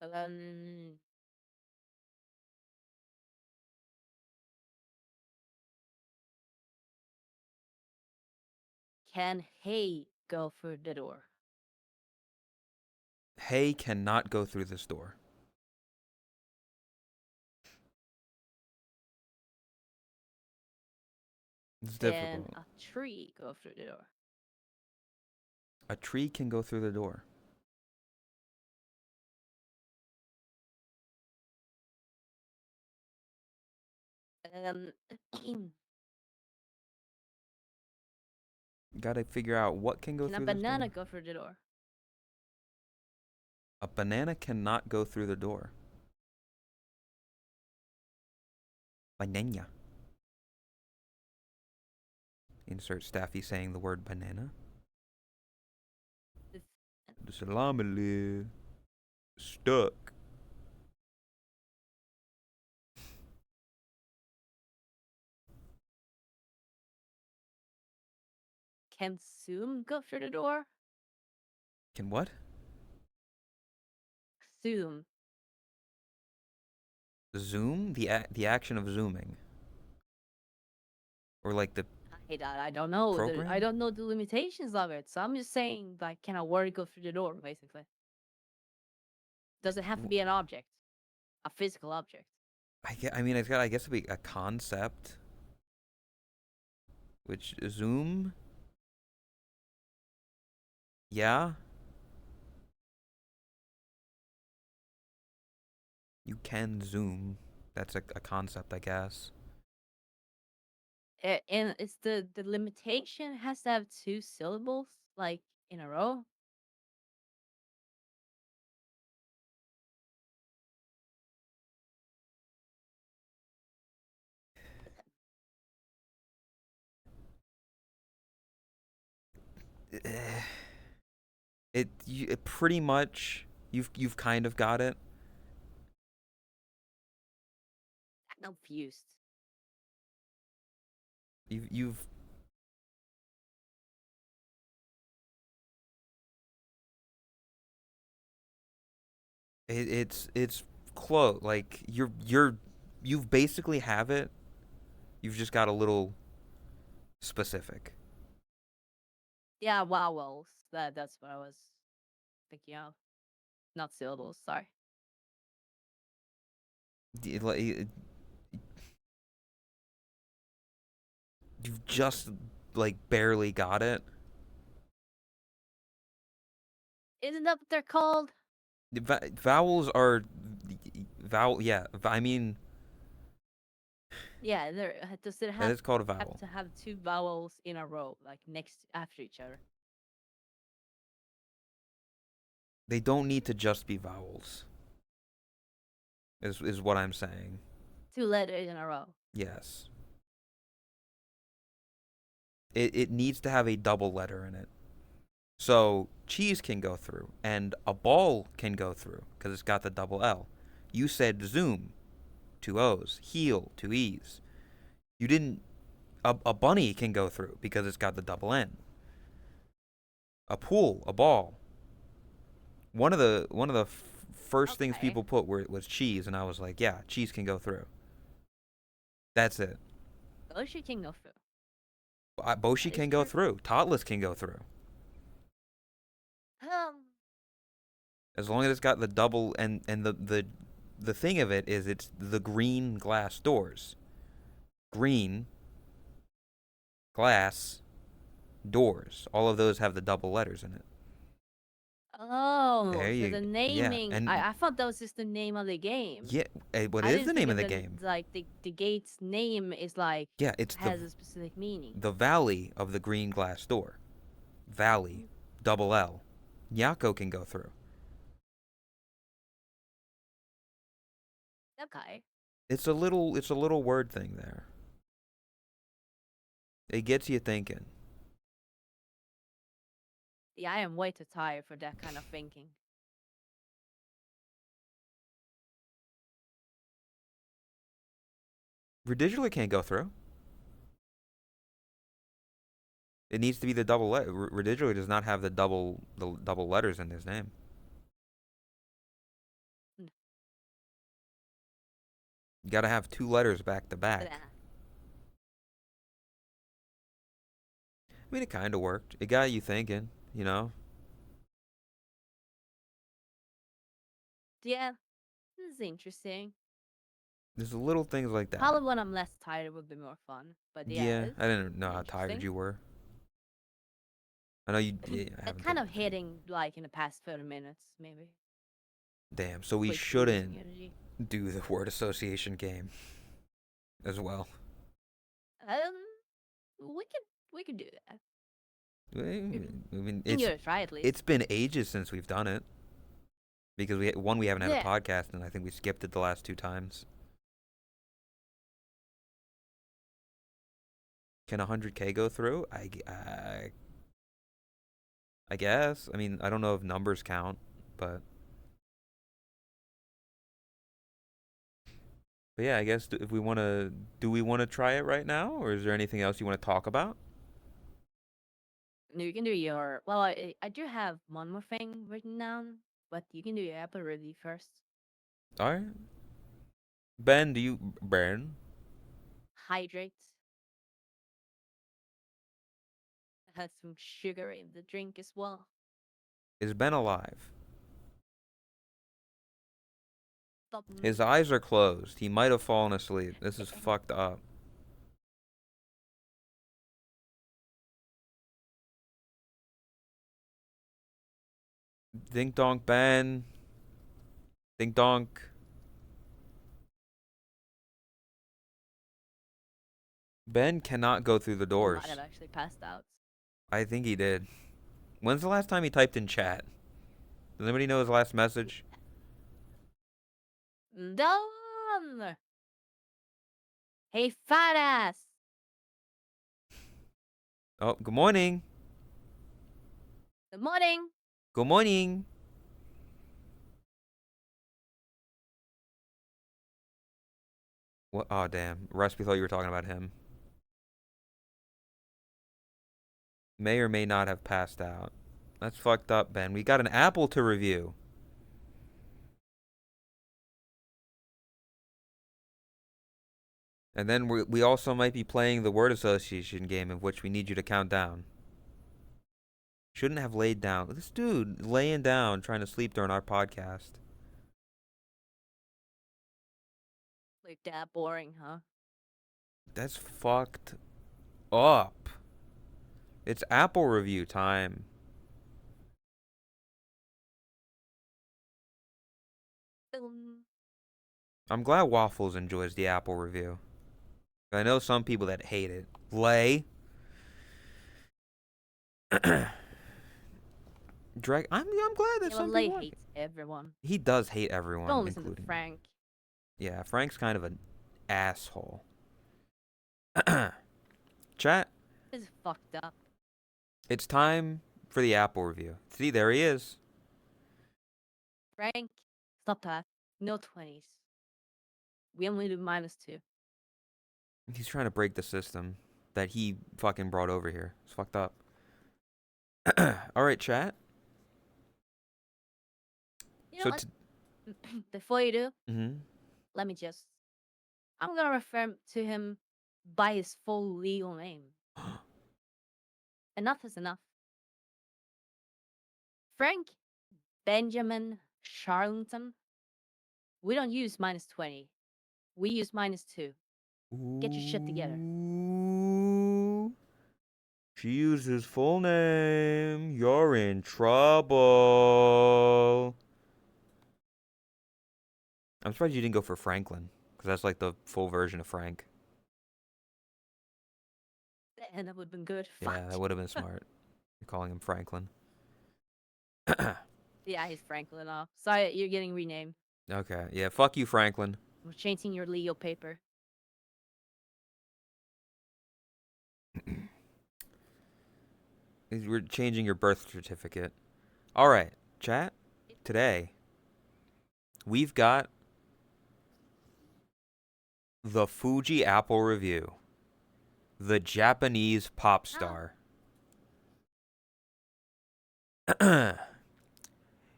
Um, can hay go through the door? Hay cannot go through this door. It's Can difficult. a tree go through the door? A tree can go through the door. Um, You gotta figure out what can go can a through this banana door. go through the door? A banana cannot go through the door. Banana. Insert Staffy saying the word banana. This- The salami stuck. Can Zoom go through the door? Can what? Zoom. Zoom? The action of zooming. Or like the I don't know. I program? don't know the limitations of it. So I'm just saying, like, can a word go through the door, basically? Does it have to be an object? A physical object? I mean, it's got, I guess, to be a concept. Which zoom? Yeah. You can zoom. That's a concept, I guess. And it's the limitation has to have 2 syllables, like, in a row. It pretty much you've kind of got it. I'm confused. You've it's close. Like you've basically have it. You've just got a little specific. Yeah, vowels. That's what I was thinking of. Not syllables, sorry. You've just like barely got it. Isn't that what they're called? Vowels are vowel. Yeah, I mean Yeah, does it that have is called a have vowel. to have 2 vowels in a row, like next after each other? They don't need to just be vowels. Is what I'm saying. 2 letters in a row. Yes. It needs to have a double letter in it. So cheese can go through, and a ball can go through because it's got the double L. You said zoom, 2 O's, heel, 2 E's. You didn't. A bunny can go through because it's got the double N. A pool, a ball. One of the first things Okay. people put was cheese, and I was like, yeah, cheese can go through. That's it. Boshi can go through. Boshi That is can go true. through. Totless can go through. As long as it's got the double and the thing of it is it's the green glass doors. Green glass doors. All of those have the double letters in it. Oh, There so you the yeah, naming. and I thought that was just the name of the game. yeah, what I is didn't the think name of of the the game? like the gate's name is like Yeah, it's has a specific meaning. the valley of the green glass door. Valley, double L. Nyako can go through. Okay. It's a little word thing there. It gets you thinking. Yeah, I am way too tired for that kind of thinking. Redigially can't go through. It needs to be the double letter. Redigially does not have the double letters in his name. Mm. You got to have 2 letters back to back. Banana. I mean, it kind of worked. It got you thinking, you know. Yeah, this is interesting. There's little things like that. Probably when I'm less tired would be more fun. But yeah, Yeah, it's I didn't know how tired interesting. you were. I know you. Yeah, I I'm haven't kind been- of hitting like in the past 30 minutes, maybe. Damn. So we Quick shouldn't losing energy. do the word association game as well. We could do that. I mean, You can give it a try at least. it's been ages since we've done it because we haven't had Yeah. a podcast, and I think we skipped it the last 2 times. Can 100K go through? I guess. I mean, I don't know if numbers count, but yeah, I guess if we want to, do we want to try it right now, or is there anything else you want to talk about? No, you can do your. Well, I do have one more thing written down, but you can do your apple review first. All right. Ben, Ben? Hydrate. It has some sugar in the drink as well. Is Ben alive? Stop. His eyes are closed. He might have fallen asleep. This is fucked up. Dink donk, Ben. Dink donk. Ben cannot go through the He might doors. have actually passed out. I think he did. When's the last time he typed in chat? Does anybody know his last message? Done! Hey, fat ass! Oh, good morning. Good morning! Good morning. What? Oh, damn. Rusty thought you were talking about him. May or may not have passed out. That's fucked up, Ben. We got an apple to review. And then we also might be playing the word association game, of which we need you to count down. Shouldn't have laid down. This dude laying down, trying to sleep during our podcast. Like that boring, huh? That's fucked up. It's apple review time. I'm glad Waffles enjoys the apple review. I know some people that hate it. Lay. Drag. I'm glad that Yeah, some Lay people like hates everyone. it. He does hate everyone, Don't listen to including Frank. Yeah, Frank's kind of an asshole. Chat. This is fucked up. It's time for the apple review. See, there he is. Frank, stop that. No 20s. We only do -2. He's trying to break the system that he fucking brought over here. It's fucked up. All right, chat. You know what? Before you do, let me just... I'm gonna refer to him by his full legal name. Enough is enough. Frank Benjamin Charlton. We don't use -20. We use -2. Get your shit together. Ooh. She used his full name. You're in trouble. I'm surprised you didn't go for Franklin, because that's like the full version of Frank. And that would have been good. Yeah, Fuck. that would have been smart. You're calling him Franklin. Yeah, he's Franklin now. Sorry, you're getting renamed. Okay, yeah, fuck you, Franklin. We're changing your legal paper. We're changing your birth certificate. All right, chat. Today, we've got the Fuji Apple review. The Japanese pop star.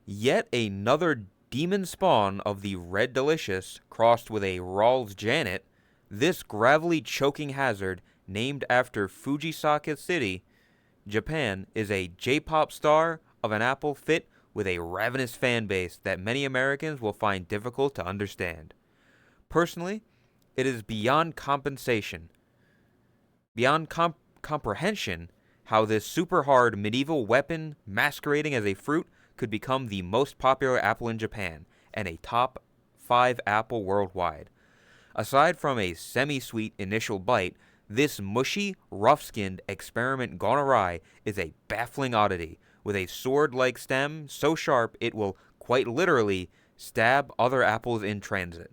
Yet another demon spawn of the Red Delicious crossed with a Rawls Janet. This gravelly choking hazard, named after Fujisaka City, Japan, is a J-pop star of an apple fit with a ravenous fan base that many Americans will find difficult to understand. Personally, it is beyond comprehension how this super hard medieval weapon masquerading as a fruit could become the most popular apple in Japan and a top 5 apple worldwide. Aside from a semi-sweet initial bite, this mushy, rough-skinned experiment gone awry is a baffling oddity, with a sword-like stem so sharp it will, quite literally, stab other apples in transit.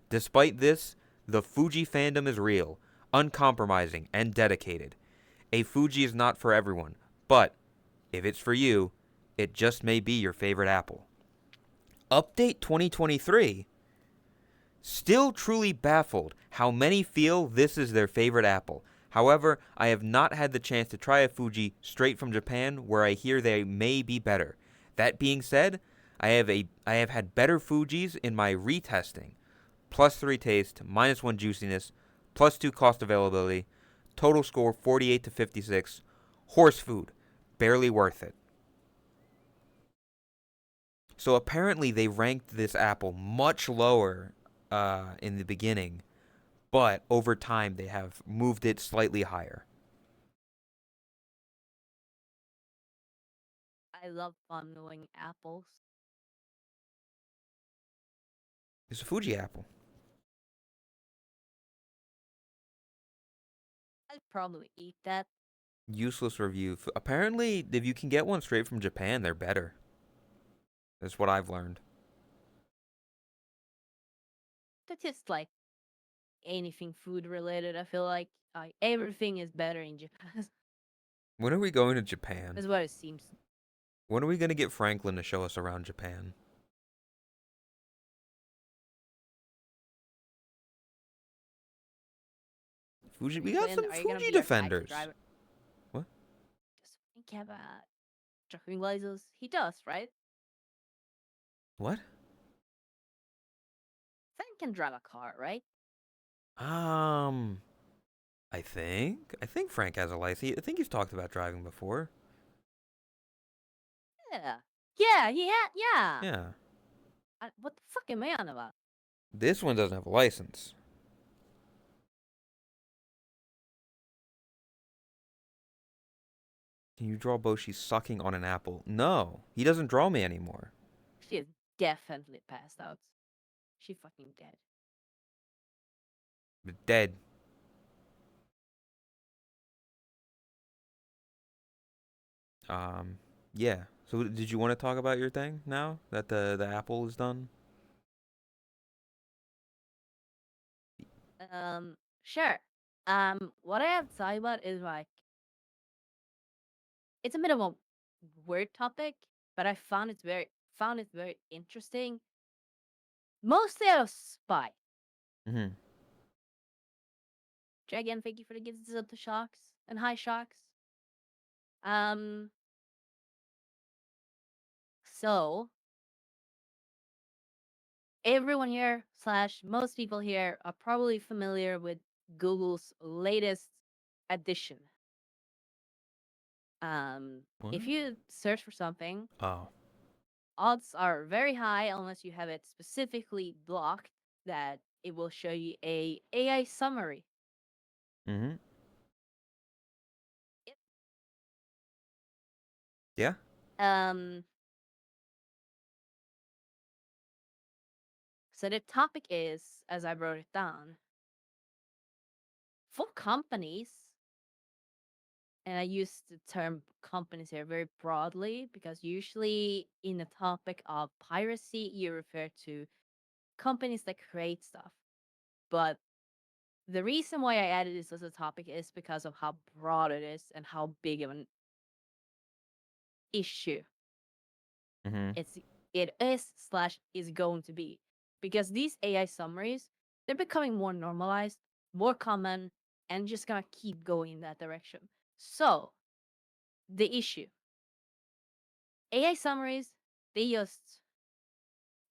Despite this, the Fuji fandom is real, uncompromising, and dedicated. A Fuji is not for everyone, but, if it's for you, it just may be your favorite apple. Update 2023. Still truly baffled how many feel this is their favorite apple. However, I have not had the chance to try a Fuji straight from Japan, where I hear they may be better. That being said, I have had better Fujis in my retesting. +3 taste, -1 juiciness, +2 cost availability, total score 48 to 56. Horse food, barely worth it. So apparently they ranked this apple much lower in the beginning, but over time they have moved it slightly higher. I love fondling apples. It's a Fuji apple. I'd probably eat that. Useless review. Apparently, if you can get one straight from Japan, they're better. That's what I've learned. That's just like anything food related. I feel like everything is better in Japan. When are we going to Japan? That's what it seems. When are we going to get Franklin to show us around Japan? Fuji, we got Franklin, some are you gonna Fuji be our taxi defenders. driver? What? Does Frank have a driving license? He does, right? What? Frank can drive a car, right? I think Frank has a license. I think he's talked about driving before. Yeah. Yeah, he had. Yeah. Yeah. What the fuck am I on about? This one doesn't have a license. Can you draw Boshi sucking on an apple? No, he doesn't draw me anymore. She is definitely passed out. She fucking dead. Dead. Yeah. So did you want to talk about your thing now that the apple is done? Sure. What I have to talk about is like, it's a bit of a weird topic, but I found it very interesting. Mostly out of spite. Mm-hmm. Again, thank you for the gifts of the shocks and high shocks. So everyone here / most people here are probably familiar with Google's latest addition. If What? you search for something, Oh. odds are very high unless you have it specifically blocked that it will show you a AI summary. Mm-hmm. Yeah. So the topic is, as I wrote it down, for companies, and I use the term companies here very broadly because usually in the topic of piracy, you refer to companies that create stuff. But the reason why I added this as a topic is because of how broad it is and how big of an issue Mm-hmm. it is going to be. Because these AI summaries, they're becoming more normalized, more common, and just gonna keep going in that direction. So, the issue. AI summaries, they just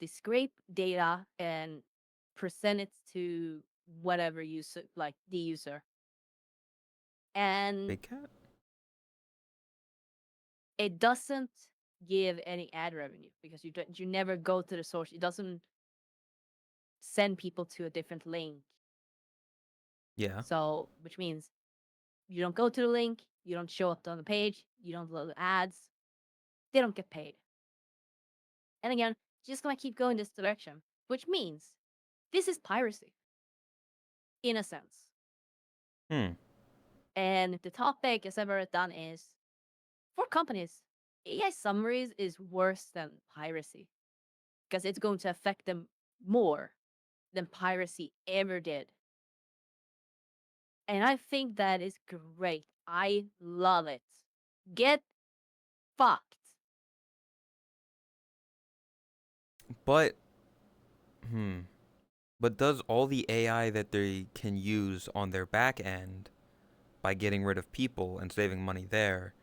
scrape data and present it to whatever user, like the user. And Big cat. it doesn't give any ad revenue because you never go to the source. It doesn't send people to a different link. Yeah. So, which means you don't go to the link, you don't show up on the page, you don't load ads, they don't get paid. And again, just gonna keep going this direction, which means this is piracy, in a sense. Hmm. And the topic, as I've already done, is for companies, AI summaries is worse than piracy because it's going to affect them more than piracy ever did. And I think that is great. I love it. Get fucked. But But does all the AI that they can use on their back end by getting rid of people and saving money there,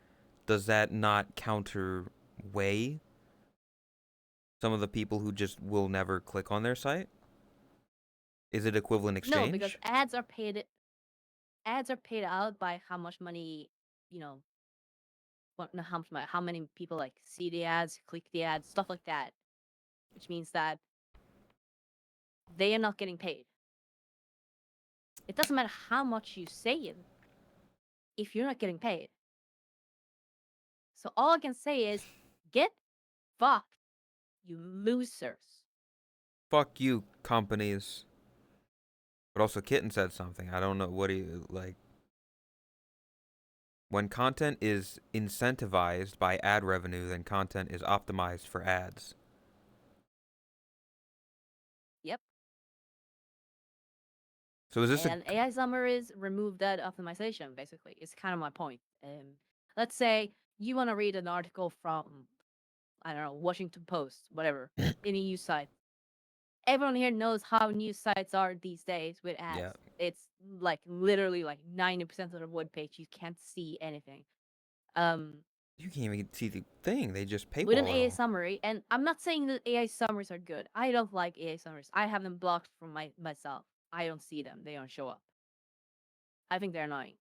does that not counterweigh some of the people who just will never click on their site? Is it equivalent No, because exchange? ads are paid. Ads are paid out by how much money, you know, no, how much money, how many people like see the ads, click the ads, stuff like that. Which means that they are not getting paid. It doesn't matter how much you save if you're not getting paid. So all I can say is Get fucked, you losers. Fuck you, companies. But also, Kitten said something. I don't know what he like. When content is incentivized by ad revenue, then content is optimized for ads. Yep. So is this And AI summaries remove that optimization, basically. It's kind of my point. Let's say you want to read an article from, I don't know, Washington Post, whatever, any news site. Everyone here knows how news sites are these days with ads. Yeah. It's like literally like 90% of the web page. You can't see anything. You can't even see the thing. They just paywall With an it AI all. summary, and I'm not saying that AI summaries are good. I don't like AI summaries. I have them blocked from myself. I don't see them. They don't show up. I think they're annoying.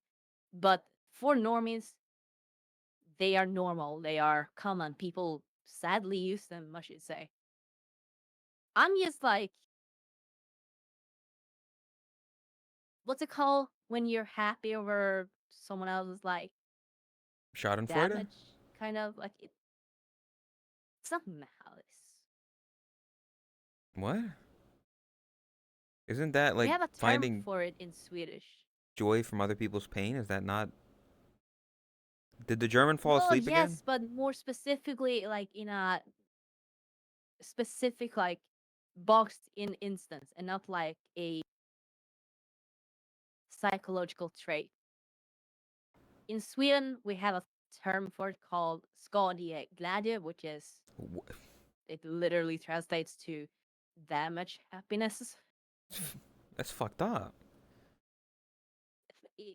But for normies, they are normal. They are common. People sadly use them, I should say. I'm just like, what's it called when you're happy over someone else's like Schadenfreude? damage? Kind of like it's not malice. What? Isn't that We like have a term finding for it in Swedish. joy from other people's pain? Is that not? Did the German fall Well, asleep again? yes, but more specifically, like in a specific, like boxed in instance, and not like a psychological trait. In Sweden, we have a term for it called skadeglädje, which is it literally translates to damage happiness. That's fucked up.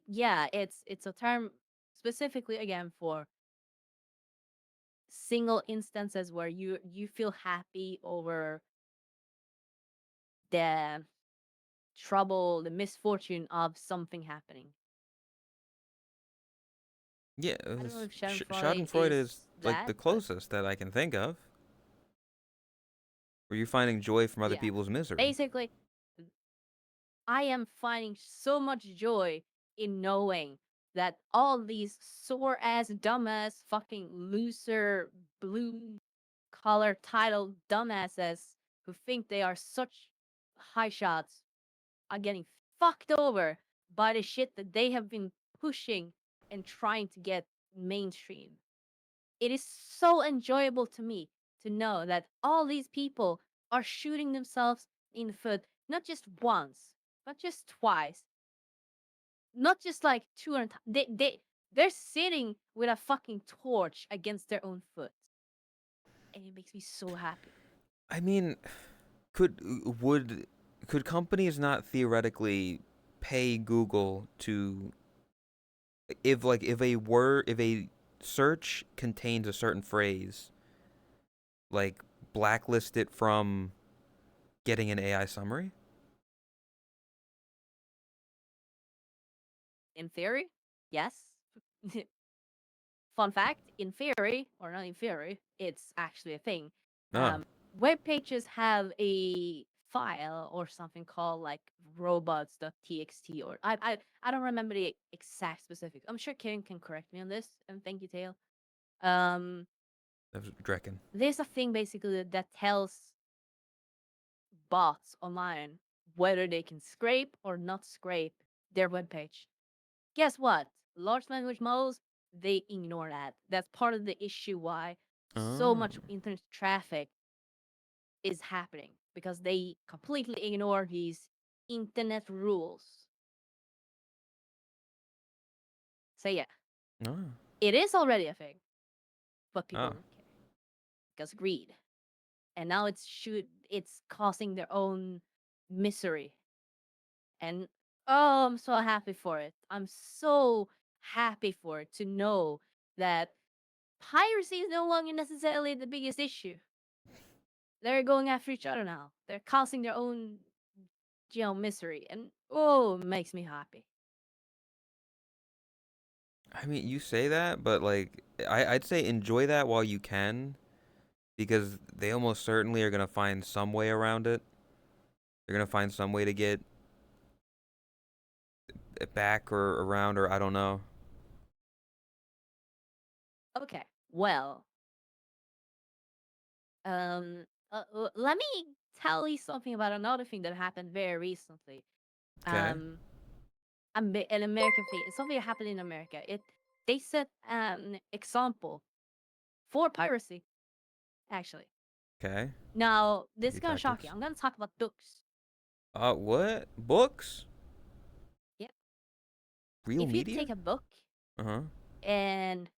Yeah, it's a term specifically again for single instances where you feel happy over the trouble, the misfortune of something happening. Yeah, I don't know if Schadenfreude is like that, the but closest that I can think of. Where you're finding joy from other yeah. people's misery. Basically, I am finding so much joy in knowing that all these sore ass, dumbass, fucking loser, blue collar title dumbasses who think they are such high shots are getting fucked over by the shit that they have been pushing and trying to get mainstream. It is so enjoyable to me to know that all these people are shooting themselves in the foot, not just once, but just twice. Not just like two and they're sitting with a fucking torch against their own foot. And it makes me so happy. I mean, could would could companies not theoretically pay Google to if a search contains a certain phrase, like blacklist it from getting an AI summary? In theory, yes. Fun fact, in theory, or not in theory, it's actually a thing. No. Web pages have a file or something called like robots.txt or I don't remember the exact specific. I'm sure Karen can correct me on this, and thank you, Tail. That was Drekken. There's a thing basically that tells bots online whether they can scrape or not scrape their web page. Guess what? Large language models, they ignore that. That's part of the issue why so Oh. much internet traffic is happening because they completely ignore these internet rules. So yeah, Oh. it is already a thing, but people Oh. don't care because greed. And now it's causing their own misery. And oh, I'm so happy for it. I'm so happy for it to know that piracy is no longer necessarily the biggest issue. They're going after each other now. They're causing their own, misery, and oh, it makes me happy. I mean, you say that, but like, I'd say enjoy that while you can, because they almost certainly are gonna find some way around it. They're gonna find some way to get it back or around, or I don't know. Okay, well, let me tell you something about another thing that happened very recently. Okay. An American thing. Something that happened in America. They set an example for piracy, actually. Okay. Now, this Be is gonna shock you. tactics. I'm gonna talk about books. What? Books? Yep. Real If you media? take a book Uh-huh. and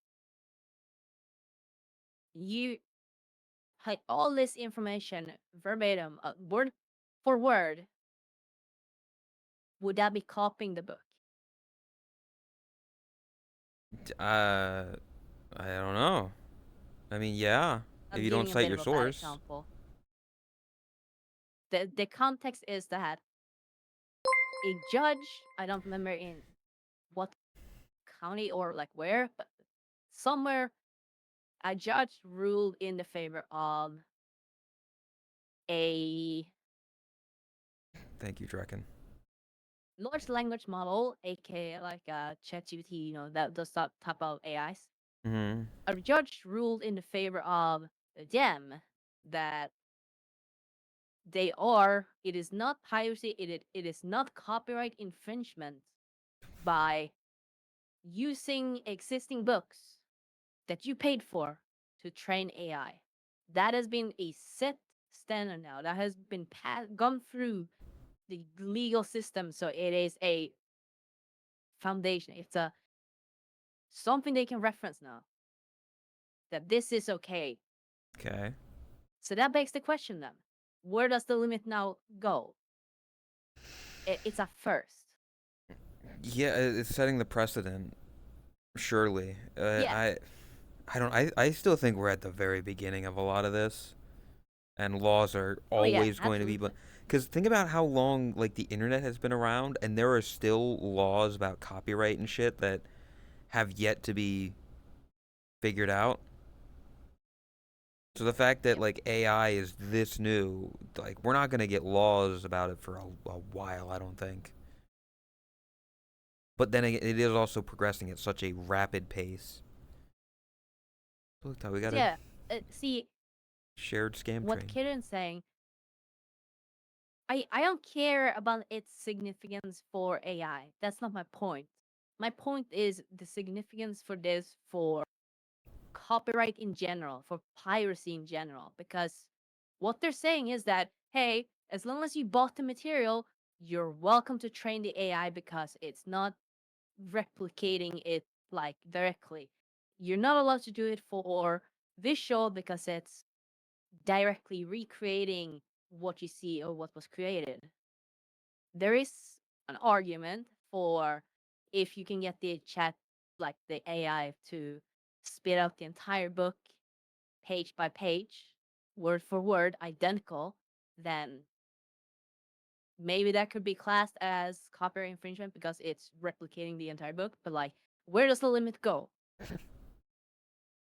you hide all this information verbatim, word for word, would that be copying the book? I don't know. I mean, yeah. If I'm you don't giving a cite bit your of a bad source. example. The context is that a judge, I don't remember in what county or like where, but somewhere a judge ruled in the favor of a Thank you, Drekken. large language model, aka like ChatGPT, you know, that those type of AIs. Mm-hmm. A judge ruled in the favor of them that it is not piracy, it is not copyright infringement by using existing books that you paid for to train AI. That has been a set standard now. That has been gone through the legal system, so it is a foundation. It's a something they can reference now that this is okay. Okay. So that begs the question then: where does the limit now go? It's a first. Yeah, it's setting the precedent. Surely. Yeah. I don't. I still think we're at the very beginning of a lot of this, and laws are Oh yeah, always going to be. absolutely. But because think about how long like the internet has been around, and there are still laws about copyright and shit that have yet to be figured out. So the fact that Yep. like AI is this new, like we're not gonna get laws about it for a while, I don't think. But then it is also progressing at such a rapid pace. Look, we got a Yeah. See shared scam what train. Kiran's saying. I don't care about its significance for AI. That's not my point. My point is the significance for this for copyright in general, for piracy in general, because what they're saying is that, hey, as long as you bought the material, you're welcome to train the AI because it's not replicating it like directly. You're not allowed to do it for visual because it's directly recreating what you see or what was created. There is an argument for if you can get the chat, like the AI, to spit out the entire book page by page, word for word, identical, then maybe that could be classed as copyright infringement because it's replicating the entire book. But like, where does the limit go?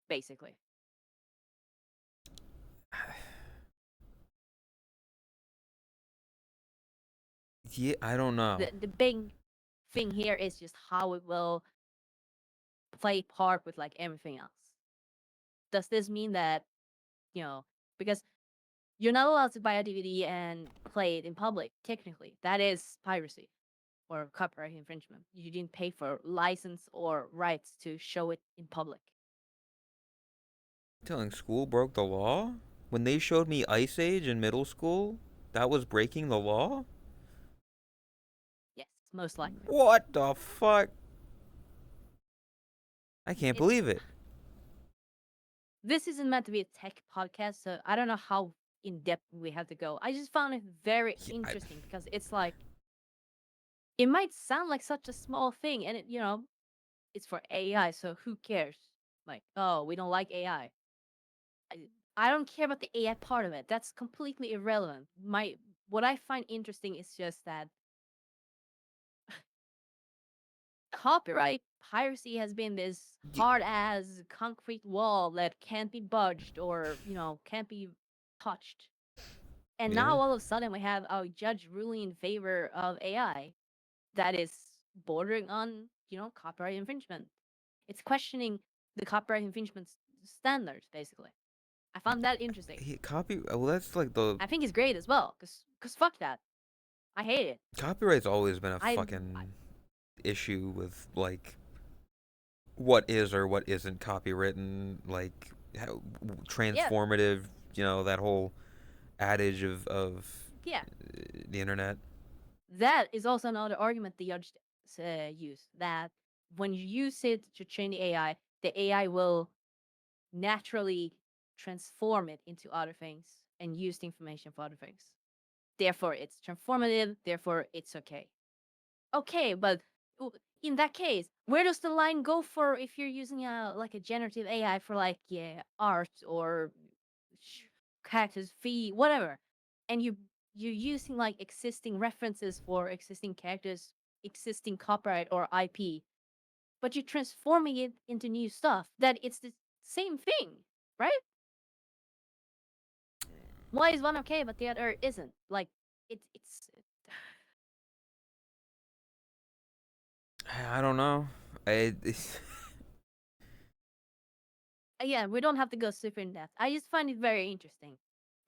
Basically, Yeah, I don't know. the big thing here is just how it will play part with like everything else. Does this mean that, you know, because you're not allowed to buy a DVD and play it in public, technically. That is piracy or copyright infringement. You didn't pay for license or rights to show it in public. Telling school broke the law? When they showed me Ice Age in middle school, that was breaking the law? Yes, most likely. What the fuck? I can't It's believe it. this isn't meant to be a tech podcast, so I don't know how in depth we have to go. I just found it very Yeah, interesting because it's like it might sound like such a small thing, and it's for AI, so who cares? Like, oh, we don't like AI. I don't care about the AI part of it. That's completely irrelevant. What I find interesting is just that copyright piracy has been this y- hard as concrete wall that can't be budged or, can't be touched. And yeah. now all of a sudden we have a judge ruling in favor of AI that is bordering on, copyright infringement. It's questioning the copyright infringement standards, basically. I found that interesting. Well, that's like the I think it's great as well, cause fuck that. I hate it. copyright's always been a I fucking issue with like what is or what isn't copywritten, like how transformative, that whole adage of yeah. the internet. That is also another argument the judge use, that when you use it to train the AI will naturally transform it into other things and use the information for other things. Therefore, it's transformative. Therefore, it's okay. Okay, but in that case, where does the line go for if you're using a generative AI for art or characters fee whatever, and you're using like existing references for existing characters, existing copyright or IP, but you're transforming it into new stuff that it's the same thing, right? Why is one okay but the other isn't? Like it's I don't know. yeah, we don't have to go super in depth. I just find it very interesting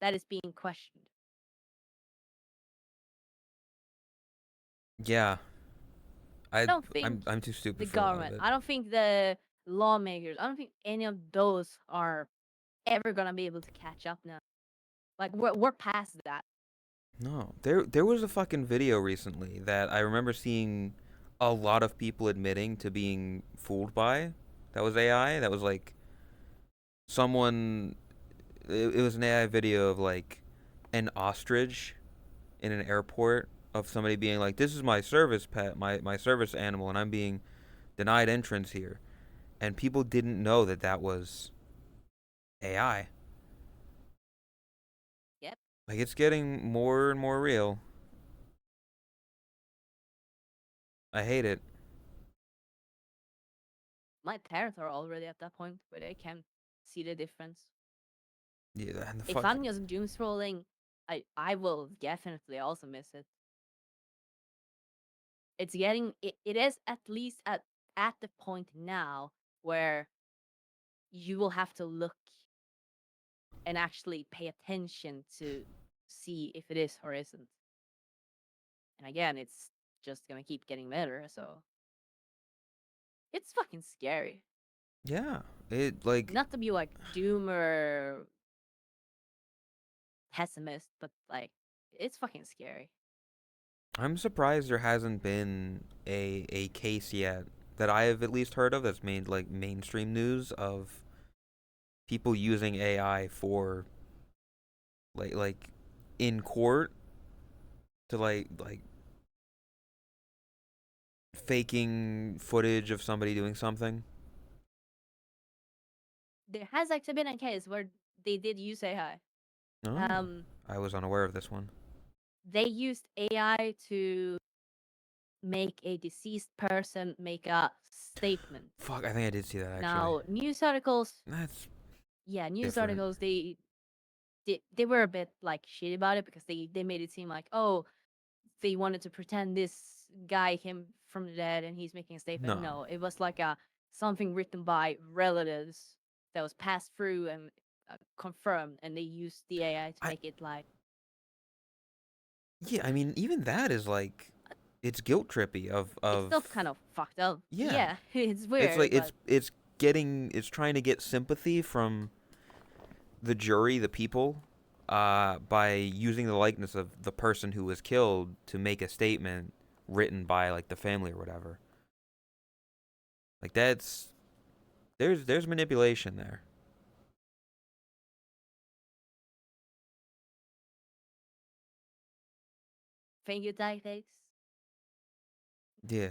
that it's being questioned. Yeah, I don't think I'm too the stupid for a lot of government, it. I don't think the lawmakers, I don't think any of those are ever gonna be able to catch up now. Like we're past that. No, there was a fucking video recently that I remember seeing a lot of people admitting to being fooled by. That was AI. That was like someone. It was an AI video of like an ostrich in an airport, of somebody being like, "This is my service pet, my service animal, and I'm being denied entrance here," and people didn't know that that was AI. Yep. Like, it's getting more and more real. I hate it. My parents are already at that point where they can see the difference. Yeah, and the If fuck. I'm just doom scrolling, I will definitely also miss it. It's getting it is at least at the point now where you will have to look and actually pay attention to see if it is or isn't. And again, it's just gonna keep getting better, so it's fucking scary. Yeah, it like. Not to be like doomer pessimist, but like it's fucking scary. I'm surprised there hasn't been a case yet that I have at least heard of that's made like mainstream news of people using AI for like in court to like faking footage of somebody doing something. There has actually been a case where they did use AI. Oh, I was unaware of this one. They used AI to make a deceased person make a statement. Fuck, I think I did see that actually. Now, news articles, That's news different. articles, they were a bit like shitty about it because they made it seem like, oh, they wanted to pretend this guy came from the dead and he's making a statement. No. No, it was like something written by relatives that was passed through and confirmed, and they used the AI to make it like. Yeah, I mean, even that is like, it's guilt trippy It's still kind of fucked up. Yeah. It's weird. It's like but it's trying to get sympathy from the jury, the people, by using the likeness of the person who was killed to make a statement written by like the family or whatever. Like there's manipulation there. thank you, tactics. Yeah.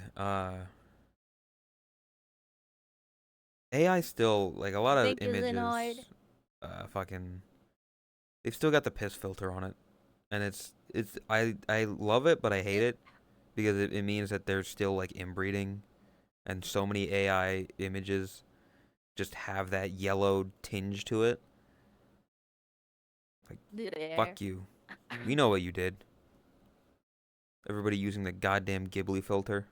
AI still like a lot of Thank you, Xenoid. images. Fucking. They've still got the piss filter on it, and it's I love it, but I hate it because it means that there's still like inbreeding, and so many AI images just have that yellow tinge to it. Like, There. fuck you. We know what you did. Everybody using the goddamn Ghibli filter.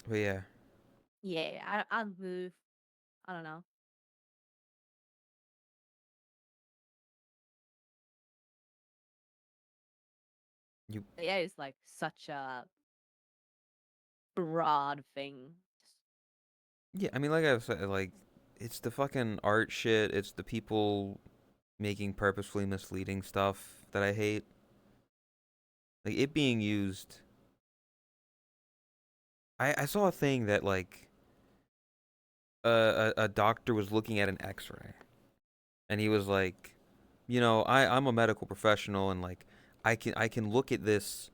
But yeah, Yeah, I'll move. I don't know. you. Yeah, it's like such a broad thing. Yeah, I mean, like I said, like it's the fucking art shit. It's the people making purposefully misleading stuff that I hate. Like it being used. I saw a thing that like a doctor was looking at an X-ray, and he was like, you know, I'm a medical professional, and like I can look at this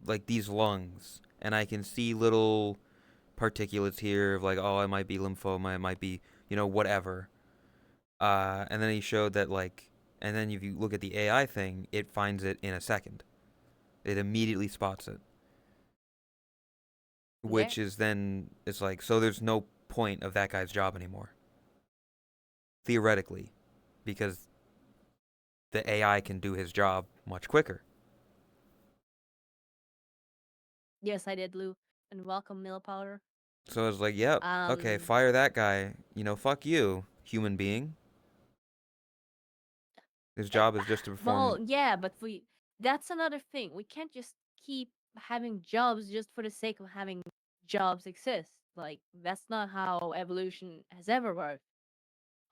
like these lungs, and I can see little particulates here of like, oh, it might be lymphoma, it might be, you know, whatever. And then he showed that like, and then if you look at the AI thing, it finds it in a second. It immediately spots it, Yeah. which is then it's like, so there's no point of that guy's job anymore, theoretically, because the AI can do his job much quicker. Yes, I did, Lou. And welcome, Mill Powder. So it's like, yep, okay, Um, fire that guy. You know, fuck you, human being. His eh, job is just to well, perform. yeah, but that's another thing. We can't just keep having jobs just for the sake of having jobs exist. Like, that's not how evolution has ever worked.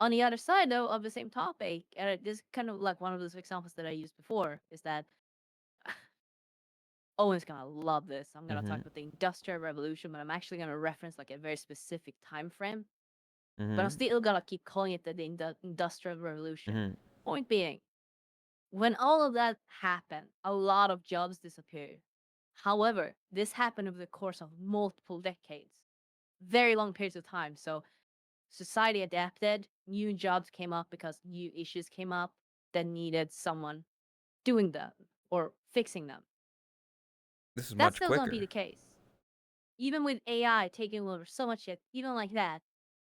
On the other side, though, of the same topic, this is kind of like one of those examples that I used before, is that Owen's gonna love this. I'm gonna talk Mhm. about the Industrial Revolution, but I'm actually gonna reference like a very specific time frame. But I'm Mhm. still gonna keep calling it the Industrial Revolution. Mhm. Point being, when all of that happened, a lot of jobs disappeared. However, this happened over the course of multiple decades, very long periods of time. So society adapted, new jobs came up because new issues came up that needed someone doing them or fixing them. This is That's much still gonna be the quicker. case. Even with AI taking over so much shit, even like that,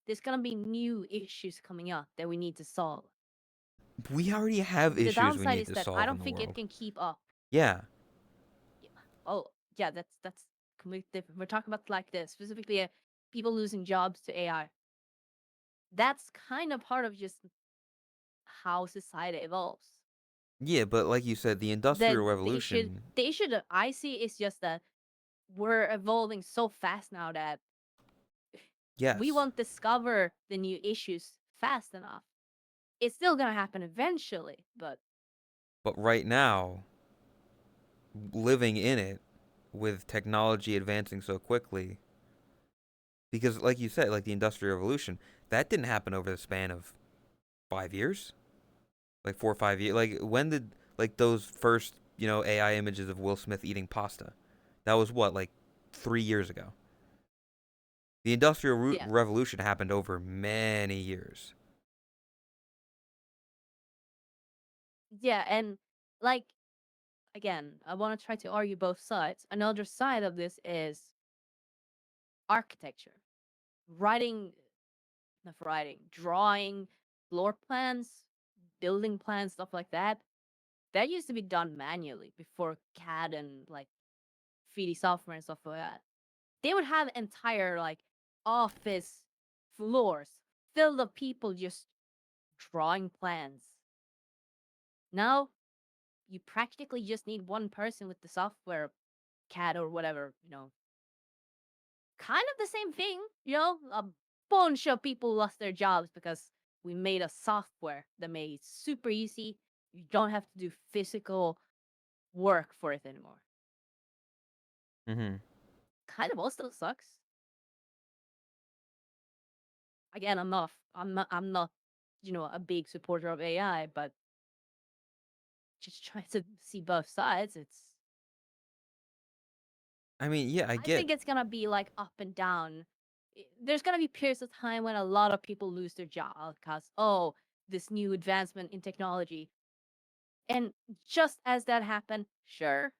there's gonna be new issues coming up that we need to solve. We already have The issues we downside need is to that I solve in don't the think it world. can keep up. Yeah. Yeah. Oh, yeah, that's completely different. We're talking about like this, specifically people losing jobs to AI. That's kind of part of just how society evolves. Yeah, but like you said, the The Industrial the issue Revolution. the issue that I see is just that we're evolving so fast now that we Yes. won't discover the new issues fast enough. It's still gonna happen eventually, but But right now, living in it with technology advancing so quickly, because like you said, like the Industrial Revolution, that didn't happen over the span of 5 years, like 4 or 5 years. Like when did like those first AI images of Will Smith eating pasta? That was what, like 3 years ago. The Industrial yeah. Revolution happened over many years. Yeah, and like again, I want to try to argue both sides. Another side of this is architecture. Writing, not writing, drawing floor plans, building plans, stuff like that. That used to be done manually before CAD and like 3D software and stuff like that. They would have entire like office floors filled of people just drawing plans. Now you practically just need one person with the software, CAD or whatever, kind of the same thing, a bunch of people lost their jobs because we made a software that made it super easy. You don't have to do physical work for it anymore. Mhm. Kind of also sucks. Again, I'm not a big supporter of AI, but just trying to see both sides. I mean, yeah, I I get. think it's gonna be like up and down. There's gonna be periods of time when a lot of people lose their job because this new advancement in technology. And just as that happened, sure,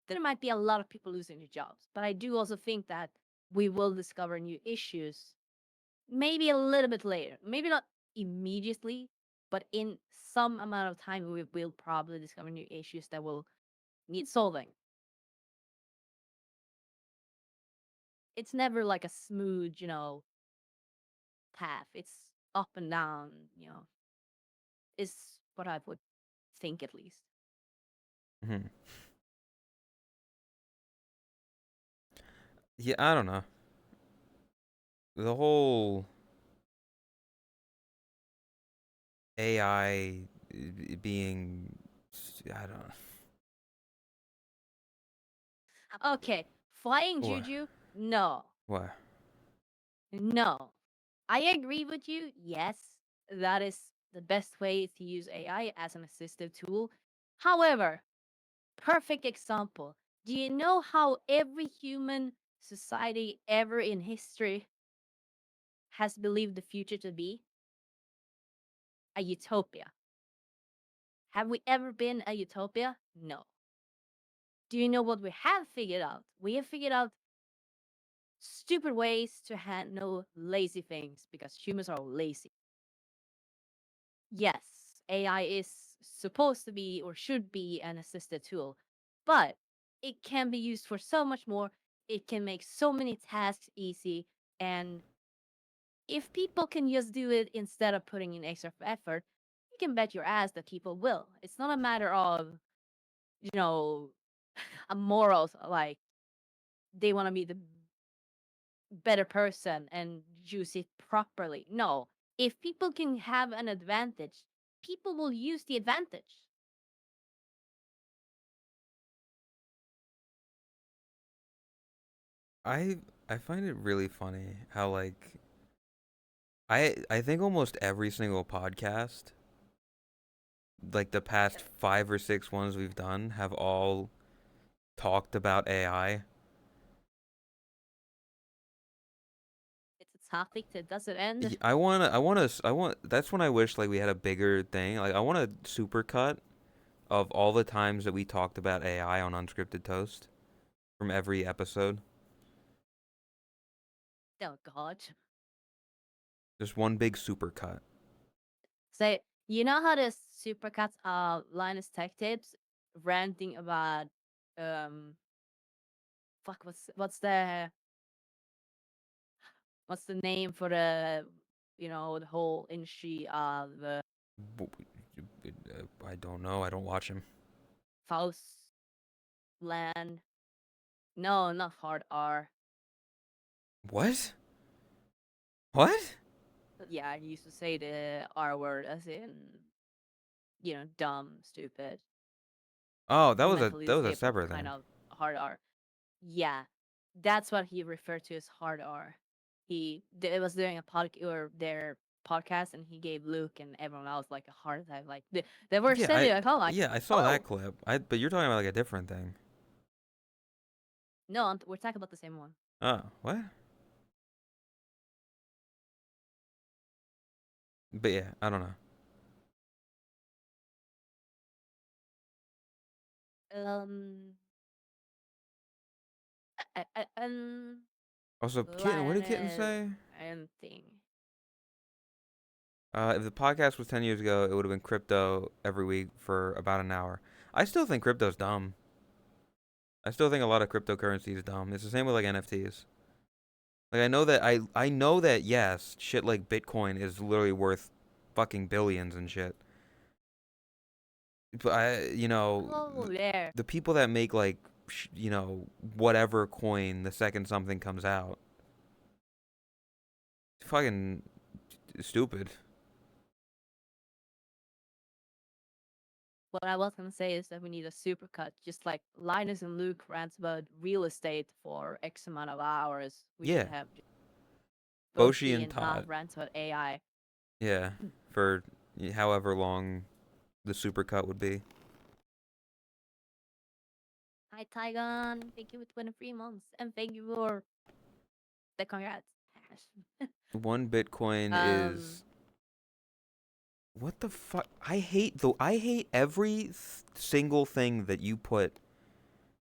there might be a lot of people losing their jobs. But I do also think that we will discover new issues maybe a little bit later. Maybe not immediately, but in some amount of time, we will probably discover new issues that will need solving. It's never like a smooth, path. It's up and down, is what I would think at least. Hmm. Yeah, I don't know. The whole AI being, I don't know. Okay, flying What? juju? No. What? No. I agree with you. Yes, that is the best way to use AI as an assistive tool. However, perfect example. Do you know how every human society ever in history has believed the future to be? A utopia. Have we ever been a utopia? No. Do you know what we have figured out? We have figured out stupid ways to handle lazy things because humans are lazy. Yes, AI is supposed to be or should be an assisted tool, but it can be used for so much more. It can make so many tasks easy. And if people can just do it instead of putting in extra effort, you can bet your ass that people will. It's not a matter of, you know, a morals like they want to be the better person and use it properly. No, if people can have an advantage, people will use the advantage. I I find it really funny how like I think almost every single podcast, like the past 5 or 6 ones we've done, have all talked about AI. It's a topic that doesn't end. I want. That's when I wish like we had a bigger thing. Like I want a supercut of all the times that we talked about AI on Unscripted Toast from every episode. Oh God. Just one big supercut. So you know how the supercuts Linus Tech Tips ranting about um fuck what's the name for the the whole industry of I don't know. I don't watch him. Faust land. No, not hard R. What? What? Yeah, I used to say the R word as in dumb, stupid, Oh, mentally that was a disabled separate kind thing. of hard R. Yeah, that's what he referred to as hard R. It was doing a or their podcast, and he gave Luke and everyone else like a heart attack. Like they were sending a call like, Yeah, I saw that "Oh clip. But you're talking about like a different thing. no, we're talking about the same one." Oh, what? But yeah, I don't know. Um, Also, kitten, what did kitten Linus say? and thing. If the podcast was 10 years ago, it would have been crypto every week for about an hour. I still think crypto's dumb. I still think a lot of cryptocurrency is dumb. It's the same with like NFTs. Like I know that yes, shit like Bitcoin is literally worth fucking billions and shit. But Oh, there. the people that make like whatever coin the second something comes out, it's fucking stupid. What I was gonna say is that we need a supercut, just like Linus and Luke rants about real estate for X amount of hours. We should Yeah, have Boshi Boshi and and Ha Todd. rant about AI. Yeah, for however long the supercut would be. Hi, Tygon. Thank you for 23 months, and thank you for the congrats. One Bitcoin um, is what the fuck? I hate every single thing that you put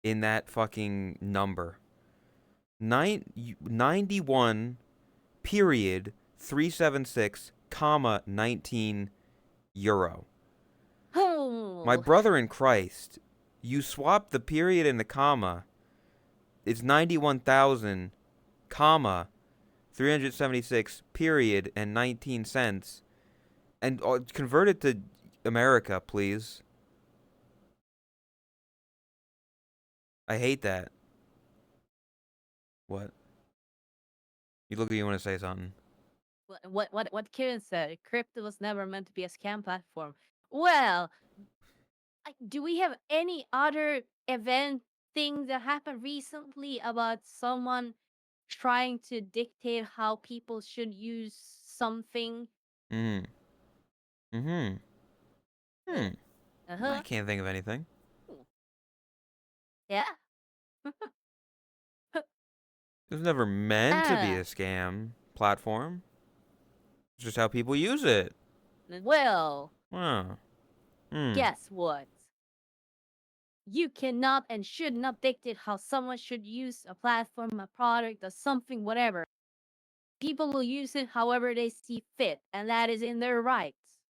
in that fucking number. 91 period 376 comma 19 euro. My oh, brother in Christ, you swap the period and the comma. It's 91,000 comma, 376 period and 19 cents, and convert it to America, please. I hate that. What? You look like you want to say something. What Kieran said, crypto was never meant to be a scam platform. Well, do we have any other event thing that happened recently about someone trying to dictate how people should use something? Mm. Mm-hmm. Hmm. I Uh-huh. can't think of anything. Yeah. It was never meant to be Ah, a scam platform. It's just how people use it. well, Wow. Hmm. guess what? You cannot and should not dictate how someone should use a platform, a product, or something, whatever. People will use it however they see fit, and that is in their rights.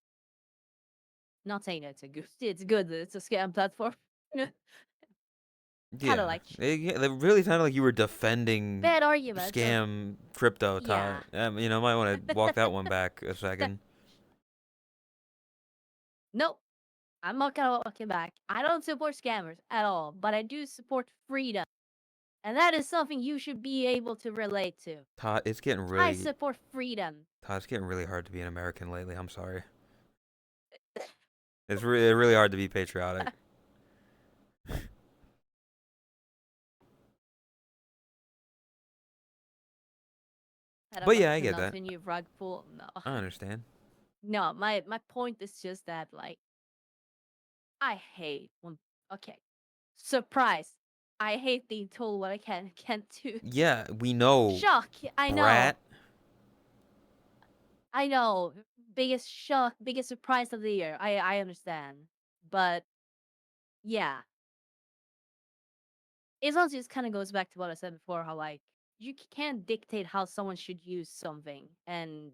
Not saying that it's good that it's a scam platform. Kind Yeah. of like It really sounded like you were defending bad argument. scam crypto, Yeah. Todd. Might want to walk that one back a second. Nope. I'm not gonna walk it back. I don't support scammers at all, but I do support freedom. And that is something you should be able to relate to. Todd, it's getting I really support freedom. Todd, it's getting really hard to be an American lately. I'm sorry. It's really hard to be patriotic. But yeah, I get that. Nothing you rug pull. No. I understand. No, my point is just that, like, I hate when. Okay. Surprise. I hate being told what I can and can't do. Yeah, we know. Shock. I know. Brat. I know. Biggest shock, biggest surprise of the year. I understand. But yeah. It also just kind of goes back to what I said before, how like you can't dictate how someone should use something, and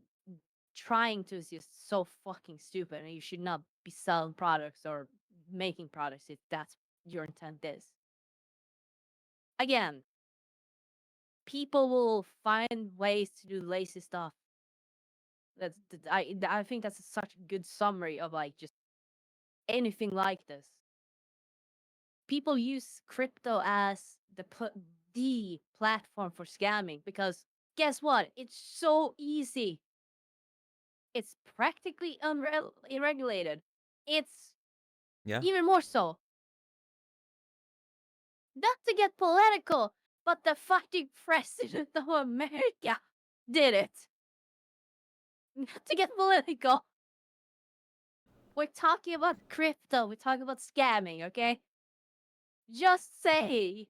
trying to is just so fucking stupid, and you should not be selling products or making products if that's your intent is. Again, people will find ways to do lazy stuff. I think that's such a good summary of like just anything like this. People use crypto as the platform for scamming because guess what? It's so easy. It's practically unregulated. It's Yeah. even more so. Not to get political, but the fucking president of America did it. Not to get political. We're talking about crypto. We're talking about scamming, okay? Just say,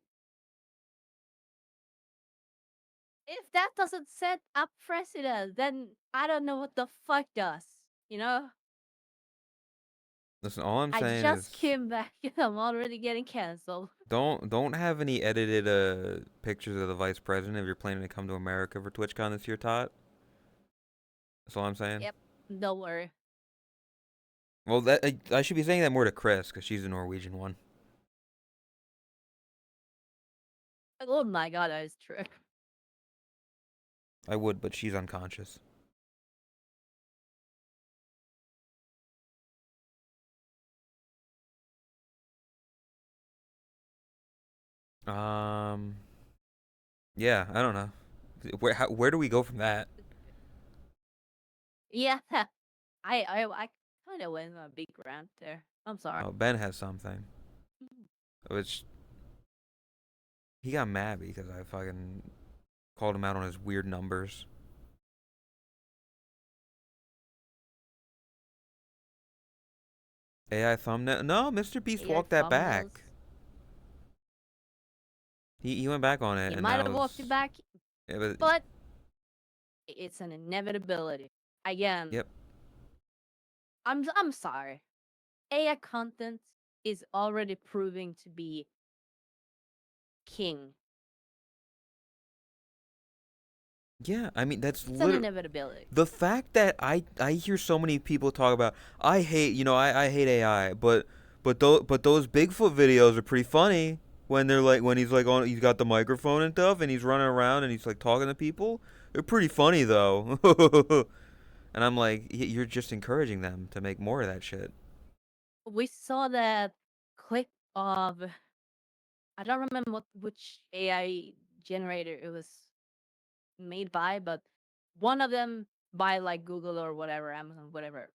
if that doesn't set up precedent, then I don't know what the fuck does. You know? Listen, all I'm I saying just is came back and I'm already getting canceled. don't have any edited pictures of the vice president if you're planning to come to America for TwitchCon this year, Todd. That's all I'm saying. Yep. Don't worry. Well, that I should be saying that more to Chris because she's the Norwegian one. Oh my god, that is true. I would, but she's unconscious. Yeah, I don't know. Where do we go from that? Yeah, I kind of went on a big rant there. I'm sorry. Oh, Ben has something. Which he got mad because I fucking called him out on his weird numbers. AI thumbnail? No, Mr. Beast AI walked that thumbnails. back. He went back on it. He and might that have walked was- it back, Yeah, but it's an inevitability. Again. Yep. I'm sorry. AI content is already proving to be king. Yeah, I mean that's It's an literally inevitability. the fact that I hear so many people talk about I hate I hate AI, but those Bigfoot videos are pretty funny. when he's like on, he's got the microphone and stuff, and he's running around and he's like talking to people. They're pretty funny though. And I'm like, you're just encouraging them to make more of that shit. We saw that clip of, I don't remember which AI generator it was made by, but one of them by like Google or whatever, Amazon, whatever,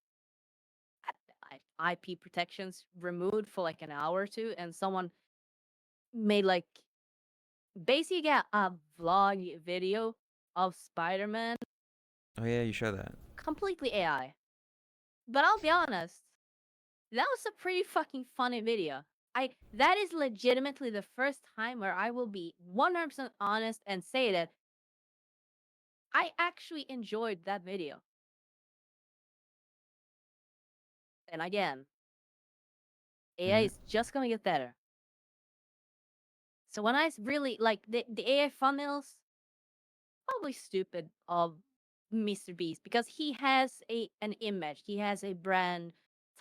IP protections removed for like an hour or two, and someone made like basically a vlog video of Spider-Man, Oh yeah, you show that. completely AI. But I'll be honest, that was a pretty fucking funny video. That is legitimately the first time where I will be 100% honest and say that I actually enjoyed that video. And again, AI Mhm. is just gonna get better. So when I really like the AI thumbnails, probably stupid of Mr. Beast because he has an image, he has a brand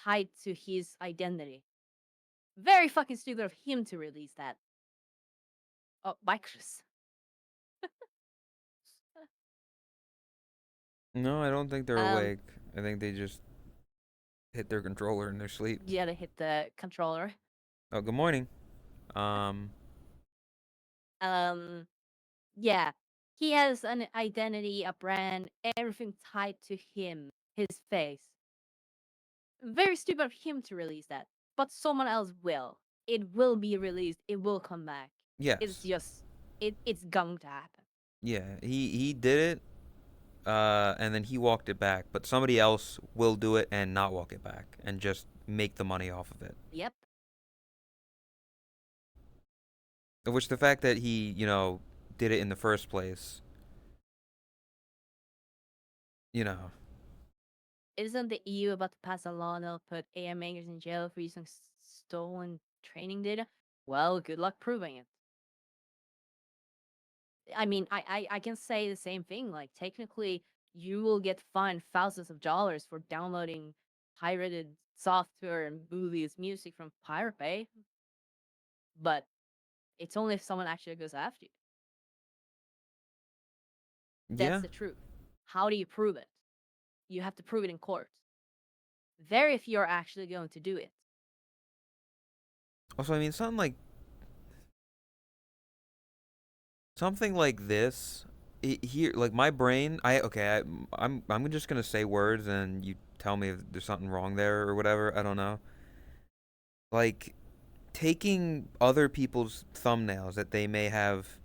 tied to his identity. Very fucking stupid of him to release that. Oh, Micros. No, I don't think they're Um, awake. I think they just hit their controller in their sleep. yeah, to hit the controller. Oh, good morning. Um, Um, yeah, he has an identity, a brand, everything tied to him, his face. Very stupid of him to release that, but someone else will. It will be released. It will come back. It's yes. just it's going to happen. Yeah, he did it, and then he walked it back. But somebody else will do it and not walk it back and just make the money off of it. Yep. Which the fact that he, did it in the first place, you know, Isn't the EU about to pass a law that'll put AI makers in jail for using stolen training data? Well, good luck proving it. I mean, I can say the same thing. Like, technically, you will get fined thousands of dollars for downloading pirated software and movies, music from Pirate Bay, but it's only if someone actually goes after you. That's yeah. the truth. How do you prove it? You have to prove it in court. Very few are actually going to do it. Also, I mean, something like this, here, like my brain, I'm just gonna say words and you tell me if there's something wrong there or whatever. I don't know. Like taking other people's thumbnails that they may have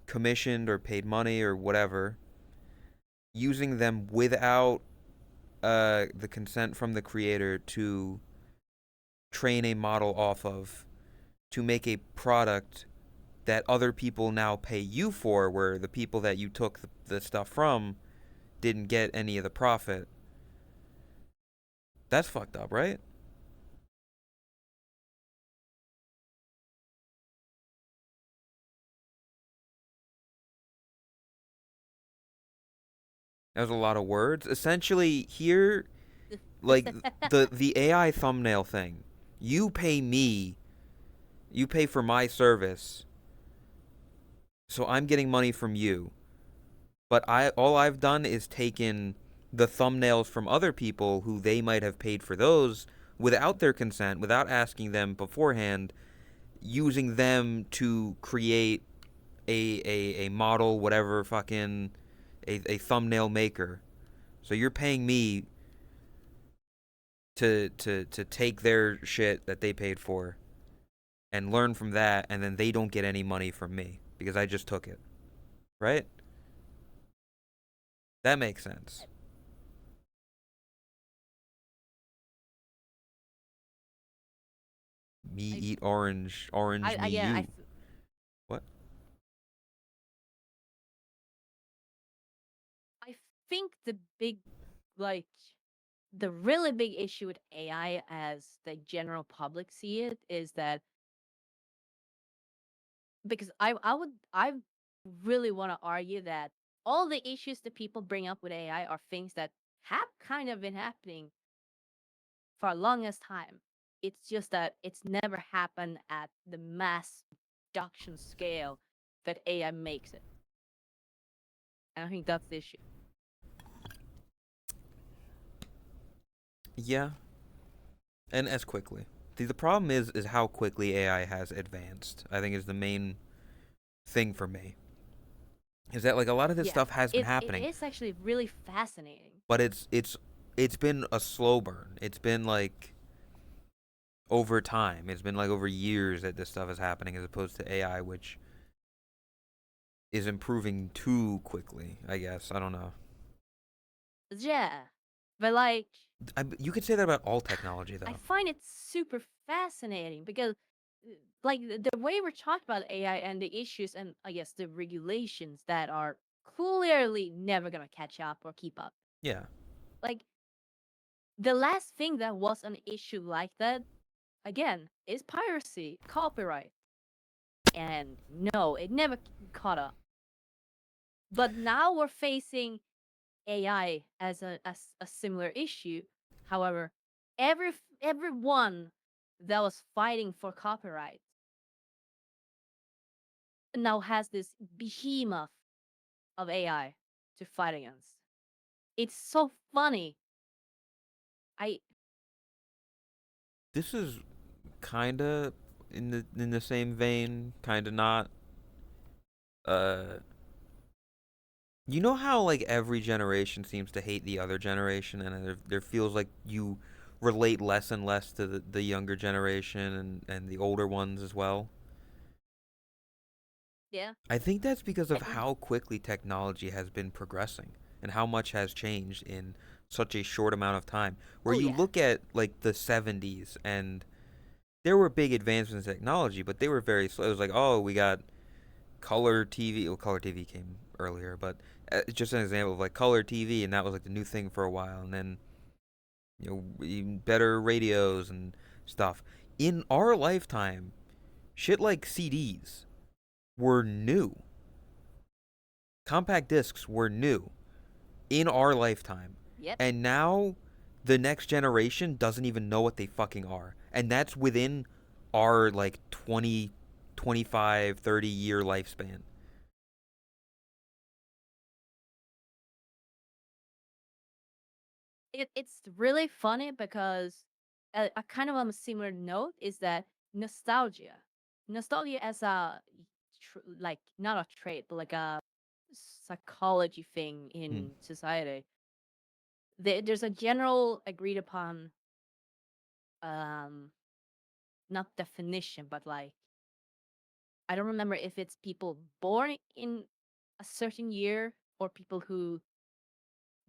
commissioned or paid money or whatever, using them without the consent from the creator to train a model off of to make a product that other people now pay you for, where the people that you took the stuff from didn't get any of the profit. That's fucked up, right? That was a lot of words. Essentially, here, like the AI thumbnail thing, you pay me, you pay for my service, so I'm getting money from you. But all I've done is taken the thumbnails from other people who they might have paid for those without their consent, without asking them beforehand, using them to create a model, whatever fucking a thumbnail maker. So you're paying me to take their shit that they paid for and learn from that, and then they don't get any money from me because I just took it. Right? That makes sense. Me I, eat orange, orange me again, you. What? I think the big, like, the really big issue with AI as the general public see it is that because I really want to argue that all the issues that people bring up with AI are things that have kind of been happening for a longest time. It's just that it's never happened at the mass production scale that AI makes it. And I think that's the issue. Yeah, and as quickly. The problem is how quickly AI has advanced. I think is the main thing for me. Is that like a lot of this stuff has been happening, It is actually really fascinating. but it's been a slow burn. It's been like over time. It's been like over years that this stuff is happening, as opposed to AI, which is improving too quickly. I guess I don't know. Yeah, but like You could say that about all technology, I though. find it super fascinating because, like, the way we're talking about AI and the issues and I guess the regulations that are clearly never gonna catch up or keep up. Yeah. Like, the last thing that was an issue like that, again, is piracy, copyright. And no, it never caught up. But now we're facing AI as a similar issue. However, everyone that was fighting for copyright now has this behemoth of AI to fight against. It's so funny. This is kinda in the same vein, kinda not. Uh, you know how like every generation seems to hate the other generation, and there feels like you relate less and less to the younger generation and the older ones as well. Yeah. I think that's because of how quickly technology has been progressing and how much has changed in such a short amount of time. Where you look at like the 70s, and there were big advancements in technology, but they were very slow. It was like, oh, we got color TV. Well, color TV came earlier, but it's just an example of like color TV, and that was like the new thing for a while. And then, even better radios and stuff. In our lifetime, shit like CDs were new. Compact discs were new in our lifetime. Yep. And now the next generation doesn't even know what they fucking are. And that's within our like 20, 25, 30-year lifespan. It's really funny because a kind of on a similar note is that nostalgia as a like not a trait but like a psychology thing in society. There's a general agreed upon not definition but like I don't remember if it's people born in a certain year or people who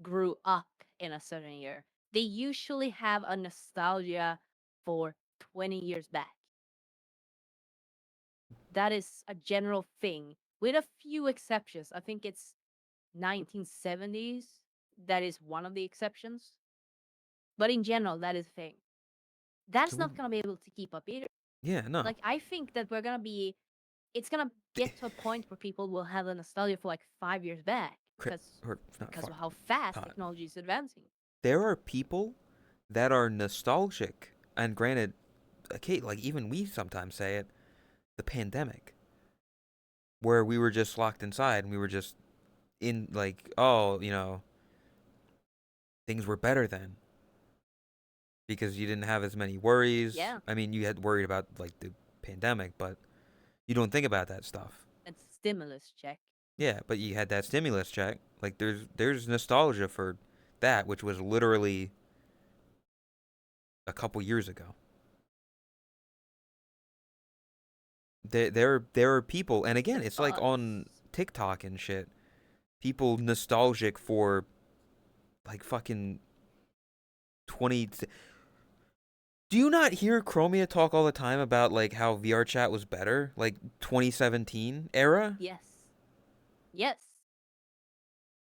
grew up in a certain year. They usually have a nostalgia for 20 years back. That is a general thing, with a few exceptions. I think it's 1970s. That is one of the exceptions. But in general, that is a thing. That's not going to be able to keep up either. Yeah, no. Like, I think that it's going to get to a point where people will have a nostalgia for like 5 years back because of how fast technology is advancing. There are people that are nostalgic, and granted, okay, like even we sometimes say it, the pandemic, where we were just locked inside and we were just in like, oh, things were better then because you didn't have as many worries. Yeah. I mean, you had worried about like the pandemic, but you don't think about that stuff. It's stimulus check. Yeah, but you had that stimulus check. Like there's nostalgia for that, which was literally a couple years ago. There are people, and again, it's like on TikTok and shit, people nostalgic for like fucking 20. Do you not hear Chromia talk all the time about like how VR chat was better, like 2017 era? Yes. Yes.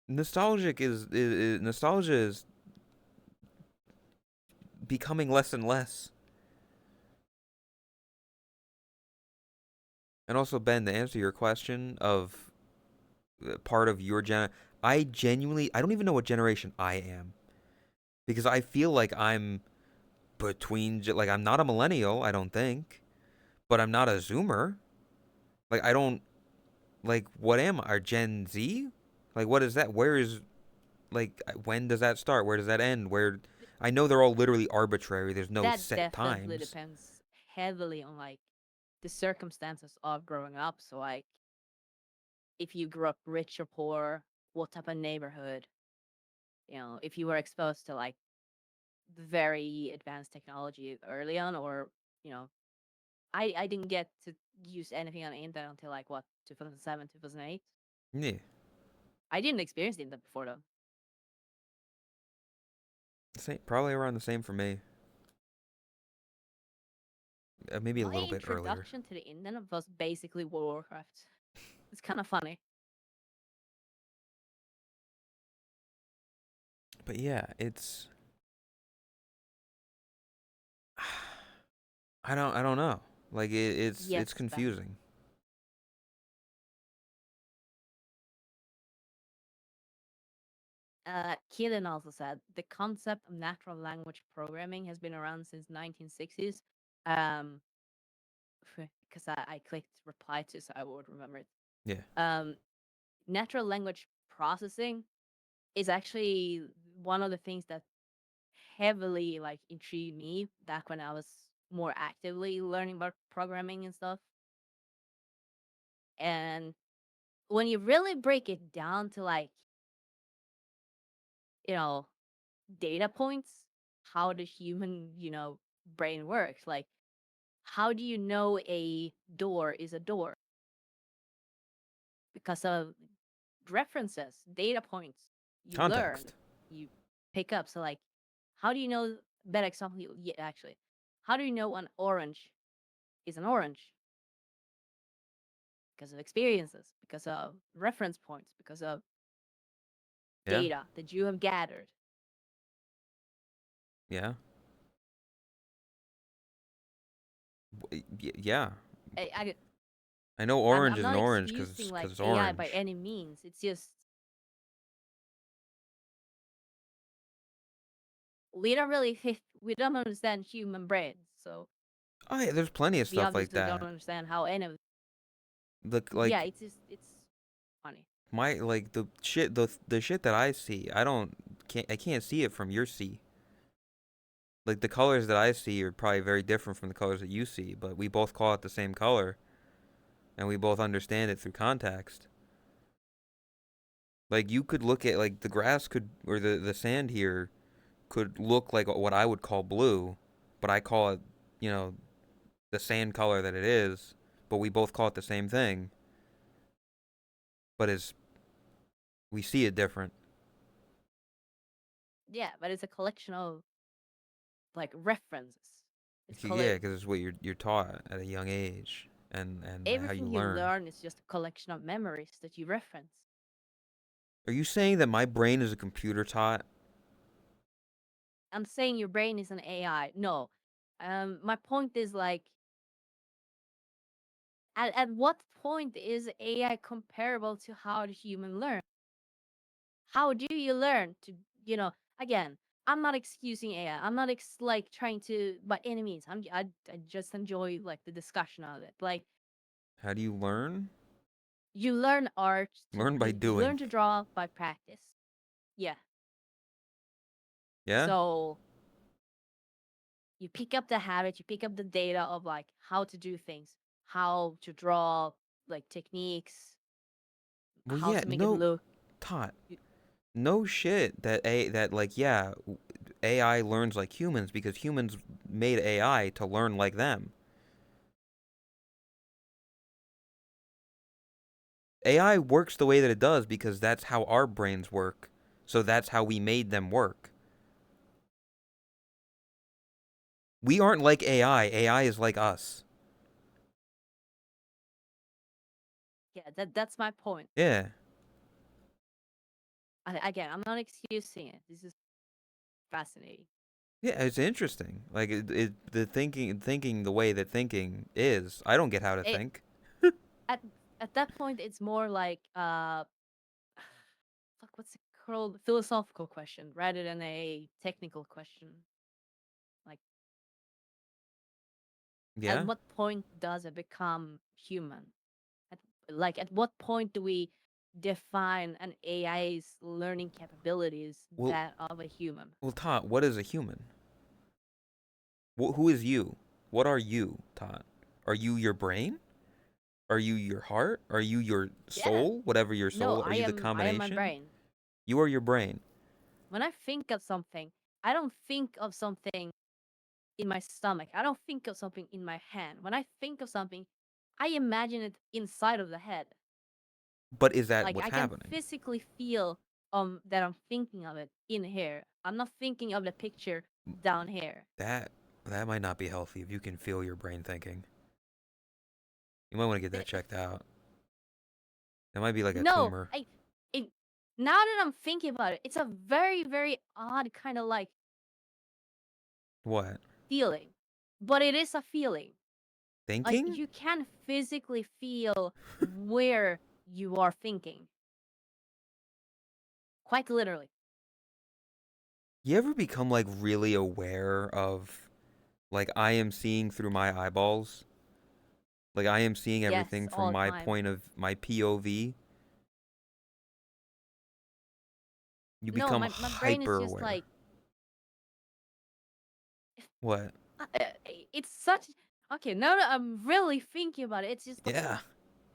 Nostalgia is becoming less and less. And also, Ben, to answer your question of part of your I don't even know what generation I am, because I feel like I'm between, like I'm not a millennial, I don't think, but I'm not a Zoomer. Like, I don't, like, what am I? Are Gen Z? Like, what is that? Where is, like, when does that start? Where does that end? Where, I know they're all literally arbitrary. There's no That set definitely times. depends heavily on like the circumstances of growing up. So like if you grew up rich or poor, what type of neighborhood, if you were exposed to like very advanced technology early on, or you know, I didn't get to use anything on the internet until like what 2007, 2008. Yeah. I didn't experience the internet before though. Same, probably around the same for me. Maybe a My little bit earlier. introduction to the internet was basically World of Warcraft. It's kind of funny. But yeah, it's I don't know. Like it's Yes, Ben. confusing. Keelan also said the concept of natural language programming has been around since 1960s. Um, because I clicked reply to, so I would remember it. Yeah. Natural language processing is actually one of the things that heavily like intrigued me back when I was more actively learning about programming and stuff. And when you really break it down to like, you know, data points, how the human, brain works, like how do you know a door is a door? Because of references, data points, you learn, Context. you pick up. So like, how do you know? Better example, yeah, actually, how do you know an orange is an orange? Because of experiences, because of reference points, because of Yeah. data that you have gathered. Yeah. Yeah. I, I know I'm orange is an not orange excusing cuz like it's AI by orange. any means. It's just we don't understand human brains, so Oh yeah, there's plenty of we stuff like obviously don't that. understand how any of. Look, Yeah, like it's funny. my like the shit that I see, I can't see it from your see. Like the colors that I see are probably very different from the colors that you see, but we both call it the same color and we both understand it through context. Like you could look at like the grass could or the sand here could look like what I would call blue, but I call it, you know, the sand color that it is, but we both call it the same thing, but it's we see it different. Yeah, but it's a collection of like references. It's Yeah, because it's what you're taught at a young age and how you everything you learn. learn is just a collection of memories that you reference. Are you saying that my brain is a computer tot? I'm saying your brain is an AI. No. My point is like at what point is AI comparable to how the human learn? How do you learn to, again, I'm not excusing AI. I'm not like trying to by any means. I just enjoy like the discussion of it. Like How do you learn? you learn art to Learn by you doing. learn to draw by practice. Yeah. Yeah? So you pick up the habit, you pick up the data of like how to do things, how to draw, like techniques, Well, how yeah, to make it no, look. tot. No shit that like yeah, AI learns like humans because humans made AI to learn like them. AI works the way that it does because that's how our brains work. So that's how we made them work. We aren't like AI. AI is like us. Yeah, that's my point. Yeah. Again, I'm not excusing it. This is fascinating. Yeah, it's interesting. Like the thinking the way that thinking is. I don't get how to It, think. at at that point, it's more like fuck, what's it called? Philosophical question rather than a technical question. Like, at Yeah? what point does it become human? Like, at what point do we define an AI's learning capabilities Well- that of a human? Well, Todd, what is a human? Who is you? What are you, Todd? Are you your brain? Are you your heart? Are you your Yeah. soul? Whatever your No, soul. Are I you the am. I combination? am my brain. You are your brain. When I think of something, I don't think of something in my stomach. I don't think of something in my hand. When I think of something, I imagine it inside of the head. But is that Like, what's I can happening? physically feel that I'm thinking of it in here. I'm not thinking of the picture down here. That might not be healthy if you can feel your brain thinking. You might want to get that checked out. That might be like a No, tumor. now that I'm thinking about it, it's a very, very odd kind of like What? feeling. But it is a feeling. Like, Thinking? you can physically feel where you are thinking. Quite literally. You ever become like really aware of, like, I am seeing through my eyeballs? Like, I am seeing everything Yes, from all the my time. point of my POV. You No, become my brain is hyper just aware. like, What? it's such. Okay, now that I'm really thinking about it, it's just like, Yeah.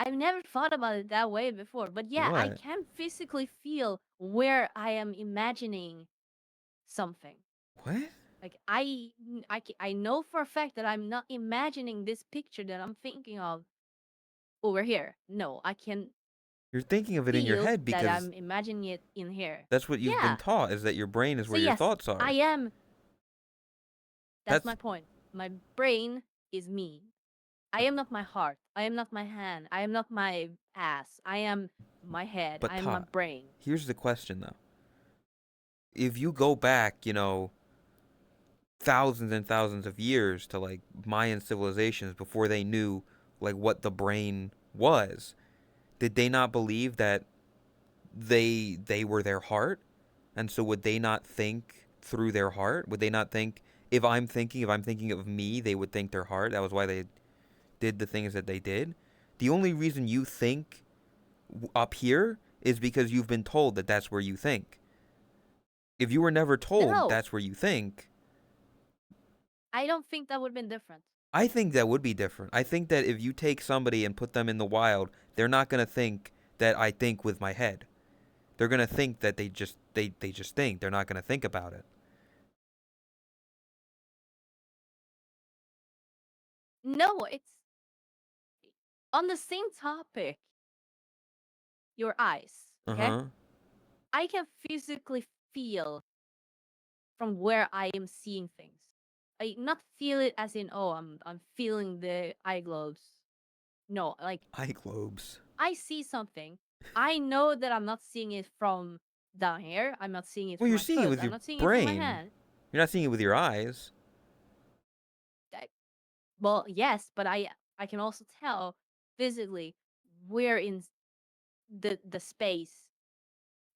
I've never thought about it that way before. But yeah, I What? can physically feel where I am imagining something. What? Like, I know for a fact that I'm not imagining this picture that I'm thinking of over here. No, I can You're thinking of it in your feel head that because I'm imagining it in here. that's what you've been Yeah. taught, is that your brain is So where your yes, thoughts are. I am. That's That's my point. My brain is me. I am not my heart. I am not my hand. I am not my ass. I am my head. But I am my Todd, brain. here's the question though. If you go back, thousands and thousands of years to like Mayan civilizations before they knew like what the brain was, did they not believe that they were their heart? And so would they not think through their heart? Would they not think, if I'm thinking of me, they would think their heart? That was why they did the things that they did. The only reason you think up here is because you've been told that that's where you think. If you were never told No, that's where you think, I don't think that would have been different. I think that would be different. I think that if you take somebody and put them in the wild, they're not going to think that I think with my head. They're going to think that they just think. They're not going to think about it. No, it's on the same topic. Your eyes, okay? Uh-huh. I can physically feel from where I am seeing things. I not feel it as in, oh, I'm feeling the eye globes. No, like, Eye globes. I see something. I know that I'm not seeing it from down here. I'm not seeing it Well, from you're my seeing it foot. with I'm your not seeing it from my brain. hand. You're not seeing it with your eyes. Well, yes, but I can also tell physically where in the space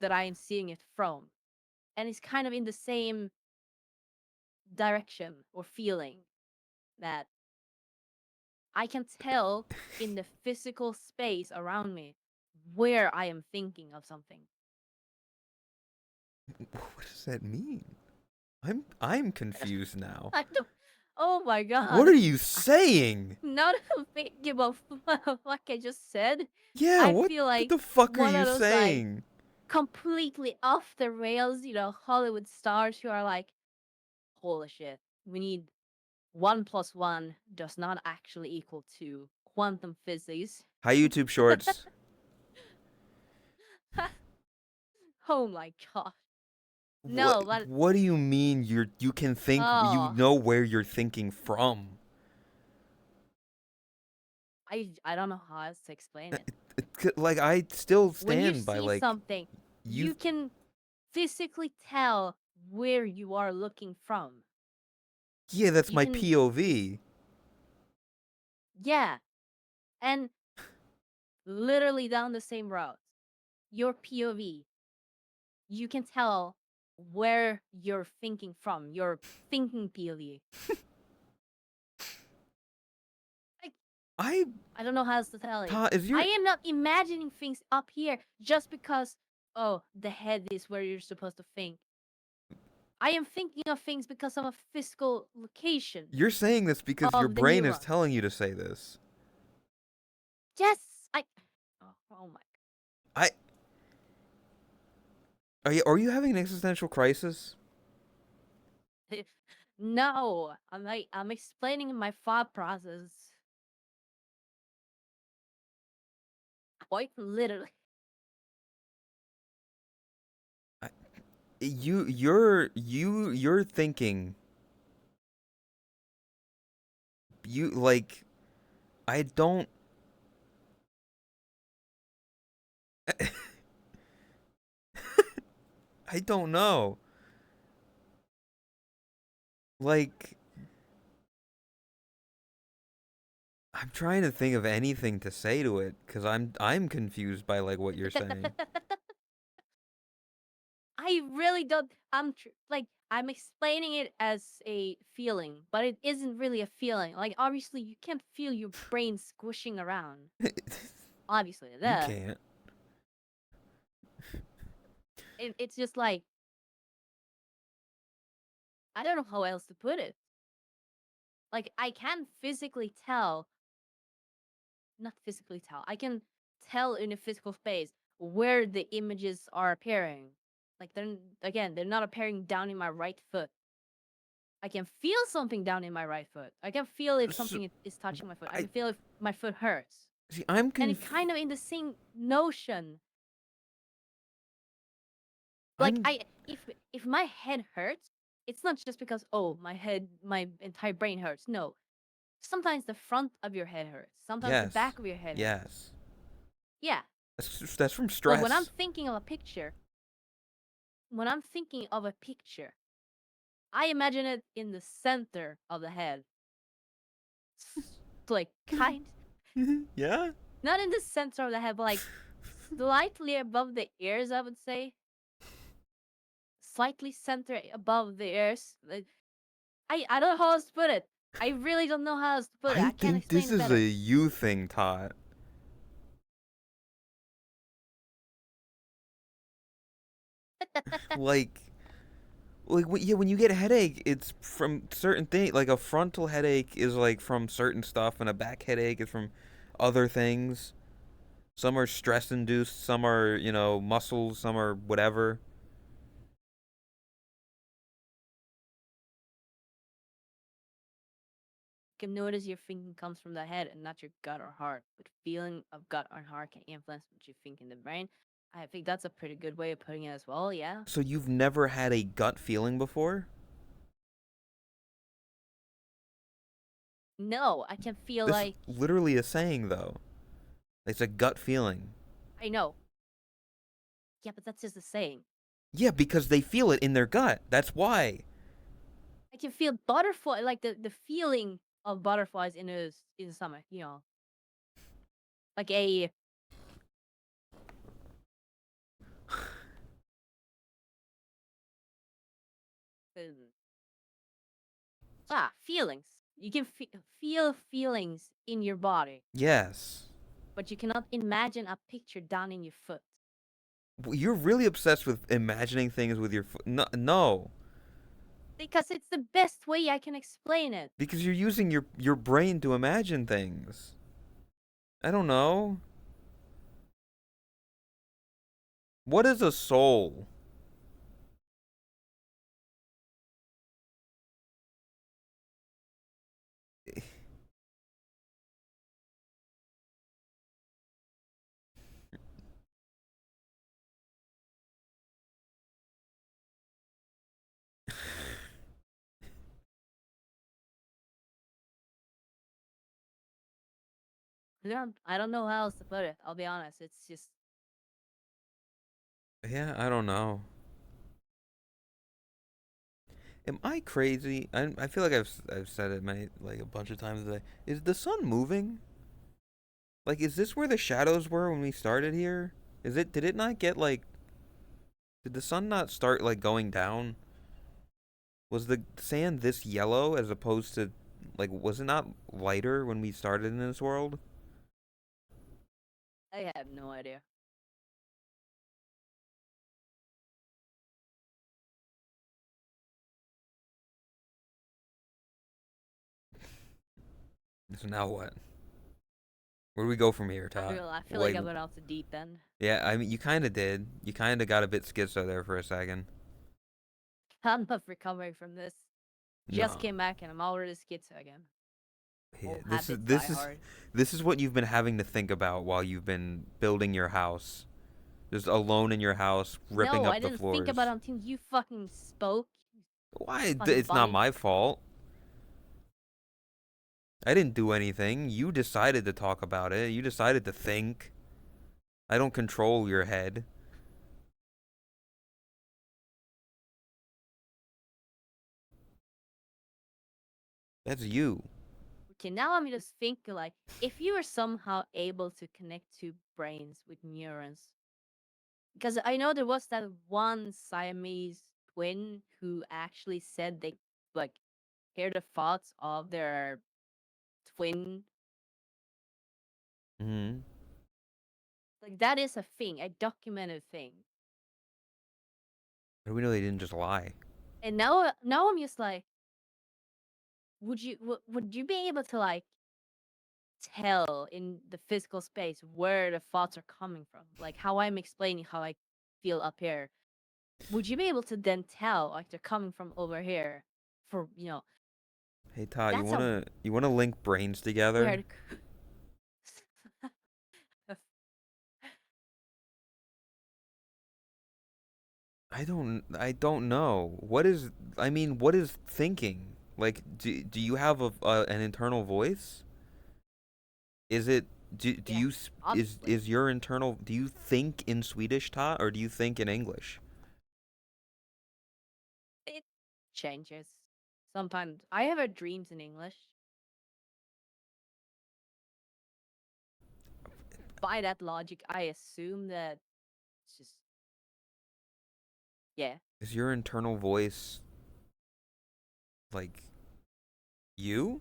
that I am seeing it from. And it's kind of in the same direction or feeling that I can tell in the physical space around me where I am thinking of something. What does that mean? I'm confused now. I don't. Oh my god. What are you saying? Now that I'm thinking about what I just said, Yeah, I what feel like the fuck are one you of those like saying? completely off the rails, Hollywood stars who are like, holy shit, we need 1 plus 1 does not actually equal 2. Quantum physics. Hi, YouTube Shorts. Oh my god. No, but What do you mean you can think, you oh, know where you're thinking from? I don't know how else to explain it. Like, I still When you stand by see like something, you you can physically tell where you are looking from. Yeah, that's You my can, POV. yeah, and literally down the same route, your POV, you can tell where you're thinking from, your thinking POV. Like, I I don't know how else to tell you. Todd, is your I am not imagining things up here just because, oh, the head is where you're supposed to think. I am thinking of things because of a physical location you're saying this because your of the brain is neuron. telling you to say this. Yes, oh my. I are you having an existential crisis? No, I'm explaining my thought process. Quite literally. You're thinking. You like. I don't. I don't know. Like, I'm trying to think of anything to say to it because I'm confused by like what you're saying. I really don't. I'm explaining it as a feeling, but it isn't really a feeling. Like obviously, you can't feel your brain squishing around. Obviously, You that can't. it's just like I don't know how else to put it. Like I can physically tell, not physically tell. I can tell in a physical space where the images are appearing. Like they're not appearing down in my right foot. I can feel something down in my right foot. I can feel if So, something is touching my foot. I I can feel if my foot hurts. see. I'm And it's kind of in the same notion. Like I'm if my head hurts, it's not just because my entire brain hurts. No. Sometimes the front of your head hurts. Sometimes the yes, back of your head hurts. yes. Yeah. That's from But stress. when I'm thinking of a picture, I imagine it in the center of the head. Like kind Yeah. not in the center of the head, but like slightly above the ears, I would say. Slightly center above the ears. I don't know how else to put it. I really don't know how else to put it. I I can't think explain this it is better. a you thing, Todd. like yeah, when you get a headache, it's from certain things. Like a frontal headache is like from certain stuff, and a back headache is from other things. Some are stress induced, some are, muscles, some are whatever. You can notice your thinking comes from the head and not your gut or heart. But feeling of gut or heart can influence what you think in the brain. I think that's a pretty good way of putting it as well, yeah. So you've never had a gut feeling before? No, I can feel This like literally is saying though. It's a gut feeling. I know. Yeah, but that's just a saying. Yeah, because they feel it in their gut. That's why. I can feel butterfly, like the feeling of butterflies in the stomach, like a feelings. You can feel feelings in your body, Yes. but you cannot imagine a picture down in your foot. You're really obsessed with imagining things with your foot. No, no. Because it's the best way I can explain it. Because you're using your brain to imagine things. I don't know. What is a soul? Yeah, I don't know how else to put it. I'll be honest. It's just Yeah, I don't know. Am I crazy? I feel like I've said it a bunch of times today. Is the sun moving? Like, is this where the shadows were when we started here? Did it not get did the sun not start like going down? Was the sand this yellow as opposed to Like, was it not lighter when we started in this world? I have no idea. So now what? Where do we go from here, Todd? I feel like I went off the deep end. Yeah, I mean, you kind of did. You kind of got a bit schizo there for a second. I'm not recovering from this. Just No. came back and I'm already schizo again. Yeah, Old this is habits this die is hard. this is what you've been having to think about while you've been building your house. Just alone in your house, ripping No, up I the didn't floors. think about it until you fucking spoke. Why? Fucking It's not bunny. my fault. I didn't do anything. You decided to talk about it. You decided to think. I don't control your head. That's you. Okay, now I'm just thinking like, if you were somehow able to connect two brains with neurons, because I know there was that one Siamese twin who actually said they like hear the thoughts of their twin. Hmm. Like that is a thing, a documented thing. How do we know they didn't just lie? And now I'm just like, would you be able to like tell in the physical space where the thoughts are coming from? Like how I'm explaining how I feel up here. Would you be able to then tell like they're coming from over here? For Hey Todd, that's a you wanna link brains together? weird. I don't know. What is thinking? Like, do you have an internal voice? Is it do Yeah, you obviously is your internal, do you think in Swedish, Todd, or do you think in English? it changes. Sometimes I have a dreams in English. By that logic, I assume that it's just yeah. Is your internal voice like you?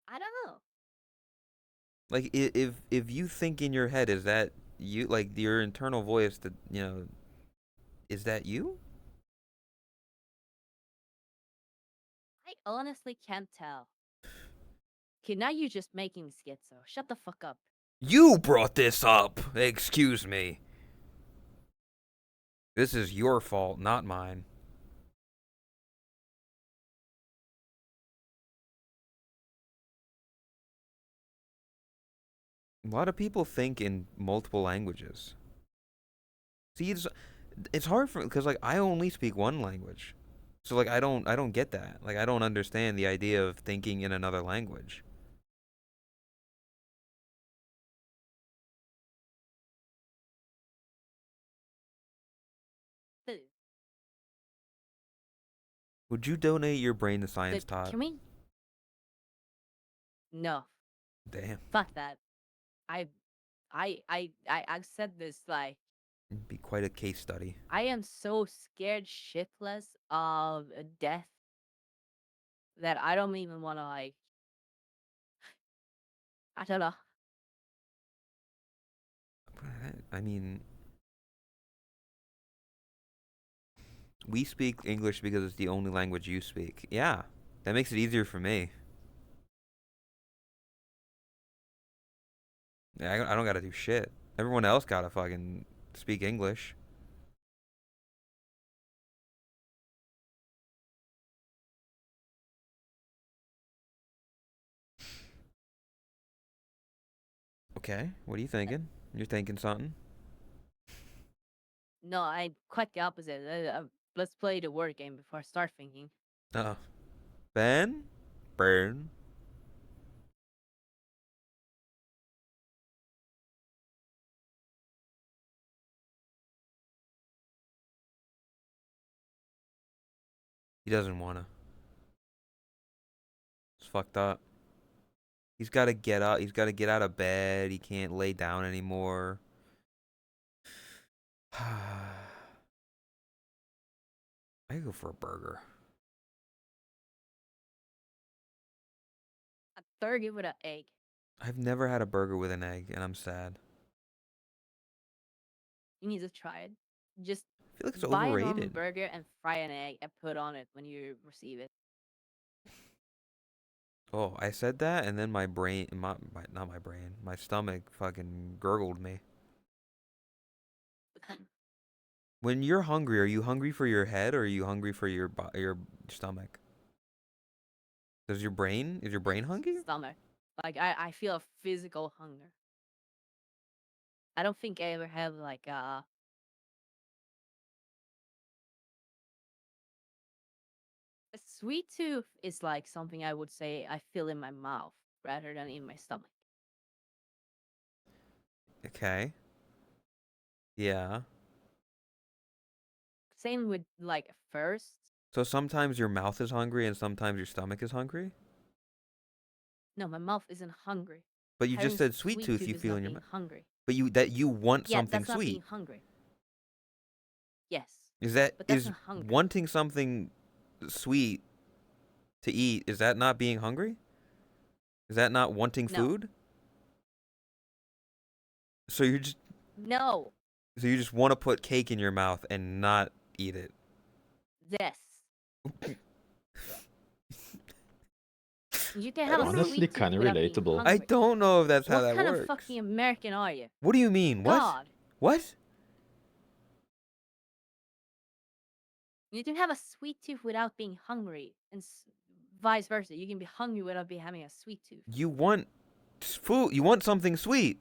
I don't know. Like if you think in your head, is that you, like your internal voice that, is that you? I honestly can't tell. Okay, now you're just making me schizo. Shut the fuck up. You brought this up. Excuse me. This is your fault, not mine. A lot of people think in multiple languages. See, it's hard for, because like I only speak one language. So like I don't get that. Like I don't understand the idea of thinking in another language. The, Would you donate your brain to science, Todd? can we? No, Damn. fuck that. I, I've said this like It'd be quite a case study. I am so scared shitless of death that I don't even want to like. I don't know. I mean, we speak English because it's the only language you speak. Yeah, that makes it easier for me. Yeah, I don't gotta do shit. Everyone else gotta fucking speak English. Okay, what are you thinking? You're thinking something? No, I'm quite the opposite. Let's play the word game before I start thinking. Uh, Ben? Burn? He doesn't wanna. It's fucked up. He's gotta get up. He's gotta get out of bed. He can't lay down anymore. I I go for a burger. A burger with an egg. I've never had a burger with an egg, and I'm sad. You need to try it. Just I feel like it's buy a normal overrated. burger and fry an egg and put on it when you receive it. Oh, I said that, and then my brain, not my brain, my stomach fucking gurgled me. When you're hungry, are you hungry for your head or are you hungry for your your stomach? Is your brain hungry? Stomach. Like I feel a physical hunger. I don't think I ever had like a sweet tooth is like something I would say I feel in my mouth rather than in my stomach. Okay. Yeah. Same with like first. So sometimes your mouth is hungry and sometimes your stomach is hungry? No, my mouth isn't hungry. But you Having just said sweet tooth tooth you is feel not in your being mouth. hungry. But you want Yeah, something that's not being sweet. hungry. Yes, Is that but that's is not hunger. wanting something sweet to eat, is that not being hungry? Is that not wanting No. food? So you just No. want to put cake in your mouth and not eat it. Yes. You can have a Honestly, sweet tooth kinda without being relatable. I hungry. don't know if that's how What that kind works. of fucking American are you? What do you mean? What? God. What? You can have a sweet tooth without being hungry, and vice versa. You can be hungry without having a sweet tooth. You want food. You want something sweet.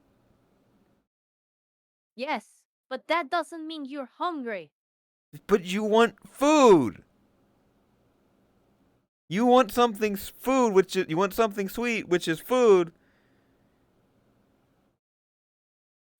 Yes, but that doesn't mean you're hungry. But you want food. You want something food, which is you want something sweet, which is food.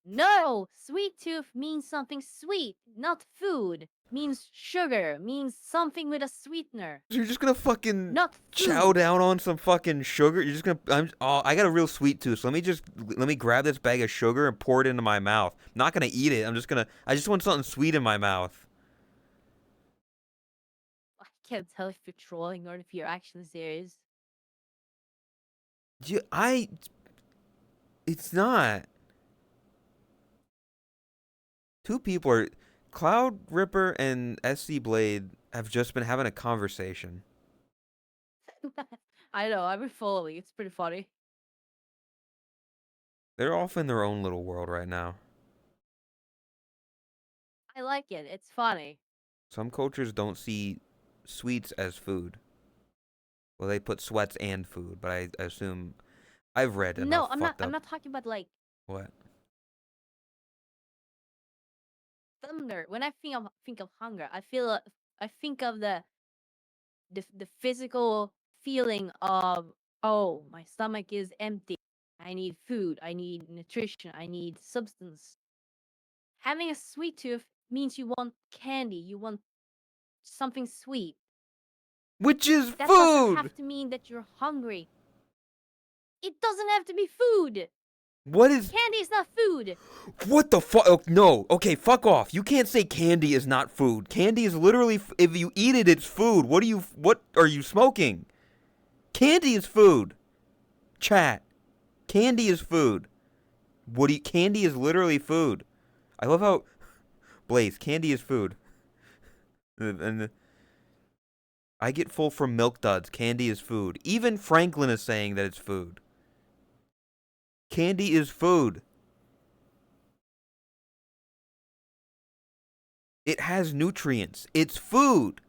No, sweet tooth means something sweet, not food. Means sugar, means something with a sweetener, So you're just gonna fucking not chow food. down on some fucking sugar. You're just gonna. I got a real sweet tooth. So let me grab this bag of sugar and pour it into my mouth. I'm not gonna eat it. I just want something sweet in my mouth. I can't tell if you're trolling or if you're actually serious. It's not. Two people are. Cloud Ripper and SC Blade have just been having a conversation. I know, I've been following. It's pretty funny. They're off in their own little world right now. I like it. It's funny. Some cultures don't see sweets as food. Well, they put sweats and food, but I assume I've read enough No, I'm not. fucked up. I'm not talking about like What? thunder. When I think of hunger, I think of the physical feeling of, oh, my stomach is empty. I need food. I need nutrition. I need substance. Having a sweet tooth means you want candy. You want something sweet. Which is That doesn't food. have to mean that you're hungry. It doesn't have to be food. What is? Candy is not food. What the fuck? Oh, no. Okay, fuck off. You can't say candy is not food. Candy is literally. If you eat it, it's food. What are you smoking? Candy is food. Chat. Candy is food. Candy is literally food. I love how Blaze, candy is food. And I get full from Milk Duds. Candy is food. Even Franklin is saying that it's food. Candy is food. It has nutrients. It's food.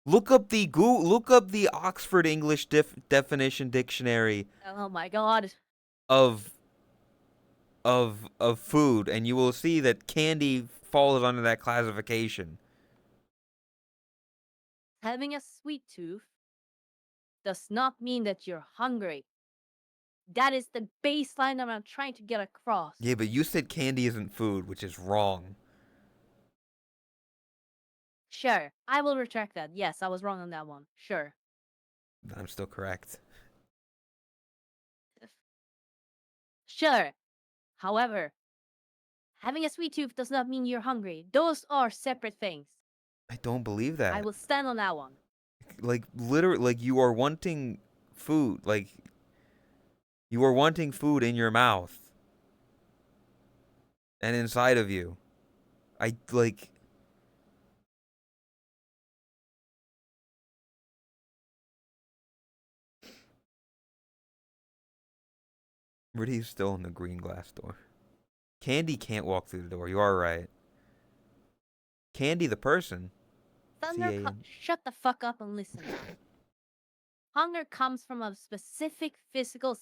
Look up the Oxford English definition dictionary Oh my god. of food, and you will see that candy falls under that classification. Having a sweet tooth does not mean that you're hungry. That is the baseline that I'm trying to get across. Yeah, but you said candy isn't food, which is wrong. Sure, I will retract that. Yes, I was wrong on that one. Sure. I'm still correct. Sure. However, Having a sweet tooth does not mean you're hungry. Those are separate things. I don't believe that. I will stand on that one. Like literally, like you are wanting food. Like you are wanting food in your mouth and inside of you. I like. Riddy's still in the green glass door. Candy can't walk through the door. You are right. Candy the person. Thunder, C-A-N. shut the fuck up and listen now. Hunger comes from a specific physical.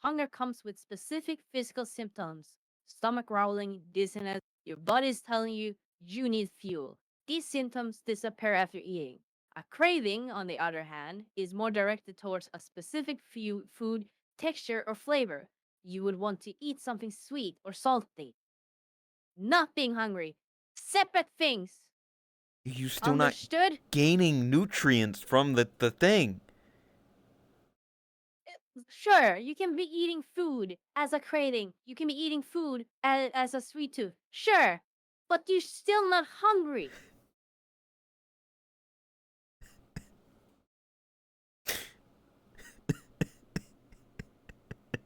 Hunger comes with specific physical symptoms: stomach growling, dizziness. Your body's telling you you need fuel. These symptoms disappear after eating. A craving, on the other hand, is more directed towards a specific food, texture, or flavor. You would want to eat something sweet or salty. Not being hungry. Separate things. You still Understood? not gaining nutrients from the thing. Sure, you can be eating food as a craving. You can be eating food as a sweet tooth. Sure, but you're still not hungry.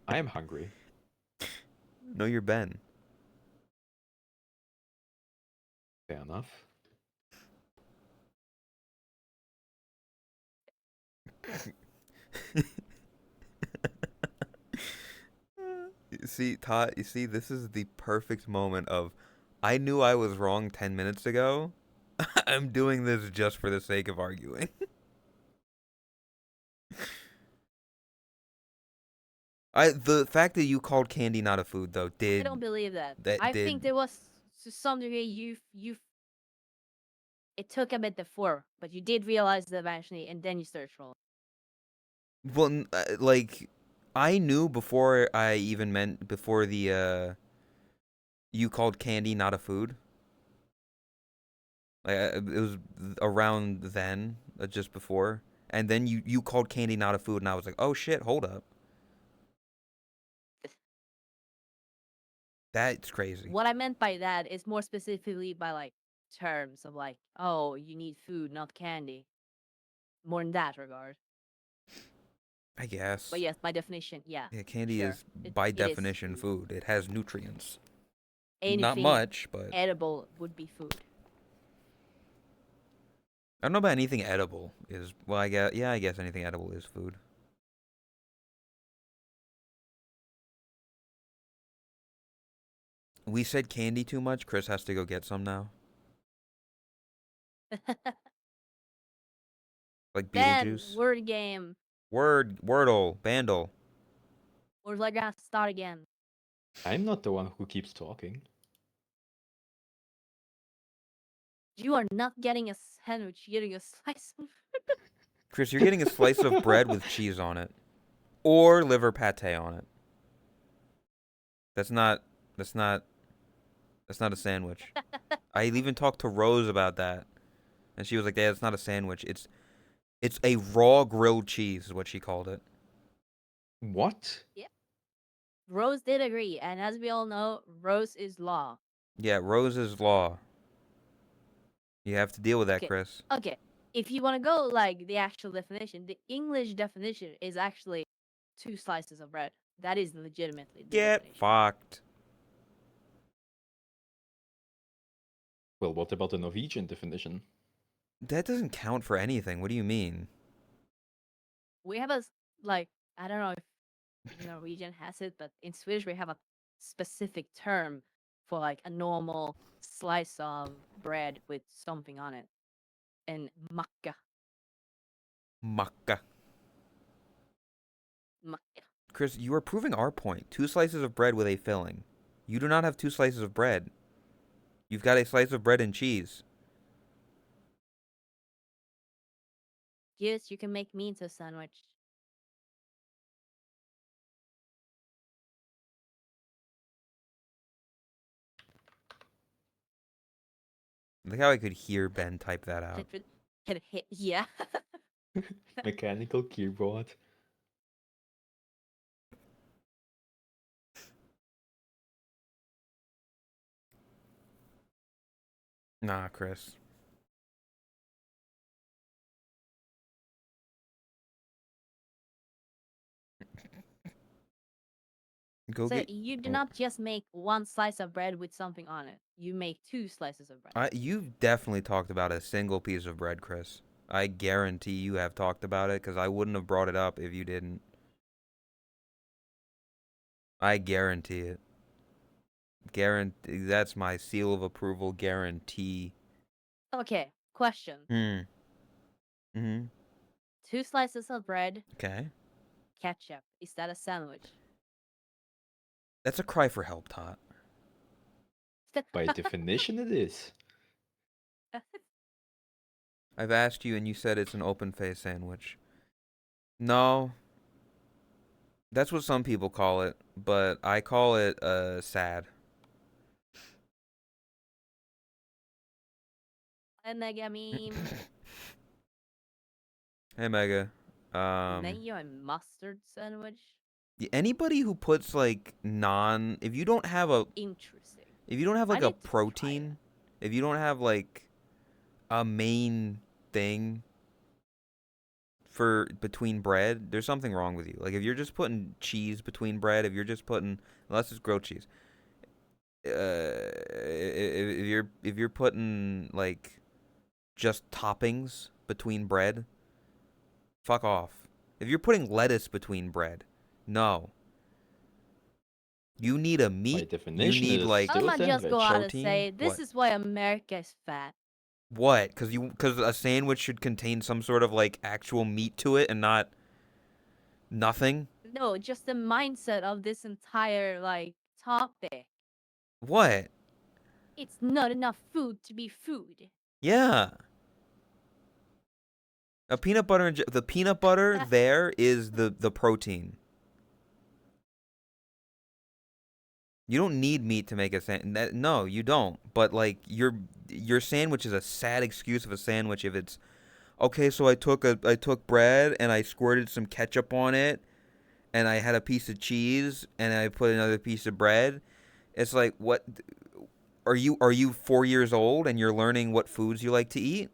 I am hungry. No, you're Ben. Fair enough. See, Todd, you see, this is the perfect moment of, I knew I was wrong 10 minutes ago. I'm doing this just for the sake of arguing. The fact that you called candy not a food, though, I don't believe that. I think there was, to some degree, you. It took a bit before, but you did realize it eventually, and then you searched for it. Well, like, I knew before I even before the, you called candy not a food. Like, it was around then, just before. And then you called candy not a food, and I was like, oh shit, hold up. That's crazy. What I meant by that is more specifically by like terms of like, oh, you need food, not candy. More in that regard. I guess. But yes, by definition, yeah. Yeah, candy sure. is by It is definition food. It has nutrients. Anything Not much, but edible would be food. I don't know about anything edible is. Well, I guess anything edible is food. We said candy too much. Chris has to go get some now. Like Then, Beetlejuice. word game. Wordle, Bandle. We're like gonna start again. I'm not the one who keeps talking. You are not getting a sandwich, you're getting a slice of Chris, you're getting a slice of bread with cheese on it, or liver pate on it. That's not a sandwich. I even talked to Rose about that, and she was like, "Yeah, it's not a sandwich. It's a raw grilled cheese," is what she called it. What? Rose did agree, and as we all know, Rose is law. Yeah, Rose's law. You have to deal with that, Okay. Chris. Okay, if you want to go like the actual definition, the English definition is actually 2 slices of bread. That is legitimately the Get definition. fucked. Well, what about the Norwegian definition? That doesn't count for anything. What do you mean? We have like, I don't know if Norwegian has it, but in Swedish we have a specific term for like a normal slice of bread with something on it. And macka. Macka. Macka. Chris, you are proving our point. 2 slices of bread with a filling. You do not have 2 slices of bread. You've got a slice of bread and cheese. Yes, you can make me into a sandwich. Look how I could hear Ben type that out. Yeah. Mechanical keyboard. Nah, Chris. Go So get. you do Oh, not just make one slice of bread with something on it. You make 2 slices of bread. You've definitely talked about a single piece of bread, Chris. I guarantee you have talked about it because I wouldn't have brought it up if you didn't. I guarantee it. Guarantee. That's my seal of approval. Guarantee. Okay, question. Hmm. Hmm. 2 slices of bread, Okay. ketchup. Is that a sandwich? That's a cry for help, Tot. By definition, it is. I've asked you and you said it's an open face sandwich. No. That's what some people call it, but I call it sad. A mega meme. Hey Mega. Mayo and mustard sandwich. Anybody who puts like if you don't have Interesting. like I a need to try protein, if you don't have like a main thing for between bread, there's something wrong with you. Like if you're just putting cheese between bread, if you're just putting, unless it's grilled cheese, if you're putting like just toppings between bread, fuck off. If you're putting lettuce between bread, no. You need a By meat. You definition, need it is like still a I'm just go sandwich. out and protein. say this What? is why America is fat. What? Because a sandwich should contain some sort of like actual meat to it and not nothing. No, just the mindset of this entire like topic. What? It's not enough food to be food. Yeah. A peanut butter and the peanut butter there is the protein. You don't need meat to make a sandwich. No, you don't. But like your sandwich is a sad excuse of a sandwich if it's okay. So I took bread and I squirted some ketchup on it, and I had a piece of cheese and I put another piece of bread. It's like what are you 4 years old and you're learning what foods you like to eat?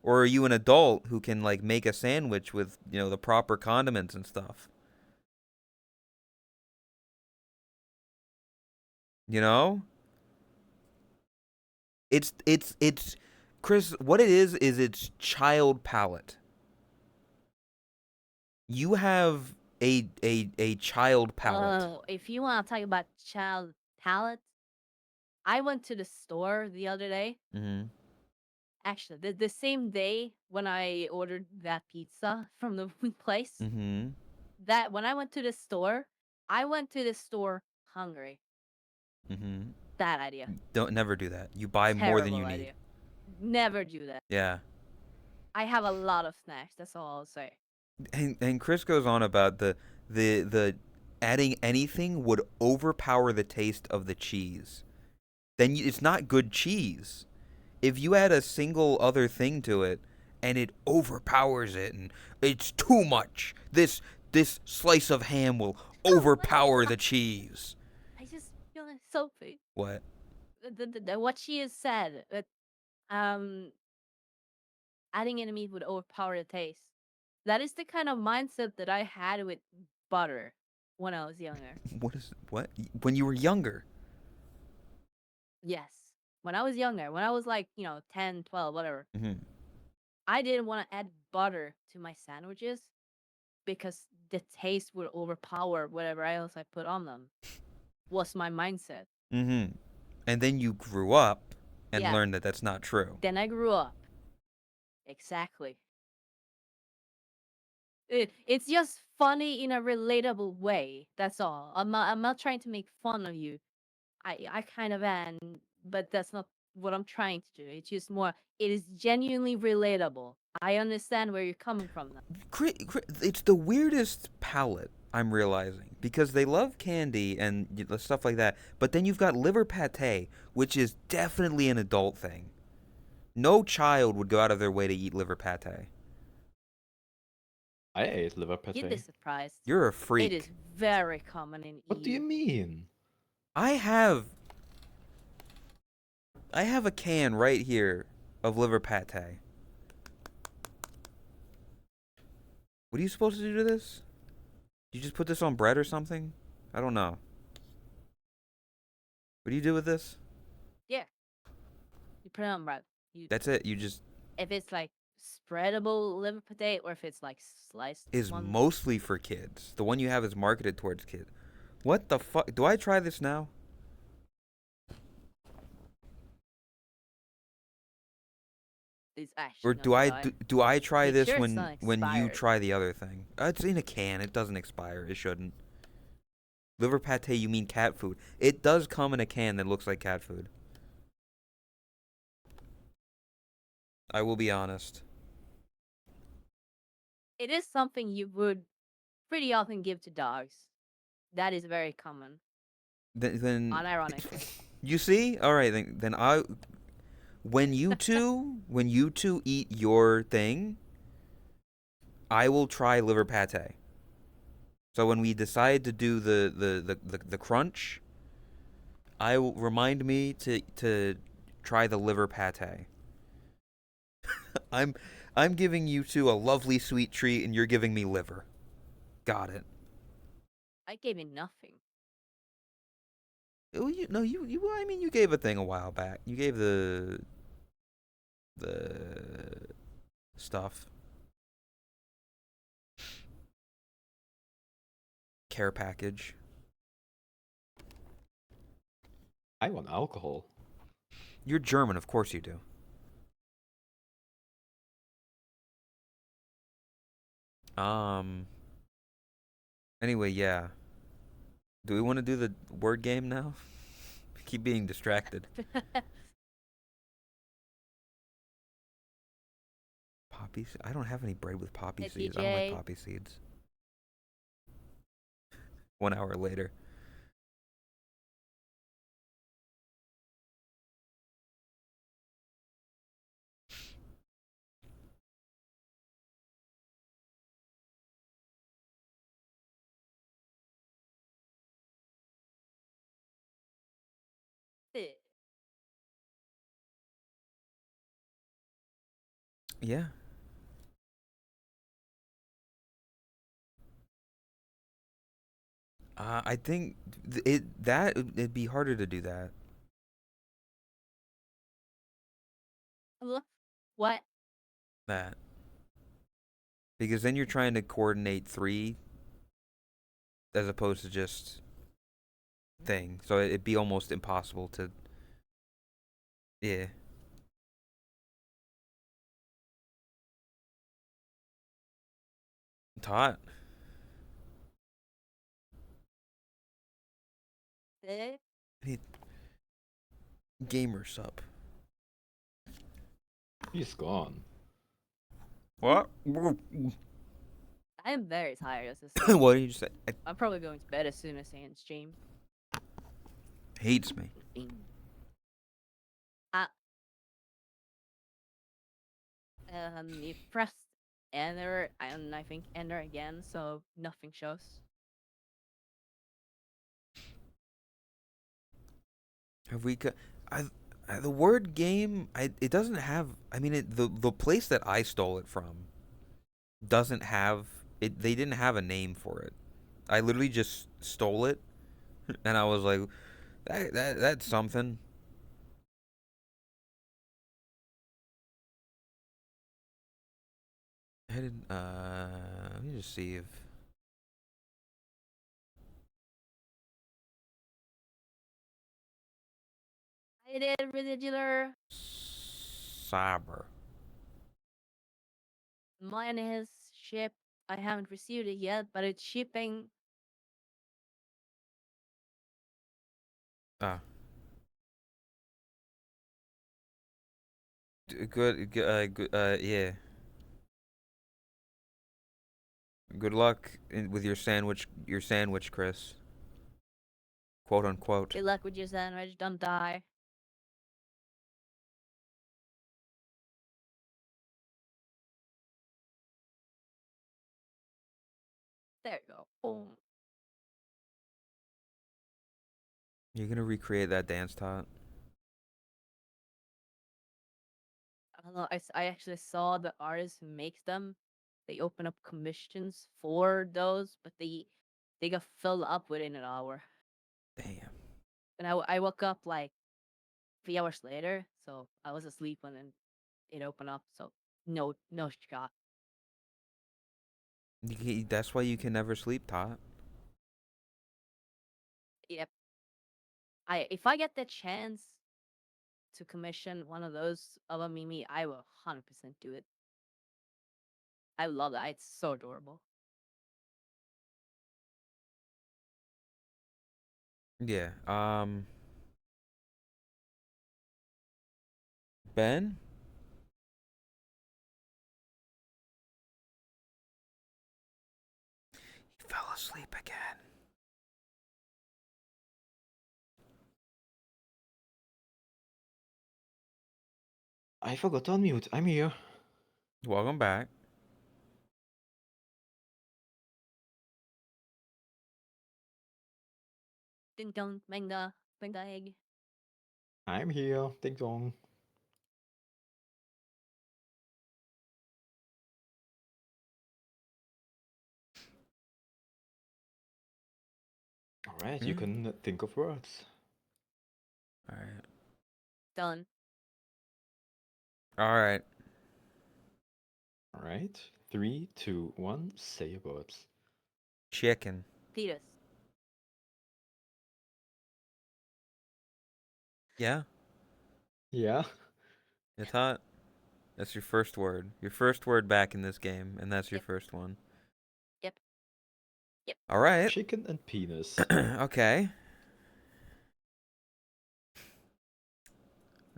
Or are you an adult who can like make a sandwich with, the proper condiments and stuff? You know? It's Chris, what it is it's child palate. You have a child palate. Oh, if you want to talk about child palate, I went to the store the other day. Mhm. Actually, the same day when I ordered that pizza from the place. Mhm. That when I went to the store hungry. Mhm. Bad idea. Don't never do that. You buy more than you Terrible need. idea. Never do that. Yeah. I have a lot of snacks. That's all I'll say. And Chris goes on about the adding anything would overpower the taste of the cheese. Then it's not good cheese. If you add a single other thing to it and it overpowers it and it's too much, this slice of ham will overpower the cheese. I just feel like Sophie. What? What she has said. Um, adding any meat would overpower the taste. That is the kind of mindset that I had with butter when I was younger. What? When you were younger? Yes. When I was younger, when I was like, 10, 12, whatever, Mhm. I didn't want to add butter to my sandwiches because the taste would overpower whatever else I put on them. Was my mindset. Mhm. And then you grew up and Yeah. learned that that's not true. Then I grew up. Exactly. It's just funny in a relatable way. That's all. I'm not trying to make fun of you. I kind of am, but that's not what I'm trying to do. It's just more. It is genuinely relatable. I understand where you're coming from. Now. It's the weirdest palate, I'm realizing, because they love candy and stuff like that. But then you've got liver pate, which is definitely an adult thing. No child would go out of their way to eat liver pate. I ate liver You'd be pate. surprised. You're a It freak. is very common in What do you EU. mean? I have I have a can right here of liver pate. What are you supposed to do to this? You just put this on bread or something? I don't know. What do you do with this? Yeah, you put it on bread. You That's it. You just if it's like spreadable liver potato or if it's like sliced is one. mostly for kids. The one you have is marketed towards kids. What the fuck? Do I try this now? It's Or actually do gonna I die. do I try Make this sure it's not when you expired. try the other thing? It's in a can. It doesn't expire. It shouldn't. Liver pate, you mean cat food. It does come in a can that looks like cat food. I will be honest. It is something you would pretty often give to dogs. That is very common, Then unironically. you see? All right, then I when you two eat your thing, I will try liver pate. So when we decide to do the crunch, I will remind me to try the liver pate. I'm I'm giving you two a lovely sweet treat, and you're giving me liver. Got it. I gave you nothing. Oh, you. I mean, you gave a thing a while back. You gave the stuff. Care package. I want alcohol. You're German, of course you do. Um. Anyway, yeah. Do we want to do the word game now? Keep being distracted. Poppy. I don't have any bread with poppy Hey, seeds. I don't like PJ. poppy seeds. 1 hour later. Yeah. I think it'd be harder to do that. What? That because then you're trying to coordinate three as opposed to just thing. So it'd be almost impossible to. Yeah. Taught Eh? I need gamer sub. He's gone. What? I am very tired as this. What did you say? I'm probably going to bed as soon as I end stream. Hates me. Uh, you pressed enter and I think enter again, so nothing shows. Have we got? The word game. It doesn't have. I mean, the place that I stole it from doesn't have it. They didn't have a name for it. I literally just stole it, and I was like, that's something. I didn't. Let me just see if. I did ridiculous. Cyber. Mine is shipped. I haven't received it yet, but it's shipping. Ah. Good. Yeah. Good luck with your sandwich. Your sandwich, Chris. Quote unquote. Good luck with your sandwich. Don't die. There you go. Boom. You're gonna recreate that dance, Tot? I don't know. I actually saw the artist who makes them. They open up commissions for those, but they got filled up within an hour. Damn. And I woke up like 3 hours later, so I was asleep when it opened up. So no shot. That's why you can never sleep, Tot. Yep. If I get the chance to commission one of those of a Mimi, I will 100% do it. I love that. It's so adorable. Yeah. Ben? He fell asleep again. I forgot to unmute. I'm here. Welcome back. Ding dong, bang the egg. I'm here. Ding dong. Alright, you can think of words. Alright. Done. Alright. Alright. 3, 2, 1. Say your words. Chicken. Fetus. Yeah? Yeah. Yeah, Tot? That's your first word. Your first word back in this game, and that's your Yep. first one. Yep. Yep. Alright. Chicken and penis. Okay.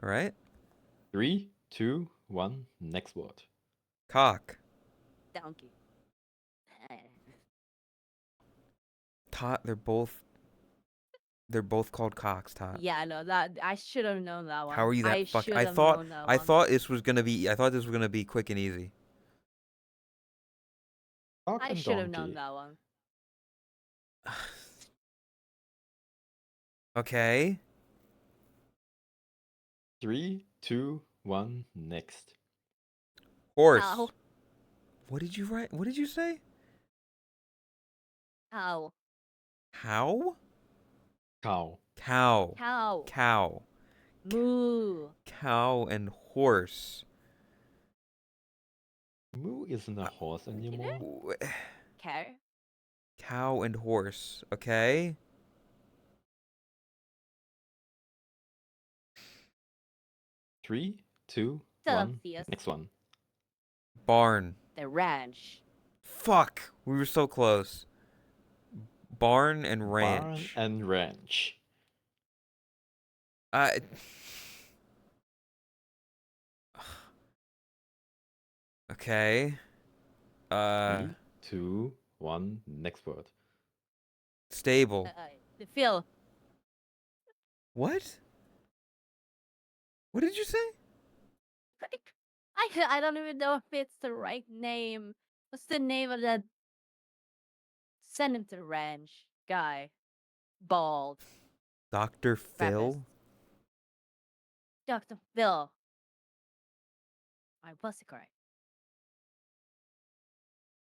Alright. 3, 2, 1. Next word. Cock. Donkey. Tot, they're both called cocks, Tot. Yeah, I know that. I should have known that one. How are you that I fuck? should I have thought known that I one. thought this was gonna be quick and easy. Cock I and should have donkey. known that one. Okay. 3, 2, 1. Next. Horse. Ow. What did you write? What did you say? Cow. How? Cow. Cow. Cow. Cow. Moo. Cow and horse. Moo isn't a horse anymore. Cow. Cow and horse. Okay. Three, two, one. Celsius. Next one. Barn. The ranch. Fuck. We were so close. Barn and Barn ranch. and ranch. I. Okay. 3, 2, 1. Next word. Stable. The Phil. What? What did you say? I don't even know if it's the right name. What's the name of that? Send him to the ranch guy. Bald. Dr. Phil? Rapist. Dr. Phil. I was correct.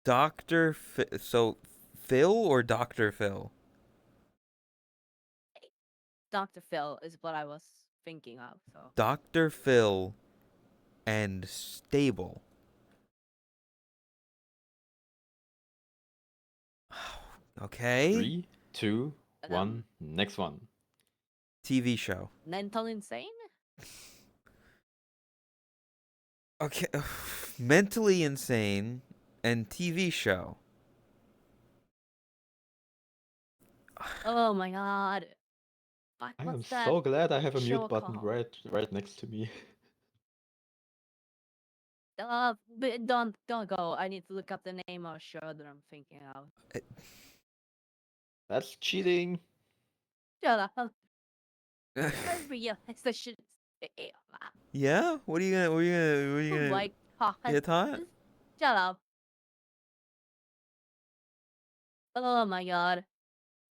Dr. Phil. So, Phil or Dr. Phil? Dr. Phil is what I was thinking of. So Dr. Phil and stable. Okay. 3, 2, 1. Next one. TV show. mental insane? Okay. Mentally insane and TV show. Oh my god. Fuck, I am what's that? so glad I have a show mute button called? right next to me. But don't go. I need to look up the name of a show that I'm thinking of. That's cheating. Shut up. I realize I should. Yeah? What are you gonna? What are you Oh gonna? my god. Hit hot? Shut up. Oh my god.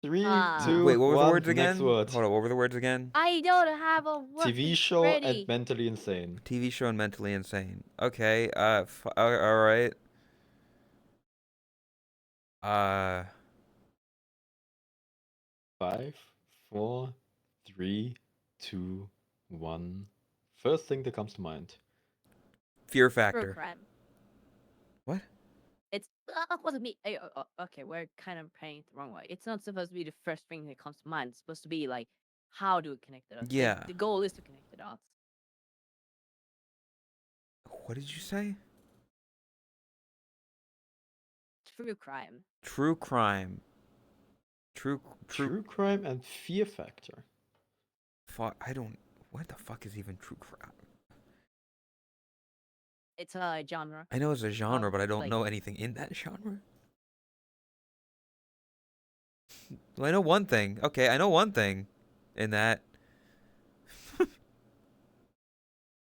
Three, Ah. two, Wait, what were the one, words again? next word. Hold on, what were the words again? I don't have a word TV show ready. and mentally insane. TV show and mentally insane. Okay, all right. Uh, 5, 4, 3, 2, 1. First thing that comes to mind. Fear True Factor. crime. What? It's wasn't me. Okay, we're kind of playing it the wrong way. It's not supposed to be the first thing that comes to mind. It's supposed to be like, how do we connect the dots? Yeah. The goal is to connect the dots. What did you say? True crime. True crime. True. True crime and fear factor. I don't. What the fuck is even true crime? It's a genre. I know it's a genre, but I don't like- know anything in that genre. Well, I know one thing. Okay, I know one thing in that.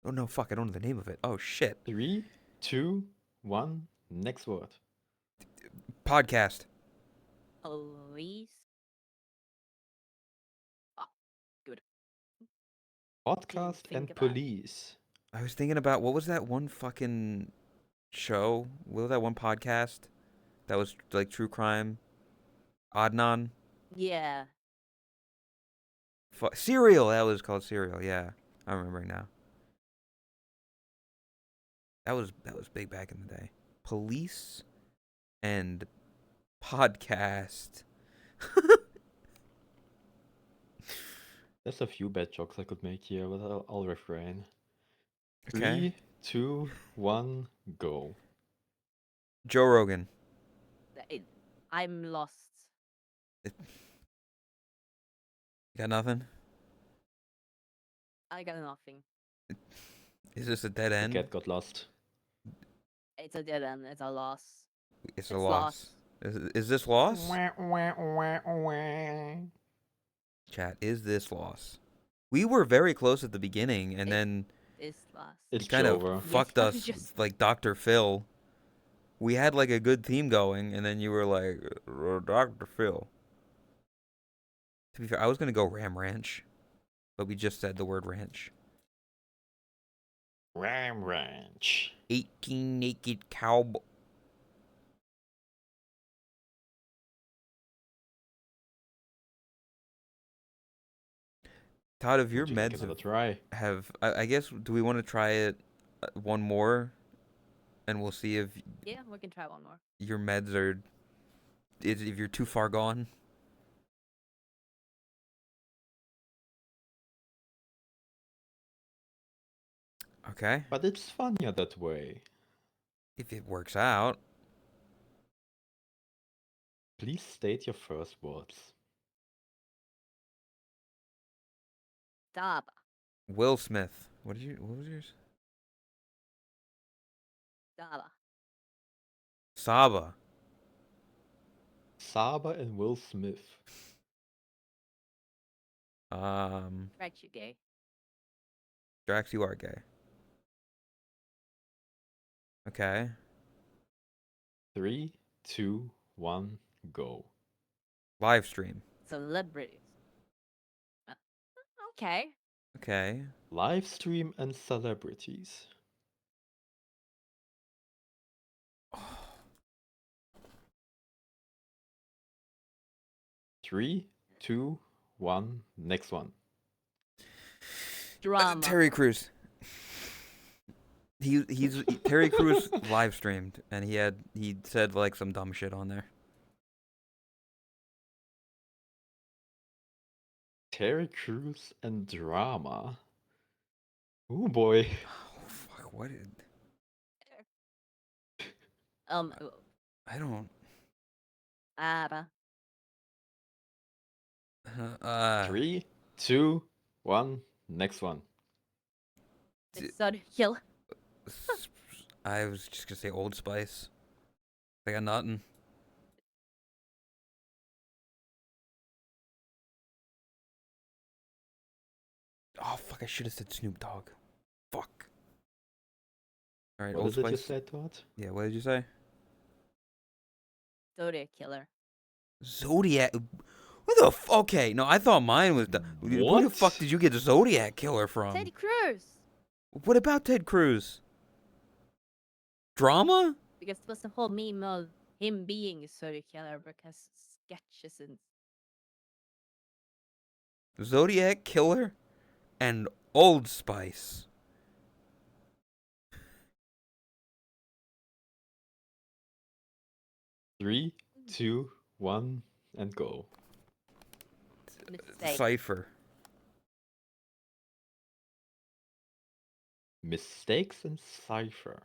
Oh no, fuck! I don't know the name of it. Oh shit! 3, 2, 1. Next word. Podcast. Police. Podcast think and about it. police. I was thinking about what was that one fucking show? What was that one podcast that was like true crime? Adnan. Yeah. Serial. That was called Serial. Yeah, I'm remembering now. That was big back in the day. Police and podcast. There's a few bad jokes I could make here, but I'll refrain. Okay. 3, 2, 1, go. Joe Rogan. I'm lost. You got nothing? I got nothing. Is this a dead The end? cat got lost. It's a dead end. It's a loss. It's a It's loss. Is this loss? Wah, wah, wah, wah. Chat, is this loss? We were very close at the beginning, and then It's lost. It's you kind of Jover. fucked I us was just- like Dr. Phil. We had like a good theme going, and then you were like, Dr. Phil. To be fair, I was going to go Ram Ranch, but we just said the word ranch. Ram Ranch. 18 naked cowboy. Todd, if your Would you like meds another try? I guess, do we want to try it one more? And we'll see if Yeah, we can try one more. your meds are, if you're too far gone. Okay. But it's funnier that way. If it works out. Please state your first words. Stop. Will Smith. What was yours? Stop. Saba. Saba and Will Smith. Correct, you gay. Drax, you are gay. Okay. 3, 2, 1, go. Live stream. Celebrities. Okay. Okay. Live stream and celebrities. Three, 2, 1, next one. Drama. Terry Crews. He's Terry Crews live streamed, and he said like some dumb shit on there. Terry Crews and drama. Oh boy. Oh fuck! What did Um. I don't. Abba. 3, 2, 1, next one. Son kill. I was just gonna say Old Spice. I got nothing. Oh fuck! I should have said Snoop Dogg. Fuck. All right, What Old did Spice. you say, Todd? Yeah, what did you say? Zodiac killer. Zodiac. What the okay, no, I thought mine was who the What? fuck did you get the Zodiac Killer from? Ted Cruz. What about Ted Cruz? Drama? Because it was the whole meme of him being a serial killer because sketches and Zodiac Killer and Old Spice. Three, 2, 1, and go. mistake. Cipher. Mistakes and cipher.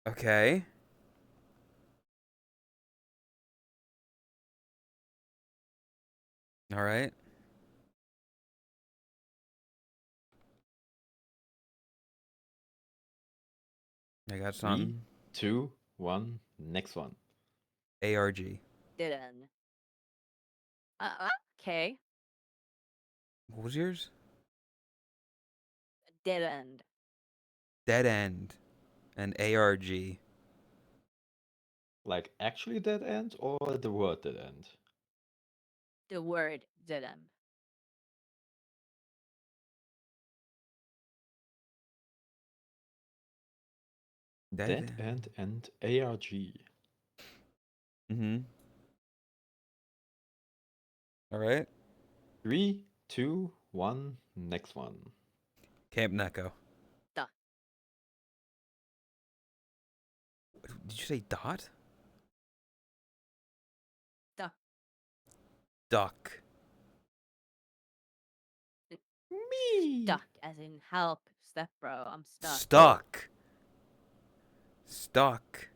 Okay. All right. I got 3, something. 2, 1, next one. ARG. Didn't. Okay. What was yours? Dead end. Dead End and ARG. Like actually dead end or the word dead end? The word dead end. Dead end and ARG. Mm-hmm. All right. 3, 2, 1, next one. Camp Neko. Duh. Did you say dot? Duh. Duck. Me. Stuck, as in help, step bro. I'm stuck. Stuck. Stuck.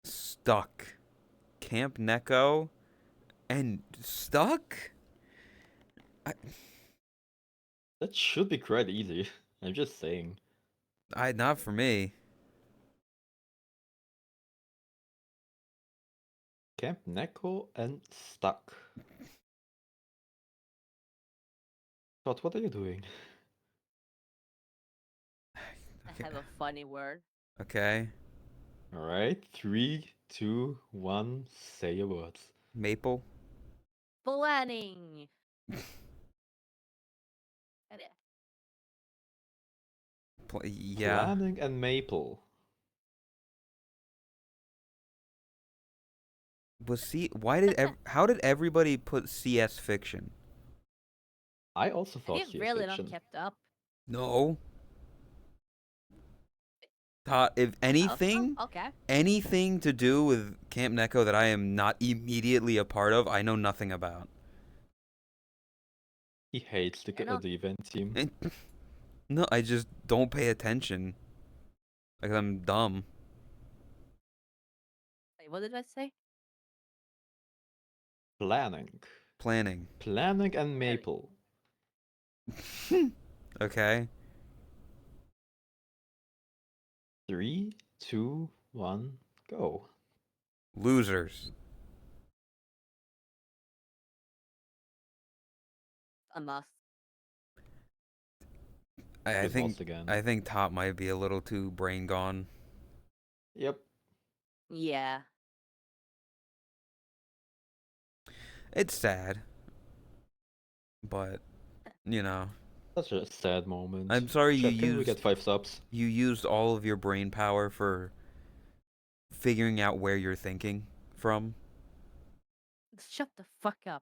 Stuck. Camp Neko and stuck? That should be quite easy. I'm just saying. Not for me. Camp Neko and stuck. Todd, what are you doing? I have a funny word. Okay. Alright, 3, 2, 1, say your words. Maple. Planning. Yeah. Planning and maple. How did everybody put CS fiction? I also thought Have you CS really fiction. not kept up? No. If Okay. anything to do with Camp Neko that I am not immediately a part of, I know nothing about. He hates the event team. No, I just don't pay attention. Like I'm dumb. Wait, what did I say? Planning. Planning. Planning and maple. Okay. 3, 2, 1, go. Losers. A must. I Just think lost again. I think Top might be a little too brain gone. Yep. Yeah. It's sad. But you know. Such a sad moment. I'm sorry Chat, can we get 5 subs? you used all of your brain power for figuring out where you're thinking from. Shut the fuck up.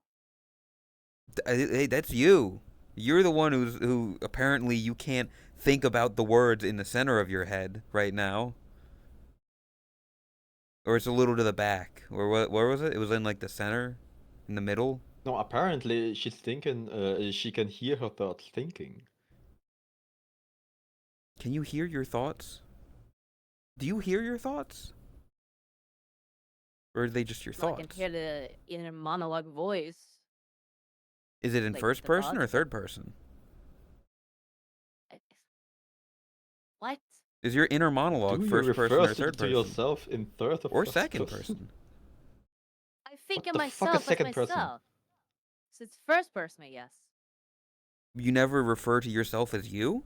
Hey, that's you. You're the one who apparently you can't think about the words in the center of your head right now. Or it's a little to the back. Or where was it? It was in like the center, in the middle. No, apparently she's thinking, she can hear her thoughts thinking. Can you hear your thoughts? Do you hear your thoughts? Or are they just your Well, thoughts? I can hear the inner monologue voice. Is it in like first the person or thoughts. third person? What? Is your inner monologue Do you first person refer or third to person? yourself in third or Or first second person? I think What of the fuck is myself as second person? myself. So it's first person, I guess. You never refer to yourself as you?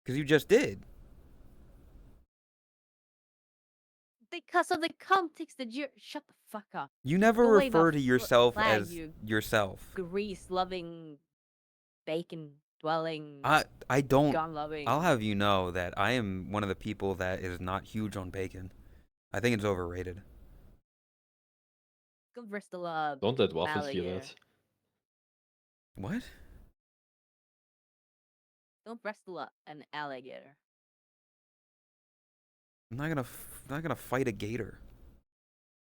Because you just did. Because of the context that you're. Shut the fuck up. You never Go wave refer a to yourself flag, as you yourself. grease loving, bacon dwelling, I don't. gun loving. I'll have you know that I am one of the people that is not huge on bacon. I think it's overrated. Go Bristol Don't let waffles feel alligator. that. What? Don't Bristol an alligator. I'm not gonna fight a gator.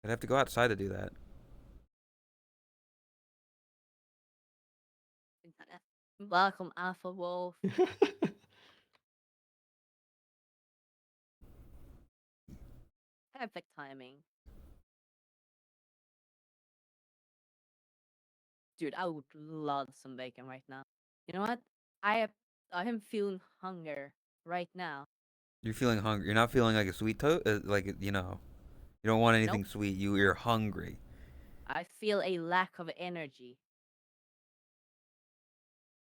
I'd have to go outside to do that. Welcome, Alpha Wolf. Perfect timing. Dude, I would love some bacon right now. You know what? I am feeling hunger right now. You're feeling hungry. You're not feeling like a sweet toast. Like you don't want anything Nope. sweet. You're hungry. I feel a lack of energy.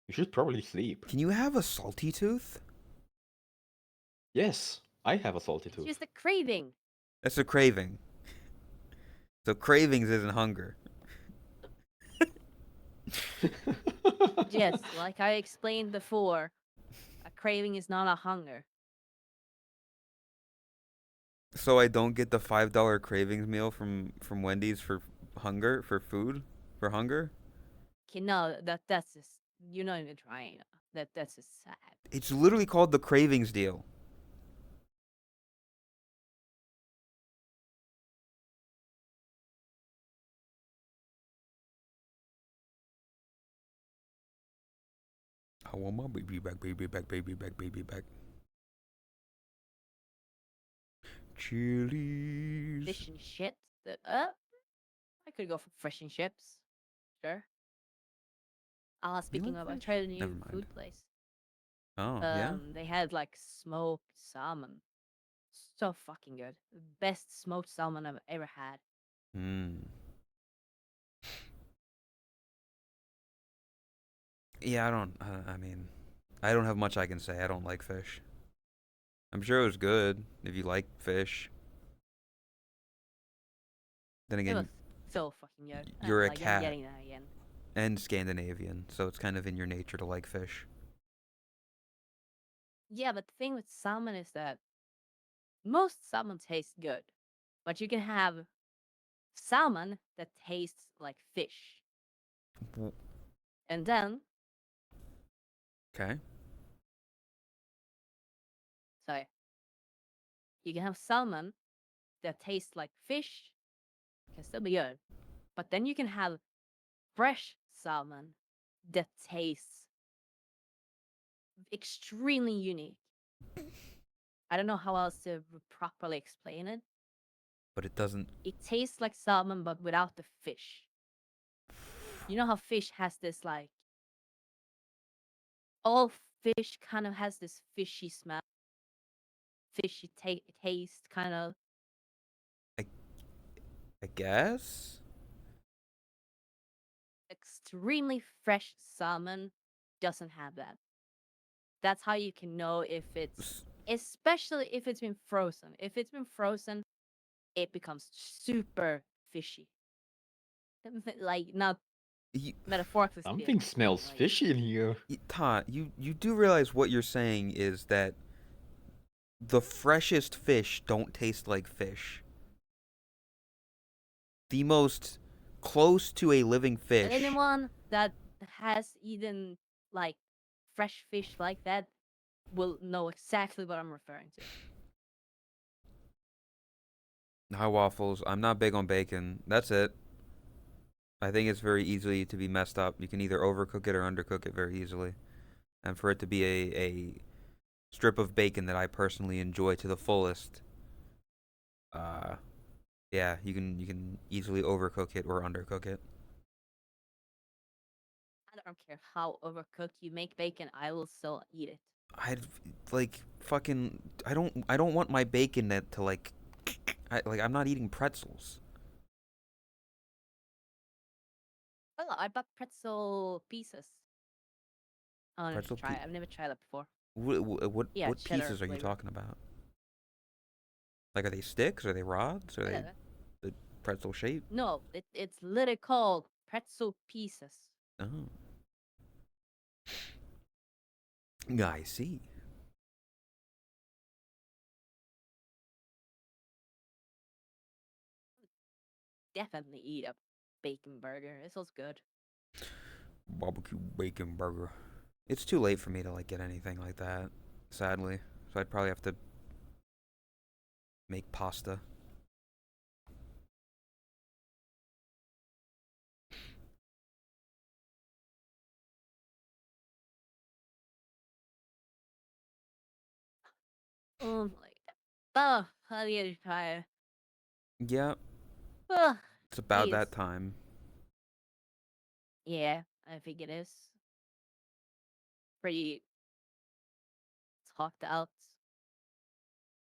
You should probably sleep. Can you have a salty tooth? Yes, I have a salty It's tooth. just a craving. That's a craving. So cravings isn't hunger. Yes, like I explained before, a craving is not a hunger. So I don't get the $5 cravings meal from Wendy's for hunger, for food, for hunger. Okay, no, that's just you're not even trying. That's just sad. It's literally called the cravings deal. I want my baby back, baby back, baby back, baby back. Chili's. Fish and shit. I could go for fish and chips. Sure. Speaking like of, I fish? tried a Never new mind. food place. Oh, yeah? They had like smoked salmon. So fucking good. Best smoked salmon I've ever had. Hmm. Yeah, I mean, I don't have much I can say. I don't like fish. I'm sure it was good if you like fish. Then It was again, so fucking good. you're a I'm cat getting that again. and Scandinavian, so it's kind of in your nature to like fish. Yeah, but the thing with salmon is that most salmon tastes good, but you can have salmon that tastes like fish, W- and then Okay. sorry, you can have salmon that tastes like fish, can still be good, but then you can have fresh salmon that tastes extremely unique. I don't know how else to properly explain it. But it doesn't. It tastes like salmon, but without the fish. You know how fish has this like all fish kind of has this fishy smell, fishy taste, kind of. I guess? Extremely fresh salmon doesn't have that. That's how you can know if it's, especially if it's been frozen. If it's been frozen, it becomes super fishy. Like not You, metaphorically Something speaking, smells like, fishy in here. Todd, you do realize what you're saying is that the freshest fish don't taste like fish. The most close to a living fish. anyone that has eaten like fresh fish like that will know exactly what I'm referring to. Hi, waffles. I'm not big on bacon. That's it. I think it's very easily to be messed up. You can either overcook it or undercook it very easily. And for it to be a strip of bacon that I personally enjoy to the fullest, yeah, you can easily overcook it or undercook it. I don't care how overcooked you make bacon, I will still eat it. I'd like fucking. I don't want my bacon to like. I'm not eating pretzels. Oh, I bought pretzel pieces. I wanted to Pretzel try it. I've never tried that before. Yeah, what cheddar pieces are you flavor. talking about? Like, are they sticks? Are they rods? Are they Yeah. the pretzel shape? No, it's literally called pretzel pieces. Oh, yeah, I see. Definitely eat a bacon burger. It sounds good. Barbecue bacon burger. It's too late for me to like get anything like that, sadly. So I'd probably have to make pasta. Like, oh, how do you try? Yeah, Oh, it's about geez. that time. Yeah, I think it is pretty talked out.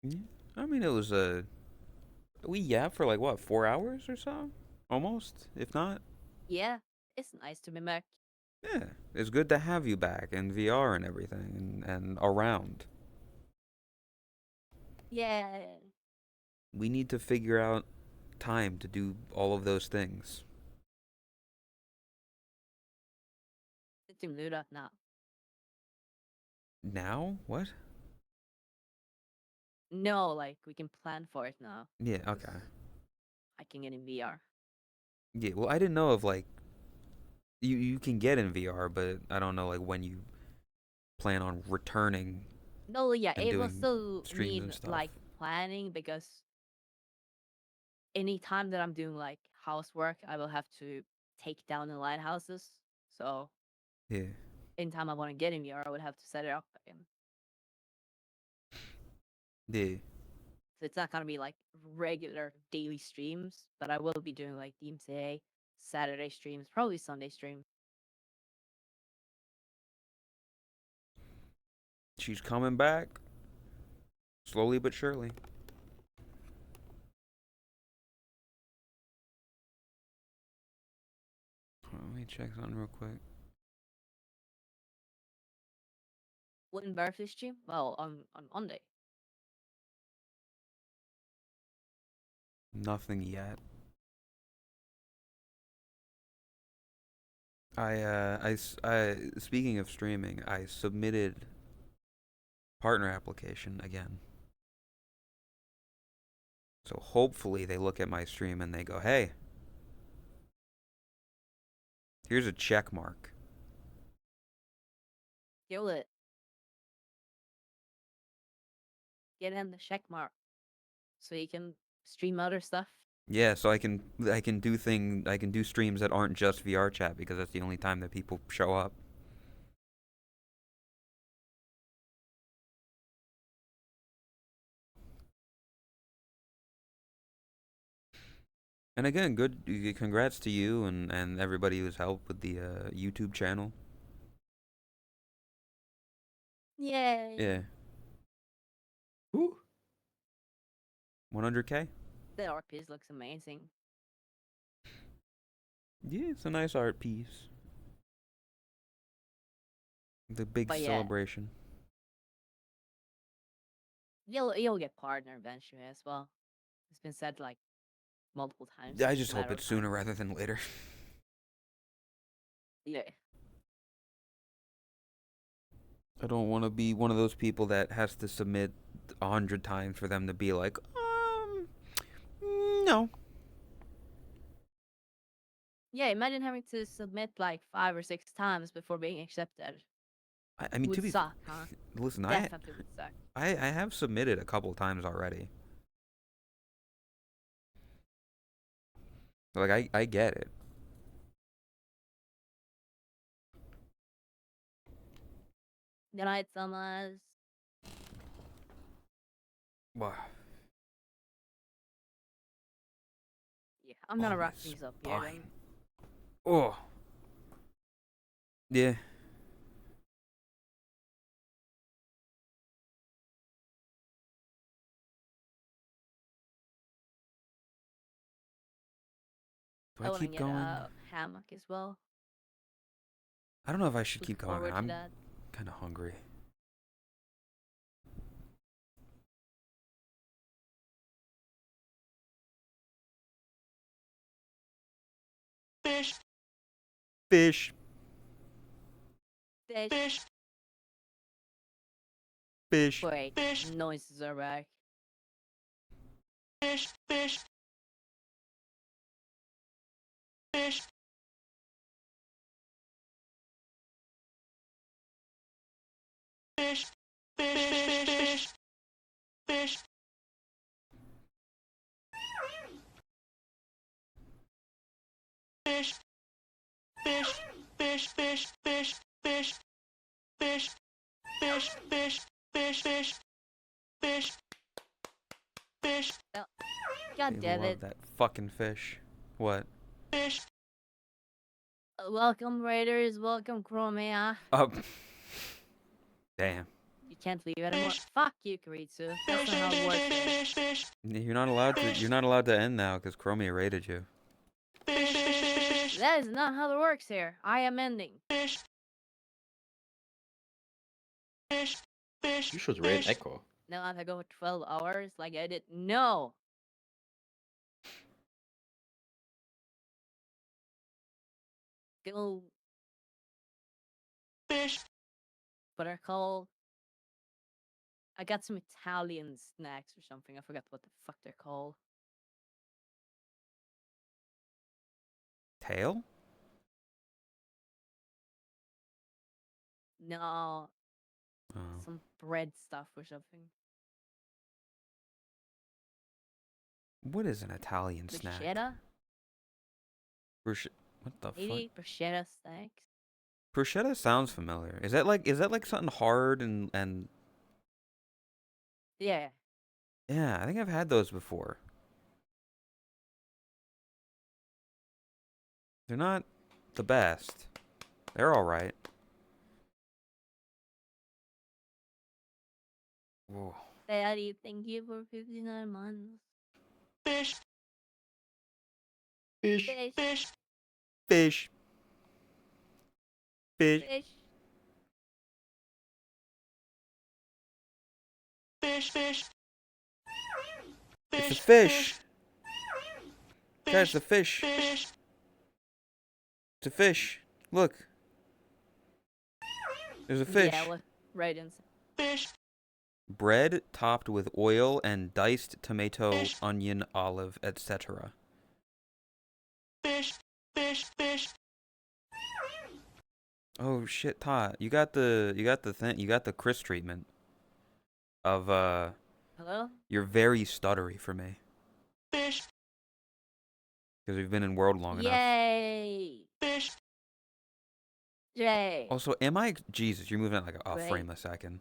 Yeah. I mean, it was we yapped for like what, 4 hours or so, almost, if not. Yeah, it's nice to be back. Yeah, it's good to have you back in VR and everything and around. Yeah, We need to figure out time to do all of those things. we can do that now. Now? What? No, like we can plan for it now. Yeah, 'Cause okay. I can get in VR. Yeah, well, I didn't know if like you can get in VR, but I don't know like when you plan on returning No, yeah, and it will doing still streams and need stuff. like planning because any time that I'm doing like housework, I will have to take down the lighthouses. So Yeah. in time I want to get in VR, I would have to set it up again. Yeah. So it's not gonna be like regular daily streams, but I will be doing like DMCA, Saturday streams, probably Sunday stream. She's coming back slowly but surely. Let me check something real quick. When birthday stream? Well, on Monday. Nothing yet. Speaking of streaming, I submitted partner application again. So hopefully they look at my stream and they go, "Hey, here's a check mark." Kill it. Get in the check mark so you can stream other stuff. Yeah, so I can do streams that aren't just VR chat because that's the only time that people show up. And again, congrats to you and everybody who's helped with the YouTube channel. Yay! Yeah, Who? 100K. The art piece looks amazing. Yeah, it's a nice art piece. The big But yeah, celebration. you'll get partner eventually as well. It's been said like multiple times. I It's just a hope matter of it's time. sooner rather than later. Yeah. I don't want to be one of those people that has to submit 100 times for them to be like, no. Yeah, imagine having to submit like 5 or 6 times before being accepted. I mean, Would suck, huh? listen, Definitely would suck. I have submitted a couple times already. Like I get it. Good night, Thomas. Wow. Yeah, I'm gonna Oh, wrap my these up here spine. then. Oh. Yeah. Do I I wanna keep get going? a hammock as well. I don't know if I should Look keep going. forward to I'm that. kind of hungry. Fish. Fish. Fish. Wait, noises are back. Fish. Fish. Fish. Fish. Fish. Fish. Fish. Fish. Fish. Fish. Fish. Fish. Fish. Fish. Fish. Fish. Fish. Fish. Fish. God I damn love it. that fucking fish. What? Fish. Welcome, Raiders. Welcome, Chromia. Oh. Damn. You can't leave anymore. Fuck you, Karitsu. That's not how it works here. Fish. You're not allowed to. You're not allowed to end now because Chromia raided you. Fish. That is not how it works here. I am ending. Fish. Fish. Fish. You should raid Echo. Now I have to go for 12 hours like I did. No. Go. Fish. What are called? I got some Italian snacks or something. I forgot what the fuck they're called. Tail? No, Oh. some bread stuff or something. What is an Italian snack? Bruschetta? What the fuck? Maybe bruschetta snacks. Bruschetta sounds familiar. Is that like something hard and Yeah. yeah, I think I've had those before. They're not the best. They're all right. Whoa. Daddy, thank you for 59 months. Fish. Fish. Fish. Fish. Fish. Fish. Fish. Fish. Fish. It's a fish. Guys, it's a fish. Fish. It's a fish. Look. There's a fish. Yeah, right inside. Fish. Bread topped with oil and diced tomato, onion, olive, etc. Fish. Fish. Fish. Oh shit, Todd. You got the Chris treatment of Hello? you're very stuttery for me. Fish. Because we've been in world long enough. Yay! Fish. Yay! Also, Jesus, you're moving at like a Right. frame a second.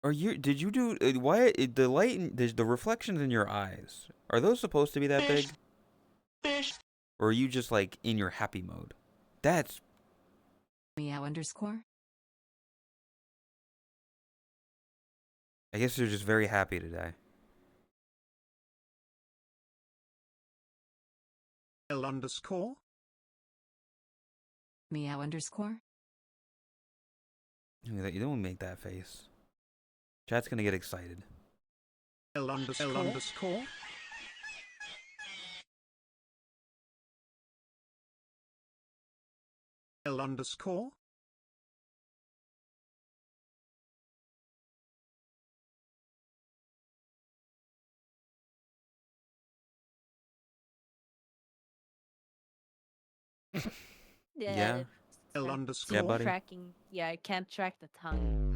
Did you do, why, the light, the reflections in your eyes, are those supposed to be that big? Fish. Or are you just like in your happy mode? That's, Meow underscore. I guess you're just very happy today. L underscore. Meow underscore. You don't make that face. Chat's gonna get excited. L underscore. L underscore. L underscore. Yeah. L Start underscore. Yeah, buddy. tracking. Yeah, I can't track the tongue.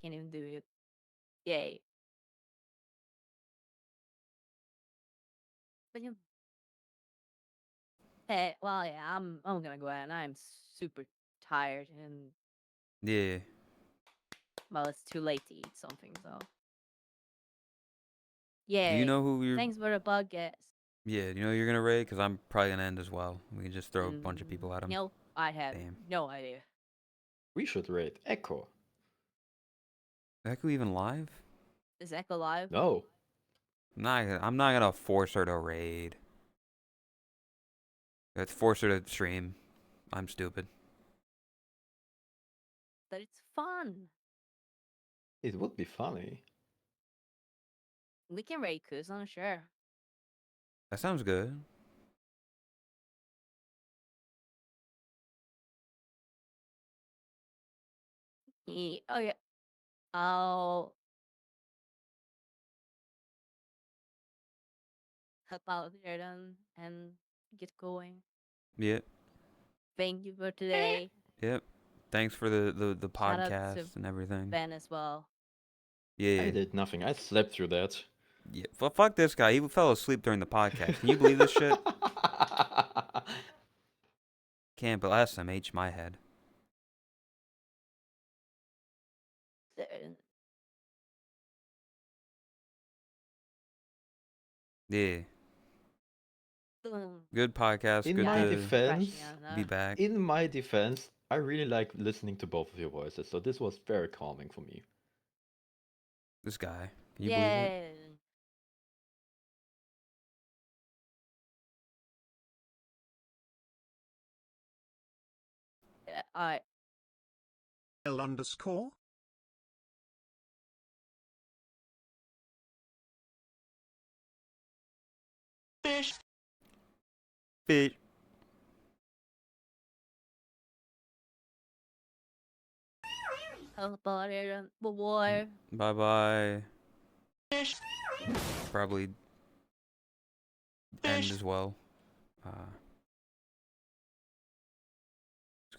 Can't even do it. Yay. But you. Hey, well, yeah, I'm gonna go ahead. I'm super tired, and Yeah. well, it's too late to eat something, so. Do Yeah. you know who you're, Thanks for the bug, guys. yeah, do you know who you're gonna raid? Because I'm probably gonna end as well. We can just throw a bunch of people at him. No, I have Damn. no idea. We should raid Echo. Is Echo even live? Is Echo live? No. I'm not gonna force her to raid. Let's force her to stream. I'm stupid. But it's fun. It would be funny. We can raid Kuzan, sure. That sounds good. Oh yeah. I'll help out here then and get going. Yep. Thank you for today. Yep. Thanks for the Shout out to podcast and everything. Ben as well. Yeah. I did nothing. I slept through that. Yeah. Fuck this guy. He fell asleep during the podcast. Can you believe this shit? Can't bless him. H my head. So, Yeah. um, Good podcast. In Good my to defense, crashing out be now. back. in my defense, I really like listening to both of your voices, so this was very calming for me. This guy. Can you believe it? Yeah. Alright. L underscore? Fish. Bitch. Help out here, boy. Bye bye. Fish. Probably end Fish. as well. Let's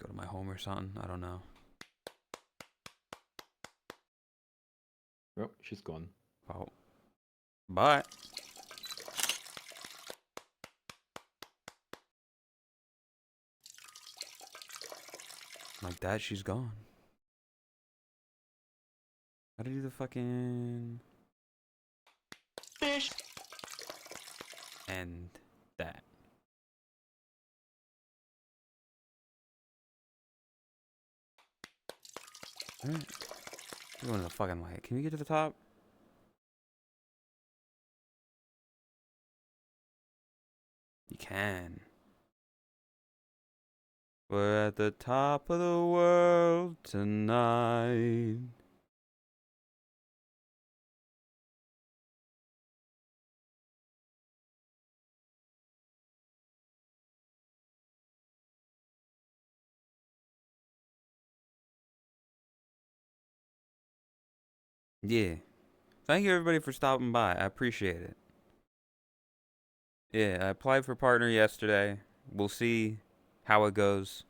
go to my home or something. I don't know. Oh, she's gone. Oh. Bye. Like that, she's gone. How to do the fucking Fish. and that. Alright. We're going to the fucking light. Can we get to the top? You can. We're at the top of the world tonight. Yeah. Thank you everybody for stopping by. I appreciate it. Yeah, I applied for partner yesterday. We'll see how it goes.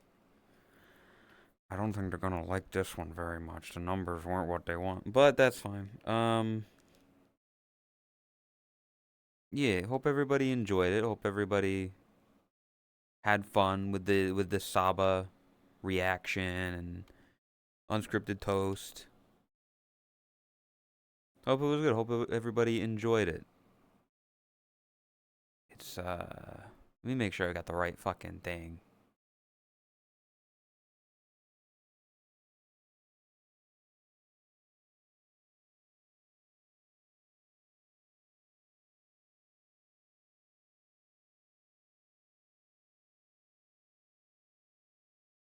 I don't think they're gonna like this one very much. The numbers weren't what they want, but that's fine. Yeah, hope everybody enjoyed it. Hope everybody had fun with the Saba reaction and unscripted toast. Hope it was good. Hope everybody enjoyed it. It's let me make sure I got the right fucking thing.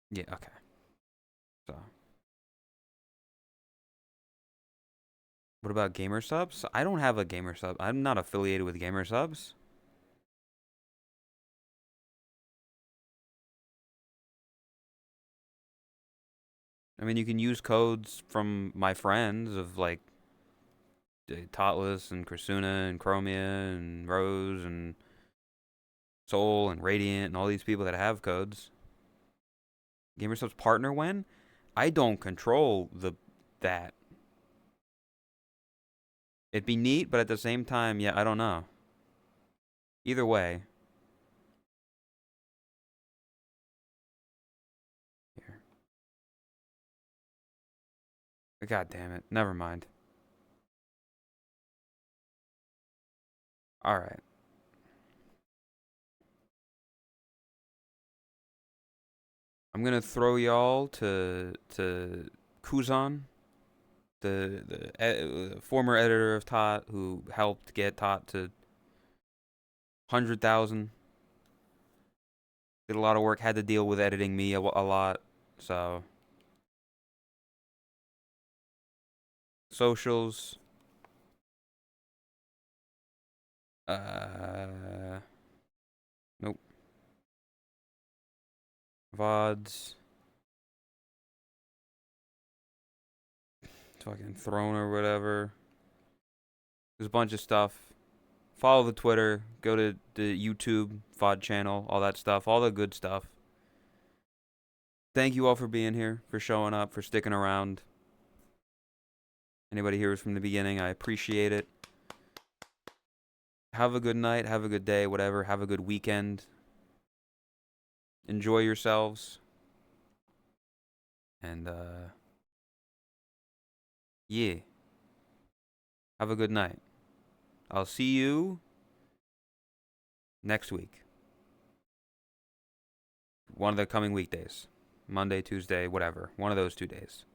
Yeah, okay. So, what about gamer subs? I don't have a gamer sub. I'm not affiliated with gamer subs. I mean, you can use codes from my friends of like Totless and Krasuna and Chromia and Rose and Soul and Radiant and all these people that have codes. Gamer subs partner when? I don't control that. It'd be neat, but at the same time, yeah, I don't know. Either way. Here. God damn it. Never mind. Alright. I'm gonna throw y'all to Kuzan, the former editor of Tot, who helped get Tot to 100,000. Did a lot of work. Had to deal with editing me a lot. So socials. Nope. Vods. fucking Throne or whatever. There's a bunch of stuff. Follow the Twitter. Go to the YouTube VOD channel. All that stuff. All the good stuff. Thank you all for being here, for showing up, for sticking around. Anybody here who's from the beginning, I appreciate it. Have a good night. Have a good day. Whatever. Have a good weekend. Enjoy yourselves. And, yeah. Have a good night. I'll see you next week. One of the coming weekdays. Monday, Tuesday, whatever. One of those 2 days.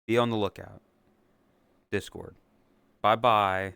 Be on the lookout. Discord. Bye-bye.